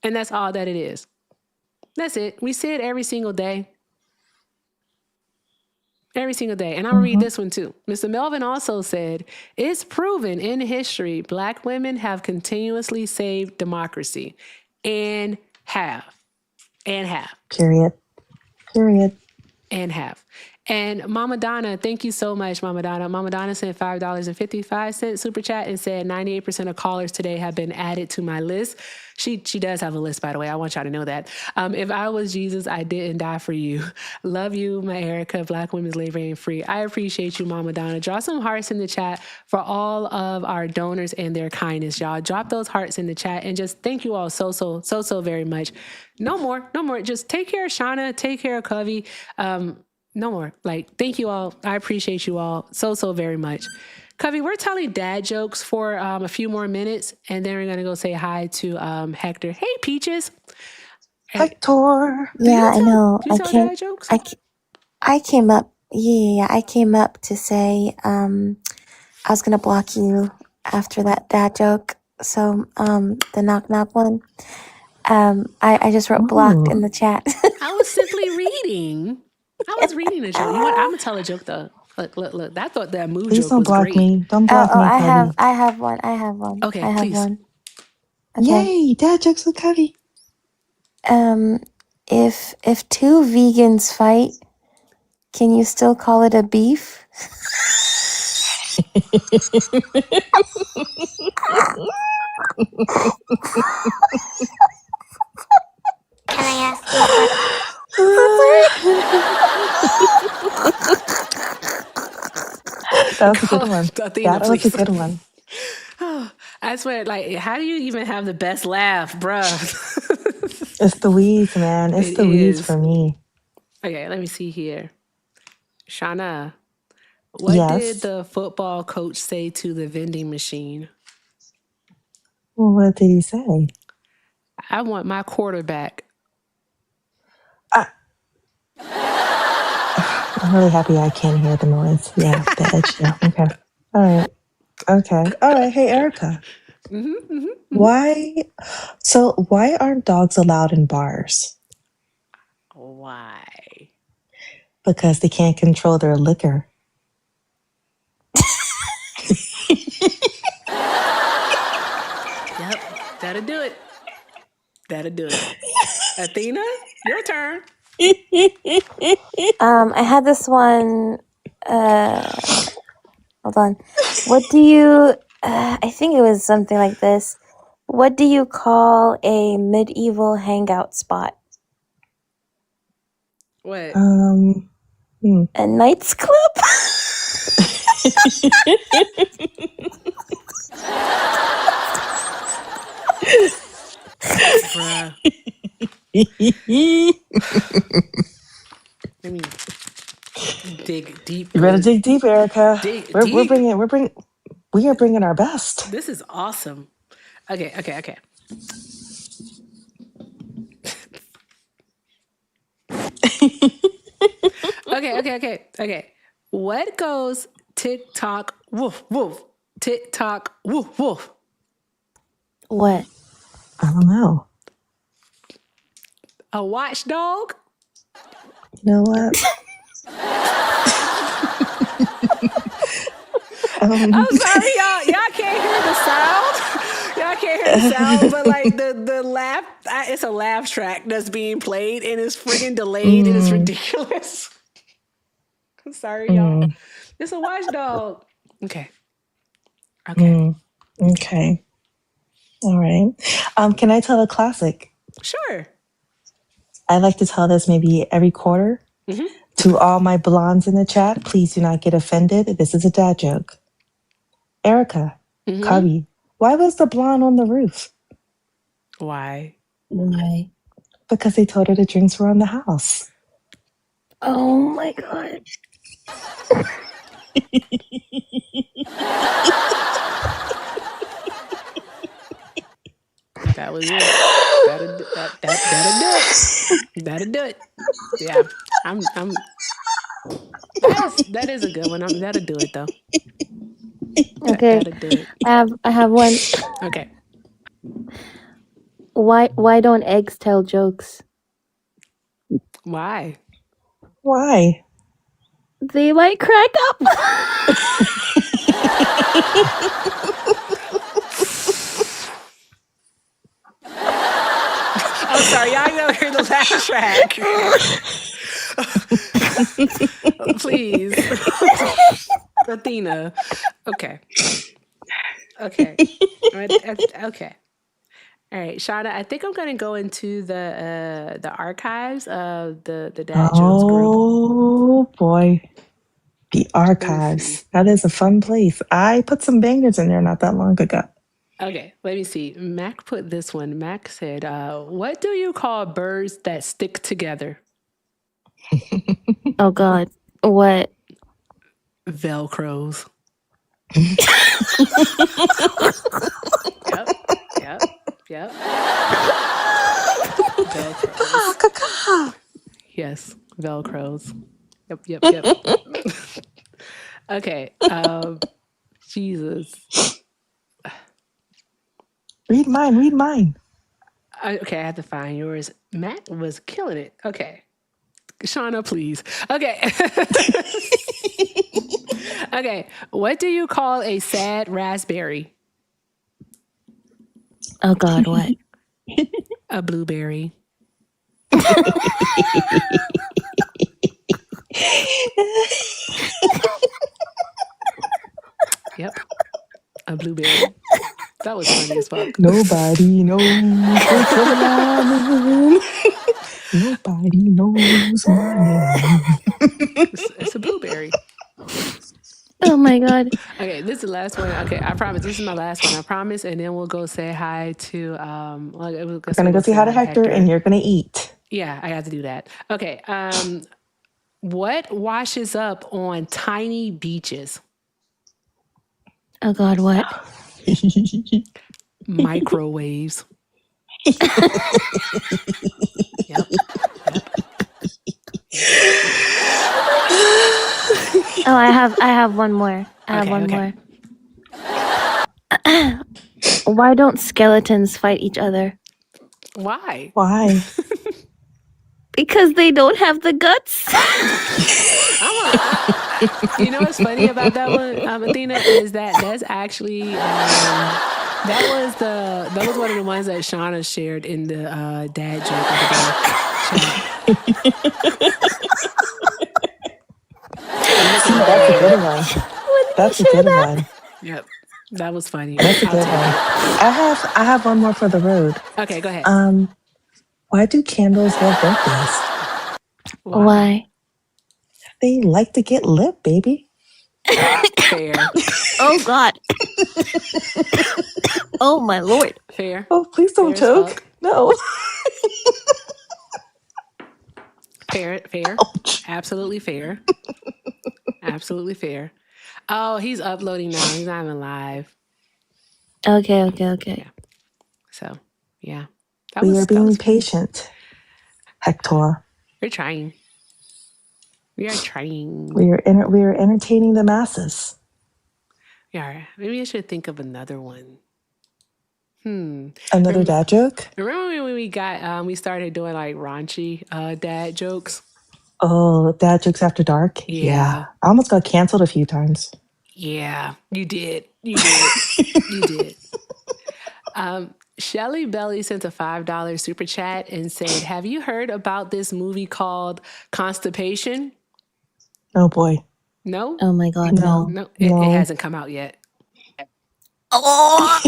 And that's all that it is. That's it. We see it every single day. Every single day. And I'm going to read this one too. Mr. Melvin also said, it's proven in history, Black women have continuously saved democracy. And have. Period. And Mama Donna, thank you so much, Mama Donna. Mama Donna sent $5.55 super chat and said 98% of callers today have been added to my list. She does have a list, by the way. I want y'all to know that. If I was Jesus, I didn't die for you. Love you, my Erica. Black women's labor ain't free. I appreciate you, Mama Donna. Draw some hearts in the chat for all of our donors and their kindness, y'all. Drop those hearts in the chat and just thank you all so very much. No more. Just take care of Shauna. Take care of Covey. No more. Like, thank you all. I appreciate you all so very much. Covey, we're telling dad jokes for a few more minutes, and then we're going to go say hi to Hector. Hey, Peaches. Hector. Yeah, I know. Do you tell dad jokes? I came up. Yeah, I came up to say I was gonna block you after that dad joke. So the knock knock one. I just wrote blocked in the chat. I was simply reading. I was reading a joke. You know what? I'm gonna tell a joke though. Look. I thought that move Please joke don't was block great. me. Don't block me, I Covey. have one. Okay, I have please. one. Okay. Yay, dad jokes with Covey. If two vegans fight, can you still call it a beef? Can I ask you a question? That was a good one. Athena, That was a please. good one. I swear, like, how do you even have the best laugh, bruh? It's the weeds, man. It's the weeds for me. Okay, let me see here. Shauna, What did Yes. the football coach say to the vending machine? Well, what did he say? I want my quarterback. I'm really happy I can't hear the noise. Yeah, the edge. Yeah. Okay. All right. Okay. All right. Hey, Erica. Why? So why aren't dogs allowed in bars? Why? Because they can't control their liquor. Yep, that'll do it. That'll do it. Athena, your turn. I had this one. Hold on. What do you? I think it was something like this. What do you call a medieval hangout spot? What? A Knights Club. Bruh. Let me dig deep. You better dig deep, Erica. Dig We are deep. bringing our best. This is awesome. Okay. Okay. What goes tick tock woof woof? Tick tock woof woof. What? I don't know. A watchdog? You know what? I'm sorry, y'all. Y'all can't hear the sound. Y'all can't hear the sound, but like the laugh, it's a laugh track that's being played and it's friggin' delayed and it's ridiculous. I'm sorry, y'all. It's a watchdog. Okay. Okay. All right. Can I tell a classic? Sure. I like to tell this maybe every quarter. To all my blondes in the chat, please do not get offended. This is a dad joke. Erica, Cubby, why was the blonde on the roof? Why? Because they told her the drinks were on the house. Oh my god. That was it. That'll do it. That'll do it. Yeah. That is a good one. That'll do it though. Okay. That'll do it. I have one. Okay. Why don't eggs tell jokes? Why? Why? They might crack up. I'm sorry, y'all don't hear the laugh track. Please. Athena. Okay. Okay. All right, Shauna, I think I'm gonna go into the archives of the Dad Jokes group. Oh boy. The archives. That is a fun place. I put some bangers in there not that long ago. Okay, let me see. Mac put this one. Mac said, what do you call birds that stick together? Oh god. What? Velcros. Yep. Velcros. Yes, Velcros. Yep. Okay. Jesus. Read mine. Okay, I have to find yours. Matt was killing it. Okay. Shauna, please. Okay. Okay. What do you call a sad raspberry? Oh god, what? A blueberry. Yep. A blueberry. That was funny as fuck. Nobody knows what's going on. Nobody knows my name. It's a blueberry. Oh my god. Okay, this is the last one. Okay, I promise. This is my last one. I promise. And then we'll go say hi to. We're gonna go say hi to Hector, and you're gonna eat. Yeah, I have to do that. Okay. What washes up on tiny beaches? Oh God, what? Microwaves. Yep. Oh, I have one more. I have one Okay. more. Why don't skeletons fight each other? Why? Why? Because they don't have the guts. You know what's funny about that one, Athena, is that's actually that was one of the ones that Shauna shared in the dad joke of the day chat. I'm looking See, at that's a it. good one. That's a good one. Yep, that was funny. That's a I'll good take one. it. I have one more for the road. Okay, go ahead. Why do candles have birthdays? Why? They like to get lit, baby. Fair. Oh God. Oh my Lord. Fair. Oh, please don't Fair as choke. fuck. No. Fair. Absolutely fair. Absolutely fair. Oh, he's uploading now. He's not even live. Okay. Yeah. So, yeah. We are being funny. patient, Hector. We're trying. We are trying. We are entertaining the masses. Yeah. Maybe I should think of another one. Another dad joke? Remember when we started doing like raunchy dad jokes? Oh, dad jokes after dark? Yeah. I almost got canceled a few times. Yeah, you did. You did. Shelly Belly sent a $5 super chat and said, "Have you heard about this movie called Constipation?" Oh boy. No? Oh my God, No. No, it hasn't come out yet. Oh.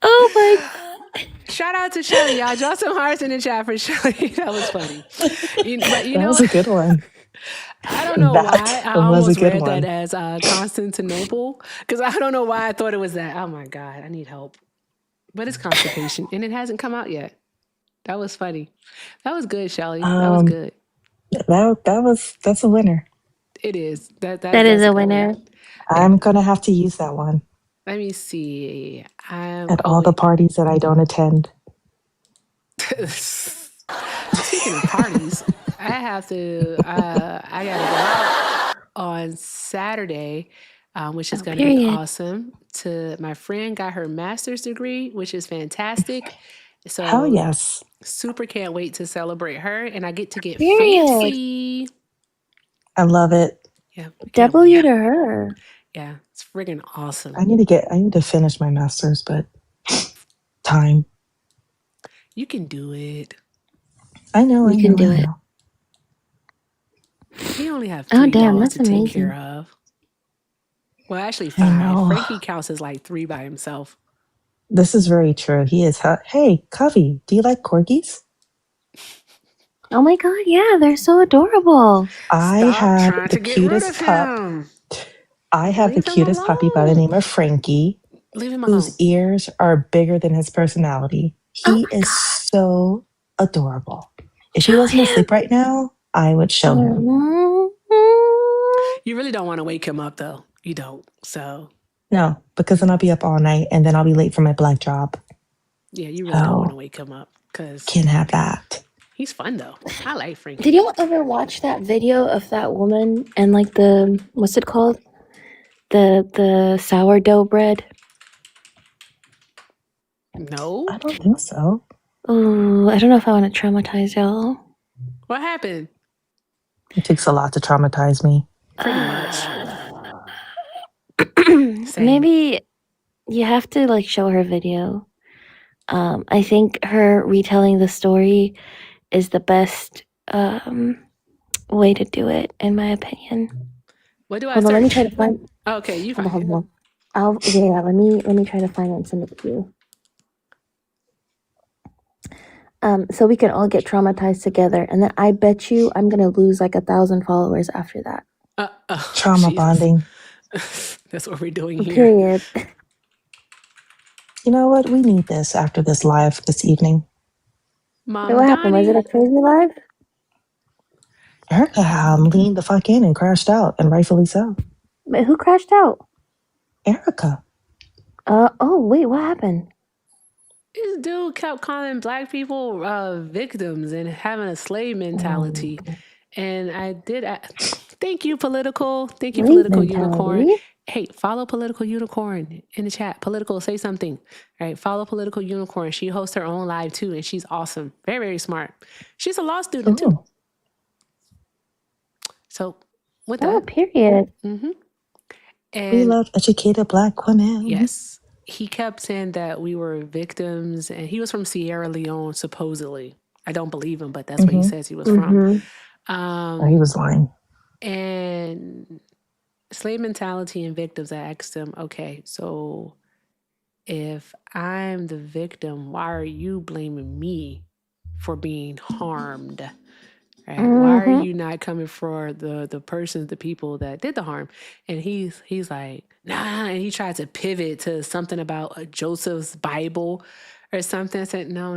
Oh my God. Shout out to Shelly, y'all. Draw some hearts in the chat for Shelly. That was funny. That was a good one. I don't know why I almost read one. that as Constantinople, because I don't know why I thought it was that. Oh my God, I need help. But it's Constipation, and it hasn't come out yet. That was funny. That was good, Shelly. That was good. That's a winner. It is. That is a winner. I'm gonna have to use that one. Let me see. At all the parties that I don't attend. Speaking of parties, I have to. I gotta go out on Saturday, which is going to be awesome. My friend got her master's degree, which is fantastic. So hell yes, super can't wait to celebrate her, and I get to get Period. fancy. I love it. Yeah, W to her. Yeah, it's friggin' awesome. I need to finish my master's, but time. You can do it. I know. You can do it. We only have 3 dogs that's to take amazing. care of. Well, actually 5. Frankie counts as like 3 by himself. This is very true. He is. Hey, Covey, do you like corgis? Oh my God, yeah, they're so adorable. I have the cutest pup. I have the cutest puppy by the name of Frankie, whose ears are bigger than his personality. He is so adorable. If he wasn't asleep right now, I would show him. You really don't want to wake him up, though. You don't. So no, because then I'll be up all night and then I'll be late for my black job. Yeah, you really don't want to wake him up because can't have that. He's fun though. I like Frankie. Did y'all ever watch that video of that woman and like what's it called? The sourdough bread? No. I don't think so. Oh, I don't know if I want to traumatize y'all. What happened? It takes a lot to traumatize me. Pretty much. Maybe you have to like show her video. I think her retelling the story is the best way to do it, in my opinion. What do I Hold on, let me try search? to find. Okay, you find Hold it. on. Let me try to find it and send it to you. So we can all get traumatized together, and then I bet you I'm gonna lose like 1,000 followers after that. Trauma bonding. That's what we're doing here. Period. You know what? We need this after this live this evening. Wait, what happened? Was it a crazy live? Erica leaned the fuck in and crashed out, and rightfully so. Wait, who crashed out? Erica. Oh, wait, what happened? This dude kept calling black people victims and having a slave mentality. And thank you, Political. Thank you, Slave Political Unicorn. mentality? Hey, follow Political Unicorn in the chat. Political, say something. All right, follow Political Unicorn. She hosts her own live too, and she's awesome. Very, very smart. She's a law student too. So, with that. Period. Mm-hmm. And We love educated black women. yes. He kept saying that we were victims, and he was from Sierra Leone, supposedly. I don't believe him, but that's where he says he was from. He was lying. And slave mentality and victims, I asked him, okay, so if I'm the victim, why are you blaming me for being harmed? Right? Why are you not coming for the persons, the people that did the harm? And he's like, nah, and he tried to pivot to something about Joseph's Bible or something. I said, no.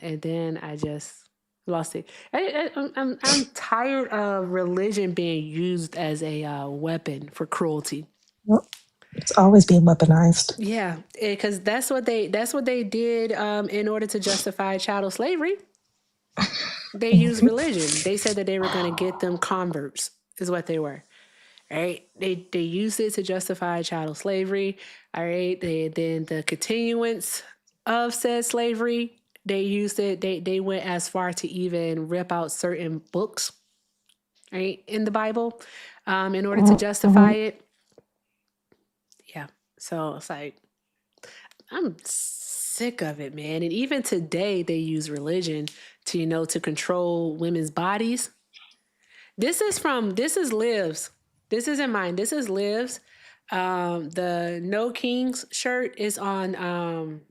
And then I just lost it. I'm tired of religion being used as a weapon for cruelty. Well, it's always being weaponized. Yeah, because that's what they did in order to justify chattel slavery. They used religion. They said that they were going to get them converts, is what they were. Right? They used it to justify chattel slavery. All right. Then the continuance of said slavery, they used it. They went as far to even rip out certain books, right, in the Bible, in order to justify it. Yeah. So it's like, I'm sick of it, man. And even today, they use religion to, to control women's bodies. This is Liv's. This isn't mine. This is Liv's. The No Kings shirt is on,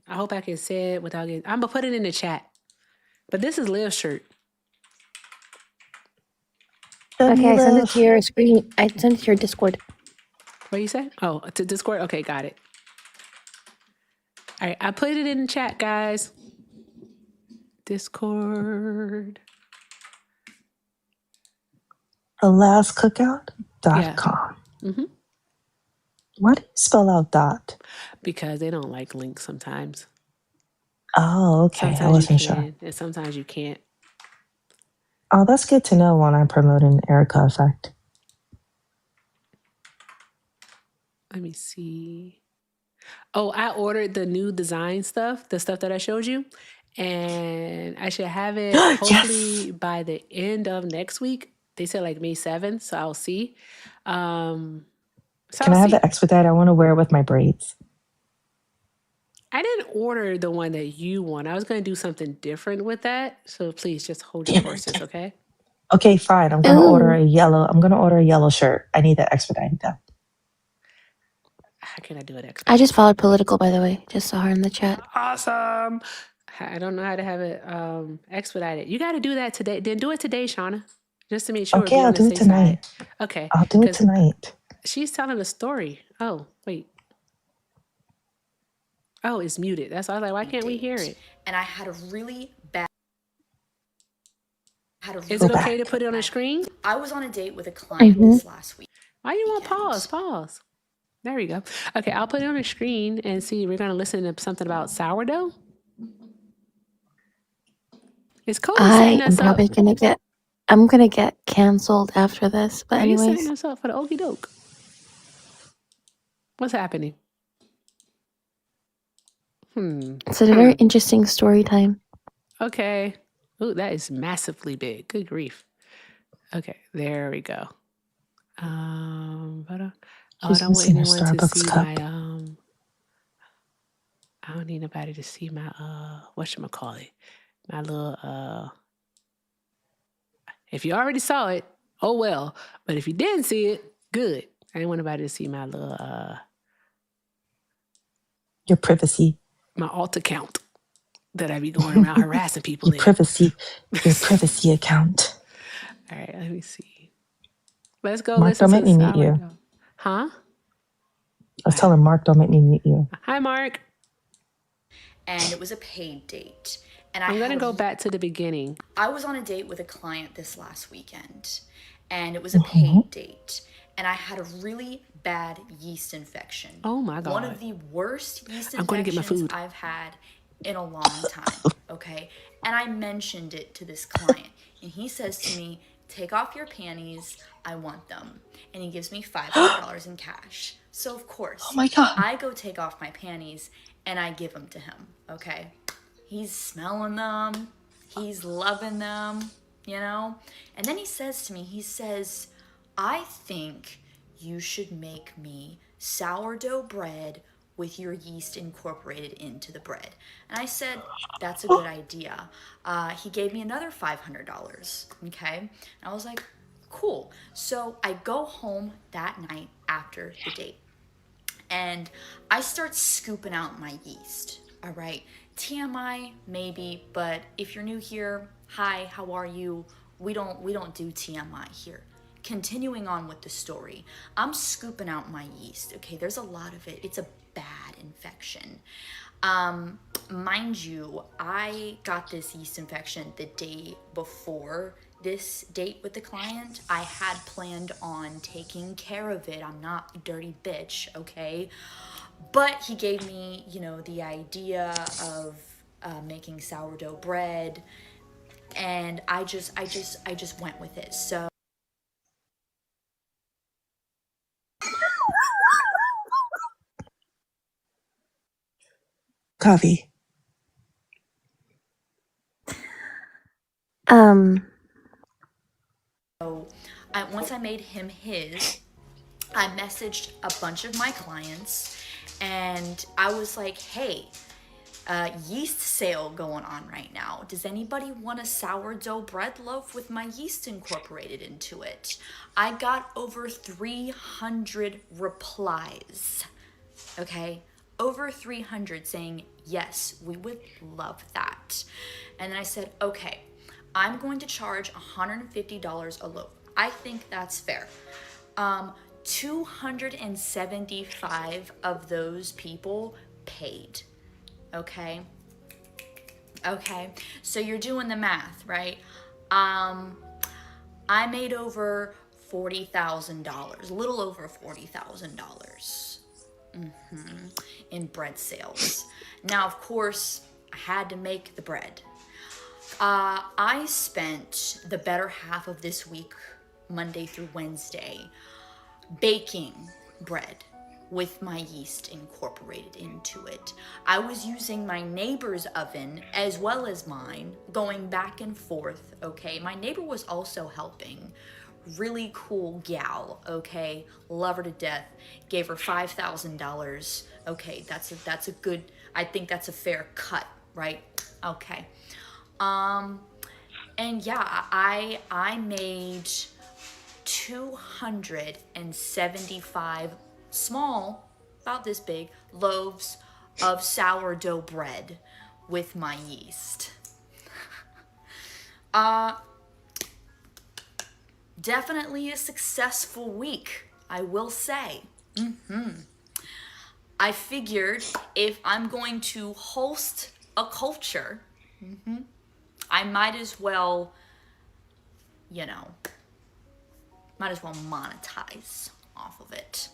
I hope I can say it without getting, I'm going to put it in the chat. But this is Liv's shirt. Okay, I sent it to your screen. I sent it to your Discord. What you say? Oh, to Discord? Okay, got it. All right, I put it in the chat, guys. Discord. AlasCookout.com. Yeah. Mm-hmm. Why do you spell out dot? Because they don't like links sometimes. Oh, okay. Sometimes I wasn't you can, sure. and sometimes you can't. Oh, that's good to know when I'm promoting Erica Effect. Let me see. Oh, I ordered the new design stuff, the stuff that I showed you. And I should have it hopefully by the end of next week. They said like May 7th, so I'll see. Can I have the expedite? I want to wear it with my braids. I didn't order the one that you want. I was going to do something different with that. So please just hold your horses, okay? Okay, fine. I'm going to order a yellow shirt. I need that expedited though. How can I do it expedite? I just followed Political, by the way. Just saw her in the chat. Awesome. I don't know how to have it expedited. You got to do that today. Then do it today, Shauna, just to make sure. Okay, I'll do it tonight. Okay. I'll do it tonight. She's telling a story. Oh, wait. Oh, it's muted. That's why I was like, why can't we hear it? And I had a really bad... Is it okay to put it on a screen? I was on a date with a client this last week. Why you want pause? There we go. Okay, I'll put it on a screen and see. We're going to listen to something about sourdough. Is Cody setting us up? I'm gonna get canceled after this. But Are you anyways, setting us up for the okie doke? What's happening? it's a very interesting story time. Okay. Ooh, that is massively big. Good grief. Okay, there we go. But I don't want anyone to see my I don't need nobody to see my whatchamacallit. My little if you already saw it, oh well. But if you didn't see it, good. I didn't want nobody to see my little your privacy. My alt account that I be going around harassing people your privacy account. All right, let me see. Let's go Mark, listen don't make to me mute you. Huh? I was telling Mark, don't make me mute you. Hi, Mark. And it was a paid date. And I'm going to go back to the beginning. I was on a date with a client this last weekend, and it was a paid date, and I had a really bad yeast infection. Oh my God. One of the worst yeast I'm going to get my infections food. I've had in a long time, okay? And I mentioned it to this client, and he says to me, take off your panties, I want them. And he gives me $500 in cash. So of course, Oh my God. I go take off my panties, and I give them to him, okay? He's smelling them. He's loving them, you know? And then he says to me, he says, I think you should make me sourdough bread with your yeast incorporated into the bread. And I said, that's a good idea. He gave me another $500, okay? And I was like, cool. So I go home that night after the date, and I start scooping out my yeast, all right? TMI, maybe, but if you're new here, hi, how are you? We don't do TMI here. Continuing on with the story, I'm scooping out my yeast, okay? There's a lot of it. It's a bad infection. Mind you, I got this yeast infection the day before this date with the client. I had planned on taking care of it. I'm not a dirty bitch, okay? But he gave me, you know, the idea of making sourdough bread, and I just went with it. So Coffee. once I made him his, I messaged a bunch of my clients, and I was like, hey, yeast sale going on right now. Does anybody want a sourdough bread loaf with my yeast incorporated into it? I got over 300 replies, okay? Over 300 saying, yes, we would love that. And then I said, okay, I'm going to charge $150 a loaf. I think that's fair. 275 of those people paid. Okay, so you're doing the math, right? I made over $40,000, a little over $40,000 in bread sales. Now, of course, I had to make the bread. I spent the better half of this week, Monday through Wednesday, baking bread with my yeast incorporated into it. I was using my neighbor's oven as well as mine, going back and forth, okay? My neighbor was also helping. Really cool gal, okay? Love her to death. Gave her $5,000. Okay, that's a good, I think that's a fair cut, right? Okay. And yeah, I made 275 small, about this big, loaves of sourdough bread with my yeast. Definitely a successful week, I will say. I figured if I'm going to host a culture, I might as well, monetize off of it.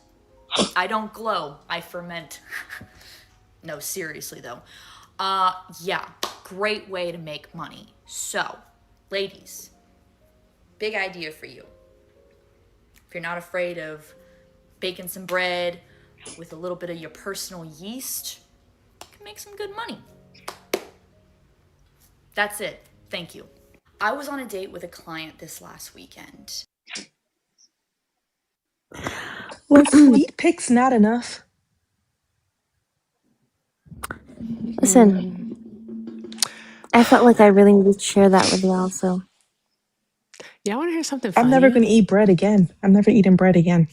I don't glow, I ferment. No, seriously though. Yeah, great way to make money. So, ladies, big idea for you. If you're not afraid of baking some bread with a little bit of your personal yeast, you can make some good money. That's it. Thank you. I was on a date with a client this last weekend. Was sweet pics not enough? Listen, I felt like I really needed to share that with y'all, so. Y'all want to hear something funny? I'm never going to eat bread again. I'm never eating bread again.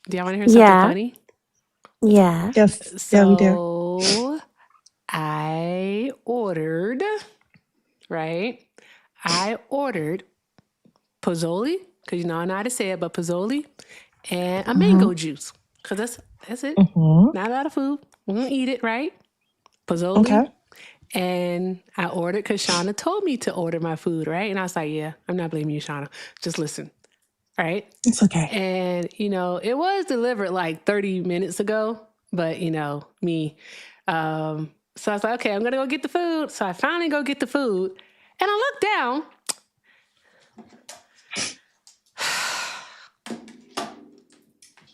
Do y'all want to hear something funny? Yeah. Yes. Yeah, we do. So I ordered, right? I ordered pozzoli, because I know how to say it, but pozzoli and a mango juice. Because that's it. Not a lot of food. We're going to eat it, right? Pozzoli Okay. And I ordered because Shauna told me to order my food, right? And I was like, yeah, I'm not blaming you, Shauna. Just listen, right? It's okay. And, it was delivered like 30 minutes ago, but, me. So I was like, okay, I'm going to go get the food. So I finally go get the food. And I look down.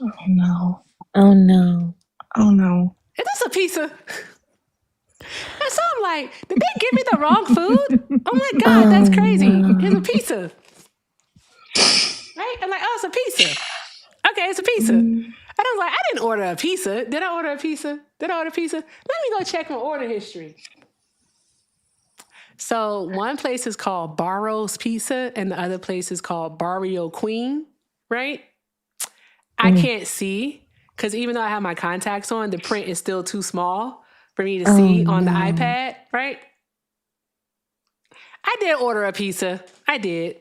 Oh, no. Oh, no. Oh, no. Is this a pizza? And so I'm like, did they give me the wrong food? Oh my God, that's crazy. No. It's a pizza. Right? I'm like, oh, it's a pizza. Okay, it's a pizza. And I was like, I didn't order a pizza. Did I order a pizza? Let me go check my order history. So one place is called Barro's Pizza and the other place is called Barrio Queen, right? I can't see because even though I have my contacts on, the print is still too small for me to see on the iPad, right? I did order a pizza. I did.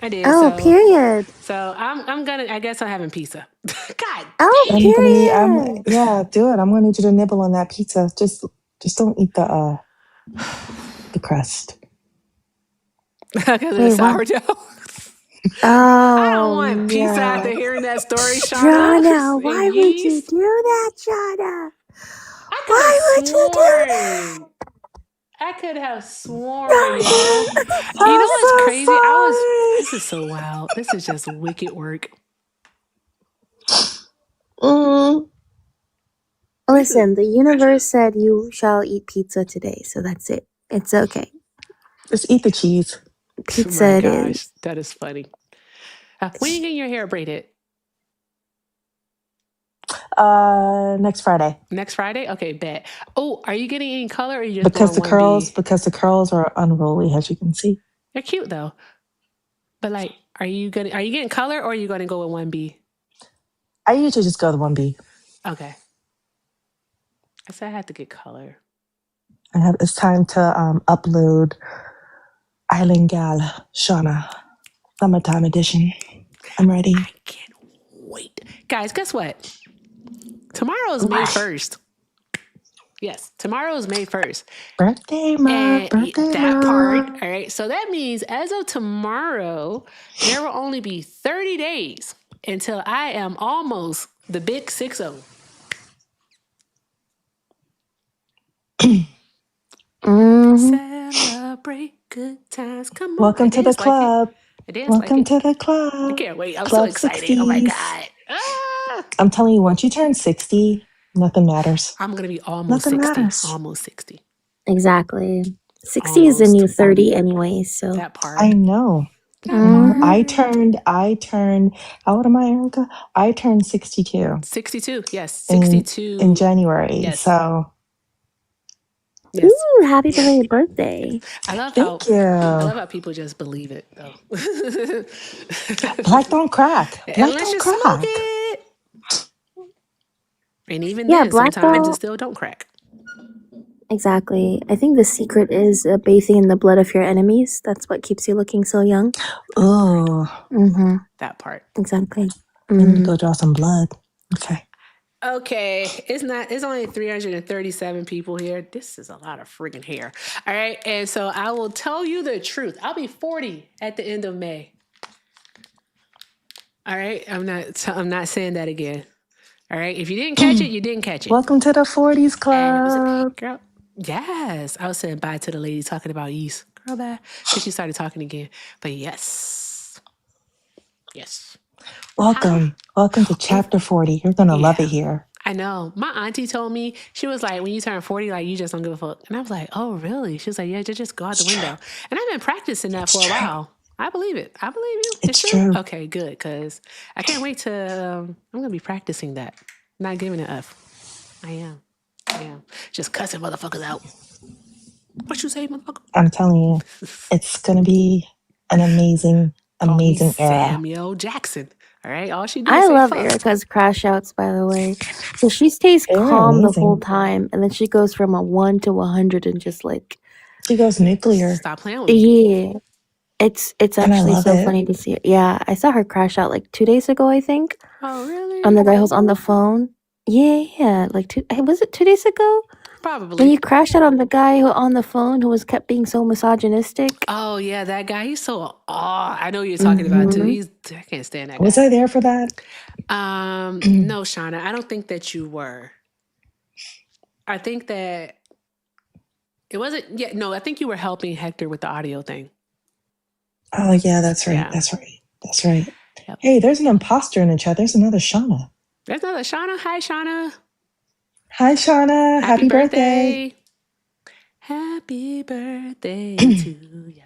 Oh, period. So I guess I'm having pizza. God. Oh, dang. period. Do it. I'm gonna need you to nibble on that pizza. Just don't eat the crust. Because of the sourdough. Oh, I don't want pizza after hearing that story, Shauna. Shauna, why would you do that, Shauna? Why would you do that? I could have sworn, y'all. You know what's crazy? This is so wild. This is just wicked work. Listen, the universe said you shall eat pizza today, so that's it. It's okay. Just eat the cheese. Pizza Oh my it gosh, is. that is funny. When are you getting your hair braided? Next Friday. Next Friday? Okay, bet. Oh, are you getting any color or are you just Because going the curls are unruly, as you can see. They're cute though. But like, are you getting color or are you gonna go with 1B? I usually just go the 1B. Okay. I said I had to get color. It's time to upload Island Gal Shauna Summertime Edition. I'm ready. I can't wait. Guys, guess what? Tomorrow is May 1st. Yes, tomorrow is May 1st. Birthday month. That part. All right. So that means as of tomorrow, there will only be 30 days until I am almost the big 6-0. Celebrate good times. Come on. Welcome to the club. Welcome to the club. I can't wait. I'm Club so excited. 60s. Oh my God. Ah! I'm telling you, once you turn 60, nothing matters. I'm going to be almost 60. Matters. Almost 60. Exactly. 60 is the new 30 anyway, so. That part. I know. I turned, how old am I, Erica? I turned 62. 62, yes. 62. In January. Yes. So. Yes. Ooh, happy belated birthday. I love Thank you. I love how people just believe it though. Black don't crack. Unless you smoke it. And even then, Black sometimes don't. it still don't crack. Exactly. I think the secret is bathing in the blood of your enemies. That's what keeps you looking so young. Oh. That part. Exactly. Let me go draw some blood. Okay. It's only 337 people here. This is a lot of friggin' hair. All right. And so I will tell you the truth. I'll be 40 at the end of May. All right. I'm not saying that again. All right. If you didn't catch it, you didn't catch it. Welcome to the 40s club. Girl. Yes. I was saying bye to the lady talking about yeast. Girl, bye. Because she started talking again. But yes. Yes. Welcome to chapter 40. You're going to love it here. I know. My auntie told me, she was like, when you turn 40, like, you just don't give a fuck. And I was like, oh, really? She was like, yeah, just go out the window. And I've been practicing that for a while. I believe it. I believe you. It's true. Okay, good. Because I can't wait to, I'm going to be practicing that. Not giving it F. I am. Just cussing motherfuckers out. What you say, motherfucker? I'm telling you, it's going to be an amazing era. Samuel Jackson. All right, all she does. I love Erica's crash outs, by the way. So she stays calm the whole time, and then she goes from a 1 to 100 and just like. She goes nuclear. Stop playing with me. Yeah, it's actually so funny to see it. Yeah, I saw her crash out like 2 days ago, I think. Oh really? On the guy who's on the phone. Yeah, like was it 2 days ago? When Probably. you crashed out on the guy who on the phone who was kept being so misogynistic. Oh yeah, that guy. He's so. Oh, I know who you're talking about too. I can't stand that Was guy. I there for that? No, Shauna, I don't think that you were. I think that it wasn't. Yeah, no, I think you were helping Hector with the audio thing. Oh yeah, that's right. Yeah. That's right. That's right. Yep. Hey, there's an imposter in the chat. There's another Shauna. There's another Shauna. Hi, Shauna. Hi, Shauna. Happy birthday. Happy birthday to ya.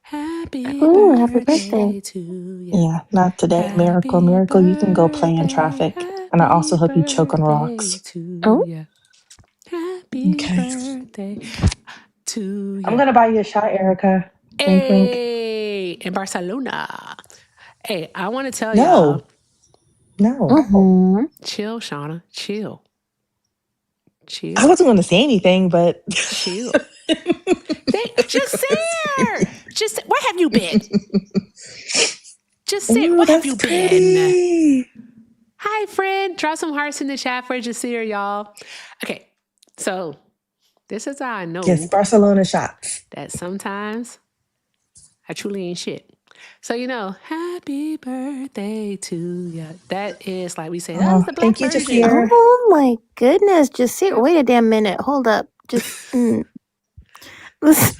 Happy Ooh, happy birthday birthday. to ya. Yeah, not today. Miracle, miracle. You can go play in traffic. And I also hope you choke on rocks. To ya. Happy Okay. birthday to I'm ya. going to buy you a shot, Erica. Wink, wink. Hey, in Barcelona. Hey, I want to tell y'all. No. Chill, Shauna. Chill. I wasn't going to say anything, but chill. Jasir! Where have you been? Jasir, where have you been? Hi, friend. Drop some hearts in the chat for Jasir, y'all. Okay, so this is how I know. Yes, Barcelona shots. That sometimes I truly ain't shit. So, happy birthday to ya. That is, like we say, that's the black thank you, version. Jasir. Oh my goodness, Jasir. Wait a damn minute. Hold up. Listen,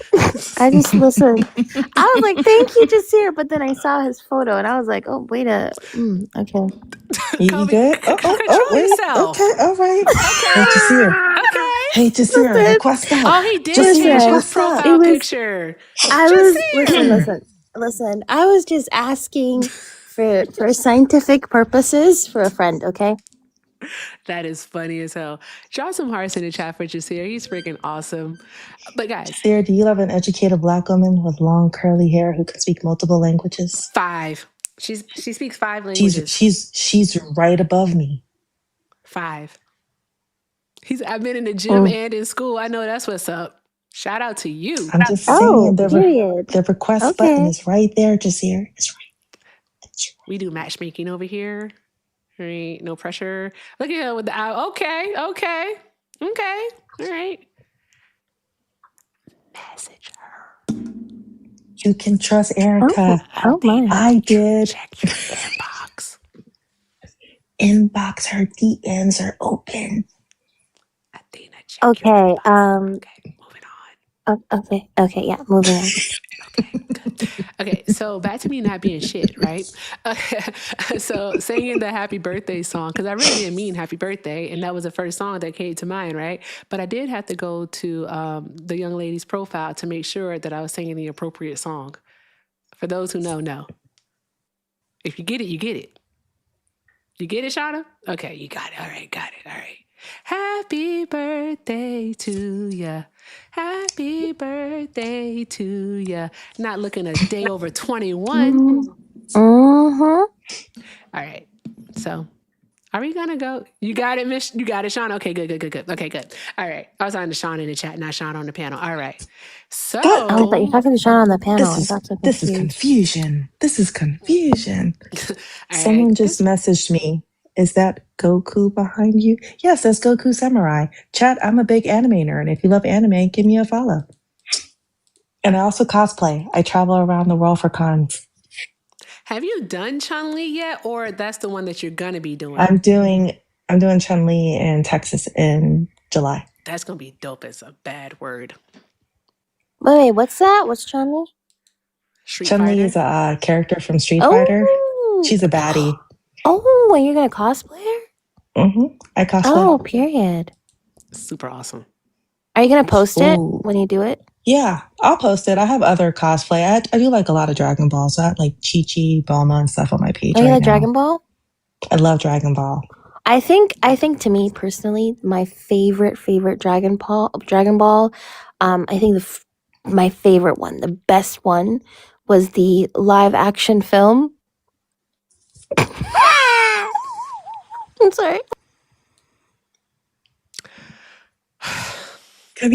I just listened. I was like, thank you, Jasir. But then I saw his photo and I was like, oh, wait a. Okay. You good? Control wait. yourself. Okay, all right. Hey, Jasir. Okay. Hey, Jasir, request up. Oh, he did Jasir, change his request up. profile picture. Listen. I was just asking for scientific purposes for a friend, okay? That is funny as hell. Drop some hearts in the chat for Jasir. He's freaking awesome. But guys. Jasir, do you love an educated black woman with long curly hair who can speak multiple languages? 5. She speaks 5 languages. She's right above me. 5. I've been in the gym and in school. I know that's what's up. Shout out to you. I'm just saying the request button is right there, Jasir. It's right. We do matchmaking over here. Right? No pressure. Look at her with the eye. Okay. All right. Message her. You can trust Erica. I did. Check your inbox. Inbox, her DMs are open. Athena, check your Okay. inbox. Okay, moving on. Okay. Yeah, moving on. Okay, good. Okay, so back to me not being shit, right? So singing the happy birthday song, because I really didn't mean happy birthday, and that was the first song that came to mind, right? But I did have to go to the young lady's profile to make sure that I was singing the appropriate song. For those who know. If you get it, you get it. You get it, Shauna? Okay, you got it. All right, got it. All right. Happy birthday to ya. Happy birthday to ya. Not looking a day over 21. All right. So, are we gonna go? You got it, Miss. You got it, Sean. Okay, good. Okay, good. All right. I was on to Sean in the chat, not Sean on the panel. All right. So, I thought you're talking to Sean on the panel. This is confusion. Someone just messaged me. Is that Goku behind you? Yes, that's Goku Samurai. Chat, I'm a big anime nerd. If you love anime, give me a follow. And I also cosplay. I travel around the world for cons. Have you done Chun-Li yet, or that's the one that you're gonna be doing? I'm doing Chun-Li in Texas in July. That's gonna be dope as a bad word. Wait, what's that? What's Chun-Li? Chun-Li is a character from Street Fighter. She's a baddie. Oh, and you're gonna cosplay her? I cosplay. Oh, period. Super awesome. Are you gonna post it when you do it? Yeah, I'll post it. I have other cosplay. I do like a lot of Dragon Ball, so I have like Chi-Chi, Bulma, and stuff on my page Are you right like now. Dragon Ball? I love Dragon Ball. I think to me personally, my favorite Dragon Ball. I think my favorite one, the best one, was the live action film. I'm sorry.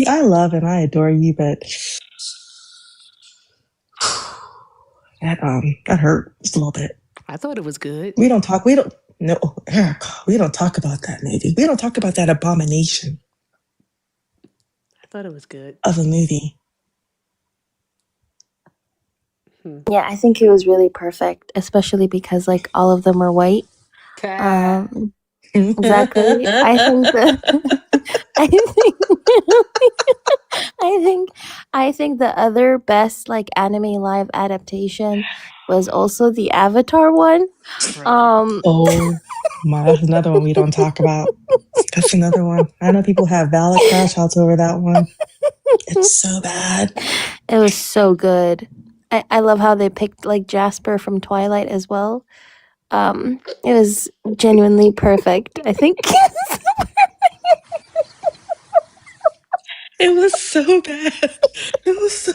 I love and I adore you, but that hurt just a little bit. I thought it was good. No, Erica, we don't talk about that movie. We don't talk about that abomination. I thought it was good. of a movie. Yeah, I think it was really perfect, especially because like all of them were white. Exactly. I think I think I think the other best like anime live adaptation was also the Avatar one. Oh my, that's another one we don't talk about. That's another one. I know people have valid crash outs over that one. It's so bad. It was so good. I love how they picked like Jasper from Twilight as well. It was genuinely perfect. I think It was so bad. It was so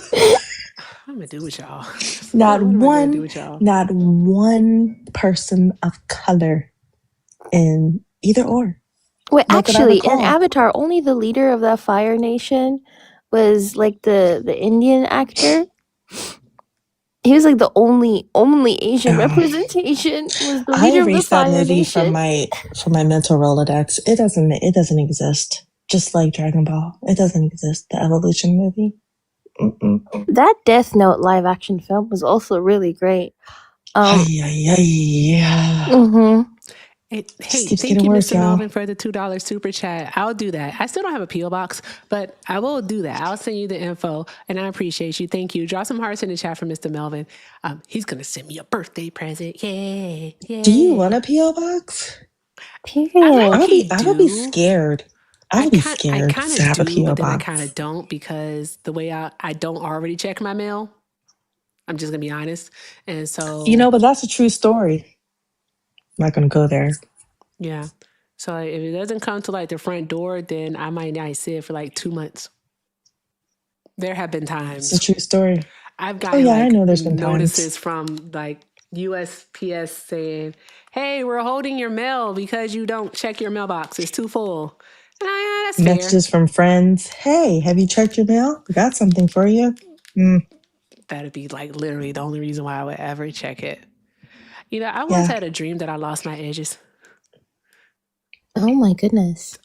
What am I gonna do with y'all? not What am I gonna do one, with y'all? not one person of color in either or. Wait, Not that I actually, in recall. Avatar, only the leader of the Fire Nation was like the Indian actor. He was like the only Asian representation was the I leader of the erased that Fire movie Nation. from my mental Rolodex. It doesn't exist. Just like Dragon Ball, it doesn't exist. The evolution movie. Mm-mm. That Death Note live action film was also really great. Yeah. Hey, Just keeps thank getting you, worse, Mr. y'all. Melvin, for the $2 super chat. I'll do that. I still don't have a P.O. box, but I will do that. I'll send you the info, and I appreciate you. Thank you. Drop some hearts in the chat for Mr. Melvin. He's going to send me a birthday present. Yeah. Do you want a PO box? Period. I would be scared. I would be I scared kind to of have a do, PO but then I box. kind of don't because the way I don't already check my mail. I'm just going to be honest. And so... But that's a true story. I'm not going to go there. Yeah. So if it doesn't come to like the front door, then I might not see it for like 2 months. There have been times. It's a true story. I've gotten I know there's been notices times. from like USPS saying, "Hey, we're holding your mail because you don't check your mailbox. It's too full." And that's Messages fair. from friends. Hey, have you checked your mail? We got something for you. That'd be like literally the only reason why I would ever check it. I once had a dream that I lost my edges. Oh my goodness.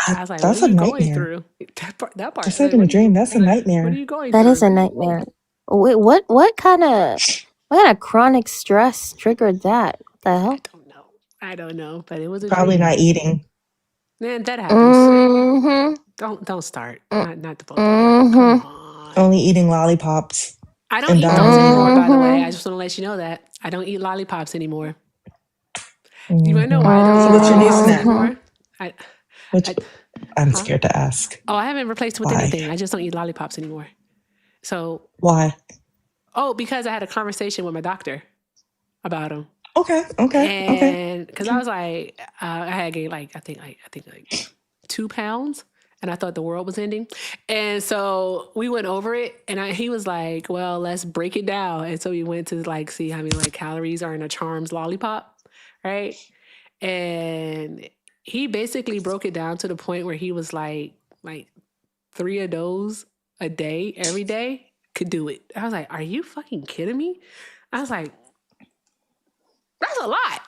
I was like, That's "What are a you going nightmare. through?" That part. That's Like, not even a dream. That's a what nightmare. are you going That through? is a nightmare. Wait, what kind of chronic stress triggered that? What the hell? I don't know, but it was a Probably dream. not eating. Man, that happens. Mm-hmm. Don't start. Not the both of you. Come on. Only eating lollipops. I don't and eat those balancing anymore, it. by the way. I just want to let you know that. I don't eat lollipops anymore. You want to know why I don't So eat what's your new lollipops snack? anymore? I'm scared to ask. Oh, I haven't replaced it with Why? anything. I just don't eat lollipops anymore. So, Why? because I had a conversation with my doctor about them. Okay. And because I was like, I had gained I think 2 pounds, and I thought the world was ending. And so we went over it, and he was like, "Well, let's break it down." And so we went to see how many calories are in a Charms lollipop, right? And he basically broke it down to the point where he was like 3 of those a day, every day, could do it. I was like, "Are you fucking kidding me?" I was like, "That's a lot."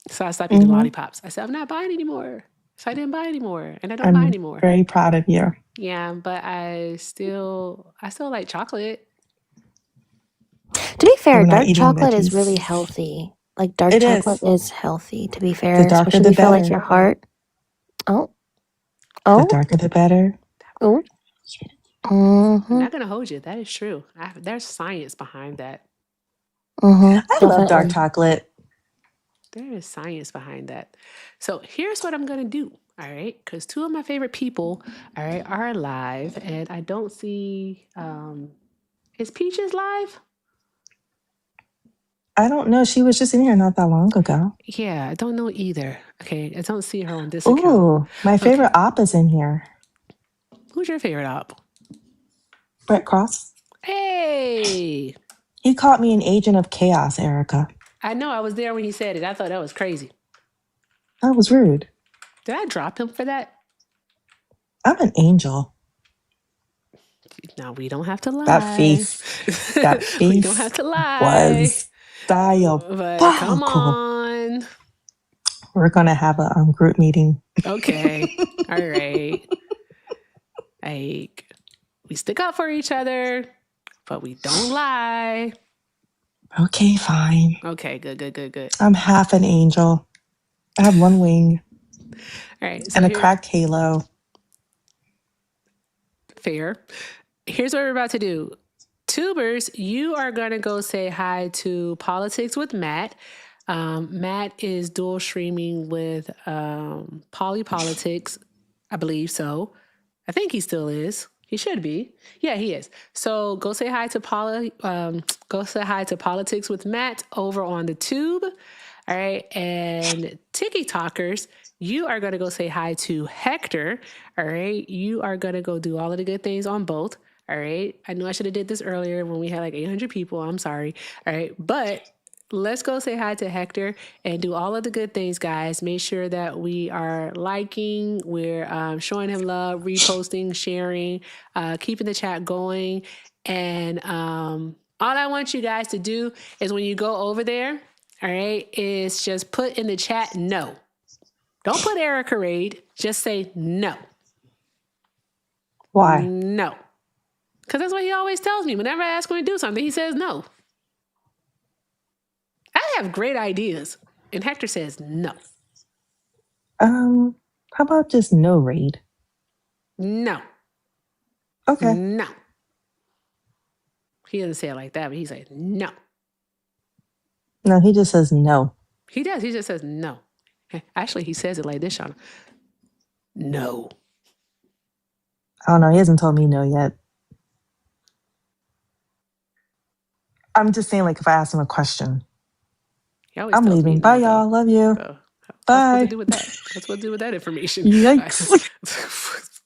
So I stopped eating lollipops. I said, "I'm not buying anymore." So I didn't buy anymore, and I don't buy I'm anymore. very proud of you. Yeah, but I still like chocolate. To be fair, I'm not dark eating chocolate is veggies. really healthy. Like dark It chocolate is. is healthy, to be fair, The darker especially the for like better. your heart. The Oh. darker the better. Oh. I'm not gonna hold you. That is true. There's science behind that. I love dark chocolate. There is science behind that. So here's what I'm gonna do. All right, because 2 of my favorite people, all right, are live, and I don't see. Is Peaches live? I don't know. She was just in here not that long ago. Yeah, I don't know either. Okay, I don't see her on this account. Ooh, my favorite op is in here. Who's your favorite op? Brett Cross. Hey! He called me an agent of chaos, Erica. I know, I was there when he said it. I thought that was crazy. That was rude. Did I drop him for that? I'm an angel. No, we don't have to lie. That face. We don't have to lie. Was diabolical. But come on. We're going to have a group meeting. Okay. All right. Like, we stick up for each other, but we don't lie. Okay, fine. Okay, good. I'm half an angel. I have one wing. All right. So And a cracked halo. Fair. Here's what we're about to do. Tubers, you are going to go say hi to Politics with Matt. Matt is dual streaming with Poly Politics. I believe so. I think he still is. He should be. Yeah, he is. So go say hi to Politics with Matt over on the tube. All right. And TikTokers, you are going to go say hi to Hector. All right. You are going to go do all of the good things on both. All right. I know I should have did this earlier when we had like 800 people. I'm sorry. All right. But let's go say hi to Hector and do all of the good things, guys. Make sure that we are liking, we're showing him love, reposting, sharing, keeping the chat going. And all I want you guys to do is when you go over there, all right, is just put in the chat no. Don't put Erica Raid. Just say no. Why? No. Because that's what he always tells me. Whenever I ask him to do something, he says no. I have great ideas. And Hector says no. How about just no raid? No. Okay. No. He doesn't say it like that, but he says no. No, he just says no. He does. He just says no. Actually, he says it like this, Shauna. No. I don't know. He hasn't told me no yet. I'm just saying, like, if I ask him a question. I'm leaving. Bye, y'all. Love you. Bye. What's to do with that? What's what to do with that information? Yikes.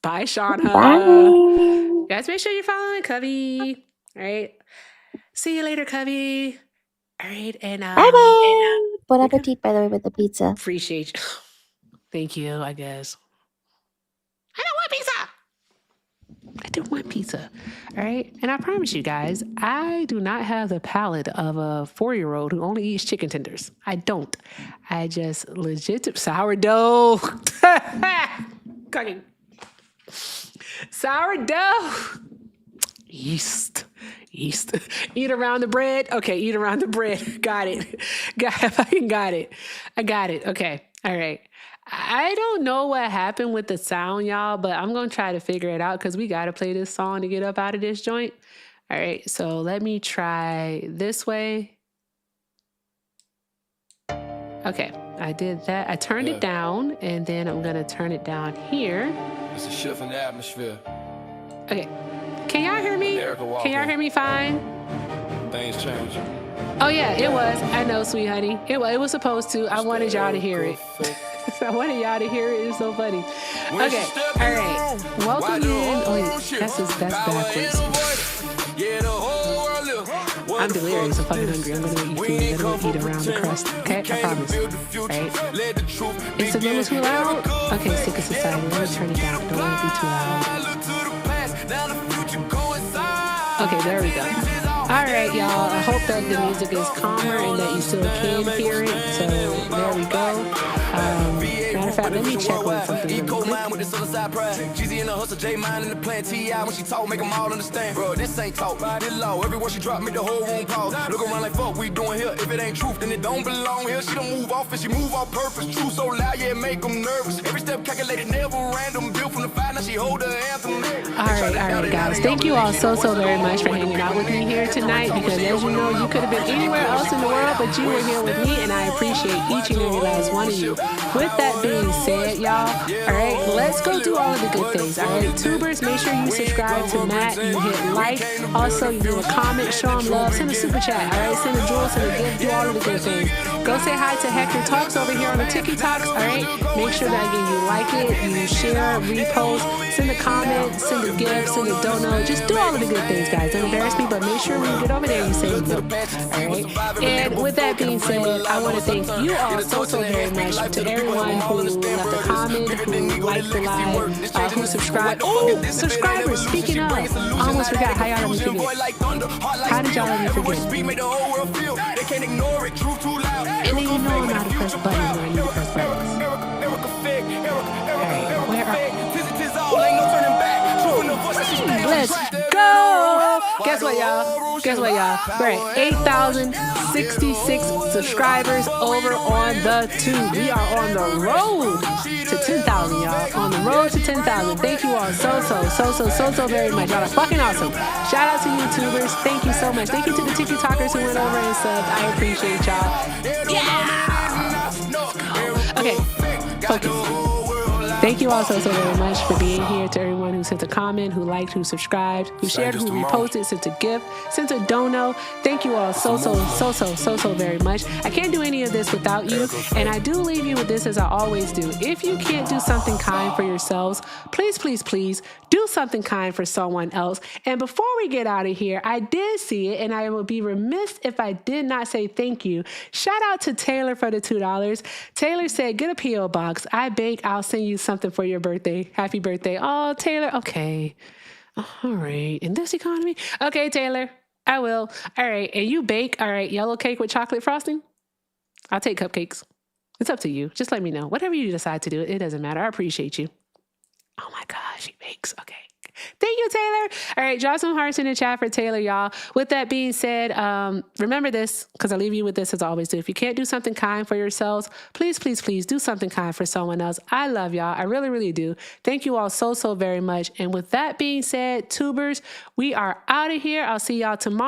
Bye, Shauna. Bye. Guys, make sure you're following Covey. All right. See you later, Covey. All right. And Bye-bye. Bon appetit, by the way, with the pizza. Appreciate you. Thank you, I guess. I don't want pizza. I don't want pizza. All right. And I promise you guys, I do not have the palate of a 4-year-old who only eats chicken tenders. I don't. I just legit sourdough. Cooking. Sourdough. Yeast. Eat around the bread. Okay, eat around the bread. Got it. I got it. Okay. All right. I don't know what happened with the sound, y'all, but I'm going to try to figure it out because we got to play this song to get up out of this joint. All right. So let me try this way. Okay. I did that. I turned it down, and then I'm going to turn it down here. It's a shift in the atmosphere. Okay. Can y'all hear me? Can y'all hear me fine? Things change. Oh, yeah, it was. I know, sweet honey. It was supposed to. I wanted y'all to hear it. I wanted y'all to hear it. It's so funny. Okay. All right. Welcome in. Oh, wait. That's backwards. I'm delirious. I'm fucking hungry. I'm going to eat food. I'm going to eat around the crust. Okay? I promise. All right. Is the number too loud? Okay, sick of society. Let me turn it down. Don't want to be too loud. Okay, there we go. All right, y'all. I hope that the music is calmer and that you still can hear it. So there we go. Matter of fact, let me check on something really quick. She's in the hustle, J mine in the plan T.I. when she talk, make them all understand. Bro, this ain't talk, this law. Every word she drop, make the whole room pause. Look around like fuck, we doing here. If it ain't truth, then it don't belong here. She don't move off and she move on purpose. True so loud, yeah, make them nervous. Every step calculated, never random. Built from the fire, now she hold her anthem. All right, guys. Thank you all so very much for hanging out with me here tonight because as you know, you could have been anywhere else in the world, but you were here with me and I appreciate each and every last one of you. With that being said, y'all, all right, let's go do all of the good things, all right? Tubers, make sure you subscribe to Matt, you hit like, also you leave a comment, show him love, send a super chat, all right? Send a jewel, send a gift, do all of the good things. Go say hi to Hector Talks over here on the TikToks, all right? Make sure that again you like it, you share, repost, send a comment, send a gift, send a donut, just do all of the good things, guys. Don't embarrass me, but make sure when you get over there, you say no, all right? And with that being said, I want to thank you all so very much to everyone who left a comment, who liked the live, who subscribed. Oh, subscribers, speaking of, I almost forgot how y'all let me forget. How did y'all let me forget? And then you know I'm not to press buttons when I need to press buttons. All right, where are Let's go. Guess what, y'all? Guess what, y'all? We're at 8,066 subscribers over on the tube. We are on the road to 10,000, y'all. On the road to 10,000. Thank you all so very much. Y'all are fucking awesome. Shout out to YouTubers. Thank you so much. Thank you to the TikTokers who went over and subbed. I appreciate y'all. Yeah. Okay. Focus. Thank you all so very much for being here. To everyone who sent a comment, who liked, who subscribed, who shared, who reposted, sent a gift, sent a dono. Thank you all so very much. I can't do any of this without you, and I do leave you with this as I always do. If you can't do something kind for yourselves, please do something kind for someone else. And before we get out of here, I did see it, and I would be remiss if I did not say thank you. Shout out to Taylor for the $2. Taylor said, get a P.O. box. I bake. I'll send you something for your birthday. Happy birthday. Oh, Taylor. Okay. All right. In this economy? Okay, Taylor. I will. All right. And you bake. All right. Yellow cake with chocolate frosting? I'll take cupcakes. It's up to you. Just let me know. Whatever you decide to do, it doesn't matter. I appreciate you. Oh my gosh, she bakes. Okay. Thank you, Taylor. All right, drop some hearts in the chat for Taylor, y'all. With that being said, remember this, because I leave you with this as I always do. If you can't do something kind for yourselves, please do something kind for someone else. I love y'all. I really do. Thank you all so very much. And with that being said, tubers, we are out of here. I'll see y'all tomorrow.